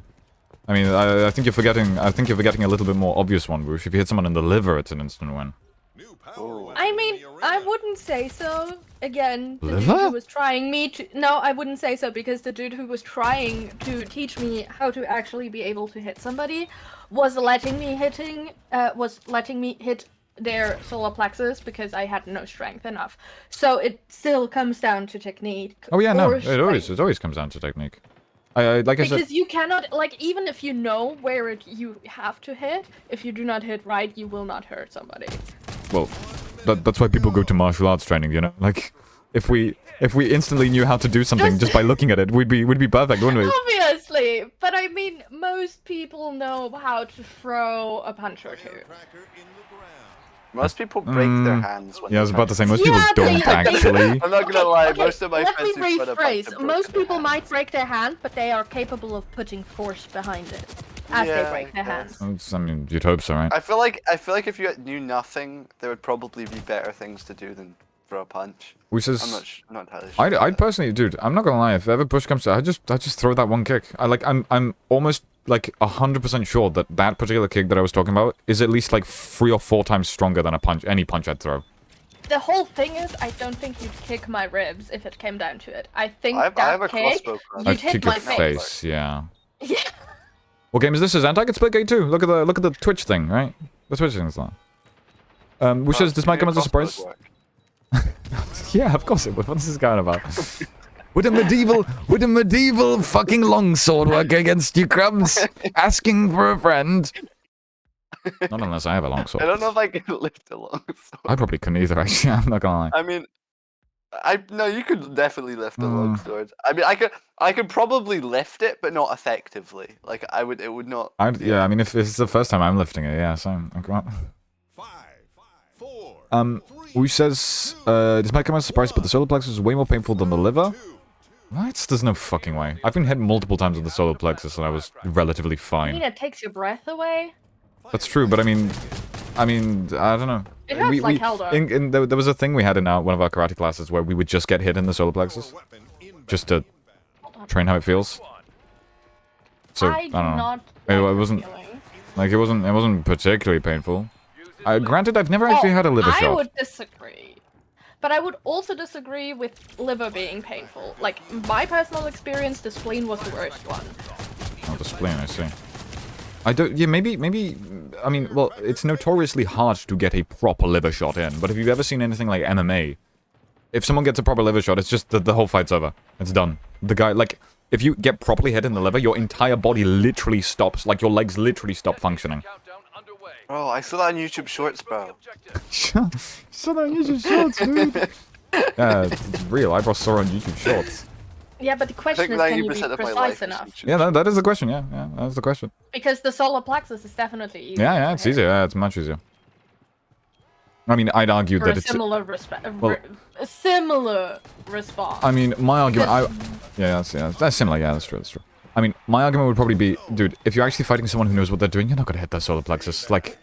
I mean, I think you're forgetting. I think you're forgetting a little bit more obvious one, Whoosh. If you hit someone in the liver, it's an instant win. New power Oh. wave I in mean, the I arena. wouldn't say so. Again, the dude Liver? who was trying me to... No, I wouldn't say so, because the dude who was trying to teach me how to actually be able to hit somebody was letting me hit their solar plexus because I had no strength enough. So it still comes down to technique. Oh yeah, no, or it always strength. comes down to technique. I like I said. Because you cannot, like, even if you know where you have to hit, if you do not hit right, you will not hurt somebody. Well, that's why people go to martial arts training, you know? Like, if we instantly knew how to do something just by looking at it, we'd be perfect, wouldn't we? Obviously, but I mean, most people know how to throw a punch or two. Firecracker in the ground. Most people break their hands when Yeah, I was they about to say, punch. most people Yeah, don't they- actually. I'm not gonna lie, Okay, most of my let friends me who spread a bunch rephrase. have Most broken people their might hands. break their hand, but they are capable of putting force behind it as Yeah, they break their I hand. guess. I mean, you'd hope so, right? I feel like if you knew nothing, there would probably be better things to do than throw a punch. Which is, I'm not entirely sure. I'd personally, dude, I'm not gonna lie. If ever push comes to, I just throw that one kick. I'm almost like 100% sure that particular kick that I was talking about is at least like 3 or 4 times stronger than any punch I'd throw. The whole thing is, I don't think you'd kick my ribs if it came down to it. I think I have that a kick, crossbow cross. you'd I'd hit kick your my face, yeah. Yeah. What game is this? Is Anti can split gate too? Look at the Twitch thing, right? The Twitch thing is that. Which says this might come as a surprise. Yeah, of course it would. What's this guy on about? with a medieval fucking longsword work against you, Crumbs, asking for a friend. Not unless I have a longsword. I don't know if I can lift a longsword. I probably couldn't either, actually. I'm not gonna lie. I mean, no, you could definitely lift a Mm. longsword. I mean, I could probably lift it, but not effectively. Like it would not. Yeah, I mean, if it's the first time I'm lifting it, yeah, same. Okay. 5, 4, Who says, this might come as a surprise, but the solar plexus is way more painful than the liver? What? There's no fucking way. I've been hit multiple times with the solar plexus and I was relatively I mean, fine. it takes your breath away. That's true, but I mean, I don't know. It hurts like hell, though. There was a thing we had in one of our karate classes where we would just get hit in the solar plexus, weapon inbound. just to train how it feels. So, I I don't do know. not. It like the wasn't- feeling. Like, it wasn't particularly painful. Granted, I've never actually had a liver I shot. would disagree. But I would also disagree with liver being painful. Like, my personal experience, the spleen was the worst one. Oh, the spleen, I see. I don't, yeah, maybe, I mean, well, it's notoriously hard to get a proper liver shot in, but if you've ever seen anything like MMA, if someone gets a proper liver shot, it's just the whole fight's over. It's done. The guy, like, if you get properly hit in the liver, your entire body literally stops, like, your legs literally stop functioning. Countdown underway. Bro, I saw that on YouTube Shorts, bro. So that YouTube Shorts, dude. Yeah, it's real. I saw on YouTube Shorts. Yeah, but the I question think is, can you 90% be of my precise life is enough? YouTube. Yeah, that is the question, yeah, that's the question. Because the solar plexus is definitely easier. Yeah, to it's hit easier, yeah, it's much easier. I mean, I'd argue For that a it's... similar a similar response. I mean, my argument, that's similar. Yeah, that's true. I mean, my argument would probably be, dude, if you're actually fighting someone who knows what they're doing, you're not gonna hit their solar plexus. Like,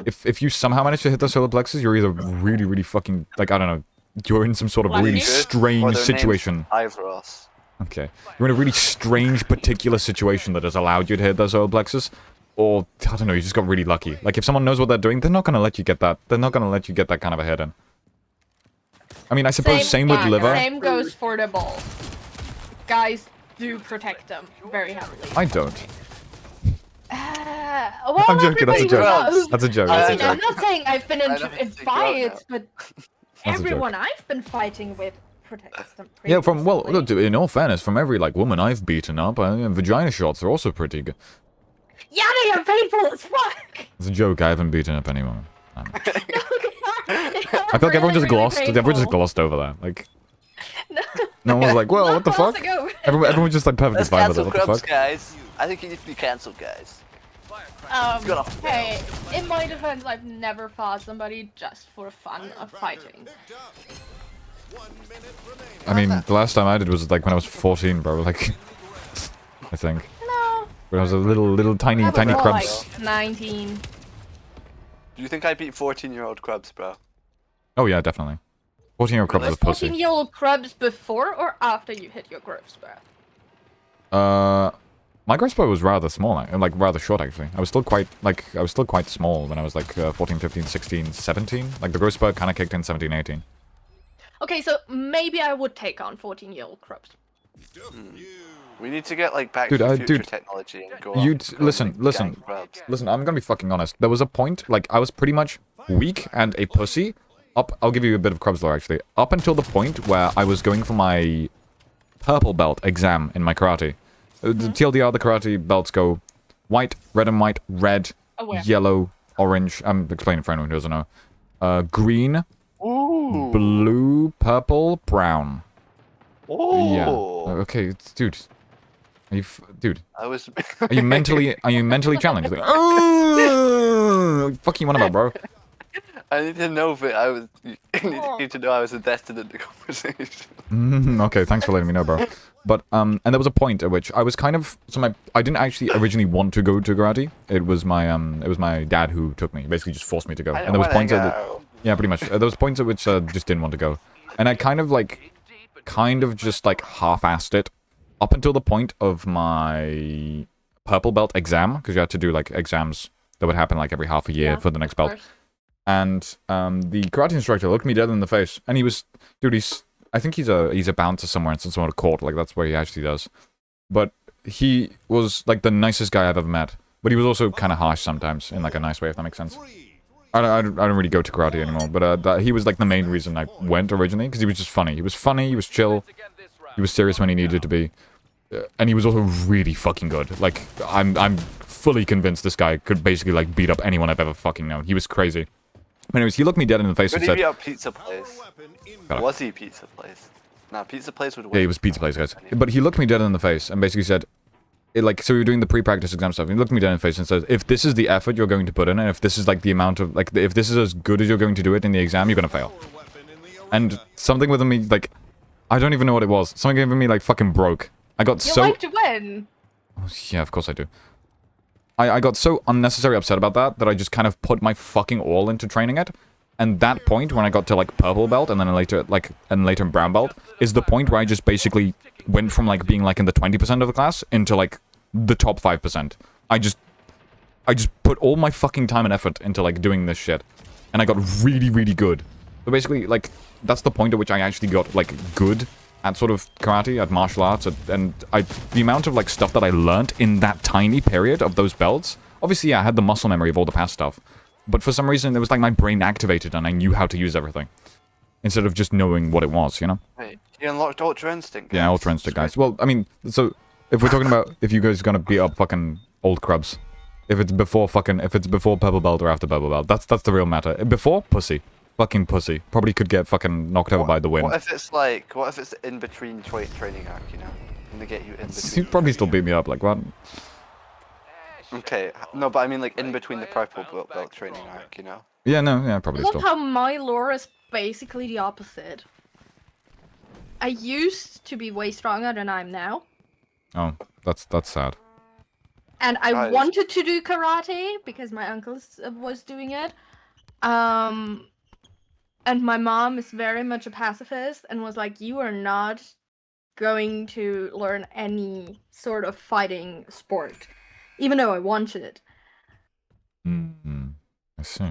if you somehow manage to hit their solar plexus, you're either really, really fucking, like, I don't know, you're in some sort of Lucky. really Good, Or strange their name's situation. Ivros. Okay, you're in a really strange, particular situation that has allowed you to hit their solar plexus, or I don't know, you just got really lucky. Like, if someone knows what they're doing, they're not gonna let you get that. They're not gonna let you get that kind of a hit in. I mean, I suppose same with liver. Same goes for the balls. Guys do protect them very heavily. I don't. Well, I'm joking. That's a everybody joke. knows. That's a joke. I That's a mean, I'm joke. not saying I've been I in know it's a joke fights, now. but That's a everyone I've been fighting with protects them. Yeah, from, well, previously. look, dude, in all fairness, from every, like, woman I've beaten up, vagina shots are also pretty good. Yeah, they are painful as fuck. It's a joke, I haven't beaten up anyone. I I feel like everyone just glossed over that. Like, no one was like, well, what the fuck? Everyone was just, like, perfectly Let's fine with it, cancel what the Grubs, fuck? guys. I think you need to be cancelled, guys. Got off the Hey, in my defense, I've never fought somebody just for fun of fighting. Picked up. 1 minute remaining. I mean, the last time I did was, like, when I was 14, bro, like, I think. No, When I was a little tiny I was more crabs. like 19. Do you think I beat 14-year-old Grubs, bro? Oh, yeah, definitely. 14-year-old crabs Was was a pussy. 14-year-old Krabs before or after you hit your growth spurt? My growth spurt was rather small, like rather short actually. I was still quite small when I was like 14, 15, 16, 17. Like the growth spurt kind of kicked in 17, 18. Okay, so maybe I would take on 14-year-old Krabs. We need to get like Back Dude, to the Future dude, technology and go. You'd go listen, and, like, listen, gank Grubs. listen. I'm gonna be fucking honest. There was a point, like I was pretty much weak and a pussy. I'll give you a bit of Krabs lore actually. Up until the point where I was going for my purple belt exam in my karate. The TLDR, the karate belts go white, red and white, red, Aware. yellow, orange. I'm explaining for anyone who doesn't know. Green, Ooh. blue, purple, brown. Oh. Yeah. Okay, dude. Dude, I was. are you mentally challenged? Like, oh, fuck you on about, bro? I need to know if I was. You need to know I was invested in the conversation. Okay, thanks for letting me know, bro. But and there was a point at which I was kind of I didn't actually originally want to go to karate. It was my dad who took me. Basically, just forced me to go. I And there was don't points wanna at go. yeah, pretty much. There was points at which just didn't want to go, and I kind of just like half-assed it up until the point of my purple belt exam, because you had to do like exams that would happen like every half a year Yeah, for the next of belt. course. And the karate instructor looked me dead in the face, and he was, dude, I think he's a bouncer somewhere in some sort of court, like that's where he actually does. But he was like the nicest guy I've ever met. But he was also kind of harsh sometimes, in like a nice way, if that makes sense. I don't really go to karate anymore, but he was like the main reason I went originally, because he was just funny. He was funny, he was chill. He was serious when he needed to be. And he was also really fucking good. Like, I'm fully convinced this guy could basically, like, beat up anyone I've ever fucking known. He was crazy. But anyways, he looked me dead in the face Could and he said... beat up Pizza Place? Got it. Was he Pizza Place? Nah, Pizza Place would win. Yeah, he was Pizza Place, guys. But he looked me dead in the face and basically said... so we were doing the pre-practice exam stuff, and he looked me dead in the face and said, if this is the effort you're going to put in, and if this is, like, the amount of... Like, if this is as good as you're going to do it in the exam, you're gonna fail. And something within me, like... I don't even know what it was. Something within me, like, fucking broke. I got You so... like to win. Oh, yeah, of course I do. I got so unnecessarily upset about that I just kind of put my fucking all into training it. And that point, when I got to, like, purple belt, and then later, brown belt, is the point where I just basically went from, like, being, like, in the 20% of the class into, like, the top 5%. I just put all my fucking time and effort into, like, doing this shit. And I got really, really good. So basically, like, that's the point at which I actually got, like, good at sort of karate, at martial arts, and the amount of, like, stuff that I learned in that tiny period of those belts. Obviously, yeah, I had the muscle memory of all the past stuff. But for some reason, it was like my brain activated and I knew how to use everything. Instead of just knowing what it was, you know? Wait, you unlocked Ultra Instinct. Yeah, Ultra Instinct, guys. Well, I mean, so, if we're talking about if you guys are gonna beat up fucking old crubs, if it's before purple belt or after purple belt, that's the real matter. Before, pussy. Fucking pussy. Probably could get fucking knocked over by the wind. What if it's in between training arc, you know? And they get you in between. He'd probably still beat me up, like, what? Okay, no, but I mean, like, in between the purple belt training arc, you know? Yeah, no, yeah, I probably love still. how my lore is basically the opposite. I used to be way stronger than I'm now. Oh, that's sad. And I Nice. wanted to do karate because my uncle was doing it. And my mom is very much a pacifist and was like, you are not going to learn any sort of fighting sport. Even though I wanted it. Mm-hmm. I see.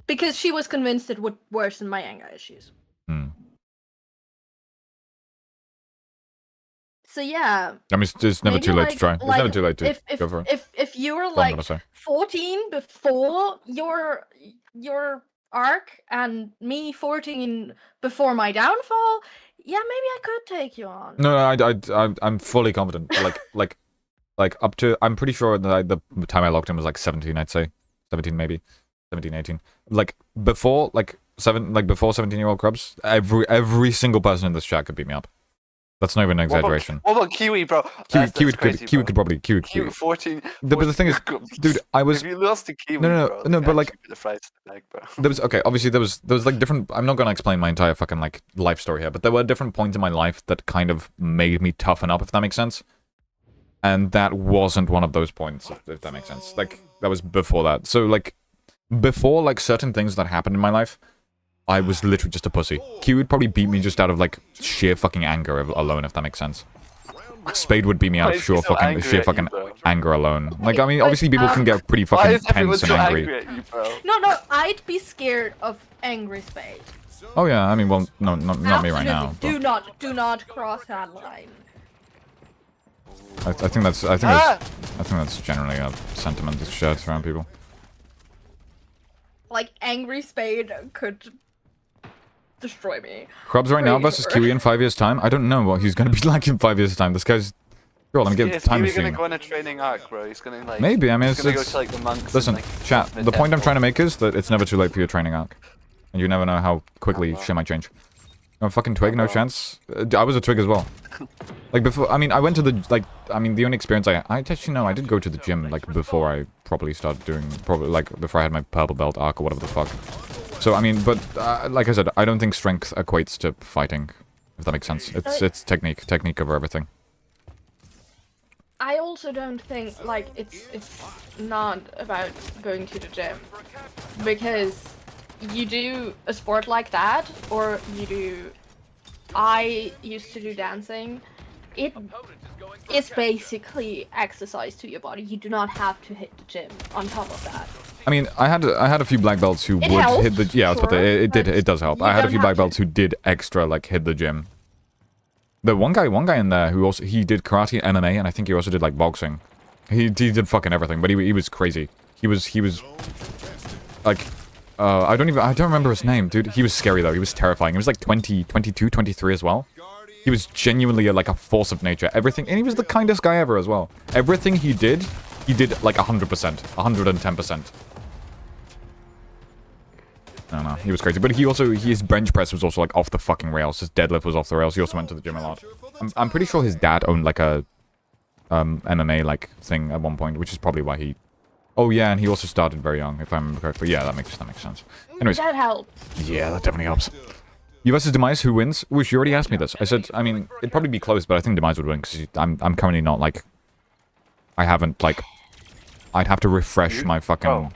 Because she was convinced it would worsen my anger issues. Hmm. So yeah. I mean, it's never maybe, too late to like- try. It's like, never too late to if go for it. if you were That's all I'm like gonna say. 14 before your arc and me 14 before my downfall, yeah, maybe I could take you on. No, I'm fully confident. Like up to, I'm pretty sure that the time I locked in was like 17, I'd say. 17 maybe. 17, 18. Like before, before 17-year-old crubs, every single person in this chat could beat me up. That's not even an exaggeration. What about Kiwi, bro? Kiwi Crazy, could bro. probably, Kiwi. Kiwi 14. But the thing is, dude, I was... If you lost to Kiwi, No, bro, no, they but, like- actually put the fries in the bag, bro. There was, okay, obviously there was like different, I'm not gonna explain my entire fucking like life story here, but there were different points in my life that kind of made me toughen up, if that makes sense. And that wasn't one of those points, if that makes sense. Like, that was before that. So, like, before, like, certain things that happened in my life, I was literally just a pussy. Q would probably beat me just out of, like, sheer fucking anger alone, if that makes sense. Spade would beat me out Why of is he so angry sheer at fucking you, bro? anger alone. Like, I mean, obviously people can get pretty Why fucking is everyone tense and so angry. angry at you, bro? No, I'd be scared of Angry Spade. Oh yeah, I mean, well, no, not me right now. Absolutely. Do not cross that line. I think that's generally a sentiment that's shared around people. Like, Angry Spade could destroy me. Krubs right now Pretty versus sure. Kiwi in 5 years' time? I don't know what he's gonna be like in 5 years' time. This guy's... Girl, let me get Is a time Kiwi gonna machine. go on a training arc, bro? He's gonna like. Maybe, I mean, he's it's... gonna go it's to like the monks. listen, and, like, chat, the the point I'm temple. trying to make is that it's never too late for your training arc. And you never know how quickly shit might change. No fucking twig, no chance. I was a twig as well. Like, before, I mean, I went to the, like, I mean, the only experience I actually, no, I did go to the gym, like, before I probably started doing, like, before I had my purple belt arc or whatever the fuck. So, I mean, but, like I said, I don't think strength equates to fighting, if that makes sense. It's technique over everything. I also don't think, like, it's not about going to the gym. Because you do a sport like that, or you do... I used to do dancing. It's basically exercise to your body. You do not have to hit the gym on top of that. I mean, I had a few black belts who It would helps, hit the... Yeah, that's what sure, it does help. you I had a don't few have black to. belts who did extra, like, hit the gym. The one guy in there who also, he did karate, MMA, and I think he also did, like, boxing. He did fucking everything, but he was crazy. He was, like, I don't remember his name, dude. He was scary, though. He was terrifying. He was, like, 22, 23 as well. He was genuinely like a force of nature. Everything, and he was the kindest guy ever as well. Everything he did like 100%, 110%. I don't know, he was crazy. But he also, his bench press was also like off the fucking rails. His deadlift was off the rails. He also went to the gym a lot. I'm pretty sure his dad owned like a MMA like thing at one point, which is probably why he. Oh yeah, and he also started very young, if I remember correctly. Yeah, that makes sense. Anyways, That helps. yeah, that definitely helps. You versus Demise, who wins? Wish, you already asked me this. I said, I mean, it'd probably be close, but I think Demise would win because I'm currently not like. I haven't like. I'd have to refresh my fucking. Oh.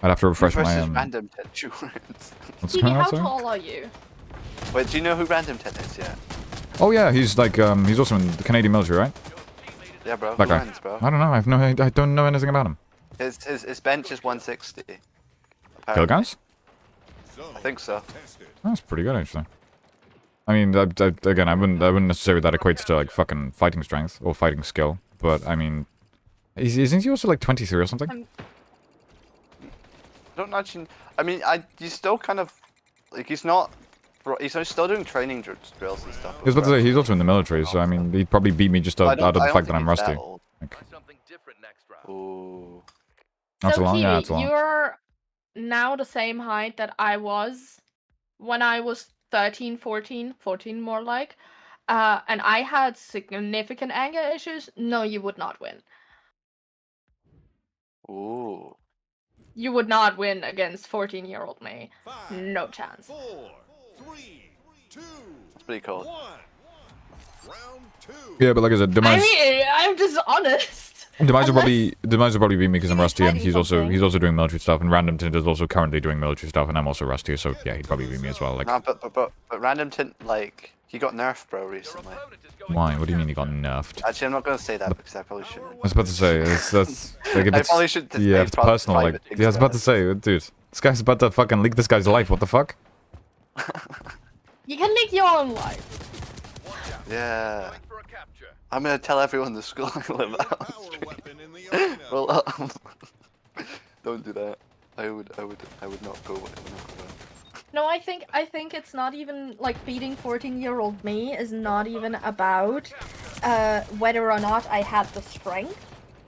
I'd have to refresh my. Versus Random Tit. What's Stevie, going on, how sorry? tall are you? Wait, do you know who Random Tit is? Yeah. Oh yeah, he's like he's also in the Canadian military, right? Yeah, bro. That Who guy. wins, bro? I don't know. I don't know anything about him. His bench is 160. Kill apparently. guys? I think so. That's pretty good actually. I mean, again, I wouldn't necessarily that equates to like fucking fighting strength or fighting skill, but I mean, isn't he also like 23 or something? I don't actually. I mean, he's still kind of like he's not. He's still doing training drills and stuff. I was about to say he's also in the military, so I mean, he'd probably beat me just out of the fact that I'm rusty. Like, Something different next round. Ooh. that's so a long, Kiwi, yeah, that's a long. you're now the same height that I was when I was 13, 14 more like. And I had significant anger issues. No, you would not win. Ooh. You would not win against 14-year-old me. 5, No chance. 4, 3, 2, That's pretty cool. 1. Round 2. Yeah, but like I said, I Demise, mean, I'm just honest. Demise will probably beat me because I'm He's rusty, and fighting something. he's also doing military stuff, and Random Tint is also currently doing military stuff, and I'm also rusty, so yeah, he'd probably beat me as well. Like, Nah, but Random Tint, like, he got nerfed, bro, recently. why? What do you mean he got nerfed? Actually, I'm not gonna say that because I probably shouldn't. I was about to say, that's like if I it's, probably should. yeah, if it's personal, like, things yeah, I was about to say, dude, this guy's about to fucking leak this guy's life. What the fuck? You can leak your own life. Yeah. Going for a capture. I'm gonna tell everyone in the school I live out. Power weapon in the arena. Well, don't do that. I would not go with it. No, I think it's not even like beating 14-year-old me is not even about whether or not I had the strength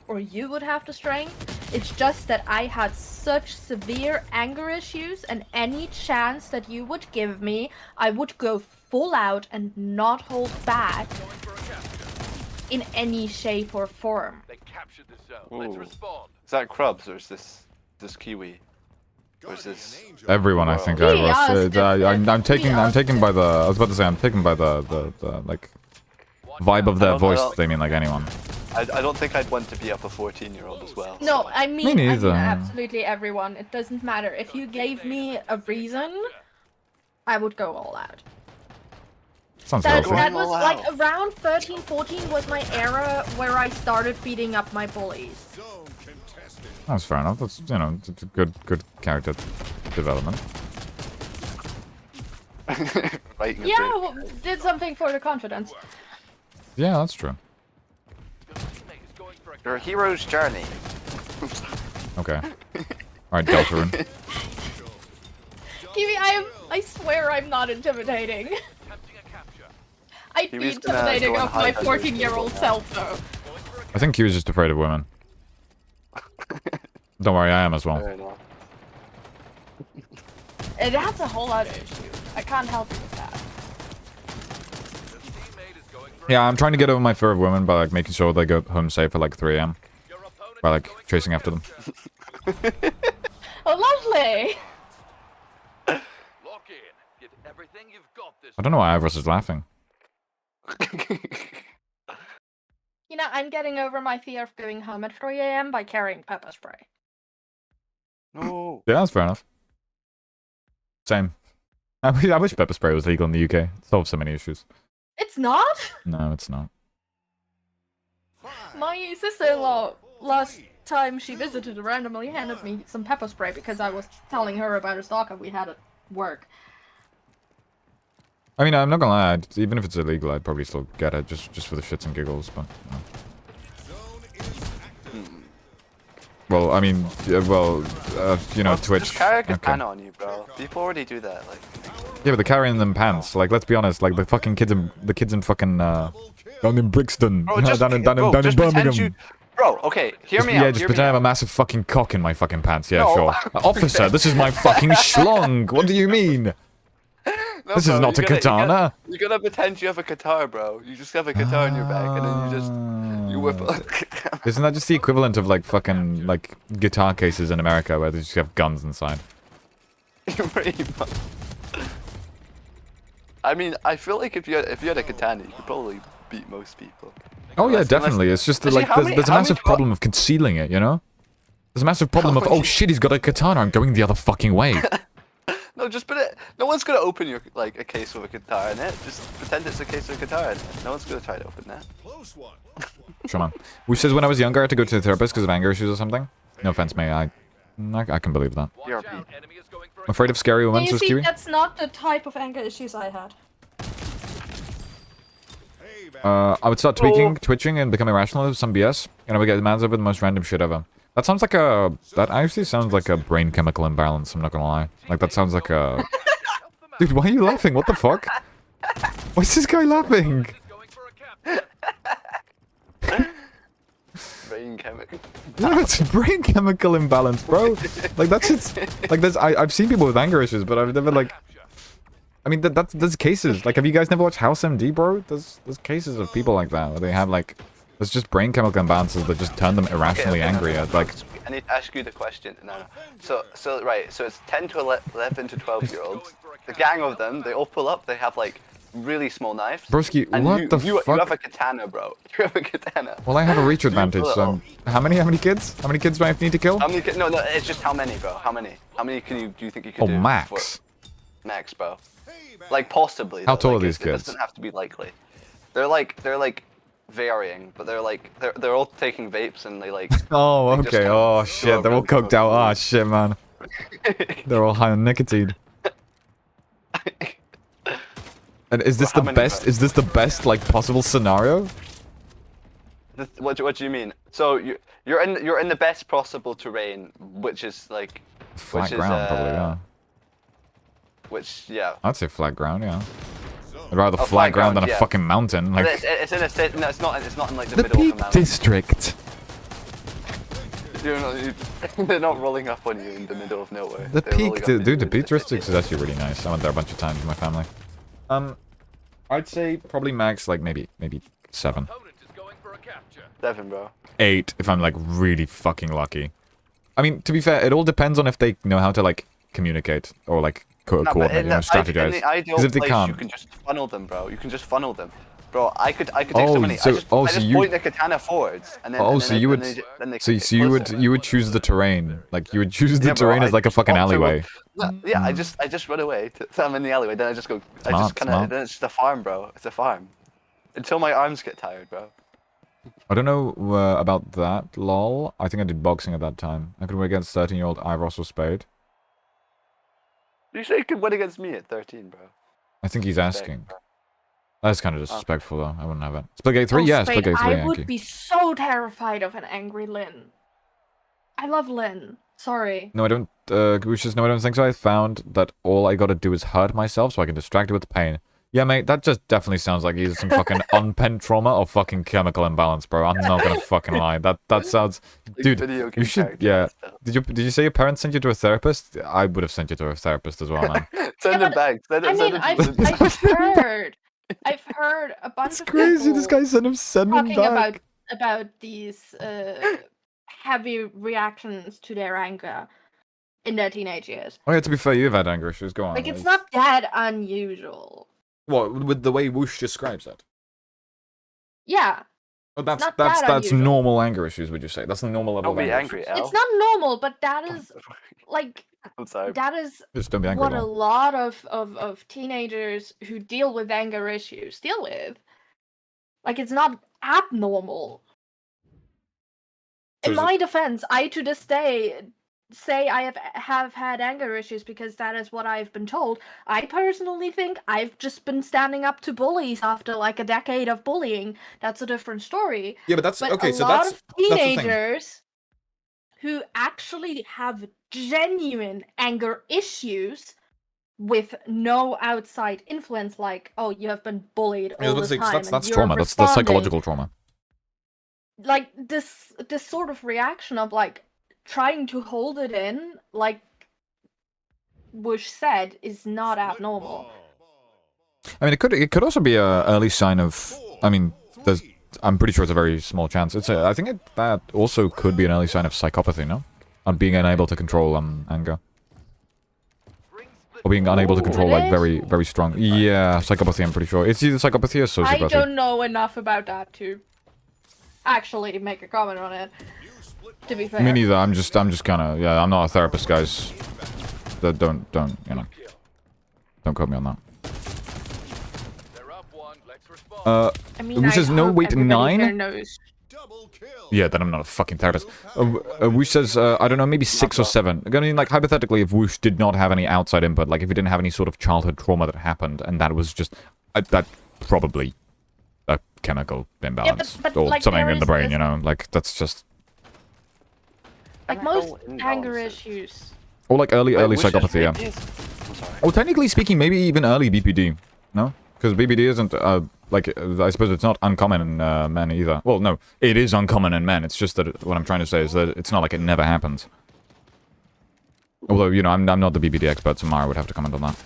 or you would have the strength. It's just that I had such severe anger issues, and any chance that you would give me, I would go full out and not hold back Going for a capture. in any shape or form. They captured the zone. Let's Ooh. respond. Is that Krubs or is this Kiwi? Or is this? Everyone, I think, I Yeah, was. it's I'm taken different. by the. I was about to say, I'm taken by the like vibe of their I don't voice. know. They mean like anyone. I don't think I'd want to be up a 14-year-old as well. No, so- I mean neither. absolutely everyone. It doesn't matter. If you gave me a reason, I would go all out. Sounds That, healthy. that Going was all like out. around 13, 14 was my era where I started beating up my bullies. Zone contested. That's fair enough. That's, you know, it's a good character development. Right. Yeah, well, did something for the confidence. Yeah, that's true. Your teammate is going for a Your hero's journey. Okay. Alright, Deltarune. Kiwi, I swear I'm not intimidating. attempting a capture. I'd be Kiwi's gonna intimidating go of and my hide under his 14-year-old table self, though. Going for a I think he was just afraid of women. Don't worry, I am as well. Fair enough. And that's a whole other issue. I can't help you with that. The teammate is going for a Yeah, I'm trying to get over my fear of women by like making sure they go home safe at like 3 a.m. Your opponent by is like going for chasing a after them. capture. Oh, lovely! Lock in. Give everything you've got this I don't know why Ivros is laughing. You know, I'm getting over my fear of going home at 3 a.m. by carrying pepper spray. No. Yeah, that's fair enough. Same. I wish pepper spray was legal in the UK. It solves so many issues. It's not? No, it's not. 5, My sister-in-law, last time she visited, randomly handed me some pepper spray because I was telling her about a stalker we had at work. I mean, I'm not gonna lie. Even if it's illegal, I'd probably still get it just for the shits and giggles. But you know. zone is active. Well, I mean, yeah, well, you know, Well, Twitch. Just carry a Okay. katana on you, bro. People already do that. Like, Power Yeah, but they're carrying them pants. Like, let's be honest. Like the fucking kids in fucking down in Brixton, Bro, just, down in just pretend Birmingham. you... Bro, okay, hear me out. Yeah, just hear pretend I me have a out. massive fucking cock in my fucking pants. Yeah, No. sure. Officer, this is my fucking schlong. What do you mean? No, This bro, is not you a gotta- katana. You gotta pretend you have a guitar, bro. You just have a guitar in your back, and then you just... You whip Ah. Isn't that just the equivalent of like fucking like guitar cases in America where they just have guns inside? Pretty much. I mean, I feel like if you had a katana, you could probably beat most people. Oh yeah, Unless- definitely. It's just that, Actually, like how there's many- a how many massive pro- problem of concealing it, you know? There's a massive problem of, oh shit, he's got a katana, I'm going the other fucking way. No, just put it. No one's gonna open your like a case with a guitar in it. Just pretend it's a case with a guitar in it. No one's gonna try to open that. Close one. Sure, man. Who says when I was younger I had to go to the therapist because of anger issues or something? No offense, mate. I can believe that. You're Watch a out, enemy is going for a I'm afraid of scary women, You says see, Kiwi. that's not the type of anger issues I had. Hey, man. I would start twitching and become irrational with some BS, and I would get mad over the most random shit ever. That sounds like a... That actually sounds like a brain chemical imbalance, I'm not gonna lie. Like, that sounds like a... Dude, why are you laughing? What the fuck? Why is this guy laughing? going for a cap. brain chemical. No, it's brain chemical imbalance, bro. Like, that's it's... Like, I've seen people with anger issues, but I've never, like... I mean, there's cases. Like, have you guys never watched House MD, bro? There's cases of people like that, where they have, like... There's just brain chemical imbalances that just turn them irrationally angry at, like... I need to ask you the question. No. So right. So it's 10 to 11 to 12-year-olds. The gang of them, they all pull up. They have like really small knives. Broski, And what you, the you fuck? have a katana, bro. You have a katana. Well, I have a reach advantage, pull it so... How many kids? How many kids do I need to kill? How many? No, it's just how many, bro. How many? How many do you think you can Oh, do? max. Max, bro. Hey, man. Like possibly. How though, tall like, are these it kids? doesn't have to be likely. They're like varying, but they're all taking vapes and they like. Oh, They just okay. kinda Oh, go shit. They're all around coked out. smoking. Oh, shit, man. They're all high on nicotine. And is this Well, the how many, best? bro? Is this the best, like, possible scenario? What do you mean? So you're in the best possible terrain, which is like Flat Which is, ground, probably, yeah. yeah. I'd say flat ground, yeah. So, I'd rather Oh, flat ground than a yeah. fucking mountain. But Like, it's in a state. No, it's not in like the the middle of Peak a mountain. District. They're not rolling up on you in the middle of nowhere. The They're rolling Peak, up in dude, the Peak District is actually really nice. I went there a bunch of times with my family. I'd say probably max, like, maybe 7. Opponent is going for a capture. 7, bro. 8 if I'm like really fucking lucky. I mean, to be fair, it all depends on if they know how to like communicate or like No, but coordinate, in you know, the, in strategize. the ideal Because if they place, you can't, can just funnel them, bro. You can just funnel them. Bro, I could take Oh, so many. so- I just so you- point the katana forwards, and then. oh, and so then you then would, then they so get you closer. would choose the terrain, like you would choose the Yeah, bro, terrain as I like a just fucking walk through alleyway. No, yeah, I just run away. So I'm in the alleyway. Then I just go. I Smart, just kind of. smart. Then it's just a farm, bro. It's a farm. Until my arms get tired, bro. I don't know about that, lol. I think I did boxing at that time. I could win against 13-year-old Ivros or Spade. You say you could win against me at 13, bro. I think he's Respect, asking. bro. That's kind of disrespectful though. I wouldn't have it. Splitgate 3, yeah, Spade, Splitgate 3, I Yankee. would be so terrified of an angry Lynn. I love Lynn. Sorry. No, I don't, Gushas, no, I don't think so. I found that all I gotta do is hurt myself so I can distract it with pain. Yeah, mate, that just definitely sounds like either some fucking unpent trauma or fucking chemical imbalance, bro. I'm not gonna fucking lie. That sounds... Like Dude, video game you should... characters Yeah. and stuff. Did you say your parents sent you to a therapist? I would have sent you to a therapist as well, man. Send Yeah, it back. Send it, I send mean, it to I've heard a bunch It's of crazy, people this guy sent him talking back. about these heavy reactions to their anger in their teenage years. Oh yeah, to be fair, you've had anger issues, go on. Like, it's not that unusual. What, with the way Whoosh describes it? Yeah, Oh, that's not that that's unusual. normal anger issues, would you say? That's the normal level Don't of be anger angry, issues. El. it's not normal, but that is like I'm sorry. that is Just don't be angry what at a all. lot of teenagers who deal with anger issues deal with. Like, it's not abnormal. So In is it- my defense, I to this day say I have had anger issues because that is what I've been told. I personally think I've just been standing up to bullies after like a decade of bullying. That's a different story. Yeah, but that's But okay. a So lot that's of the thing. teenagers who actually have genuine anger issues with no outside influence, like, oh, you have been bullied all the time. and that's you're trauma. That's responding, psychological trauma. Like this sort of reaction of like trying to hold it in, like Wush said, is not abnormal. I mean, it could also be a early sign of. I mean, I'm pretty sure it's a very small chance. I think that also could be an early sign of psychopathy, no? On being unable to control anger. Or being unable to control, like, very, very strong. Yeah, psychopathy, I'm pretty sure. It's either psychopathy or sociopathy. I don't know enough about that to actually make a comment on it, to be fair. Me neither, I'm just kind of, yeah, I'm not a therapist, guys. Don't, you know. Don't quote me on that. They're up one. Let's respond. I mean, Which is no, hope wait, everybody 9? here knows. Double kill. Yeah, then I'm not a fucking therapist. Woosh says, I don't know, maybe 6 or 7. I mean, like, hypothetically, if Woosh did not have any outside input, like, if he didn't have any sort of childhood trauma that happened, and that was just, that probably a chemical imbalance. but, or like, something there in the is brain, this- you know? Like, that's just... Like most anger issues. Or, like, early Wait, Wush is psychopathy, yeah. rapist? I'm sorry. Well, technically speaking, maybe even early BPD, no? Because BPD isn't, like, I suppose it's not uncommon in men either. Well, no, it is uncommon in men. It's just that what I'm trying to say is that it's not like it never happens. Although, you know, I'm not the BPD expert, so Mara would have to comment on that.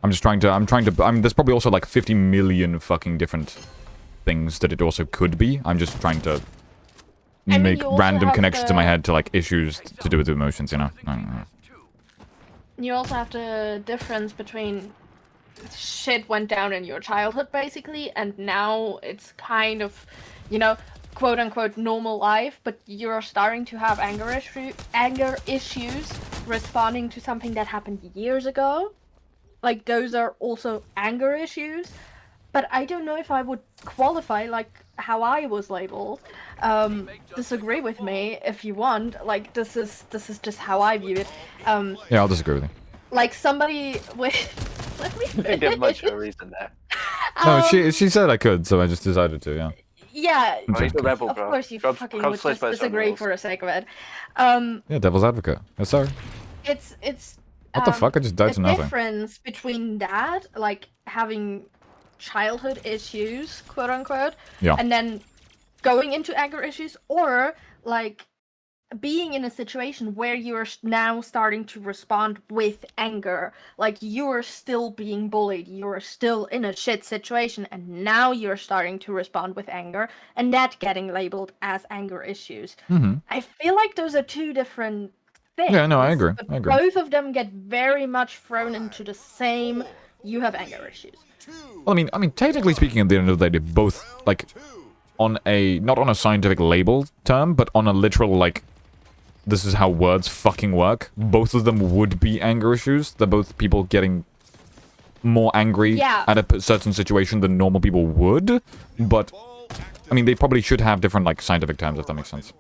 I'm just trying to, I mean, there's probably also like 50 million fucking different things that it also could be. I'm just trying to mean, make you also random have connections in my the- head to, like, issues to do with emotions, you know? I don't know. You also have the difference between shit went down in your childhood, basically, and now it's kind of, you know, quote unquote normal life, but you're starting to have anger issues responding to something that happened years ago. Like, those are also anger issues, but I don't know if I would qualify like how I was labeled. Disagree with me if you want. Like, this is just how I view it. Yeah, I'll disagree with you. Like somebody with. Let me I didn't give much of a finish. reason there. No, Um, she said I could, so I just decided to, yeah. Yeah, Oh, he's a rebel, of bro. course you Grubs- fucking Grubs would plays just by his own disagree rules. for the sake of it. Yeah, devil's advocate. Yes, sir. It's What the fuck? I just died the to nothing. difference between that, like having childhood issues, quote unquote, Yeah. and then going into anger issues, or like being in a situation where you're now starting to respond with anger, like you're still being bullied, you're still in a shit situation, and now you're starting to respond with anger, and that getting labeled as anger issues. Mm-hmm. I feel like those are two different things. Yeah, no, I agree. But I agree. both of them get very much thrown into the same. You have anger issues. Well, I mean, technically speaking, at the end of the day, they both, like, on a, not on a scientific label term, but on a literal, like, this is how words fucking work. Both of them would be anger issues. They're both people getting more angry Yeah. at a certain situation than normal people would. But, I mean, they probably should have different, like, scientific terms, if that makes sense.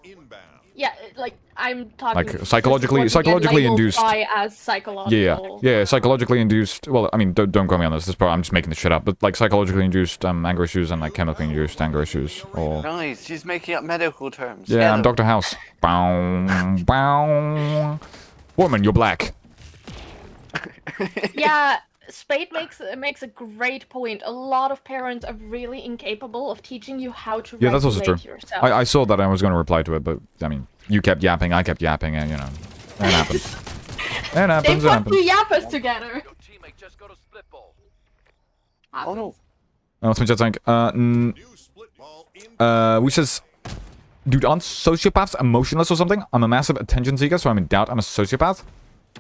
Yeah, like I'm talking. Like, this is psychologically- what we get psychologically labeled induced. by as psychological. Yeah, psychologically induced. Well, I mean, don't quote me on this. I'm just making this shit up. But like psychologically induced anger issues and like chemically induced anger issues. Or Nice, he's making up medical terms. yeah, Get I'm him. Dr. House. Bow, bow. Woman, you're black. Yeah, Spade makes a great point. A lot of parents are really incapable of teaching you how to Yeah, that's also true. regulate yourself. I saw that. I was going to reply to it, but I mean, you kept yapping, I kept yapping, and you know, it happens. It They happens. It put happens. two yappers together. Your teammate just got a split ball. Oh no. What's my chat saying? Which says, dude, aren't sociopaths emotionless or something? I'm a massive attention seeker, so I'm in doubt I'm a sociopath.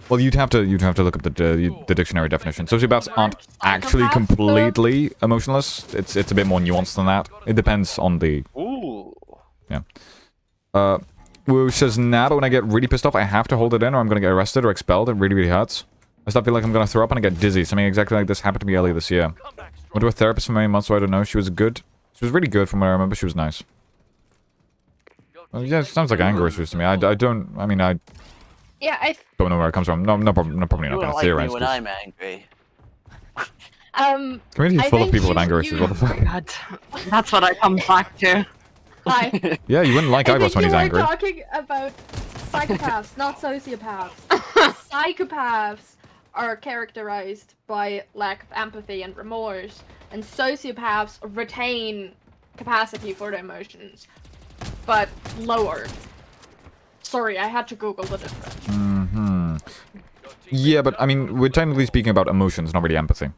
Well, you'd have to look up the dictionary definition. Sociopaths aren't actually Psychopaths, completely emotionless. It's a bit more nuanced than that. It depends on the Ooh. Woo says, nah, but when I get really pissed off, I have to hold it in or I'm gonna get arrested or expelled. It really, really hurts. I start feeling like I'm gonna throw up and I get dizzy. Something exactly like this happened to me earlier this year. Went to a therapist for many months, so I don't know. She was good. She was really good from what I remember. She was nice. Well, yeah, it sounds like anger issues to me. I don't Yeah, I know where it comes from. No, probably not You gonna don't like me theorize. when 'Cause I'm angry. community I is full of think people with you- anger issues. What the fuck? God, that's what I come back to. hi. Yeah, you wouldn't like I Ivos think when you he's were angry. talking about psychopaths, not sociopaths. Psychopaths are characterized by lack of empathy and remorse, and sociopaths retain capacity for their emotions, but lowered. Sorry, I had to Google the difference. Mm-hmm. Yeah, but I mean, we're technically speaking about emotions, not really empathy.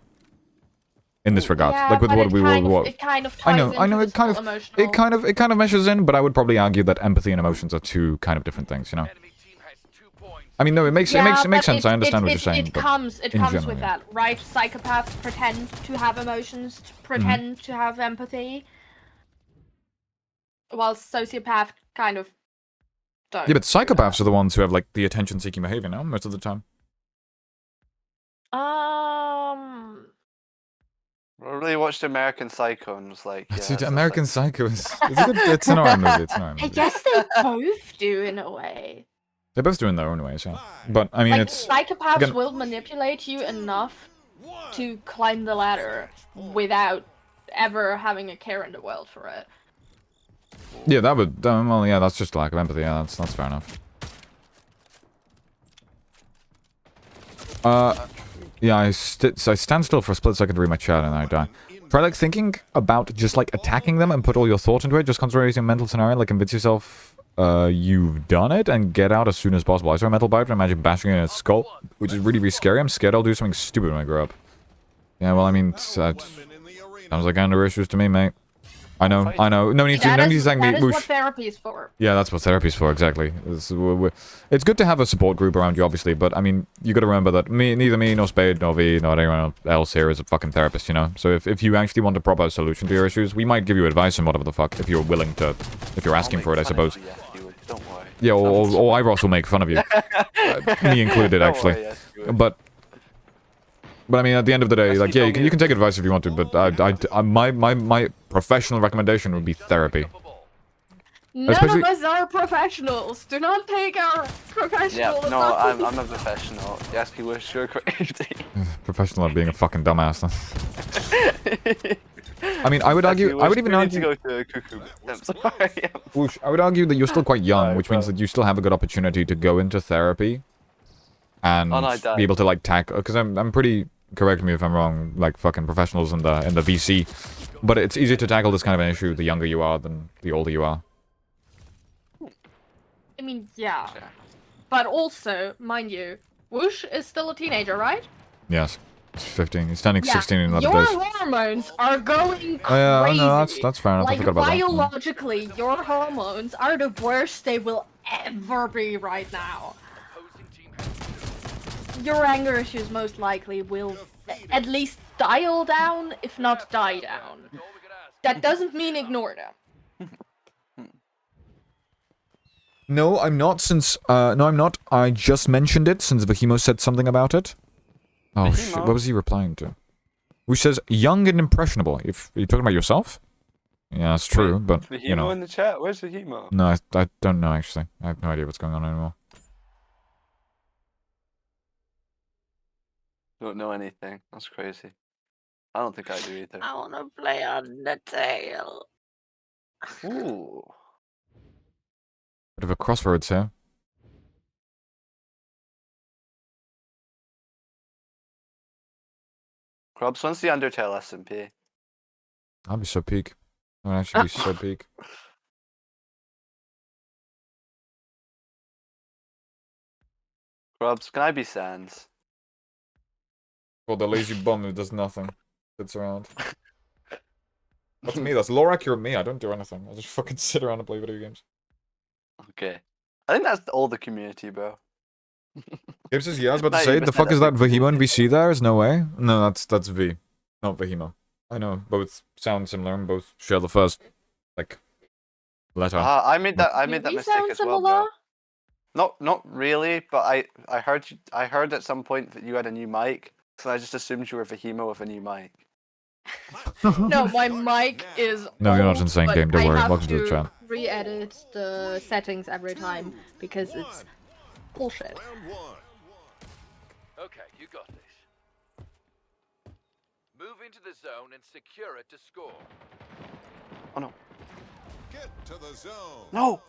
In this regard, Yeah, like with but what it we kind will. of, it kind of I ties know, into it this kind whole of, emotional... it kind of meshes in, but I would probably argue that empathy and emotions are two kind of different things, you know. Enemy team has 2 points. I mean, no, it makes Yeah, it makes but sense. I understand what you're saying. It but comes in comes general, with yeah. that, right? Psychopaths pretend to have emotions, pretend to have empathy, while sociopaths kind of don't. Yeah, but do psychopaths that. are the ones who have like the attention-seeking behavior now most of the time. I really watched American Psycho and was like, yeah. Dude, that's American like... Psycho is it's an alright movie. It's an alright I movie. guess they both do in a way. They're both doing their own ways, yeah. But I mean, Like it's psychopaths again- will manipulate you enough to climb the ladder without ever having a care in the world for it. yeah, that would well, yeah, that's just lack of empathy. Yeah, that's fair enough. Yeah, I stand still for a split second to read my chat and then I die. Try like thinking about just like attacking them and put all your thought into it. Just concentrate on a mental scenario, like convince yourself you've done it and get out as soon as possible. I saw a metal pipe and imagine bashing it in its skull, which is really, really scary. I'm scared I'll do something stupid when I grow up. Yeah, well, I mean, sounds like under issues to me, mate. I know. No need to thank me. That is Whoosh. what therapy is for. Yeah, that's what therapy's for, exactly. It's good to have a support group around you, obviously, but I mean, you gotta remember that neither me, nor Spade, nor V, nor anyone else here is a fucking therapist, you know? So if you actually want a proper solution to your issues, we might give you advice and whatever the fuck, if you're willing to, if you're asking for it, I suppose. Yes, you would. Don't worry. Yeah, or Iros will make fun of you. Me included, Don't actually. worry, yes, you would. But I mean, at the end of the day, Yes, like, you yeah, told me you can to. take advice if you want to, but my professional recommendation would be therapy. None Especially- of us are professionals. Do not take our professional Yeah, no, advice. I'm a professional. Yes, people with sure crazy. Professional at being a fucking dumbass. I mean, I would argue, I would even We need to argue, go to cuckoo. I'm sorry. Whoosh, I would argue that you're still quite young, Sorry, which means bro. that you still have a good opportunity to go into therapy and Oh, no, I died. be able to like tackle. Because I'm pretty, correct me if I'm wrong, like fucking professionals in the VC, but it's easier to tackle this kind of an issue the younger you are than the older you are. I mean, yeah. Sure. But also, mind you, Whoosh is still a teenager, right? Yes, he's 15. He's turning 16 in 11 Your days. hormones are going crazy. Oh yeah, oh, no, that's fair enough. I Like, forgot about that. biologically, your hormones are the worst they will ever be right now. Opposing team has Your anger issues most likely will at least dial down, if not die down. all we can ask. That doesn't mean ignore them. No, I'm not. Since no, I'm not. I just mentioned it since Vahimo said something about it. Oh shit! Vahimo? What was he replying to? Which says young and impressionable. If you're talking about yourself, yeah, that's true. But The you know, in the chat. Where's the Hemo? no, I don't know actually. I have no idea what's going on anymore. Don't know anything. That's crazy. I don't think I do either. I want to play on the tail. Ooh. Bit of a crossroads here. Grubs, when's the Undertale SMP? I'll be so peak. I'll actually be so peak. Grubs, can I be Sans? Well, the lazy bum who does nothing, sits around. That's me. That's lore accurate me. I don't do anything. I just fucking sit around and play video games. Okay. I think that's all the community, bro. Gabe says, yeah, I was about to Not say, even the fuck that is that big. Vahimo and VC there? Is no way. No, that's V. Not Vahimo. I know, both sound similar and both share the first, like, letter. I made that Do we mistake sound as well, bro. similar? Not really, but I heard at some point that you had a new mic, so I just assumed you were Vahimo with a new mic. No, my mic is. No, you're not old, insane, but Game. Don't I worry. have Welcome to the chat. Re-edit the settings every time because it's bullshit. Round one. Okay, you got this. Move into the zone and secure it to score. Oh no. Get to the zone. No!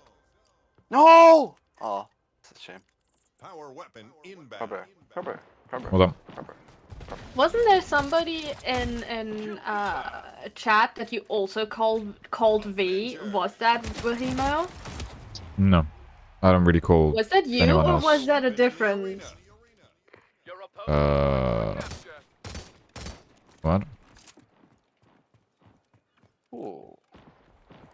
No! Oh, that's a shame. Power weapon inbound. Rubber. Hold on. Wasn't there somebody in chat that you also called V? Was that Wahimo? No. I don't really call Was that you, anyone or else. was that a different? Your opponent Uh, what? Ooh.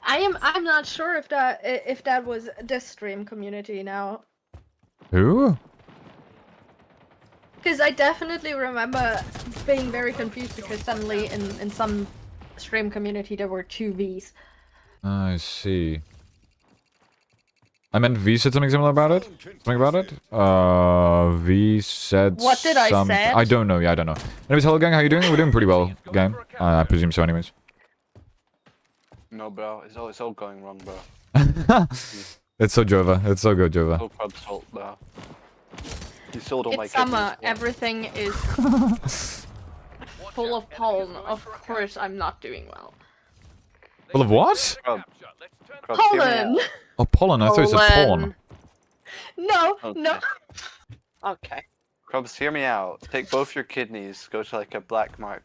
I'm not sure if that was this stream community now. Who? Because I definitely remember being very confused because suddenly in some stream community there were two Vs. I see. I meant V said something similar about it? Something about it? V said What did I something. say? I don't know, yeah, I don't know. Anyways, hello gang, how you doing? We're doing pretty well, gang. I presume so anyways. No, bro. It's all going wrong, bro. It's so Jova. It's so good, Jova. No Crab's fault, bro. You sold all my It's summer, kidneys, bro. everything is full of pollen. Of course I'm not doing well. Full of what? Crab, Crab, hear me Pollen! out. Oh, pollen. I thought you said porn. No, Okay. no. Okay. Crabs, hear me out. Take both your kidneys, go to like a black mark.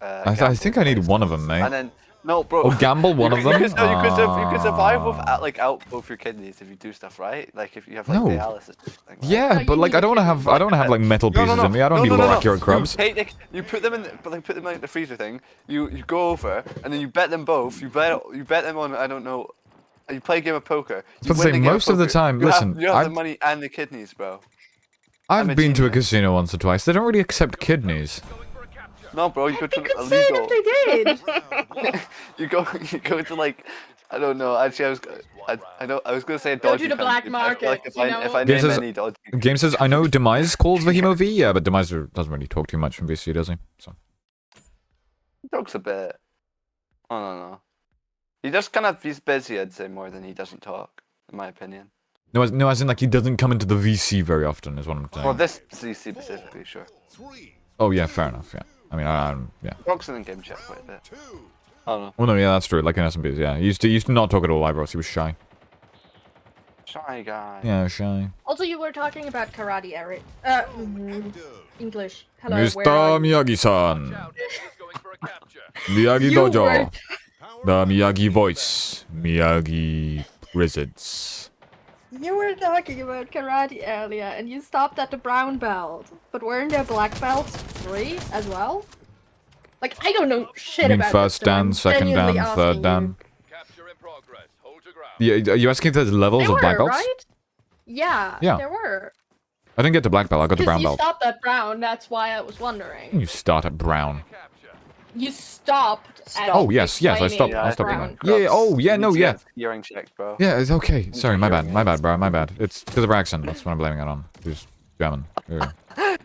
I gamble think I need place, one of them, mate. And then, no, bro. Oh, gamble one of them? You could survive with Ah. out both your kidneys if you do stuff right. Like if you have like No. dialysis. Or something, right? Yeah, No, but you like need I don't want to have like metal No, pieces no, no. in me. I don't No, need no, no, low no. accurate crabs. You put them in, but like put them in the freezer thing. You go over and then you bet them both. You bet them on, I don't know. You play a game of poker. You But win say, the game most of the poker, time, you listen, have the I've- money and the kidneys, bro. I've I'm a been to a genius. casino once or twice. They don't really accept kidneys. No, bro, you go to Could say it illegal. if they did. You go to like, I don't know. Actually, I was gonna say a Go dodgy to the black country, but I feel like market, if I Game name says- any dodgy. Game says, I know Demise calls Vahimo V. Yeah, but Demise doesn't really talk too much from VC, does he? So. Talks a bit. I don't know. He just kind of he's busy, I'd say, more than he doesn't talk, in my opinion. No, as in like he doesn't come into the VC very often, is what I'm saying. Well, this CC specifically, sure. Oh yeah, fair enough. Yeah, I mean, yeah. Talks in the game chat quite a bit. I don't know. Well, no, yeah, that's true. Like in SMBs, yeah. He used to not talk at all, Ibros. He was shy. Shy guy. Yeah, shy. Also, you were talking about karate, Eric. English. Hello, Mr. where are you? Miyagi-san. out. Enemy's going for a capture. Miyagi You Dojo. were- The Miyagi voice. Miyagi presence. You were talking about karate earlier, and you stopped at the brown belt. But weren't there black belts 3 as well? Like, I don't know shit You mean about first this, so I'm dan, second genuinely dan, asking third you. dan? Capture in progress. Hold your ground. Yeah, are you asking if there's levels There of black were, belts? right? Yeah, Yeah. there were. I didn't get to black belt. I got to Because brown you belt. stopped at brown, that's why I was wondering. You start at brown. Capture. You stopped at Oh, yes, I explaining stopped. Yeah, I stopped at brown. brown. Yeah, oh, yeah, no, yeah. Hearing check, bro. Yeah, it's okay. Sorry, my bad, bro, my bad. It's because of her accent. That's what I'm blaming it on. She's German. Yeah.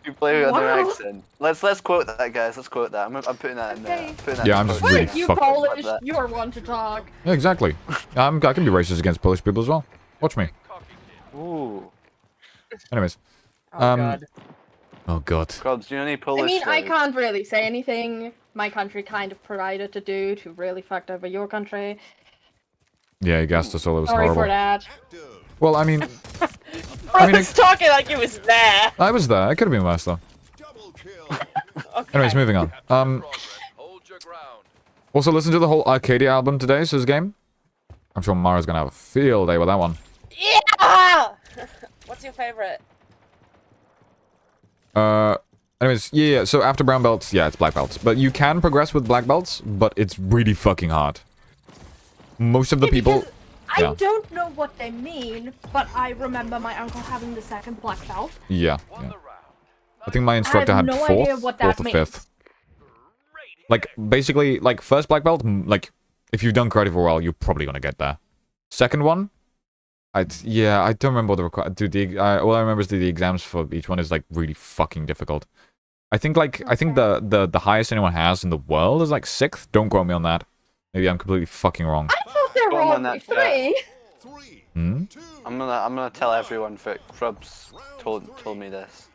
You play with their Wow. accent. Let's quote that, guys. Let's quote that. I'm putting that in there. Okay. I'm putting that Yeah, in I'm the just post. really Wait, you fuck- Polish, that. you are one to talk. Yeah, exactly. I can be racist against Polish people as well. Watch me. Ooh. Anyways. Oh, God. Oh god. Crabs, do you know any Polish I mean, I words? can't really say anything. My country kind of provided to do to really fucked over your country. Yeah, he gassed us all. It was Sorry for horrible. that. Well, I mean, I mean, was talking like he was there. I was there. It could have been worse though. Double kill. Okay. Anyways, moving on. Progress. Hold your ground. Also listen to the whole Arcadia album today, so this game. I'm sure Mara's gonna have a field day with that one. Yeah! What's your favorite? Anyways, yeah, so after brown belts, yeah, it's black belts. But you can progress with black belts, but it's really fucking hard. Most of the Yeah, people... because I yeah. don't know what they mean, but I remember my uncle having the second black belt. Yeah, Won yeah. the round. I think my instructor I have had no fourth, idea what that fourth or means. fifth. Like, basically, like, first black belt, like, if you've done karate for a while, you're probably gonna get there. Second one, I don't remember what the dude, all I remember is the exams for each one is, like, really fucking difficult. I think, like, the highest anyone has in the world is, like, 6th. Don't quote me on that. Maybe I'm completely fucking wrong. I thought there were Go on only that chat. 3. 3, Hmm? 2, I'm gonna tell everyone that Crabs told me this.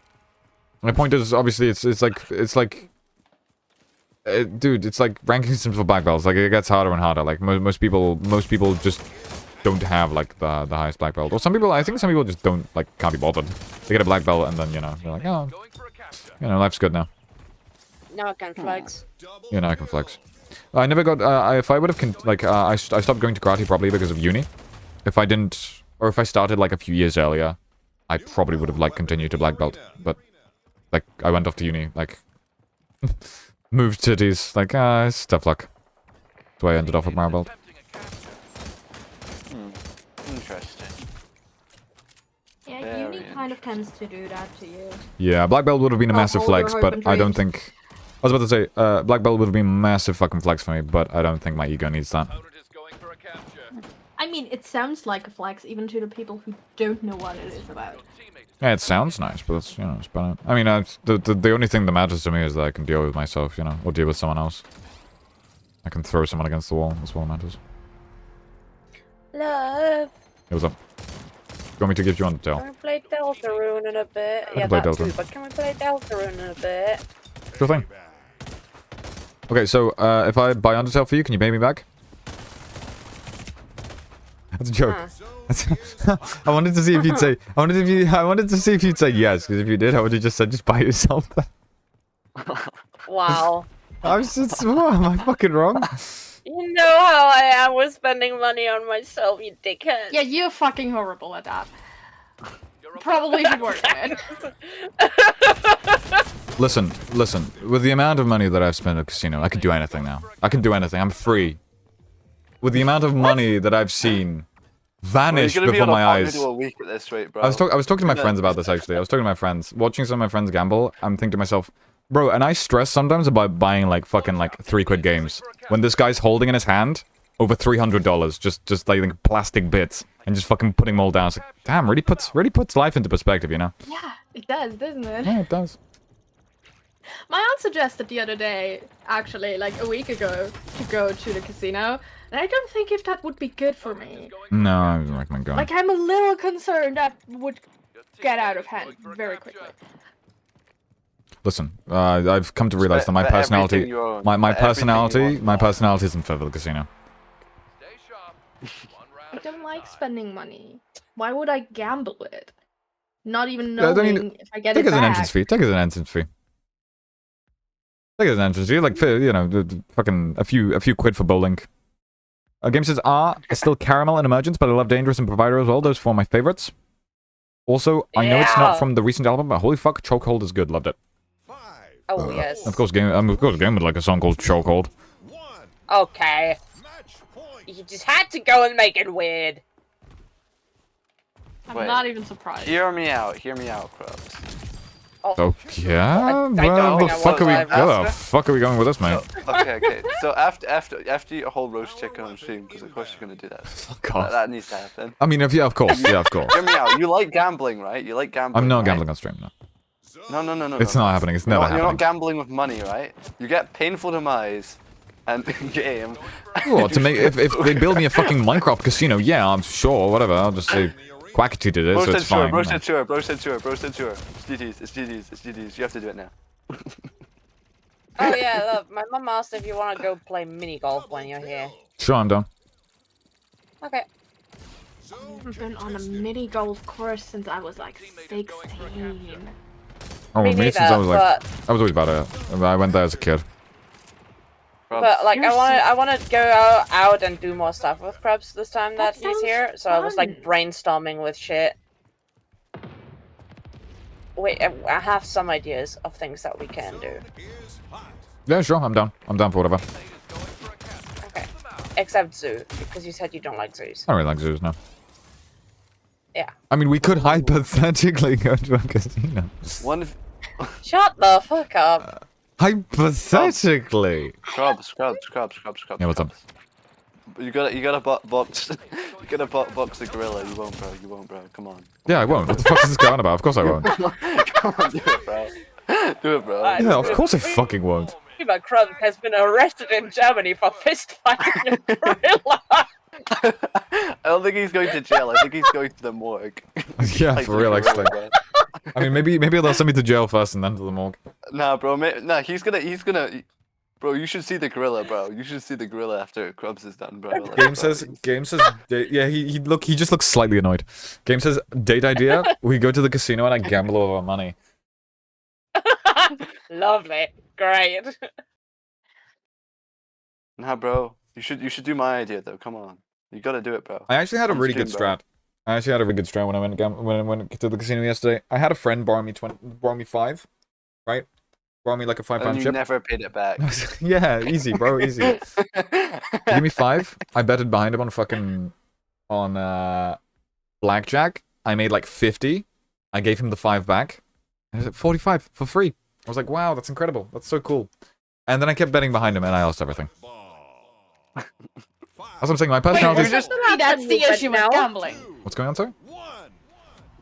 My point is, obviously, it's like, dude, it's like ranking systems for black belts. Like, it gets harder and harder. Like, most people just don't have, like, the highest black belt. Or some people, I think some people just don't, like, can't be bothered. They get a black belt and then, you know, they're like, oh, Going for a capture. You know, life's good now. Now I can flex. You know, I can flex. I never got. If I would have I stopped going to karate probably because of uni. If I didn't, or if I started like a few years earlier, I probably would have like continued to black belt. But like I went off to uni, like moved cities, like it's tough luck. That's why I ended off with brown belt. Interesting. Yeah, Very uni kind of tends to do that to you. Yeah, black belt would have been a Well, massive hold your flex, hope but and I don't dreams. think. I was about to say, black belt would have been a massive fucking flex for me, but I don't think my ego needs that. Opponent is going for a capture. I mean, it sounds like a flex even to the people who don't know what it is about. Teammate is Yeah, it sounds nice, but it's, you know, it's better. I mean, the only thing that matters to me is that I can deal with myself, you know, or deal with someone else. I can throw someone against the wall. That's what matters. Love. Hey, what's up? You want me to give you on the tail? Can we play Deltarune in a bit? can Yeah, play that too, Deltarune. but can we play Deltarune in a bit? Sure thing. Okay, so if I buy Undertale for you, can you pay me back? That's a joke. I wanted to see if you'd say. I wanted to see if you'd say yes, because if you did, I would have just said just buy yourself. Wow. I was just. What, am I fucking wrong? You know how I am with spending money on myself, you dickhead. Yeah, you're fucking horrible at that. You're a Probably should work on it. Listen. With the amount of money that I've spent at casino, I could do anything now. I can do anything. I'm free. With the amount of money that I've seen vanish You're gonna be before on my a eyes. video a week at this rate, bro. I was talking to my Yeah. friends about this actually. I was talking to my friends, watching some of my friends gamble. I'm thinking to myself, bro, and I stress sometimes about buying like fucking like £3 games when this guy's holding in his hand over $300, just like plastic bits, and just fucking putting them all down. It's like, damn, really puts life into perspective, you know? Yeah, it does, doesn't it? Yeah, it does. My aunt suggested the other day, actually, like a week ago, to go to the casino, and I don't think if that would be good for me. No, I don't recommend going. Like, I'm a little concerned that would get out of hand very quickly. Listen, I've come to realize that my Bet personality, everything you own. my Bet everything you want. personality isn't for the casino. Stay sharp. One I round. don't like spending money. Why would I gamble it? Not even Yeah, I knowing don't if I get Take it it as an back. entrance fee. Take it as an entrance fee. Take it as an entrance fee. Like, you know, fucking a few quid for bowling. Game says is still caramel and emergence, but I love dangerous and provider as well. Those four are my favorites. Also, I know it's not Yeah. from the recent album, but holy fuck, Chokehold is good. Loved it. Oh, yes. Of course, game would like a song called Chokehold. Okay. You just had to go and make it weird. I'm Wait. not even surprised. Hear me out, Krubs. So yeah, I don't where the think I fuck are we? want that. Where the fuck are we going with this, mate? Okay. So after you eat a whole roast chicken on stream, because of course you're gonna do that. Fuck That, off. that needs to happen. I mean, of course. Hear me out. You like gambling, right? You like gambling. I'm not right? gambling on stream. No, No. it's not happening. It's never You're not happening. gambling with money, right? You get painful demise and game. Well, to make if they build me a fucking Minecraft casino, yeah, I'm sure. Whatever. I'll just say Quackity did it, Bro so said it's sure, fine. bro you know. said sure, bro said sure, bro said sure. It's GG's. You have to do it now. Oh, yeah, look, my mum asked if you want to go play mini golf when you're here. Sure, I'm done. Okay. I've been on a mini golf course since I was like 16. Oh, Me me since neither, I was like, but, I was always about it. I went there as a kid. but like, You're I want to go out and do more stuff with Krebs this time that, That he's sounds here. So I was like fun. brainstorming with shit. Wait, I have some ideas of things that we can do. Yeah, sure, I'm down. I'm down for whatever. Okay. Except zoo, because you said you don't like zoos. I don't really like zoos now. Yeah. I mean, we could hypothetically go to a casino. One of Shut the fuck up. Hypothetically. Scrubs. Yeah, what's up? You gotta box. You gotta box the gorilla. You won't, bro. Come on. Yeah, I won't. What the fuck is this going about? Of course I won't. Come on, do it, bro. Do it, bro. Yeah, of course I fucking won't. But Krebs has been arrested in Germany for fist fighting a gorilla. I don't think he's going to jail. I think he's going to the morgue. Yeah, Like for the real, gorilla, actually. bro. I mean, maybe they'll send me to jail first and then to the morgue. Nah, bro. Nah, he's gonna. Bro, you should see the gorilla, bro. You should see the gorilla after Krubs is done, bro. Like, Game bro, says, yeah, he just looks slightly annoyed. Game says, date idea, we go to the casino and I gamble all our money. Lovely. Great. Nah, bro. You should do my idea though. Come on. You gotta do it, bro. I actually had a On really good stream, bro. strat. I actually had a really good strat when I went to the casino yesterday. I had a friend borrow me 5, right? Borrow me like a £5 And you chip. never paid it back. Yeah, easy, bro, easy. Give me 5. I betted behind him on blackjack. I made like 50. I gave him the 5 back. I was at 45 for free. I was like, wow, that's incredible. That's so cool. And then I kept betting behind him, and I lost everything. That's what I'm saying. My personality. Wait, that's the issue with gambling. What's going on, sir?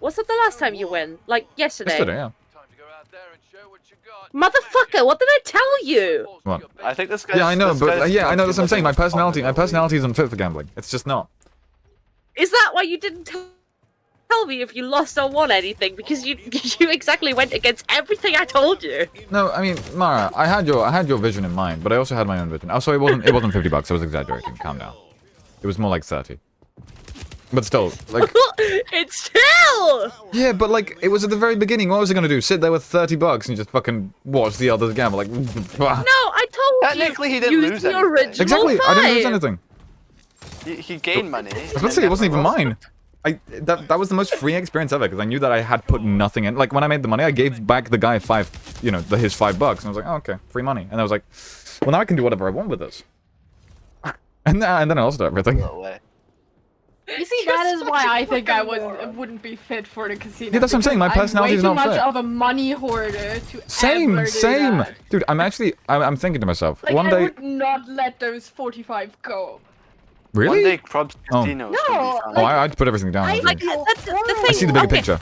Was it the last time you win? Like yesterday? Yesterday, yeah. Time to go out there and show what you got. Motherfucker, what did I tell you? What? I think this guy's. Yeah, I know, this but guy's yeah, I know. That's what I'm saying. My fucking personality fucking is unfit for gambling. It's just not. Is that why you didn't tell me if you lost or won anything? Because you exactly went against everything I told you. No, I mean, Mara, I had your vision in mind, but I also had my own vision. Also, it wasn't $50. I was exaggerating. Calm down. It was more like 30. But still, like, It's still. yeah, but like, it was at the very beginning. What was I gonna do? Sit there with $30 and just fucking watch the others gamble? Like, No, I told you. Technically, he didn't use lose the anything. original exactly. I didn't lose 5. anything. He gained money. I was about to say it wasn't even mine. That was the most free experience ever because I knew that I had put nothing in. Like when I made the money, I gave back the guy his $5, and I was like, oh, okay, free money. And I was like, well, now I can do whatever I want with this. And then I lost everything. No way. You see, that is why I think I wouldn't be fit for the casino. Yeah, that's what I'm saying, my because personality is I'm not way too fit. much of a money hoarder to Same, ever do same. that. Dude, I'm thinking to myself, Like, one I day, would not let those 45 go. really? One day, Crub's Oh. Casino. is No, gonna be fun. Oh, I'd put everything down. I honestly. Like that's the thing. I see the bigger okay, picture.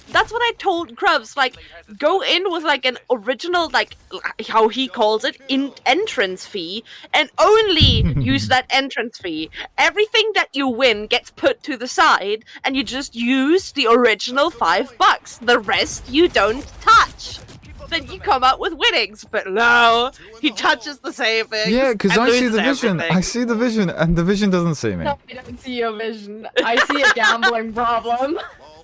That's what I told Krubs. Like, go in with like an original, like how he calls it, entrance fee, and only use that entrance fee. Everything that you win gets put to the side, and you just use the original $5. The rest you don't touch. Then you come out with winnings, but no, he touches the savings. Yeah, because and I see loses the vision. everything. I see the vision, and the vision doesn't see me. No, I don't see a vision. I see a gambling problem.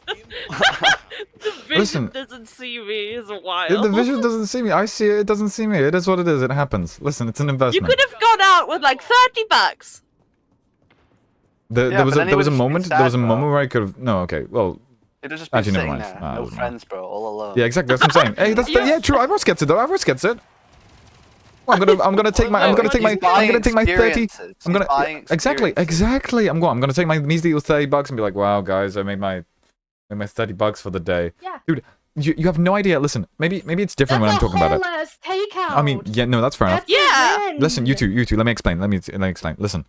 The vision Listen. doesn't see me. Is wild. The vision doesn't see me. I see it. It doesn't see me. It is what it is. It happens. Listen, it's an You investment. could have gone out with like $30. There Yeah, was but a then he there was a would've moment. been There was a sad, bro. moment where I could have. No, okay. Well, He'd have just been Actually, never sitting mind. there. Ah, No never mind. friends, bro. All alone. yeah, exactly. That's what I'm saying. Hey, that's yeah, true. Iris gets it though. Iris gets it. Well, I'm gonna take my He's buying 30. experiences. I'm gonna He's buying exactly. experiences. I'm gonna take my measly little $30 and be like, wow, guys, I made my $30 for the day. Yeah. Dude, you have no idea. Listen, maybe it's different when I'm talking about it. That's a whole ass takeout. I mean, yeah, no, that's fair enough. That's a Yeah. win. Listen, you two, let me explain. Let me explain. Listen,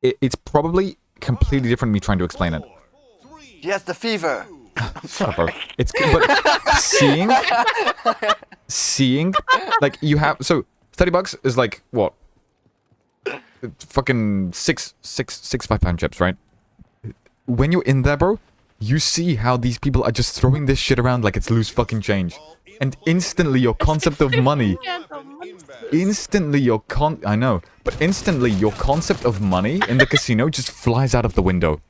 it's probably completely different than me trying to explain it. He has the fever. Shut up, bro. It's but seeing, like you have so $30 is like what? Fucking six £5 chips, right? When you're in there, bro, you see how these people are just throwing this shit around like it's loose fucking change, and instantly your concept of money. Instantly I know, but instantly your concept of money in the casino just flies out of the window.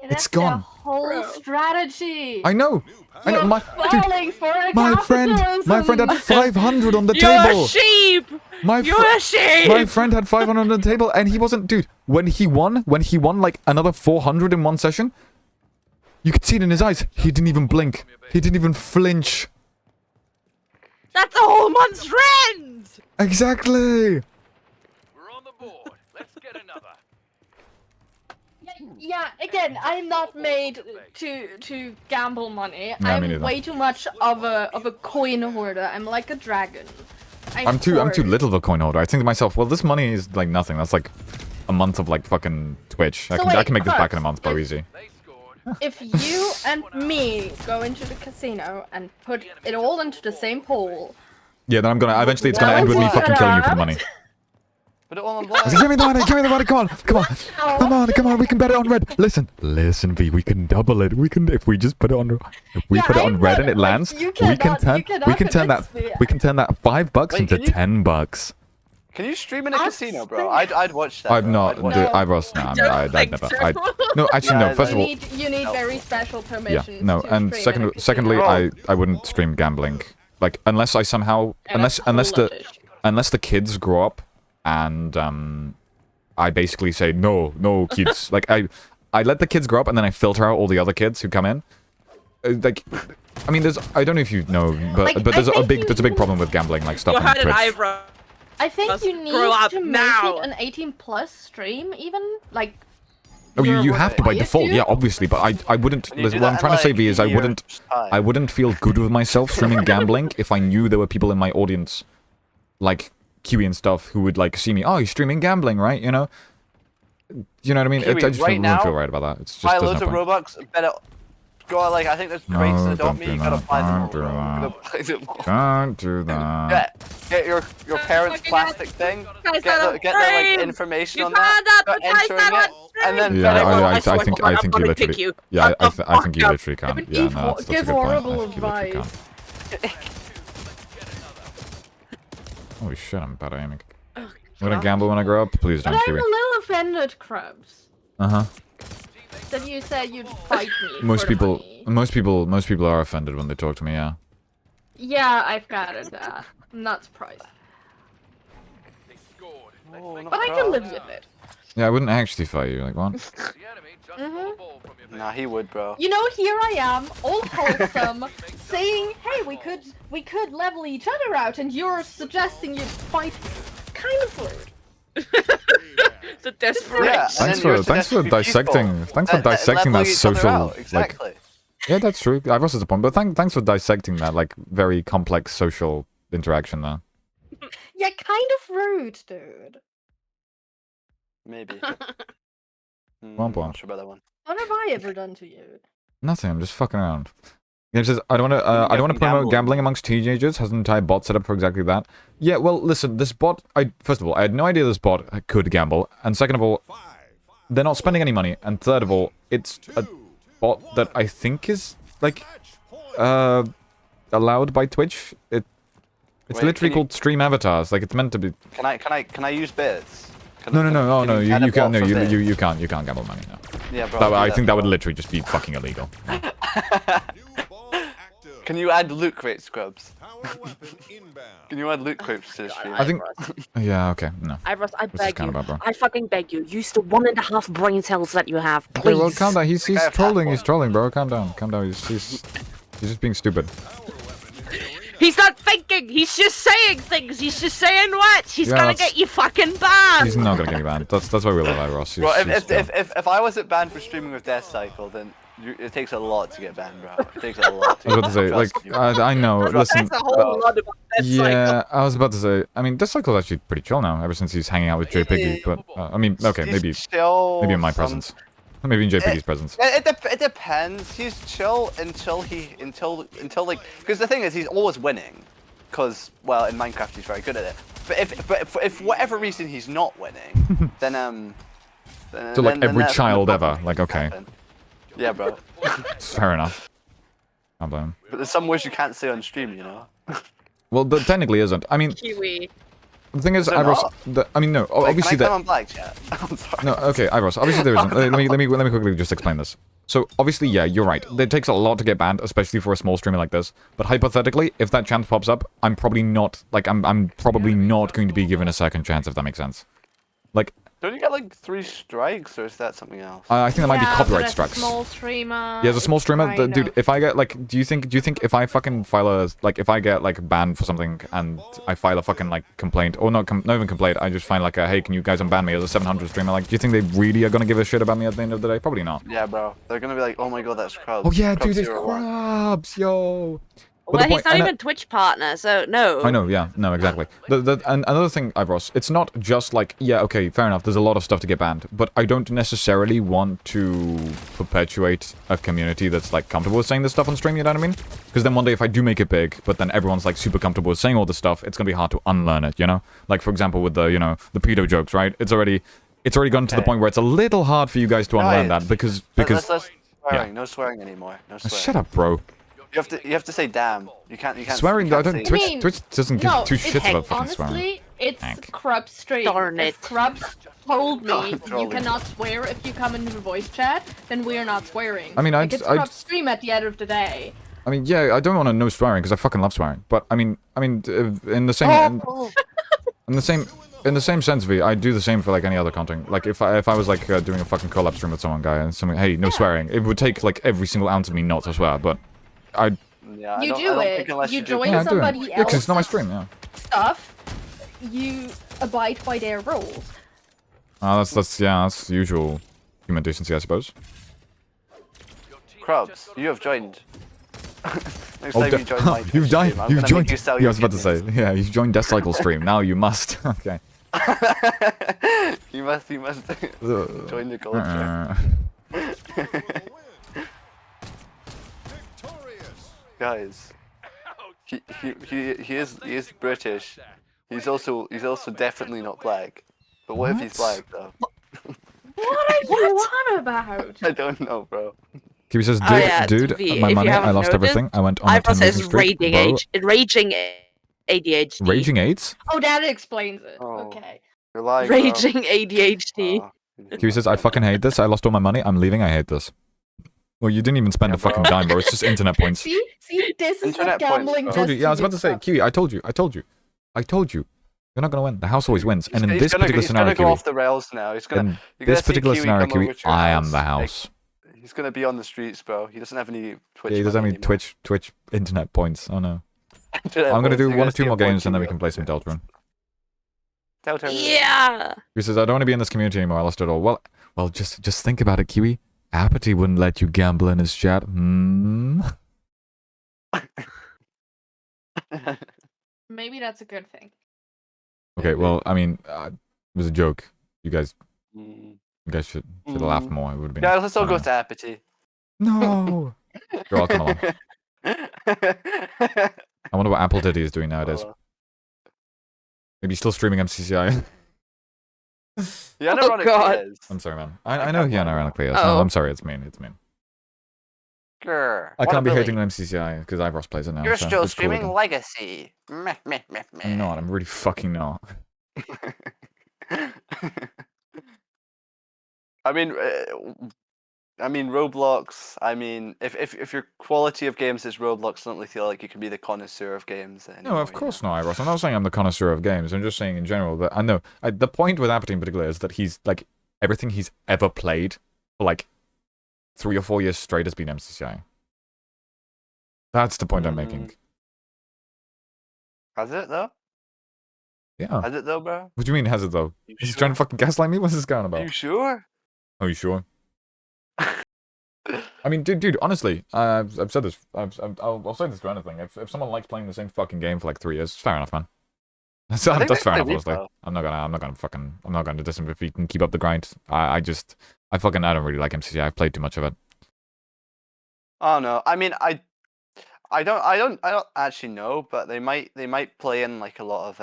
That's It's gone. The whole strategy. I know. I know. You're falling for a My friend had 500 on the You're table. a sheep. My You're a sheep. my friend had 500 on the table, and he wasn't, dude. When he won like another 400 in one session, you could see it in his eyes. He didn't even blink. He didn't even flinch. That's a whole month's rent. Exactly. We're on the board. Let's get another. Yeah, again, I'm not made to gamble money. No, me I'm neither. way too much of a coin hoarder. I'm like a dragon. I'm too hoard. little of a coin holder. I think to myself, well, this money is like nothing. That's like a month of like fucking Twitch. I So can wait, make this back in a Crux, month, bro, if- easy. They scored. If you and me go into the casino and put it all into the same pool, Yeah, then eventually it's gonna Well, end with me what fucking killing you for the up? money. Put it all on I black. said, give me the money, come on, we can bet it on red. Listen, V, we can double it. If we just put it on, Yeah, put it on I'm red not- and it like, lands, you we can cannot turn that convince me. $5 Wait, into can you- $10. Can you stream in a I've casino, bro? seen- I'd watch that. I'm bro. not. I'd watch Dude, that. Ivros, no, don't I'd think never. so. No, actually, Yeah, no. First of all, you need very special yeah, permissions. no, to and stream in a secondly, casino. I wouldn't stream gambling. Like, unless I somehow, And that's unless the foolish. unless the kids grow up and I basically say no kids. Like I let the kids grow up and then I filter out all the other kids who come in. Like, I mean, I don't know if you know, but Like, there's I a think big you there's a big even- problem with gambling, like stuff You on heard it, Twitch. Ivro. I think Let's you need grow up to make now. it an 18+ stream, even like. Oh, you you're have to by required default, to. yeah, obviously. But I wouldn't. Can you Listen, do what that I'm in, trying to say, like, V, is a I wouldn't. year's time? I wouldn't feel good with myself streaming gambling if I knew there were people in my audience, like Kiwi and stuff, who would like see me. Oh, he's streaming gambling, right? You know what I mean? Kiwi, I just right wouldn't now, feel right about that. It's just Buy there's loads no of point. Robux. Better go out, like I think there's No, crates that don't don't mean do you gotta that, buy them all, don't do bro. that. You gotta buy them all. Can't do that. Get your parents' plastic thing. Get their like information You on that. found out Start the price entering that it, was and then Yeah, bet it I will- swear to think God, I'm you gonna literally. kick you. Yeah, Shut the I think you fuck up. literally can't. Give Yeah, no, that's a good point. I horrible think you literally advice. can't. Holy shit, I'm bad at aiming. I'm gonna gamble when I grow up. Please But don't, I'm Kiwi. a little offended, Krabs, Uh-huh. that you said you'd fight me. Most for the people, money. most people are offended when they talk to me. Yeah. Yeah, I've gathered that. I'm not surprised. They scored. Oh, not But I bad. can live with it. Yeah, I wouldn't actually fight you. Like what? The enemy just Mhm. won the ball from your Nah, he would, bro. You know, here I am, all wholesome, saying, "Hey, we could level each other out," and you're suggesting you'd fight me. Kind of rude. The desperation. Yeah, and Thanks then you're for suggesting be peaceful. thanks for dissecting Leveling that each other social out, like. exactly. Yeah, that's true. I was disappointed, but thanks for dissecting that like very complex social interaction there. Yeah, kind of rude, dude. Maybe. Womp womp. Not sure about that one. What have I ever done to you? Nothing. I'm just fucking around. Game says, I don't want to. I don't want to promote Gambling. gambling amongst teenagers. Has an entire bot set up for exactly that. Yeah. Well, listen. This bot. First of all, I had no idea this bot could gamble, and second of all, they're not spending any money, and third of all, it's a bot that I think is like allowed by Twitch. It's Wait, literally can you- called stream avatars. Like it's meant to be. Can I use bits? Can- No. Oh can no. add You a can't. bot No. for bits? You can't. You can't gamble money. No. Yeah, bro. That, do I think that would bro. literally just be fucking illegal. Can you add loot crate scrubs? Power weapon inbound. Can you add loot crates to the stream? I think. Yeah. Okay. No. Ivros, I This is beg kind you. of bad, bro. I fucking beg you. Use the 1.5 brain cells that you have, Okay, please. well, calm down. He's I have trolling. half He's one. trolling, bro. Calm down. Calm down. He's just being stupid. He's not thinking. He's just saying things. He's just saying words. He's Yeah, gonna that's- get you fucking banned. He's not gonna get me banned. That's why we love Iros. Bro, if I wasn't banned for streaming with Death Cycle, then it takes a lot to get banned, bro. It takes a lot. I was about to say, like, Trust me. I know. Listen. That's a whole lot about that Yeah, cycle. I was about to say. I mean, this cycle's actually pretty chill now. Ever since he's hanging out with J Piggy, but I mean, okay, He's maybe chill in my some- presence, maybe in J Piggy's presence. It depends. He's chill until like, because the thing is, he's always winning. Because, well, in Minecraft he's very good at it. But if for whatever reason he's not winning, then So like every that's child when the ever, problem like okay, happen. Yeah, bro. fair enough. Can't blame him. But there's some words you can't say on stream, you know. Well, there technically isn't. I mean, Kiwi. the thing is, Is there Iros. I mean, no. Wait, Obviously, can I that. come on black chat? I'm sorry. No, okay, Iros. Obviously there isn't. Let me quickly just explain this. So obviously, yeah, you're right. It takes a lot to get banned, especially for a small streamer like this. But hypothetically, if that chance pops up, I'm probably not I'm probably not going to be given a second chance, if that makes sense. Like, Don't you get like 3 strikes, or is that something else? I think that might be Yeah, copyright but as a strikes. small streamer. Yeah, as a small it's streamer, kind dude, of- if I get like, do you think if I fucking file a if I get like banned for something and I file a fucking like complaint, or not even complaint, I just find like a, hey, can you guys unban me as a 700 streamer? Like, do you think they really are gonna give a shit about me at the end of the day? Probably not. Yeah, bro. They're gonna be like, oh my god, that's Krabs. Oh yeah, Krabs dude, it's 01. Krabs, yo. But Well, the he's point- not and even Twitch partner, so no. I know, yeah, no, exactly. And another thing, Ivros, it's not just like, yeah, okay, fair enough, there's a lot of stuff to get banned, but I don't necessarily want to perpetuate a community that's, like, comfortable with saying this stuff on stream, you know what I mean? Because then one day if I do make it big, but then everyone's, like, super comfortable with saying all this stuff, it's gonna be hard to unlearn it, you know? Like, for example, with the, you know, the pedo jokes, right? It's already gotten to the Okay. point where it's a little hard for you guys to unlearn Guys, that, because... Let's yeah. swearing. No swearing anymore. No swearing. Shut up, bro. You have to say damn. You can't. Swearing, you I can't don't... say- Twitch, I mean, Twitch doesn't give No, two shits about fucking honestly, swearing. It's Hank. Krub's stream. Darn If it. Krubs told me you Trolling. cannot swear if you come into the voice chat, then we're not swearing. I mean, like, it's I'd- Krub's stream at the end of the day. I mean, yeah, I don't want to no swearing because I fucking love swearing. But I mean, in the same, in the same sense, V, I do the same for like any other content. Like if I was like doing a fucking collab stream with someone, guy, and someone, hey, no swearing, it would take like every single ounce of me not to swear. But I, Yeah, I You don't, do I don't it. think unless You you do join yeah, I do somebody it. Yeah, because it's not my else's stream. Yeah. stuff, you abide by their rules. That's usual human decency, I suppose. Krubs, you have joined. Next Oh, time you join my you've stream, I'm you've gonna joined. make you sell Yeah, I your was about to say. kidneys. Yeah, you've joined Death Cycle stream. Now you must. Okay. you must join the gold Uh, Victorious. guys. He is British. He's also definitely not black. But what if he's What? black though? What are you on about? I don't know, bro. Kiwi says, Oh, yeah, dude, V, my if you money, I haven't lost noticed, everything. I went on a Ibra 10 says losing streak. raging ADHD. Raging AIDS? Oh, that explains it. Oh. Okay. You're lying. bro. Raging ADHD. Oh, Kiwi says, I fucking hate this. I lost all my money. I'm leaving. I hate this. Well, you didn't even spend Yeah, a fucking bro. dime, bro. It's just internet points. See, this is Internet what points, gambling bro. I told you. does Yeah, I was to about to say, you. Kiwi, I told you. You're not gonna win. The house always wins. And in this particular he's scenario, gonna go Kiwi, off the rails now. He's gonna. in You're gonna this see particular Kiwi scenario, come over Kiwi, to your I am the like, house. he's gonna be on the streets, bro. He doesn't have any Twitch. Yeah, he doesn't have money any Twitch internet points. Oh no. anymore. I'm gonna do You're one or see two him more games and then we watching can play some Deltarune. Deltarune. Yeah. He says, I don't want to be in this community anymore. I lost it all. Well, just think about it, Kiwi. Apathy wouldn't let you gamble in his chat. Hmm. Maybe that's a good thing. Okay, well, I mean, it was a joke. You guys Mm. should have laughed more. It would have been. Yeah, let's all I go don't to Apathy. know. No. You're all come along. I wonder what Apple Diddy is doing nowadays. Maybe he's still streaming MCCI. Yeah, Oh, God. is. I'm sorry, man. I know he unironically is. Oh. No, I'm sorry. It's mean. It's mean. Grr, I what a can't be bully. hating on MCCI because Ivros plays it now. You're so still it's cool with streaming him. Legacy. Meh, meh, meh, meh. I'm not. I'm really fucking not. I mean, Roblox. I mean, if your quality of games is Roblox, I don't really feel like you can be the connoisseur of games. No, anymore, of you course know? not, Ivros. I'm not saying I'm the connoisseur of games. I'm just saying in general that I know. The point with Apathy in particular is that he's like everything he's ever played for like 3 or 4 years straight has been MCCI. That's the point I'm making. Has it though? Yeah. Has it though, bro? What do you mean has it though? You He's sure? trying to fucking gaslight me? What's this going about? You sure? Are you sure? I mean, dude, honestly, I've said this. I'll say this to anything. If someone likes playing the same fucking game for like 3 years, fair enough, man. That's I think that's they fair play enough, honestly. Repo. I'm not gonna diss him if he can keep up the grind. I don't really like MCCI. I've played too much of it. Oh no, I mean, I don't actually know, but they might play in like a lot of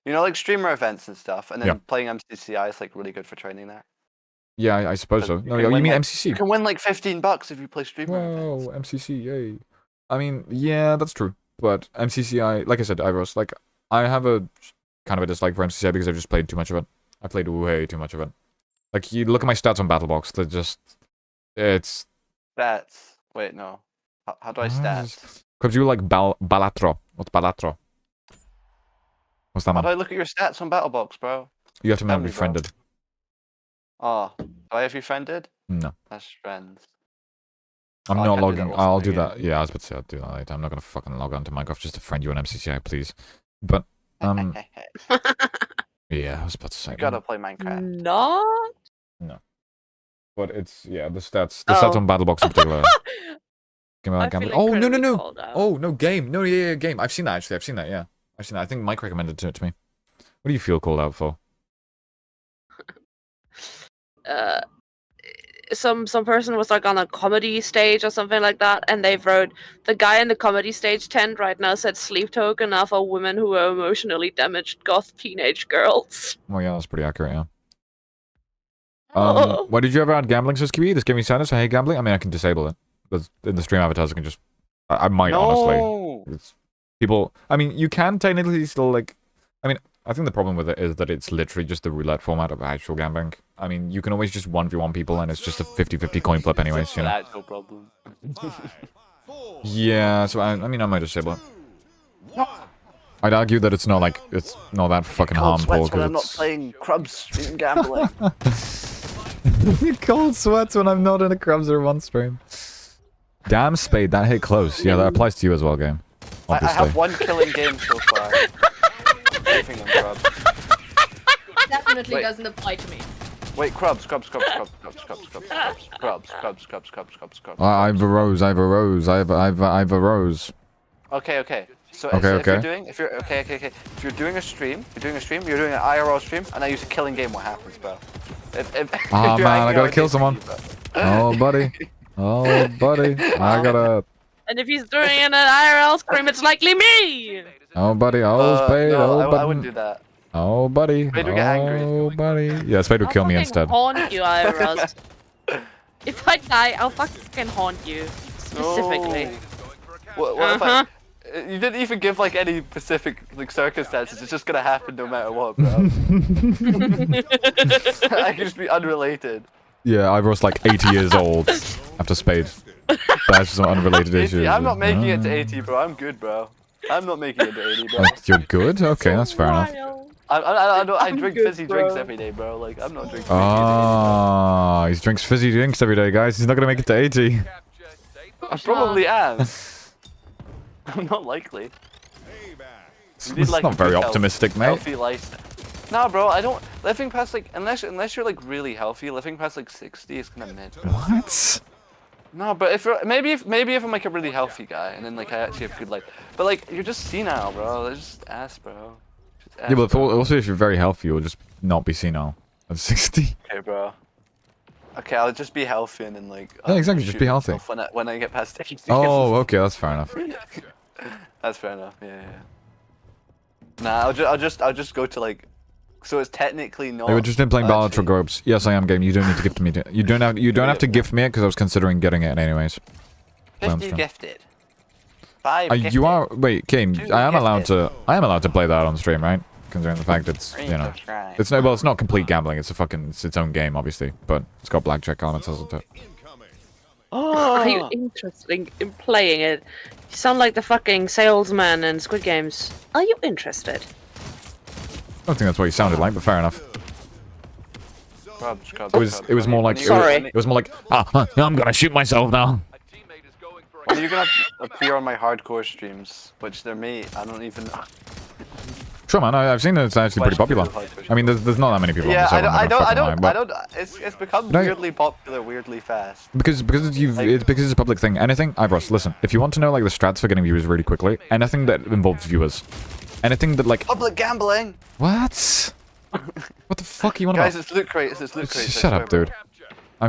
like streamer events and stuff, and then Yeah. playing MCCI is like really good for training that. Yeah, I suppose But so. you No, can you win, mean like- MCC? You can win like $15 if you play streamer Whoa, events. MCC, yay. I mean, yeah, that's true. But MCCI, like I said, Ivros, like, I have a kind of a dislike for MCCI because I've just played too much of it. I played way too much of it. Like, you look at my stats on BattleBox, they're just... It's... Stats. Wait, no. How do I stats? Because you like Balatro. What's Balatro? What's that, How man? do I look at your stats on BattleBox, bro? You have to Tell remember me, bro. befriended. Oh, do I have you friended? No. That's friends. I'm Oh, I not can't do that logging. whilst I'll I'm do playing that. Yeah, I was about to say I'll do that later. I'm not gonna fucking log on to Minecraft just to friend you on MCCI, please. But yeah, I was about to say. you gotta play Minecraft. Not. But it's the stats. The stats Oh. on BattleBox in particular. Game I like feel gambling. Oh no incredibly no called out. Oh no game. No yeah game. I've seen that actually. I've seen that. Yeah, I've seen that. I think Mike recommended it to me. What do you feel called out for? Some person was like on a comedy stage or something like that, and they wrote the guy in the comedy stage tent right now said sleep token are for women who are emotionally damaged goth teenage girls. Well yeah, that's pretty accurate. Yeah. Oh. Why did you ever add gambling? Says QE. This gave me sadness. I hate gambling. I mean, I can disable it. Because in the stream avatars, I can just. I might honestly. No. It's people. I mean, you can technically still like. I mean, I think the problem with it is that it's literally just the roulette format of actual gambling. I mean, you can always just 1v1 people and it's just a 50-50 coin flip anyways, you know? That's no problem. Yeah, so I mean, I might disable it. I'd argue that it's not like, it's not that fucking Cold harmful, sweats when I'm not because playing Crubs stream gambling. it's... Cold sweats when I'm not in a Crubs or one stream. Damn Spade, that hit close. Yeah, that applies to you as well, game. I Obviously. have one killing game so far. Everything on Crubs. Definitely Wait. doesn't apply to me. Wait, Crubs. I've a rose, I've a rose, I've a rose. Okay. So, Okay, so okay. if you're doing a stream, you're doing an IRL stream, and I use a killing game. What happens, bro? If Ah, you're man, I angry, gotta I'll kill get someone. you, bro. Oh, buddy. Oh, buddy. I gotta... And if he's doing an IRL scream, it's likely me! Oh, buddy. Oh, Spade. No, Oh, I wouldn't do buddy. that. Oh, buddy. Spade would get angry. Oh, buddy. Yeah, Spade would kill me I'll instead. fucking haunt you, IRLs. If I die, I'll fucking haunt you. Specifically. No. What if I... You didn't even give like any specific like circumstances. It's just gonna happen no matter what, bro. I could just be unrelated. Yeah, I was like 80 years old after Spade. That's some unrelated 80, issues. I'm not making it to 80, bro. I'm good, bro. I'm not making it to 80, bro. Oh, you're good? Okay, that's fair enough. I I'm drink good, fizzy bro. drinks every day, bro. Like I'm not drinking. Ah, he drinks fizzy drinks every day, guys. He's not gonna make it to 80. I probably am. I'm not likely. It's You need, like, not a very good optimistic, mate. Healthy lifestyle. Nah, bro. I don't living past like unless you're like really healthy, living past like 60 is kind of mid, bro. What? No, but if you're, maybe if I'm like a really healthy guy and then like I actually have good life, but like you're just senile, bro. They're just ass, bro. Just ass, Yeah, but bro. also if you're very healthy, you'll just not be senile at 60. Okay, bro. Okay, I'll just be healthy and then like. Yeah, exactly, shoot just be healthy. myself when I get past 60. Oh, okay, that's fair enough. That's fair enough. Yeah. Nah, I'll just go to like. So it's technically not. They were just in playing Balatro actually- Gropes. Yes, I am game. You don't need to gift me. You don't have to gift me it because I was considering getting it anyways. 50 stream. gifted. 5 gifted. You are wait, Kane. Two I am allowed gifted. to play that on stream, right? Considering the fact it's you know, Subscribe. it's no well, it's not complete gambling. It's its own game, obviously, but it's got blackjack elements, hasn't it? Are you Oh, interested in playing it? You sound like the fucking salesman in Squid Games. Are you interested? I don't think that's what you sounded like, but fair enough. Scrubs, It was more like Sorry. It was more like I'm gonna shoot myself now. A teammate is going for When are you gonna appear on my hardcore streams? Which they're me. I don't even. Sure, man. I've seen that it's actually pretty popular. I mean, there's not that many people Yeah, on the server. I'm not fucking lying, but- I don't. It's become No. weirdly popular, weirdly fast. Because it's a public thing. Anything, Ivros, listen. If you want to know like the strats for getting viewers really quickly, anything that involves viewers, anything that like Public gambling. what? What the fuck you want Guys, about? it's loot crates. It's loot crates. I Shut swear, up, bro. dude. I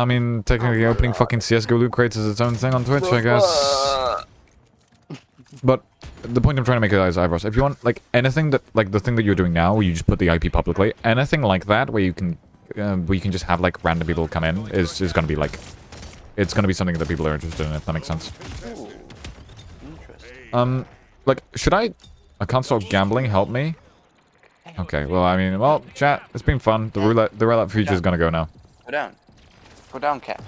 mean, technically opening fucking CS:GO loot crates is its own thing on Twitch, I guess. But the point I'm trying to make is, Ivros, if you want like anything that like the thing that you're doing now, where you just put the IP publicly, anything like that, where you can just have like random people come in, is gonna be like, it's gonna be something that people are interested in. If that makes sense. Ooh. Interesting. Like, should I can't stop gambling help me? Okay, well, I mean, well, chat, it's been fun. The roulette feature is gonna go now. Go down. Go down, cat.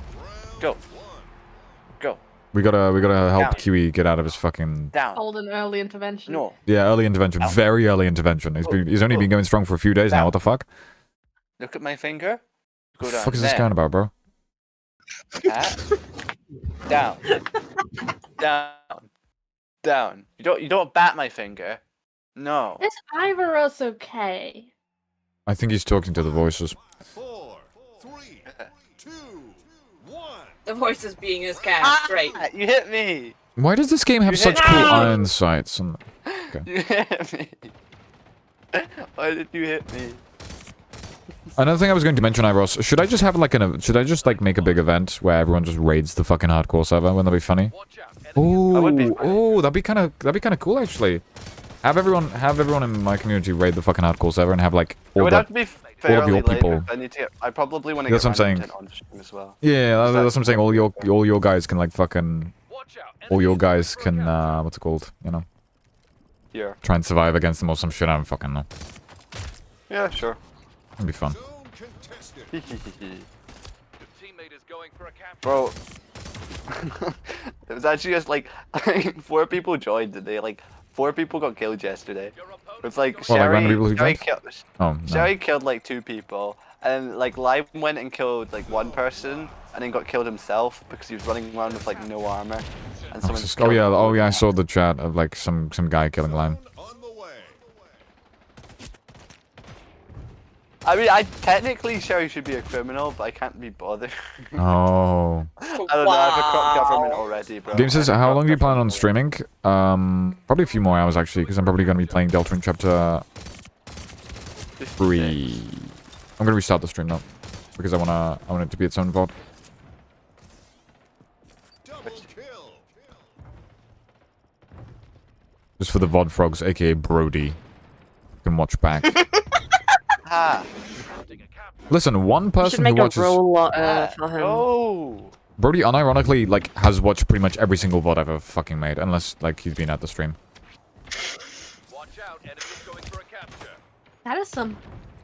Go. Go. We gotta help Down. Kiwi get out of his fucking Down. Hold an early intervention. No. early intervention, very early intervention. He's only been going strong for a few days now. What the fuck? Look at my finger. Go What down. the fuck is this There. going about, bro? Cat. Down. Down. Down. You don't bat my finger. No. Is Ivaros okay? I think he's talking to the voices. 4, 3, 2, 1. The voice is being his cat. Great. Ah, you hit me. Why does this game have You such hit cool me. iron sights? And You hit me. Why did you hit me? another thing I was going to mention, Ivros, should I just have like should I just like make a big event where everyone just raids the fucking hardcore server? Wouldn't that be funny? watch out. Oh, would be funny. oh, that'd be kind of cool actually. Have everyone in my community raid the fucking hardcore server and have like It all would the have to be fairly your late, people. I need to get. I probably want to That's get what I'm my saying. content on stream as well. yeah, that's That's- what I'm saying. All your guys can like fucking Watch out. all your guys can what's it called? You know, Here. Try and survive against them or some shit. I don't fucking know. Yeah, sure. It'd be fun. Zone contested. Your teammate is going for a capture. Bro. It was actually just like 4 people joined today. Like 4 people got killed yesterday. Your opponent It's like Well, like random Sherry, people who Sherry, joined? killed, Oh, no. Sherry killed like 2 people, and like Lime went and killed like 1 person, and then got killed himself because he was running around with like no armor. And someone just Oh killed yeah, him. oh yeah, I saw the chat of like some guy killing Lime. Zone on the way. I mean, I technically Sherry should be a criminal, but I can't be bothered. Oh. I don't know. I've got government already, bro. Game says, I've how got long do you plan on government streaming? Probably a few more hours actually, because I'm probably going to be playing Deltarune Chapter already. 3. I'm going to restart the stream now, because I want it to be its own VOD. Double kill. Just for the VOD frogs, aka Brody. You can watch back. Ha! Listen, one You should person who make a watches role for him. Oh! Brody unironically like has watched pretty much every single VOD I've ever fucking made, unless like he's been at the stream. Watch out, enemies going for a capture. That is some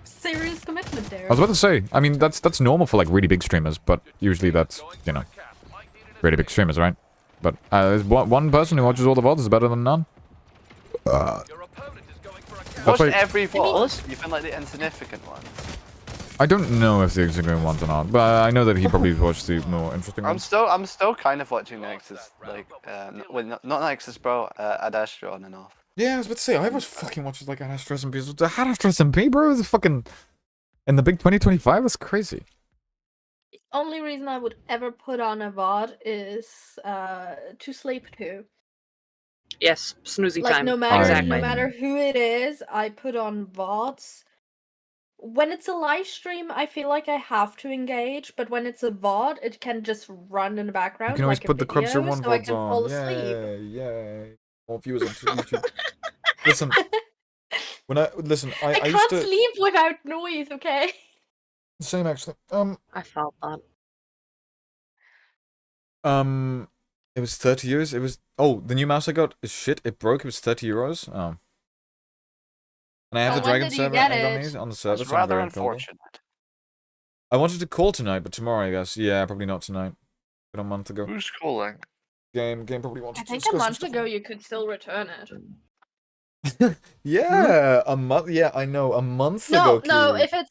serious commitment there. I was about to say, I mean that's normal for like really big streamers, but usually that's, you know, really big streamers, right? But one person who watches all the VODs is better than none. Your opponent is going for a capture. That's Watched why every VOD, even like the insignificant one. I don't know if the exigent ones or not, but I know that he probably watched the more interesting I'm ones. still kind of watching Nexus, like, well, not Nexus, bro, Ad Astra on and off. Yeah, I was about to say, I was fucking watching like Ad Astra SMP. The Ad Astra SMP, bro, is fucking in the big 2025. That's crazy. Only reason I would ever put on a VOD is to sleep to. Yes, snoozing Like time. no matter Exactly. no matter who it is, I put on VODs. When it's a live stream, I feel like I have to engage, but when it's a VOD, it can just run in the background. You can always like a put the Crubster video, one so I VODs can on. fall asleep. Yay. More viewers on YouTube. Listen, I I used can't to sleep without noise, okay? same actually. I felt that. It was 30 euros. It was the new mouse I got is shit. It broke. It was 30 euros. Oh. And I have Oh, the when Dragon did you server get and on it? these on the It's server. So I'm rather very unfavorable. unfortunate. I wanted to call tonight, but tomorrow I guess. Yeah, probably not tonight. But a month ago. Who's calling? Game probably wanted I to think discuss a some month stuff. ago you could still return it. Yeah, a month. Yeah, I know. A month No, ago. no. Kiwi.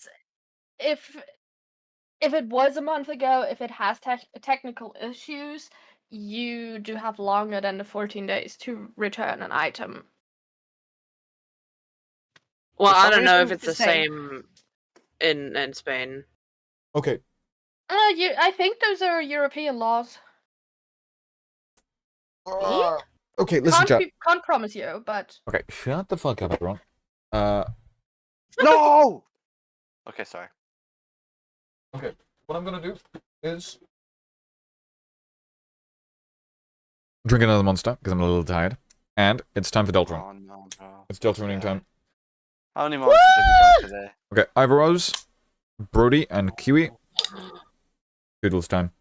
If it was a month ago, if it has technical issues, you do have longer than the 14 days to return an item. Well, For I some don't know if reason, it's the the same. same in Spain. Okay. I think those are European laws. Okay, listen, chat. Can't promise you, but Okay, shut the fuck up, everyone. No! Okay, sorry. Okay, what I'm gonna do is drink another monster because I'm a little tired, and it's time for Deltarune. Oh no, bro. It's Deltarune time. How many monsters have you done today? Okay, Ivorose, Brody, and Kiwi. Doodles time.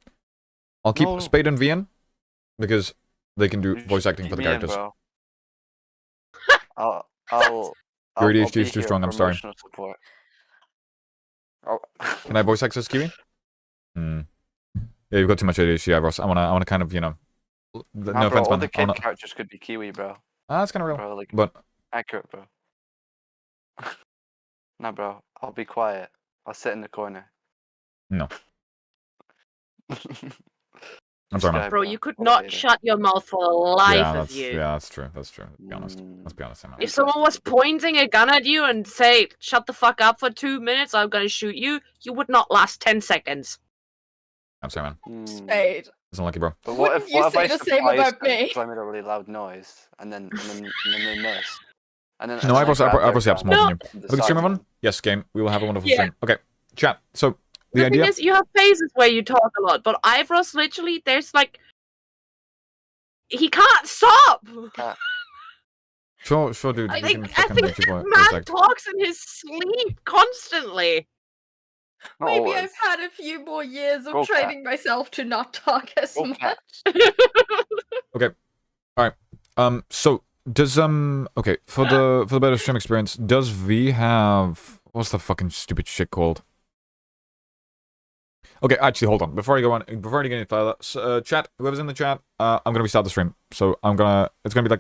I'll keep No. Spade and Vian because they can do You voice should acting for the keep me in, characters. bro. I'll Your be ADHD is too here strong, for I'm sorry. emotional support. Oh. Can I voice access Kiwi? Yeah, you've got too much ADHD, Ivorose. I wanna kind of, you know. No Nah, bro, offense, all man. the I kid wanna... characters could be Kiwi, bro. That's kind of real, Bro, like, but accurate, bro. Nah, bro, I'll be quiet. I'll sit in the corner. No. I'm This sorry, man. guy, Bro, you could I'll not hate it. shut your mouth for the life Yeah, of that's you. yeah, that's true. That's true. To be honest, let's be honest, man. If someone was pointing a gun at you and say, shut the fuck up for 2 minutes, I'm gonna shoot you, you would not last 10 seconds. I'm sorry, man. Spade. It's unlucky, bro. But what Wouldn't if you what if say I the same surprise about them, me? so I made a really loud noise, and then they miss, and then No, I Ivorose grab their yaps more gun than you. and Have a good decide stream, on everyone? them. Yes, game. We will have a wonderful Yeah. stream. Okay, chat. So the The thing idea. is, you have phases where you talk a lot, but Ivorose literally, there's like... He can't stop! Sure, dude. I you think, can I fucking think make your voice man act. talks in his sleep constantly. Not Maybe always. I've had a few more years of Go cat. training myself to not talk as Go much. cat. So Does okay, for the better stream experience, does V have what's the fucking stupid shit called? Okay, actually, hold on. Before I go on, before I get any further, chat, whoever's in the chat, I'm gonna restart the stream. So it's gonna be like a